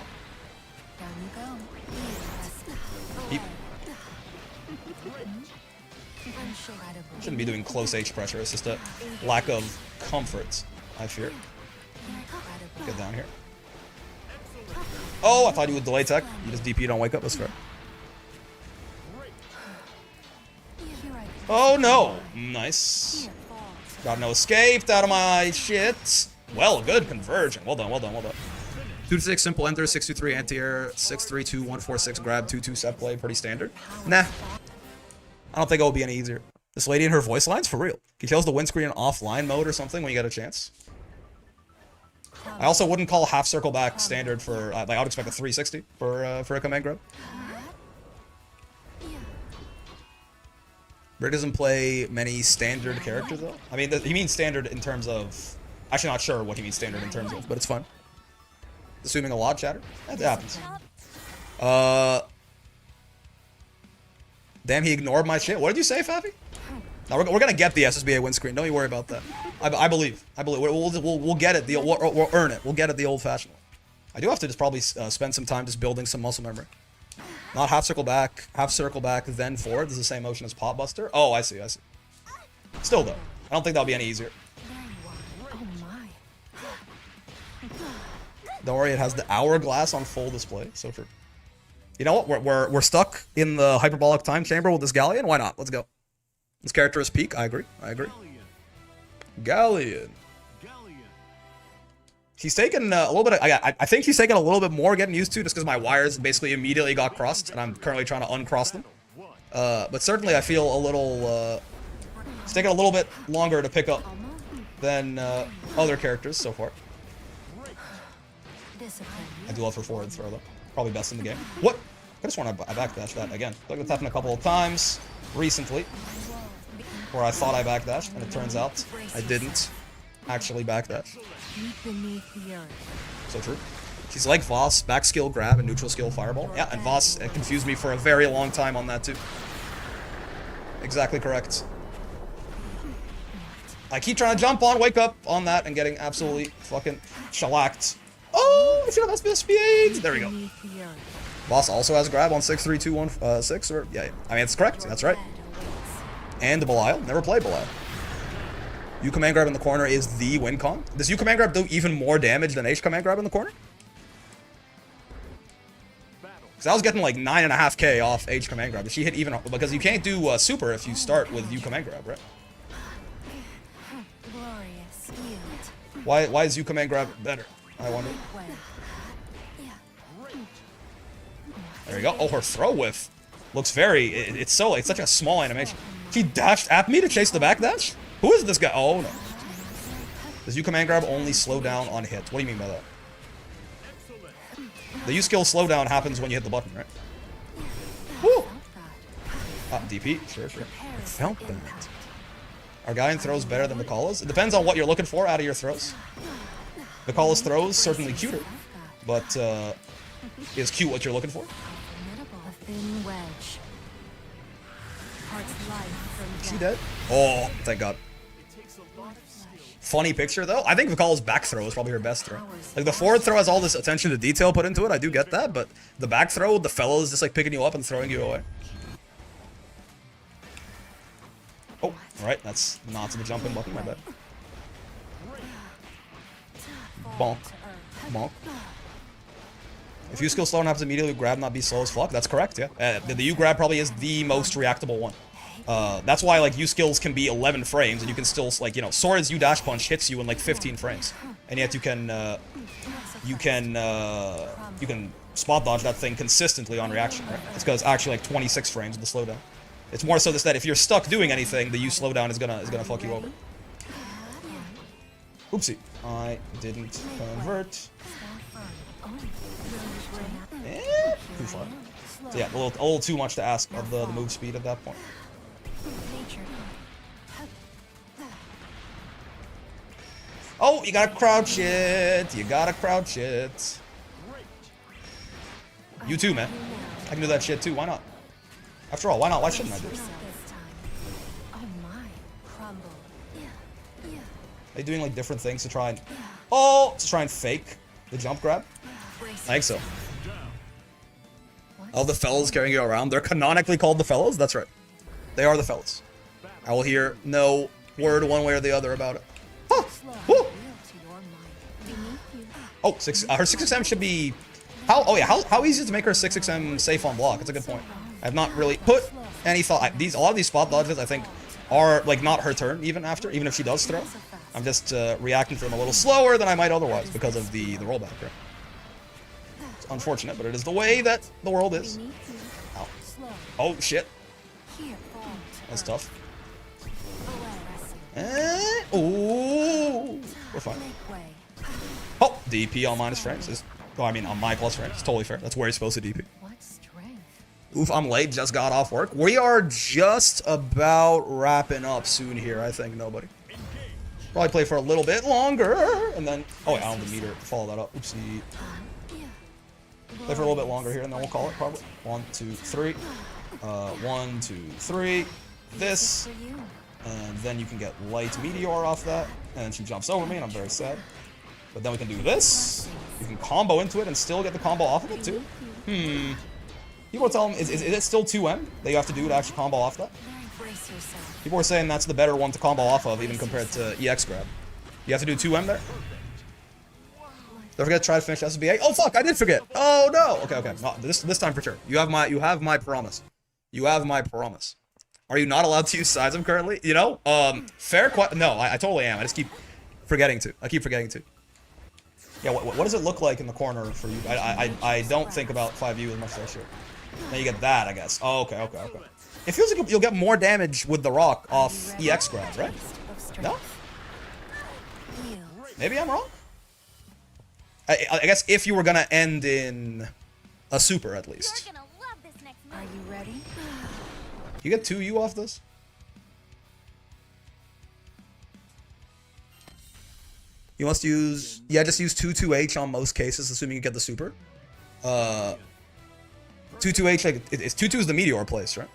Down you go. He Unshakable. shouldn't be doing close H pressure. It's just a lack of comfort, I fear. Incredible. Get down here. Oh, I thought you would delay tech. You just DP, don't wake up. That's fair. Here I go. Oh no. Nice. Here falls. Got no escaped out of my shit. Well, good conversion. Well done, well done, well done. 2 to 6 simple enter, 6 to 3 anti-air, 6 3 2 1 4 6 grab, 2 2 set play, pretty standard. Nah. I don't think it will be any easier. This lady and her voice lines, for real. Can you chose the windscreen in offline mode or something when you get a chance? I also wouldn't call half circle back standard for, like, I would expect a 360 for a command grab. Rick doesn't play many standard characters though. I mean, he means standard in terms of, actually not sure what he means standard in terms of, but it's fun. Assuming a lot chatter. That happens. Damn, he ignored my shit. What did you say, Faffy? No, we're gonna get the SSBA windscreen. Don't you worry about that. I believe. We'll get it. We'll earn it. We'll get it the old-fashioned way. I do have to just probably spend some time just building some muscle memory. Not half circle back, then forward. This is the same motion as Pop Buster. Oh, I see. Still though, I don't think that'll be any easier. There you are. Oh my. Don't worry, it has the hourglass on full display. So for, you know what, we're stuck in the hyperbolic time chamber with this Galleon. Why not? Let's go. This character is peak. I agree. Galleon. He's taken a little bit of, I think he's taken a little bit more getting used to just because my wires basically immediately got crossed and I'm currently trying to uncross them. But certainly I feel a little, it's taken a little bit longer to pick up than other characters so far. This I do love her forward throw though. Probably best in the game. What? I just want to backdash that again. Like that's happened a couple of times recently, where I thought I backdashed, and it turns out I didn't actually backdash. So true. She's like Voss, back skill grab and neutral skill fireball. Yeah, and Voss confused me for a very long time on that too. Exactly correct. I keep trying to jump on, wake up on that, and getting absolutely fucking shellacked. Oh, I should have best speed. There we go. Voss also has grab on 6-3-2-1-6, or yeah, I mean it's correct. That's right. And Belial. Never played Belial. U command grab in the corner is the win con. Does U command grab do even more damage than H command grab in the corner? Because I was getting like 9.5k off H command grab. But she hit even because you can't do super if you start with U command grab, right? Why is U command grab better? I wonder. There you go. Oh, her throw whiff looks very. It's such a small animation. She dashed at me to chase the backdash. Who is this guy? Oh no. Does U command grab only slow down on hit? What do you mean by that? The U skill slowdown happens when you hit the button, right? Woo! DP? Sure. I felt that. Are Galleon throws better than Mikala's? It depends on what you're looking for out of your throws. Mikala's throws, certainly cuter. But, is cute what you're looking for? Is she dead? Oh, thank God. Funny picture though. I think Vikala's back throw is probably her best throw. Like the forward throw has all this attention to detail put into it. I do get that, but the back throw, the fellows just like picking you up and throwing you away. Oh, right. That's not to the jumping button. My bad. Bonk. Bonk. If U skill slow happens immediately, grab not be slow as fuck. That's correct. Yeah. The U grab probably is the most reactable one. That's why like U skills can be 11 frames and you can still like, you know, Sora's U dash punch hits you in like 15 frames, and yet you can spot dodge that thing consistently on reaction. Right? It's because actually like 26 frames of the slowdown. It's more so that if you're stuck doing anything, the U slowdown is gonna fuck you over. Oopsie, I didn't convert. Too far. So yeah, a little too much to ask of the move speed at that point. Oh, you gotta crouch it. You gotta crouch it. You too, man. I can do that shit too. Why not? After all, why not? Why shouldn't I do it? Are you doing like different things to try and... Oh! To try and fake the jump grab? I think so. All the fellows carrying you around. They're canonically called the fellows? That's right. They are the fellows. I will hear no word one way or the other about it. Huh. Woo. Oh, her 6XM should be... How easy is it to make her 6XM safe on block? That's a good point. I have not really put any thought... A lot of these spot dodges, I think, are like not her turn even if she does throw. I'm just reacting to them a little slower than I might otherwise because of the rollback, right? It's unfortunate, but it is the way that the world is. Ow. Oh, shit. That's tough. Ooh, we're fine. Oh, DP on minus frames. I mean, on my plus frames. It's totally fair. That's where you're supposed to DP. Oof, I'm late. Just got off work. We are just about wrapping up soon here, I think. Nobody. Probably play for a little bit longer, and then... Oh, wait, I don't have the meter to follow that up. Oopsie. Play for a little bit longer here, and then we'll call it, probably. 1, 2, 3. 1, 2, 3. This. And then you can get light meteor off that. And she jumps over me, and I'm very sad. But then we can do this. You can combo into it and still get the combo off of it, too. People are telling me, is it still 2M that you have to do to actually combo off that? People are saying that's the better one to combo off of, even compared to EX grab. You have to do 2M there? Don't forget to try to finish SBA. Oh fuck, I did forget. Oh no. Okay. No, this time for sure. You have my promise. You have my promise. Are you not allowed to use Seism currently? You know? Fair question. No, I totally am. I just keep forgetting to. Yeah, what does it look like in the corner for you? I don't think about 5U as much as I should. Now you get that, I guess. Oh, okay. It feels like you'll get more damage with the rock off EX grab, right? No? Maybe I'm wrong? I guess if you were gonna end in a super at You're least. gonna love this next move. Are you ready? You get 2 U off this? You must use, yeah, just use 2-2H on most cases, assuming you get the super. 2-2H, like, it's 2-2 is the meteor place, right?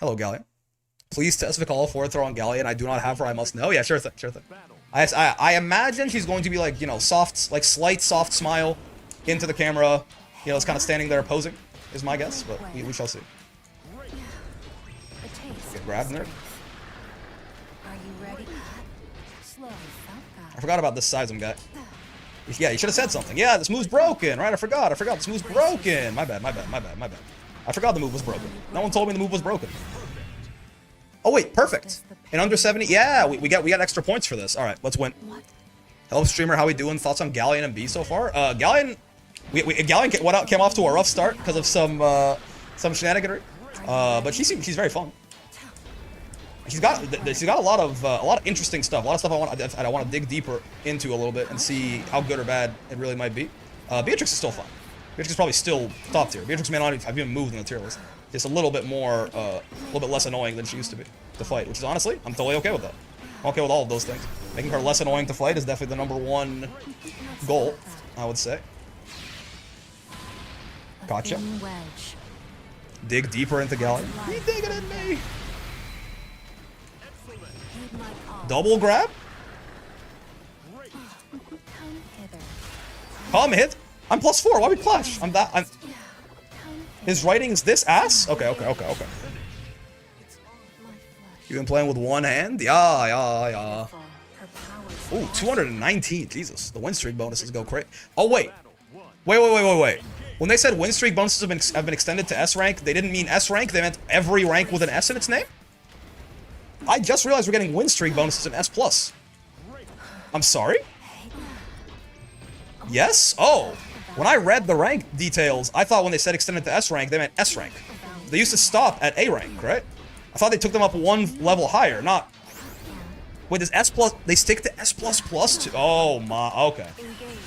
Hello, Galleon. Please test Vikala forward throw on Galleon. I do not have her, I must know. Yeah, sure thing, sure thing. I imagine she's going to be like, you know, soft, like slight soft smile into the camera. You know, it's kind of standing there posing, is my guess, but we shall see. Get grabbed there. Are you ready? Slow. I forgot about this Seism guy. Yeah, you should have said something. Yeah, this move's broken, right? I forgot. This move's broken. My bad. I forgot the move was broken. No one told me the move was broken. Oh wait, perfect. In under 70, yeah, we got extra points for this. All right, let's win. Hello, streamer. How we doing? Thoughts on Galleon and B so far? Galleon, Galleon came off to a rough start because of some shenaniganery. But she's very fun. She's got a lot of interesting stuff. A lot of stuff I want to dig deeper into a little bit and see how good or bad it really might be. Beatrix is still fun. Beatrix is probably still top tier. Beatrix may not have even moved in the tier list. Just a little bit more, a little bit less annoying than she used to be to fight, which is honestly, I'm totally okay with that. I'm okay with all of those things. Making her less annoying to fight is definitely the #1 goal, I would say. Gotcha. Dig deeper into Galleon. You digging in me? Double grab? Come hit. I'm +4. Why we clash? His writing is this ass? Okay. You been playing with one hand? Yeah. Ooh, 219. Jesus. The win streak bonuses go crazy. Oh, wait. Wait. When they said win streak bonuses have been extended to S rank, they didn't mean S rank. They meant every rank with an S in its name? I just realized we're getting win streak bonuses in S+. I'm sorry? Yes? Oh. When I read the rank details, I thought when they said extended to S rank, they meant S rank. They used to stop at A rank, right? I thought they took them up one level higher, not... Wait, does S+... They stick to S++ too? Oh my... Okay.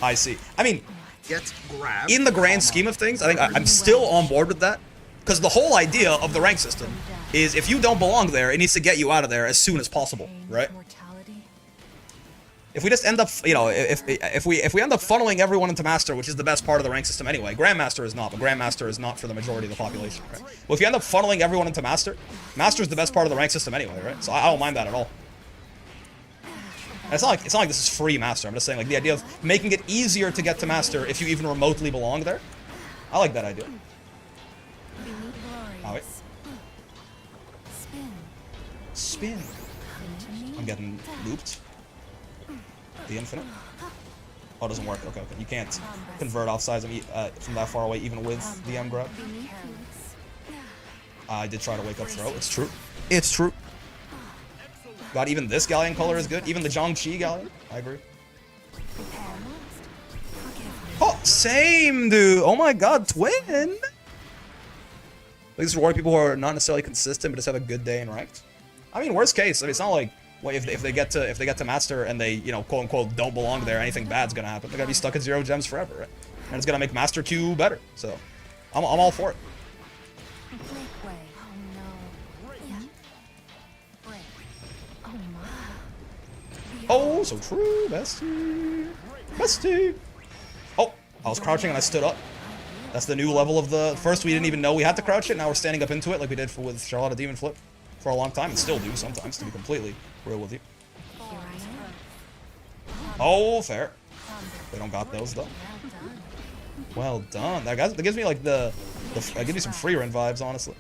I see. I mean... Get grabbed. In the grand scheme of things, I think I'm still on board with that. Because the whole idea of the rank system is if you don't belong there, it needs to get you out of there as soon as possible, right? If we just end up, you know, if we end up funneling everyone into Master, which is the best part of the rank system anyway, Grandmaster is not, but Grandmaster is not for the majority of the population, right? Well, if you end up funneling everyone into Master, Master is the best part of the rank system anyway, right? So I don't mind that at all. And it's not like this is free Master. I'm just saying, like, the idea of making it easier to get to Master if you even remotely belong there. I like that idea. Oh, wait. Spin. I'm getting looped. The infinite. Oh, it doesn't work. Okay. You can't convert off size from that far away, even with the M grab. I did try to wake up throw. It's true. It's true. God, even this Galleon color is good. Even the Zhongqi Galleon. I agree. Oh, same, dude. Oh my God, twin. Like, this reward people who are not necessarily consistent, but just have a good day in ranked. I mean, worst case, I mean, it's not like, well, if they get to Master and they, you know, quote unquote don't belong there, anything bad's gonna happen. They're gonna be stuck at 0 gems forever, right? And it's gonna make Master Q better. So, I'm all for it. Oh, so true, bestie. Oh, I was crouching and I stood up. That's the new level of the... First, we didn't even know we had to crouch it. Now we're standing up into it like we did with Charlotte Demon Flip for a long time, and still do sometimes, to be completely real with you. Oh, fair. They don't got those, though. Well done. That gives me, like, that gives me some free run vibes, honestly.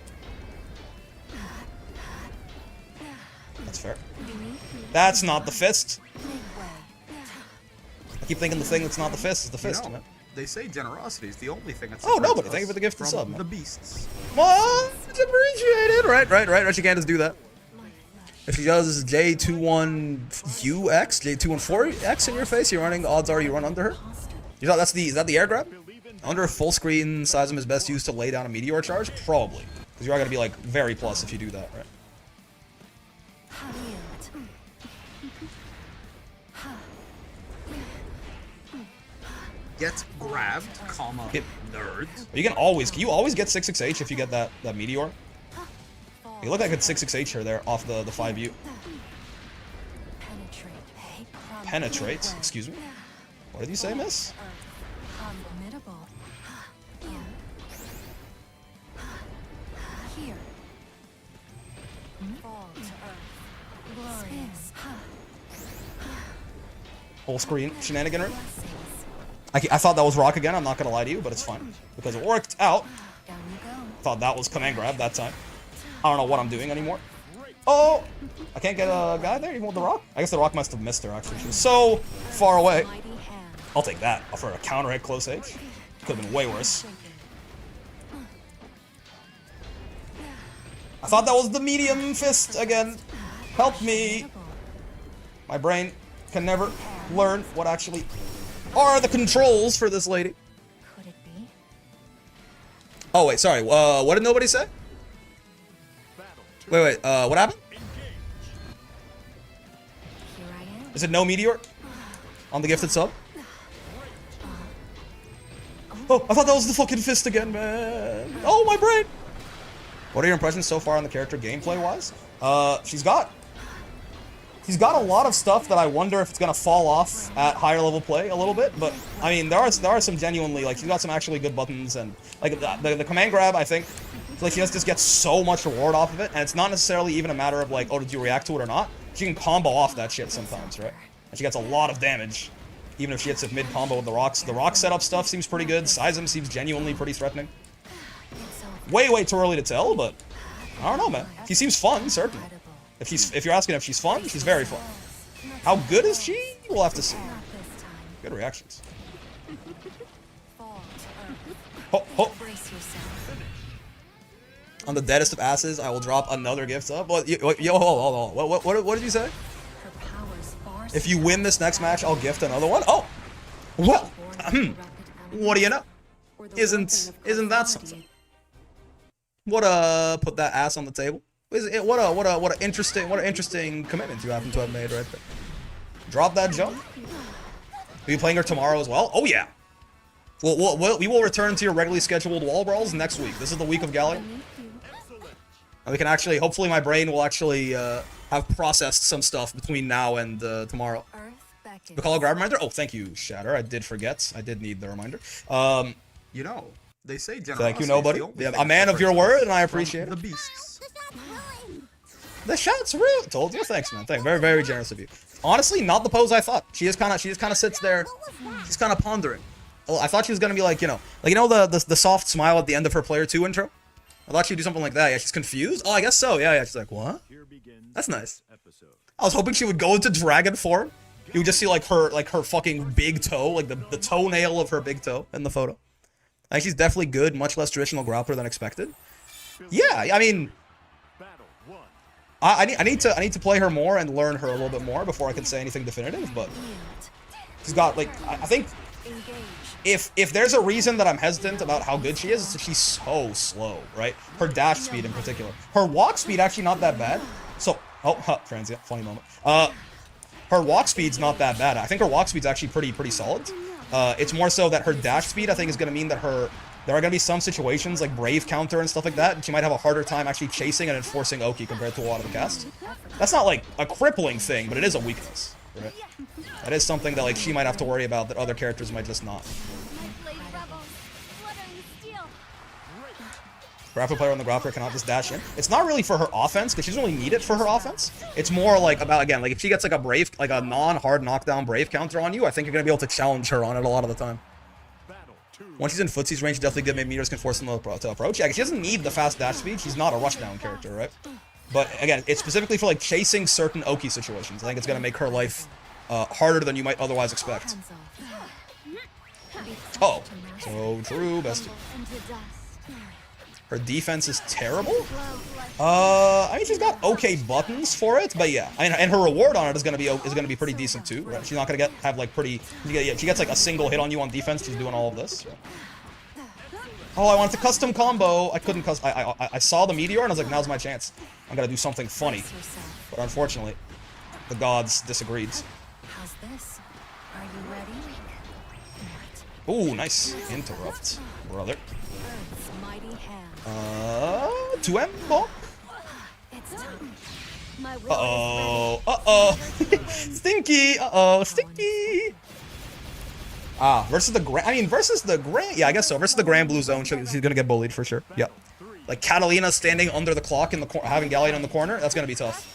That's fair. That's not the fist. I keep thinking the thing that's not the fist is the fist, man. They say generosity is the only thing that's... Oh, nobody. Thank you for the gift of sub, man. The beasts. Much appreciated. Right. She can't just do that. If she does J21UX, J214X in your face, you're running. Odds are you run under her. You thought is that the air grab? Under full screen, Seism is best used to lay down a meteor charge? Probably. Because you are going to be like very plus if you do that, right? get grabbed, comma, Get- nerd. You can always get 6xh if you get that meteor. You look like it's 6xh here there off the 5U. Penetrate, excuse me. What did you say, miss? Unlimitable. Here. Fall to earth. Glorious. Full screen shenaniganery. I thought that was rock again, I'm not gonna lie to you, but it's fine. Because it worked out. Down you go. Thought that was command grab that time. I don't know what I'm doing anymore. Oh! I can't get a guy there even with the rock? I guess the rock must have missed her actually. She was so far away. Mighty hand. I'll take that for a counter at close age. Could have been way worse. I thought that was the medium fist again. Help me. My brain can never learn what actually are the controls for this lady. Could it be? Oh wait, sorry. What did nobody say? Wait. What happened? Here I am. Is it no meteor on the gifted sub? Oh, I thought that was the fucking fist again, man. Oh, my brain. What are your impressions so far on the character gameplay-wise? She's got a lot of stuff that I wonder if it's gonna fall off at higher level play a little bit. But I mean, there are some genuinely like she's got some actually good buttons and like the command grab. I think like she just gets so much reward off of it, and it's not necessarily even a matter of like, oh, did you react to it or not? She can combo off that shit sometimes, right? And she gets a lot of damage, even if she hits it mid combo with the rocks. The rock setup stuff seems pretty good. Sizem seems genuinely pretty threatening. Way too early to tell, but I don't know, man. He seems fun, certainly. If you're asking if she's fun, she's very fun. How good is she? We'll have to see. Not this time. Good reactions. Fall to earth. Ho, ho. Brace yourself. On the deadest of asses, I will drop another gift up. Yo, hold on. What did you say? Her powers far If you win this next match, I'll gift another one. Oh, well, what do you know? Isn't that something? What put that ass on the table? What a interesting commitment you happen to have made right there. Drop that jump. Are you playing her tomorrow as well? Oh yeah. We will return to your regularly scheduled wall brawls next week. This is the week of Galleon. And we can actually, hopefully my brain will actually have processed some stuff between now and tomorrow. Earth beckons. The call a grab reminder? Oh, thank you, Shatter. I did forget. I did need the reminder. You know, they say Thank you, nobody. Yeah, a man of your word, and I appreciate the it. beasts. The shot's real. Told you. Thanks, man. Thank you. Very, very generous of you. Honestly, not the pose I thought. She just kind of sits there. She's kind of pondering. Well, I thought she was gonna be like, the soft smile at the end of her player 2 intro. I thought she'd do something like that. Yeah, she's confused. Oh, I guess so. Yeah. She's like, what? That's nice. I was hoping she would go into dragon form. You would just see like her fucking big toe, like the toenail of her big toe in the photo. I think she's definitely good, much less traditional grappler than expected. Yeah, I mean, I need to play her more and learn her a little bit more before I can say anything definitive. But she's got like I think if there's a reason that I'm hesitant about how good she is, it's that she's so slow, right? Her dash speed in particular, her walk speed actually not that bad. So transient, funny moment. Her walk speed's not that bad. I think her walk speed's actually pretty solid. It's more so that her dash speed, I think, is going to mean that there are going to be some situations like Brave counter and stuff like that, and she might have a harder time actually chasing and enforcing Oki compared to a lot of the cast. That's not like a crippling thing, but it is a weakness, right? That is something that like she might have to worry about that other characters might just not. Grappler player on the grappler cannot just dash in. It's not really for her offense, because she doesn't really need it for her offense. It's more like about, again, like if she gets like a Brave, like a non-hard knockdown Brave counter on you, I think you're going to be able to challenge her on it a lot of the time. Once she's in footsie's range, definitely good. Maybe meters can force them to approach. Yeah, she doesn't need the fast dash speed. She's not a rushdown character, right? But again, it's specifically for like chasing certain Oki situations. I think it's going to make her life harder than you might otherwise expect. Oh, so true, bestie. Her defense is terrible? I mean, she's got okay buttons for it, but yeah. And her reward on it is gonna be pretty decent too, right? She's not gonna have like pretty. Yeah, she gets like a single hit on you on defense. She's doing all of this. Right? Oh, I wanted to custom combo. I couldn't custom. I saw the meteor and I was like, now's my chance. I'm gonna do something funny, but unfortunately, the gods disagreed. How's this? Are you ready? Ooh, nice interrupt, brother. Earth's mighty hand. 2M bonk. It's time. My will Uh-oh. Uh-oh. Stinky. Uh-oh. Stinky. Ah, versus the Grand... I mean, versus the Grand... Yeah, I guess so. Versus the Grand Blue Zone, he's gonna get bullied for sure. Yep. Like, Catalina standing under the clock in the having Galleon in the corner, that's gonna be tough.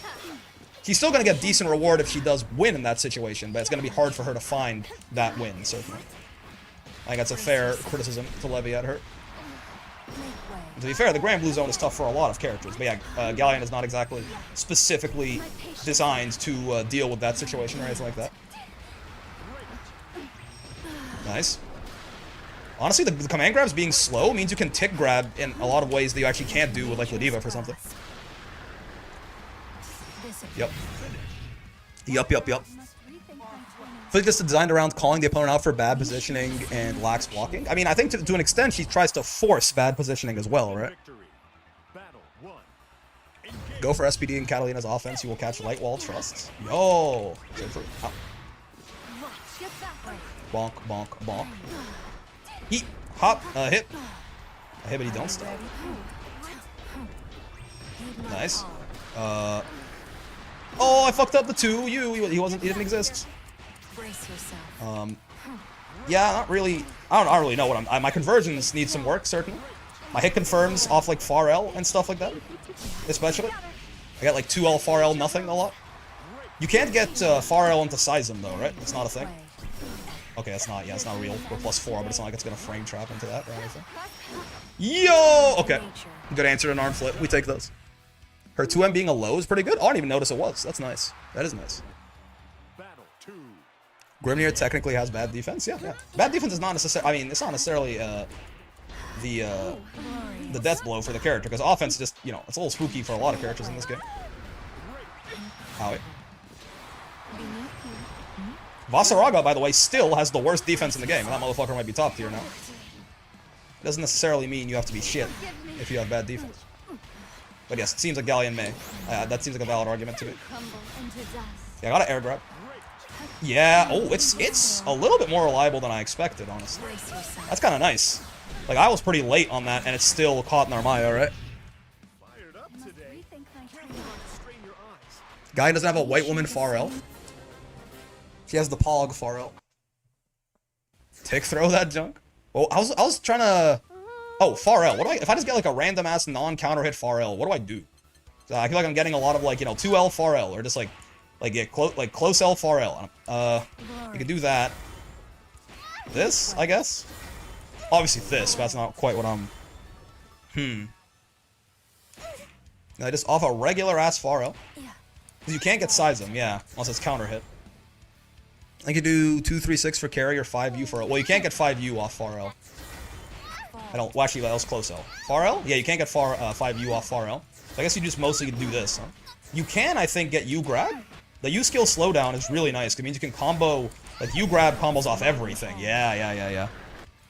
She's still gonna get decent reward if she does win in that situation, but it's gonna be hard for her to find that win, certainly. I think that's a fair criticism to levy at her. To be fair, the Grand Blue Zone is tough for a lot of characters, but yeah, Galleon is not exactly specifically designed to deal with that situation or anything like that. Nice. Honestly, the command grabs being slow means you can tick grab in a lot of ways that you actually can't do with, like, Ladiva for something. Yep. Yup. I think this is designed around calling the opponent out for bad positioning and lax blocking. I mean, I think to an extent she tries to force bad positioning as well, right? Go for SPD and Catalina's offense. You will catch light wall trust. Yo! Bonk, bonk, bonk. Eat, hop, hit. A hit, but he don't stop. Nice. Oh, I fucked up the 2. He didn't exist. Yeah, not really. I don't really know what my conversions need some work, certainly. My hit confirms off like far L and stuff like that, especially. I got like 2L far L nothing a lot. You can't get far L into Seism though, right? It's not a thing. Okay, it's not real. We're +4, but it's not like it's gonna frame trap into that or anything. Yo! Okay. Good answer to an arm flip. We take those. Her 2M being a low is pretty good. Oh, I didn't even notice it was. That's nice. That is nice. Grimnir technically has bad defense. Yeah. Bad defense is not necessarily... I mean, it's not necessarily the death blow for the character, because offense just, you know, it's a little spooky for a lot of characters in this game. Owie. Vasaraga, by the way, still has the worst defense in the game. That motherfucker might be top tier now. It doesn't necessarily mean you have to be shit if you have bad defense. But yes, it seems like Galleon may. That seems like a valid argument to me. Yeah, I got an air grab. Yeah, oh, it's a little bit more reliable than I expected, honestly. That's kind of nice. Like, I was pretty late on that, and it's still caught in Armaya, right? Guy doesn't have a white woman far L. She has the Pog far L. Tick throw that junk. Oh, I was trying to... Oh, far L. What do I... If I just get, like, a random-ass non-counter hit far L, what do I do? So I feel like I'm getting a lot of, like, you know, 2L far L, or just, like yeah, close L far L. You can do that. This, I guess? Obviously this, but that's not quite what I'm... No, just off a regular-ass far L. Because you can't get Seism, yeah, unless it's counter hit. I could do 2-3-6 for carry or 5U for L. Well, you can't get 5U off far L. Well, actually, that was close L. Far L? Yeah, you can't get 5U off far L. So I guess you just mostly do this, huh? You can, I think, get U grab. The U skill slowdown is really nice. It means you can combo, like, U grab combos off everything. Yeah.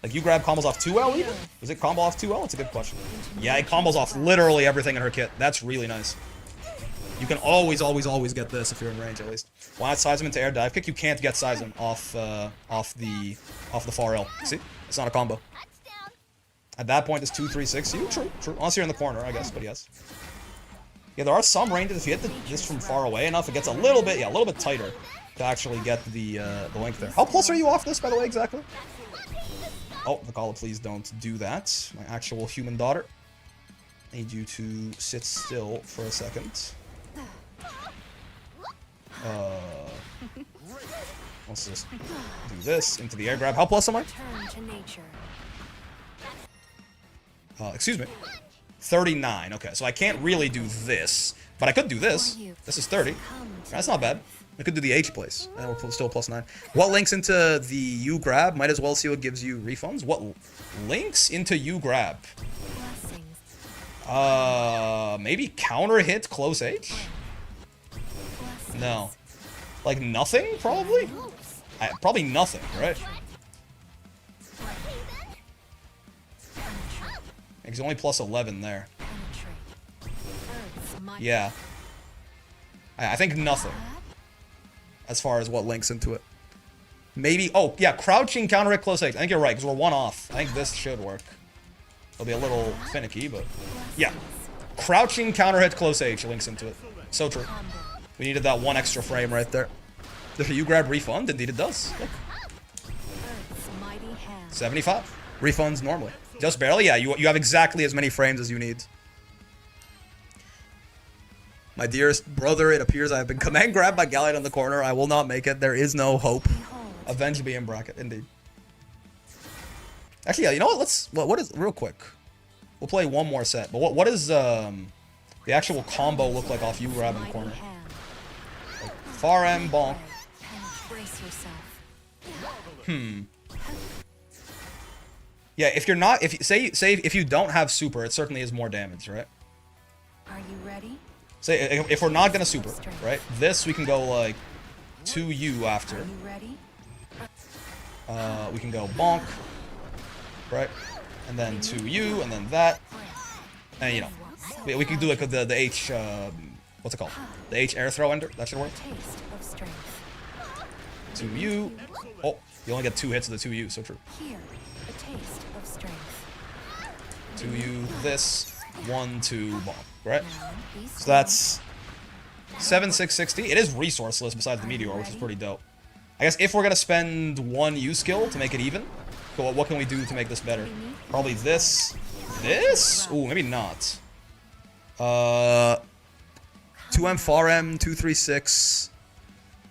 Like, U grab combos off 2L even? Does it combo off 2L? It's a good question. Yeah, it combos off literally everything in her kit. That's really nice. You can always get this if you're in range, at least. Why not Seism into air dive kick? You can't get Seism off the far L. See? It's not a combo. At that point, it's 2-3-6. You true. Unless you're in the corner, I guess. But yes. Yeah, there are some ranges. If you hit this from far away enough, it gets a little bit tighter to actually get the link there. How close are you off this, by the way, exactly? Oh, Vakala, please don't do that. My actual human daughter. I need you to sit still for a second. Let's just do this into the air grab. How plus am I? Excuse me. 39. Okay, so I can't really do this, but I could do this. This is 30. That's not bad. I could do the H place, and we're still +9. What links into the U grab? Might as well see what gives you refunds. What links into U grab? Maybe counter hit close H? No. Like nothing, probably? Probably nothing, right? He's only +11 there. Yeah. I think nothing. As far as what links into it. Maybe. Oh, yeah. Crouching counter hit close H. I think you're right, because we're 1 off. I think this should work. It'll be a little finicky, but yeah. Crouching counter hit close H links into it. So true. We needed that 1 extra frame right there. Does you grab refund? Indeed it does. Look. 75. Refunds normally. Just barely? Yeah, you have exactly as many frames as you need. My dearest brother, it appears I have been command grabbed by Galleon in the corner. I will not make it. There is no hope. Avenge me in bracket, indeed. Actually, yeah, you know what? What is, real quick. We'll play 1 more set. But what is the actual combo look like off you grab in the corner? Like, far M bonk. Yeah, if you're not, if you don't have super, it certainly is more damage, right? Are you ready? Say if we're not gonna super, right? This we can go like 2U after. Are you ready? We can go bonk, right? And then 2U, and then that, and you know, we can do like the H, what's it called? The H air throw ender. That should work. 2U. Oh, you only get 2 hits of the 2U, so true. Here, a taste of strength. 2U, this, 1, 2, bonk, right? So that's 7, 6, 60. It is resourceless besides the meteor, which is pretty dope. I guess if we're gonna spend 1 U skill to make it even, what can we do to make this better? Probably this. This? Ooh, maybe not. 2M, 4M, 2, 3, 6.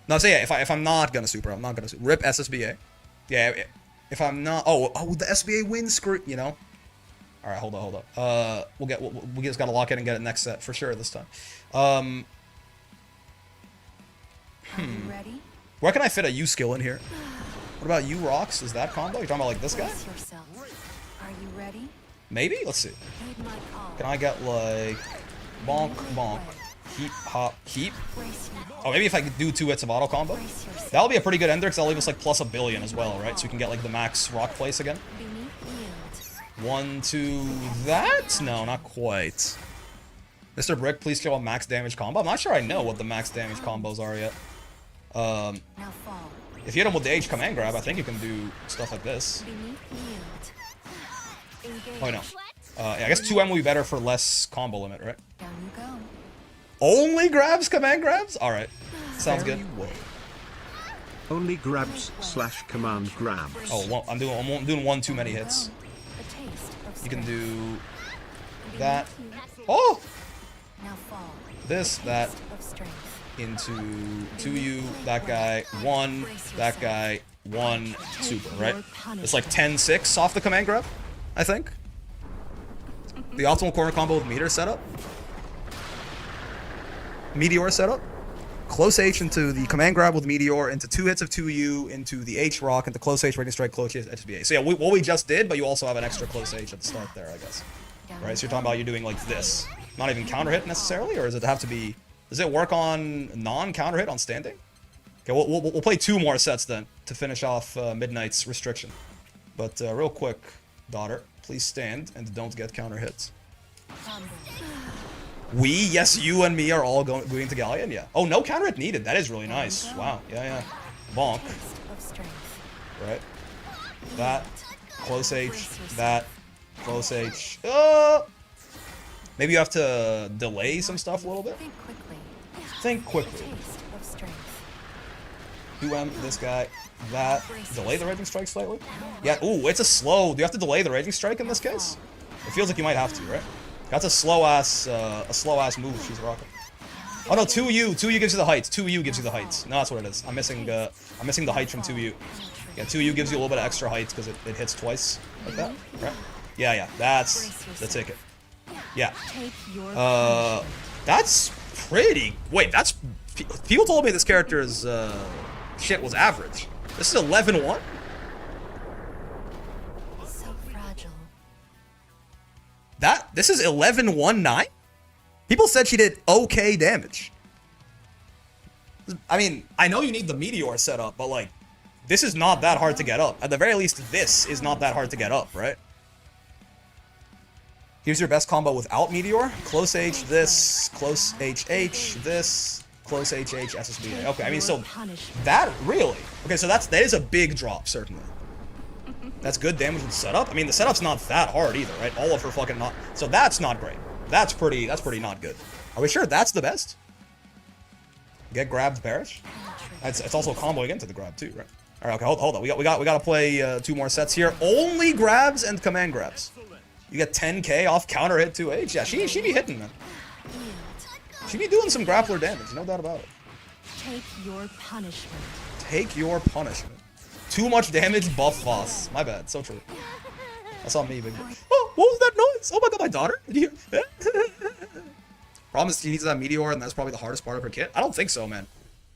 No, so yeah, if I'm not gonna super, I'm not gonna super. Rip SSBA. Yeah, if I'm not. Oh, the SBA win screw. You know. All right, hold up. We just gotta lock in and get it next set for sure this time. Ready? Where can I fit a U skill in here? What about U rocks? Is that combo? You're talking about like this guy? Are you ready? Maybe. Let's see. Can I get like bonk bonk, heap hop heap? Oh, maybe if I could do 2 hits of auto combo. That'll be a pretty good ender because that'll leave us like plus 1 billion as well, right? So we can get like the max rock place again. 1, 2, that? No, not quite. Mr. Brick, please kill a max damage combo. I'm not sure I know what the max damage combos are yet. If you hit him with the H command grab, I think you can do stuff like this. Oh, no. Yeah, I guess 2M will be better for less combo limit, right? Down you go. Only grabs command grabs? Alright. Sounds good. Only grabs / command grabs. Oh, well, I'm doing 1 too many hits. A taste of You can strength. do that. Oh! Now fall. This, that, Of strength. into 2U, that guy, 1, that guy, 1, super, right? It's like 10-6 off the command grab, I think. The optimal corner combo with meteor setup. Meteor setup. Close H into the command grab with meteor, into 2 hits of 2U, into the H rock, into close H, radiant strike, close H, SBA. So yeah, what we just did, but you also have an extra close H at the start there, I guess. Right, so you're talking about you doing like this. Not even counter hit necessarily, or does it have to be... Does it work on non-counter hit on standing? Okay, we'll play 2 more sets then to finish off Midnight's restriction. But real quick, daughter, please stand and don't get counter hits. We, yes, you and me are all going to Galleon, yeah. Oh, no counter hit needed. That is really nice. Wow, yeah. Bonk. Of strength. Right. That. Close H. That. Close H. Maybe you have to delay some stuff a little bit. Think quickly. Think quickly. Taste of strength. 2M, this guy, that. Delay the raging strike slightly? Yeah, ooh, it's a slow. Do you have to delay the raging strike in this case? It feels like you might have to, right? That's a slow ass move she's rocking. Oh no, 2U gives you the height. 2U gives you the height. No, that's what it is. I'm missing the height from 2U. Yeah, 2U gives you a little bit of extra height because it hits twice like that, right? Yeah, that's the ticket. Yeah. That's pretty. Wait, that's. People told me this character's shit was average. This is 11-1. So fragile. This is 11-1-9? People said she did okay damage. I mean, I know you need the meteor setup, but like, this is not that hard to get up. At the very least, this is not that hard to get up, right? Here's your best combo without meteor. Close H, this. Close H, this. close HH, SSBA. Okay, I mean, so that really? Okay, so that is a big drop, certainly. That's good damage with the setup. I mean, the setup's not that hard either, right? All of her fucking not. So that's not great. That's pretty not good. Are we sure that's the best? Get grabbed, perish. It's also comboing into the grab too, right? All right, okay, hold on. We got to play 2 more sets here. Only grabs and command grabs. You get 10k off counter hit 2H. Yeah, she be hitting, man. She be doing some grappler damage, no doubt about it. Take your punishment. Take your punishment. Too much damage, buff Voss. My bad, so true. That's on me, big boy. Oh, what was that noise? Oh my god, my daughter? Did you hear? Problem is she needs that meteor, and that's probably the hardest part of her kit. I don't think so, man.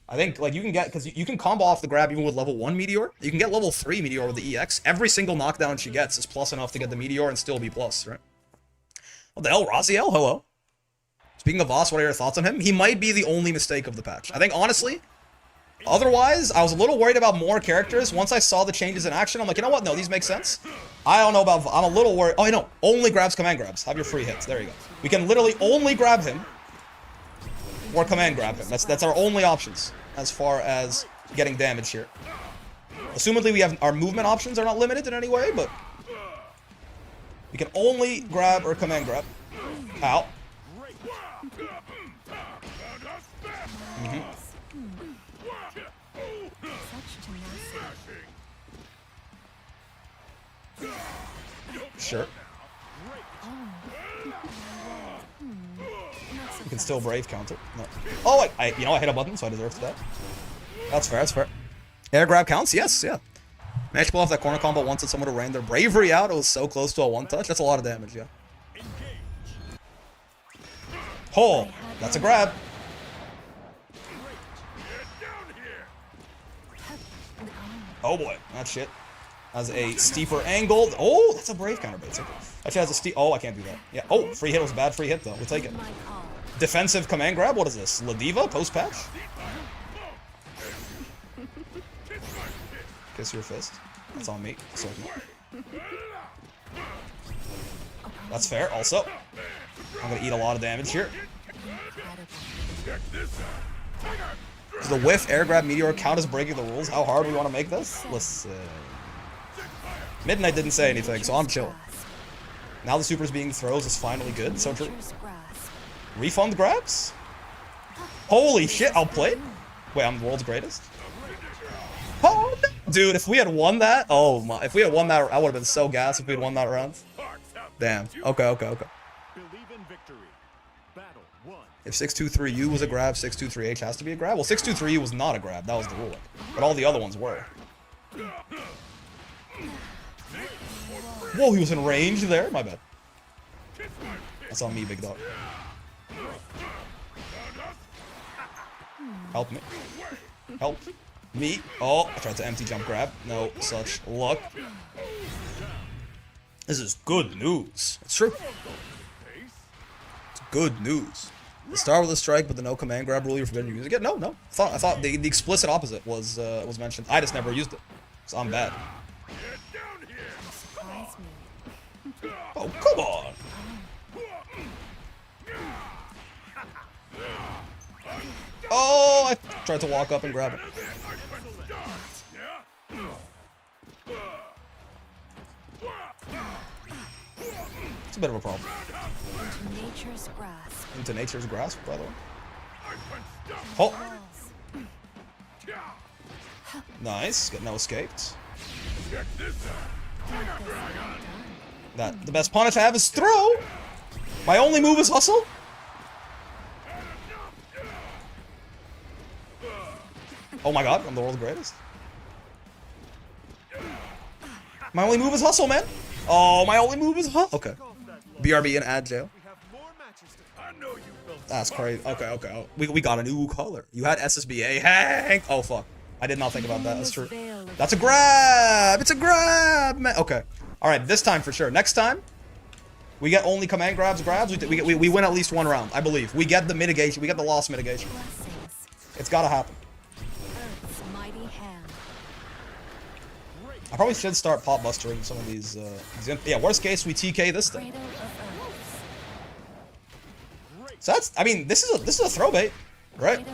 I think, like, you can get, because you can combo off the grab even with level 1 meteor. You can get level 3 meteor with the EX. Every single knockdown she gets is plus enough to get the meteor and still be plus, right? What the hell, Raziel? Hello. Speaking of Voss, what are your thoughts on him? He might be the only mistake of the patch. I think, honestly, otherwise, I was a little worried about more characters. Once I saw the changes in action, I'm like, you know what? No, these make sense. I don't know about... I'm a little worried. Oh, I know. Only grabs, command grabs. Have your free hits. There you go. We can literally only grab him or command grab him. That's our only options as far as getting damage here. Assumedly, we have our movement options are not limited in any way, but we can only grab or command grab. Ow. Sure. You can still brave counter. No. Oh, I hit a button, so I deserve that. That's fair, that's fair. Air grab counts? Yes, yeah. Managed to pull off that corner combo once and someone to rain their bravery out. It was so close to a one-touch. That's a lot of damage, yeah. Oh, that's a grab. Oh boy, that shit. Has a steeper angle. Oh, that's a brave counter, basically. Actually has a steep. Oh, I can't do that. Yeah. Oh, free hit was bad. Free hit though. We'll take it. Defensive command grab. What is this? Ladiva post patch. Kiss your fist. That's on me. So, that's fair. Also, I'm gonna eat a lot of damage here. Does the whiff, air grab, meteor count as breaking the rules? How hard we want to make this? Listen. Midnight didn't say anything, so I'm chill. Now the supers being throws is finally good. So true. Refund grabs? Holy shit, I'll play it? Wait, I'm the world's greatest? Oh, no. Dude, if we had won that, oh my, if we had won that, I would have been so gassed if we had won that round. Damn. Okay. If 623U was a grab, 623H has to be a grab. Well, 623U was not a grab. That was the ruling. But all the other ones were. Whoa, he was in range there. My bad. That's on me, big dog. Help me. Help me. Oh, I tried to empty jump grab. No such luck. This is good news. It's true. It's good news. The start with a strike, but the no command grab rule, you're forbidden to use it again. No. I thought the explicit opposite was mentioned. I just never used it, so I'm bad. Oh, come on! Oh, I tried to walk up and grab it. It's a bit of a problem. Into nature's grasp, by the way. Oh! Nice. Get no escaped. The best punish I have is throw! My only move is hustle? Oh my god, I'm the world's greatest. My only move is hustle, man! Oh, my only move is hustle. Okay. BRB and add jail. That's crazy. Okay. Oh, we got a new color. You had SSBA, Hank! Oh, fuck. I did not think about that. That's true. That's a grab! It's a grab, man! Okay. Alright, this time for sure. Next time, we get only command grabs. We win at least one round, I believe. We get the mitigation. We get the loss mitigation. It's gotta happen. I probably should start pop bustering some of these. Yeah, worst case, we TK this thing. So that's, I mean, this is a throw bait. right?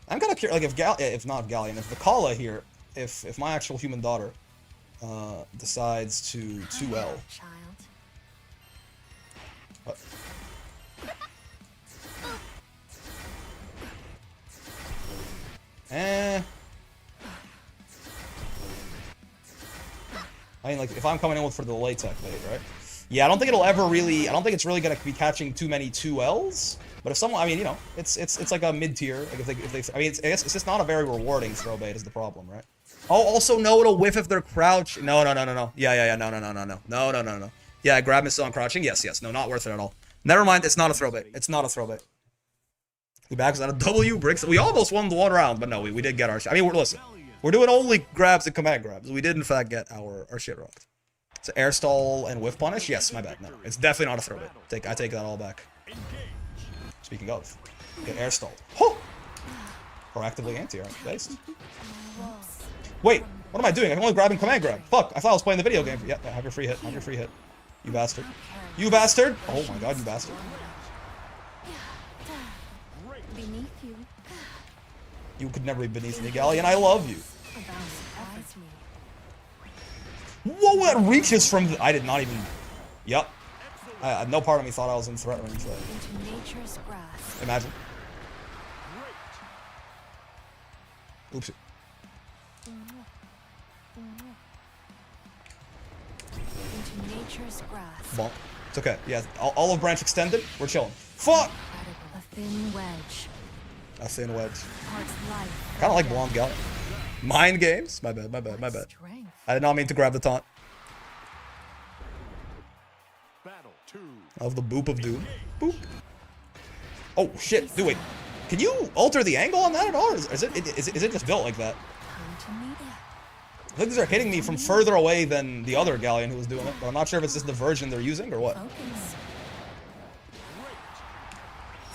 I'm kind of curious, like if not Galleon, if the Kala here, if my actual human daughter decides to 2L. Child. What? I mean, like, if I'm coming in for the late tech bait, right? Yeah, I don't think it'll ever really... I don't think it's really gonna be catching too many 2Ls. But if someone... I mean, you know, it's like a mid-tier. Like, if they... I mean, I guess it's just not a very rewarding throw bait is the problem, right? Oh, also, no, it'll whiff if they're crouch. No. Yeah, no. Yeah, grab miss on crouching. Yes. No, not worth it at all. Never mind, it's not a throw bait. It's not a throw bait. We back on a W bricks. We almost won the one round, but no, we did get our shit. I mean, listen. We're doing only grabs and command grabs. We did, in fact, get our shit rocked. So air stall and whiff punish? Yes, my bad. No, it's definitely not a throw bait. I take that all back. Speaking of, get air stalled. Oh! Proactively anti-air based. Wait, what am I doing? I'm only grabbing command grab. Fuck, I thought I was playing the video game. Yeah, have your free hit. Have your free hit. You bastard. You bastard! Oh my god, you bastard. Beneath you. You could never be beneath me, Galleon. I love you. Whoa, that reaches from... I did not even... Yup. No part of me thought I was in threat range. Into nature's grasp. Imagine. Oopsie. Into nature's grasp. Bonk. It's okay. Yeah, olive branch extended. We're chilling. Fuck! A thin wedge. A thin wedge. Parts life. Kind of like blonde Galleon. Mind games? My bad. Strength. I did not mean to grab the taunt. Battle 2. Of the boop of doom. Boop. Oh shit, dude, wait. Can you alter the angle on that at all? Or is it just built like that? Come to me. I think these are hitting me from further away than the other Galleon who was doing it, but I'm not sure if it's just the version they're using or what. Focus.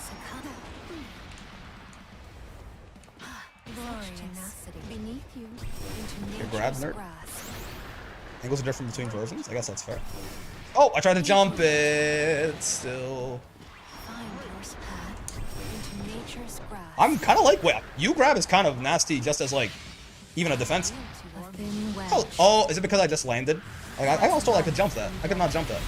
Sakata. Glorious. Tenacity. Beneath you. Into Your grab, nature's nerd. grasp. Angles are different between versions? I guess that's fair. Oh, I tried to jump it. Still. Find your path. Into nature's grasp. I'm kind of like, wait, you grab is kind of nasty just as like, even a defense. A thin wedge. Oh, is it because I just landed? Like, I almost thought I could jump that. I could not jump that.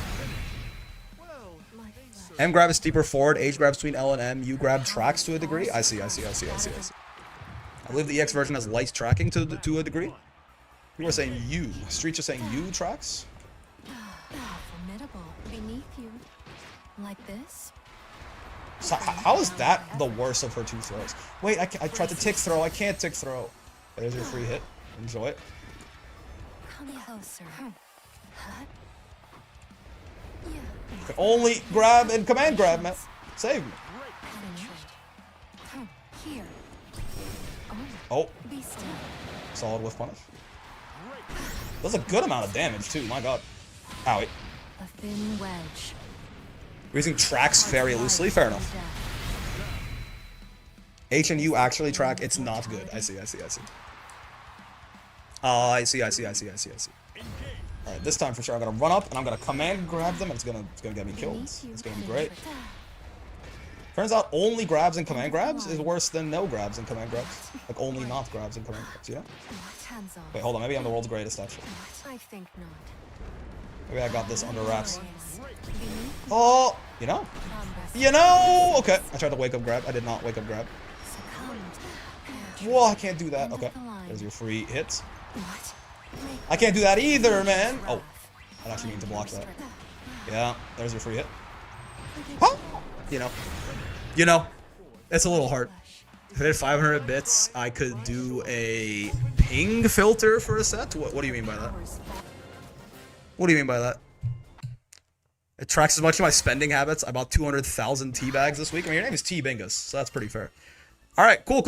M grab is steeper forward, H grabs between L and M, U grab tracks to a degree. I see. I believe the EX version has light tracking to a degree. People are saying U. Streets are saying U tracks. Formidable. Beneath you. Like this. So how is that the worst of her two throws? Wait, I tried to tick throw. I can't tick throw. There's your free hit. Enjoy it. Come closer. You can only grab and command grab, man. Save me. Here. Oh, Be still. solid whiff punish. Does a good amount of damage too. My god. Owie. A thin wedge. We're using tracks very loosely. Fair enough. H and U actually track. It's not good. I see. I see. Alright, this time for sure I'm gonna run up and I'm gonna command grab them and it's gonna get me killed. It's gonna be great. Turns out only grabs and command grabs is worse than no grabs and command grabs. Like only not grabs and command grabs, you know? Hands off. Wait, hold on, maybe I'm the world's greatest actually. I think not. Maybe I got this under wraps. Beneath Oh, you know? You know? Okay. I tried to wake up grab. I did not wake up grab. succumbed. Whoa, I can't do that. Okay. There's your free hits. What? I can't do that either, man. Oh, I actually mean to block that. Yeah, there's your free hit. Huh? You know, it's a little hard. If I did 500 bits, I could do a ping filter for a set. What do you mean by that? What do you mean by that? It tracks as much of my spending habits. I bought 200,000 tea bags this week. I mean, your name is T Bingus, so that's pretty fair. All right, cool.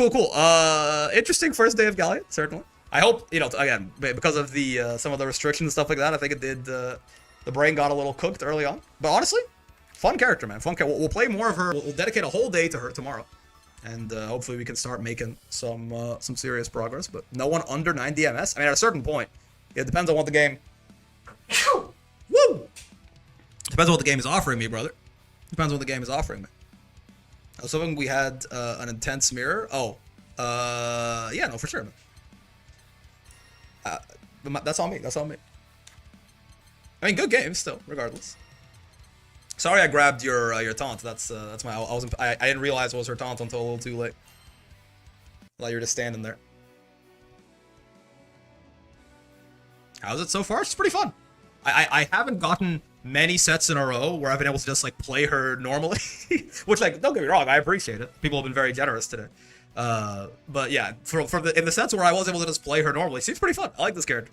Interesting first day of Galleon, certainly. I hope, again, because of the some of the restrictions and stuff like that, I think it did, the brain got a little cooked early on. But honestly, fun character, man. Fun character. We'll play more of her. We'll dedicate a whole day to her tomorrow. And hopefully we can start making some serious progress. But no one under 9 DMS. I mean, at a certain point, it depends on what the game... Woo! Depends on what the game is offering me, brother. Depends on what the game is offering me. I was hoping we had an intense mirror. Oh, yeah, no, for sure. That's on me. That's on me. I mean, good game still, regardless. Sorry, I grabbed your taunt. That's my. I didn't realize it was her taunt until a little too late. While you're just standing there. How's it so far? It's pretty fun. I haven't gotten many sets in a row where I've been able to just like play her normally, which like don't get me wrong, I appreciate it. People have been very generous today. But yeah, in the sets where I was able to just play her normally, seems pretty fun. I like this character.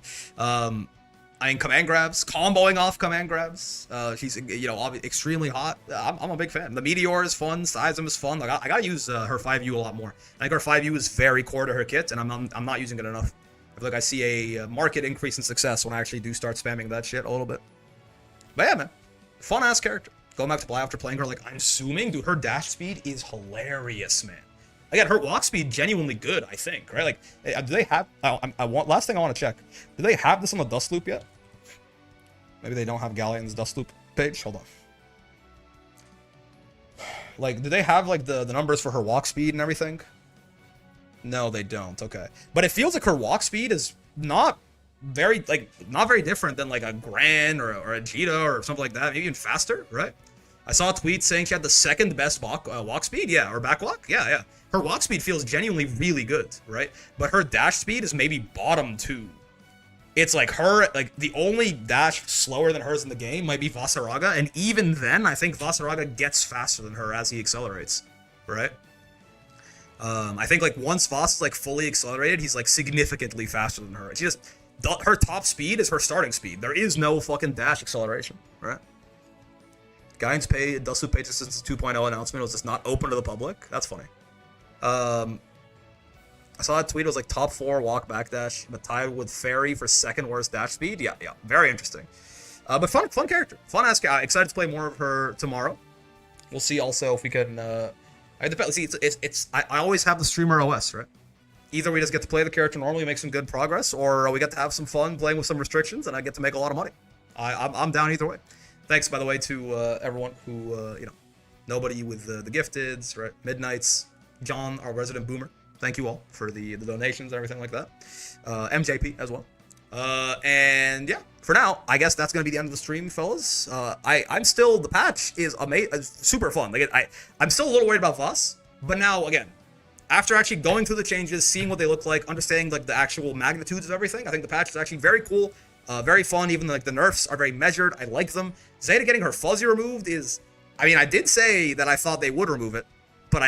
I mean, command grabs, comboing off command grabs. She's, you know, extremely hot. I'm a big fan. The Meteor is fun. Seism is fun. Like, I gotta use her 5U a lot more. I think her 5U is very core to her kit, and I'm not using it enough. I feel like I see a market increase in success when I actually do start spamming that shit a little bit. But yeah, man. Fun-ass character. Going back to play after playing her, like, I'm assuming, dude, her dash speed is hilarious, man. Again, her walk speed genuinely good, I think, right? Like, do they have... last thing I want to check. Do they have this on the Dust Loop yet? Maybe they don't have Galleon's Dust Loop page. Hold on. Like, do they have, like, the numbers for her walk speed and everything? No, they don't. Okay. But it feels like her walk speed is not very different than, like, a Gran or a Zeta or something like that. Maybe even faster, right? I saw a tweet saying she had the second best walk speed. Yeah, or back walk. Yeah. Her walk speed feels genuinely really good, right? But her dash speed is maybe bottom 2. It's like her, like, the only dash slower than hers in the game might be Vasaraga, and even then, I think Vasaraga gets faster than her as he accelerates, right? I think, like, once Vas is, like, fully accelerated, he's, like, significantly faster than her. She just, her top speed is her starting speed. There is no fucking dash acceleration, right? Galleon's Dust Loop page since the 2.0 announcement was just not open to the public. That's funny. I saw that tweet. It was like top 4 walk backdash, but tied with Fairy for second worst dash speed. Yeah, very interesting. But fun character, fun ass guy. Excited to play more of her tomorrow. We'll see also if we can. I always have the streamer OS, right? Either we just get to play the character normally, make some good progress, or we get to have some fun playing with some restrictions, and I get to make a lot of money. I'm down either way. Thanks, by the way, to everyone who nobody with the gifteds, right? Midnights, John, our resident boomer. Thank you all for the donations and everything like that. MJP as well. And yeah, for now, I guess that's gonna be the end of the stream, fellas. I'm still, the patch is super fun. Like I'm still a little worried about Vas, but now again, after actually going through the changes, seeing what they look like, understanding like the actual magnitudes of everything, I think the patch is actually very cool, very fun. Even like the nerfs are very measured. I like them. Zeta getting her fuzzy removed is, I mean, I did say that I thought they would remove it, but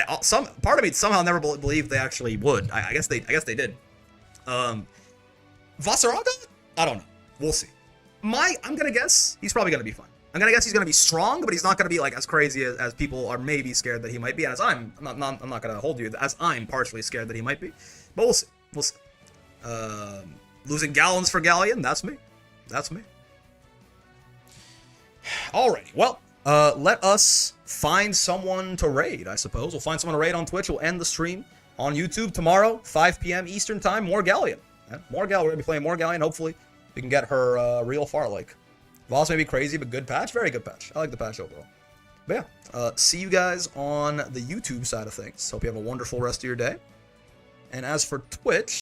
part of me somehow never believed they actually would. I guess they did. Vasaraga? I don't know. We'll see. I'm gonna guess he's probably gonna be fine. I'm gonna guess he's gonna be strong, but he's not gonna be like as crazy as people are maybe scared that he might be. And as I'm not gonna hold you as I'm partially scared that he might be. But we'll see. We'll see. Losing gallons for Galleon, that's me. That's me. Alrighty. Well, let us find someone to raid, I suppose. We'll find someone to raid on Twitch. We'll end the stream on YouTube tomorrow, 5 p.m. Eastern time. More Galleon. Yeah, more Galleon. We're going to be playing more Galleon. Hopefully, we can get her real far. Like, Voss may be crazy, but good patch. Very good patch. I like the patch overall. But yeah, see you guys on the YouTube side of things. Hope you have a wonderful rest of your day. And as for Twitch,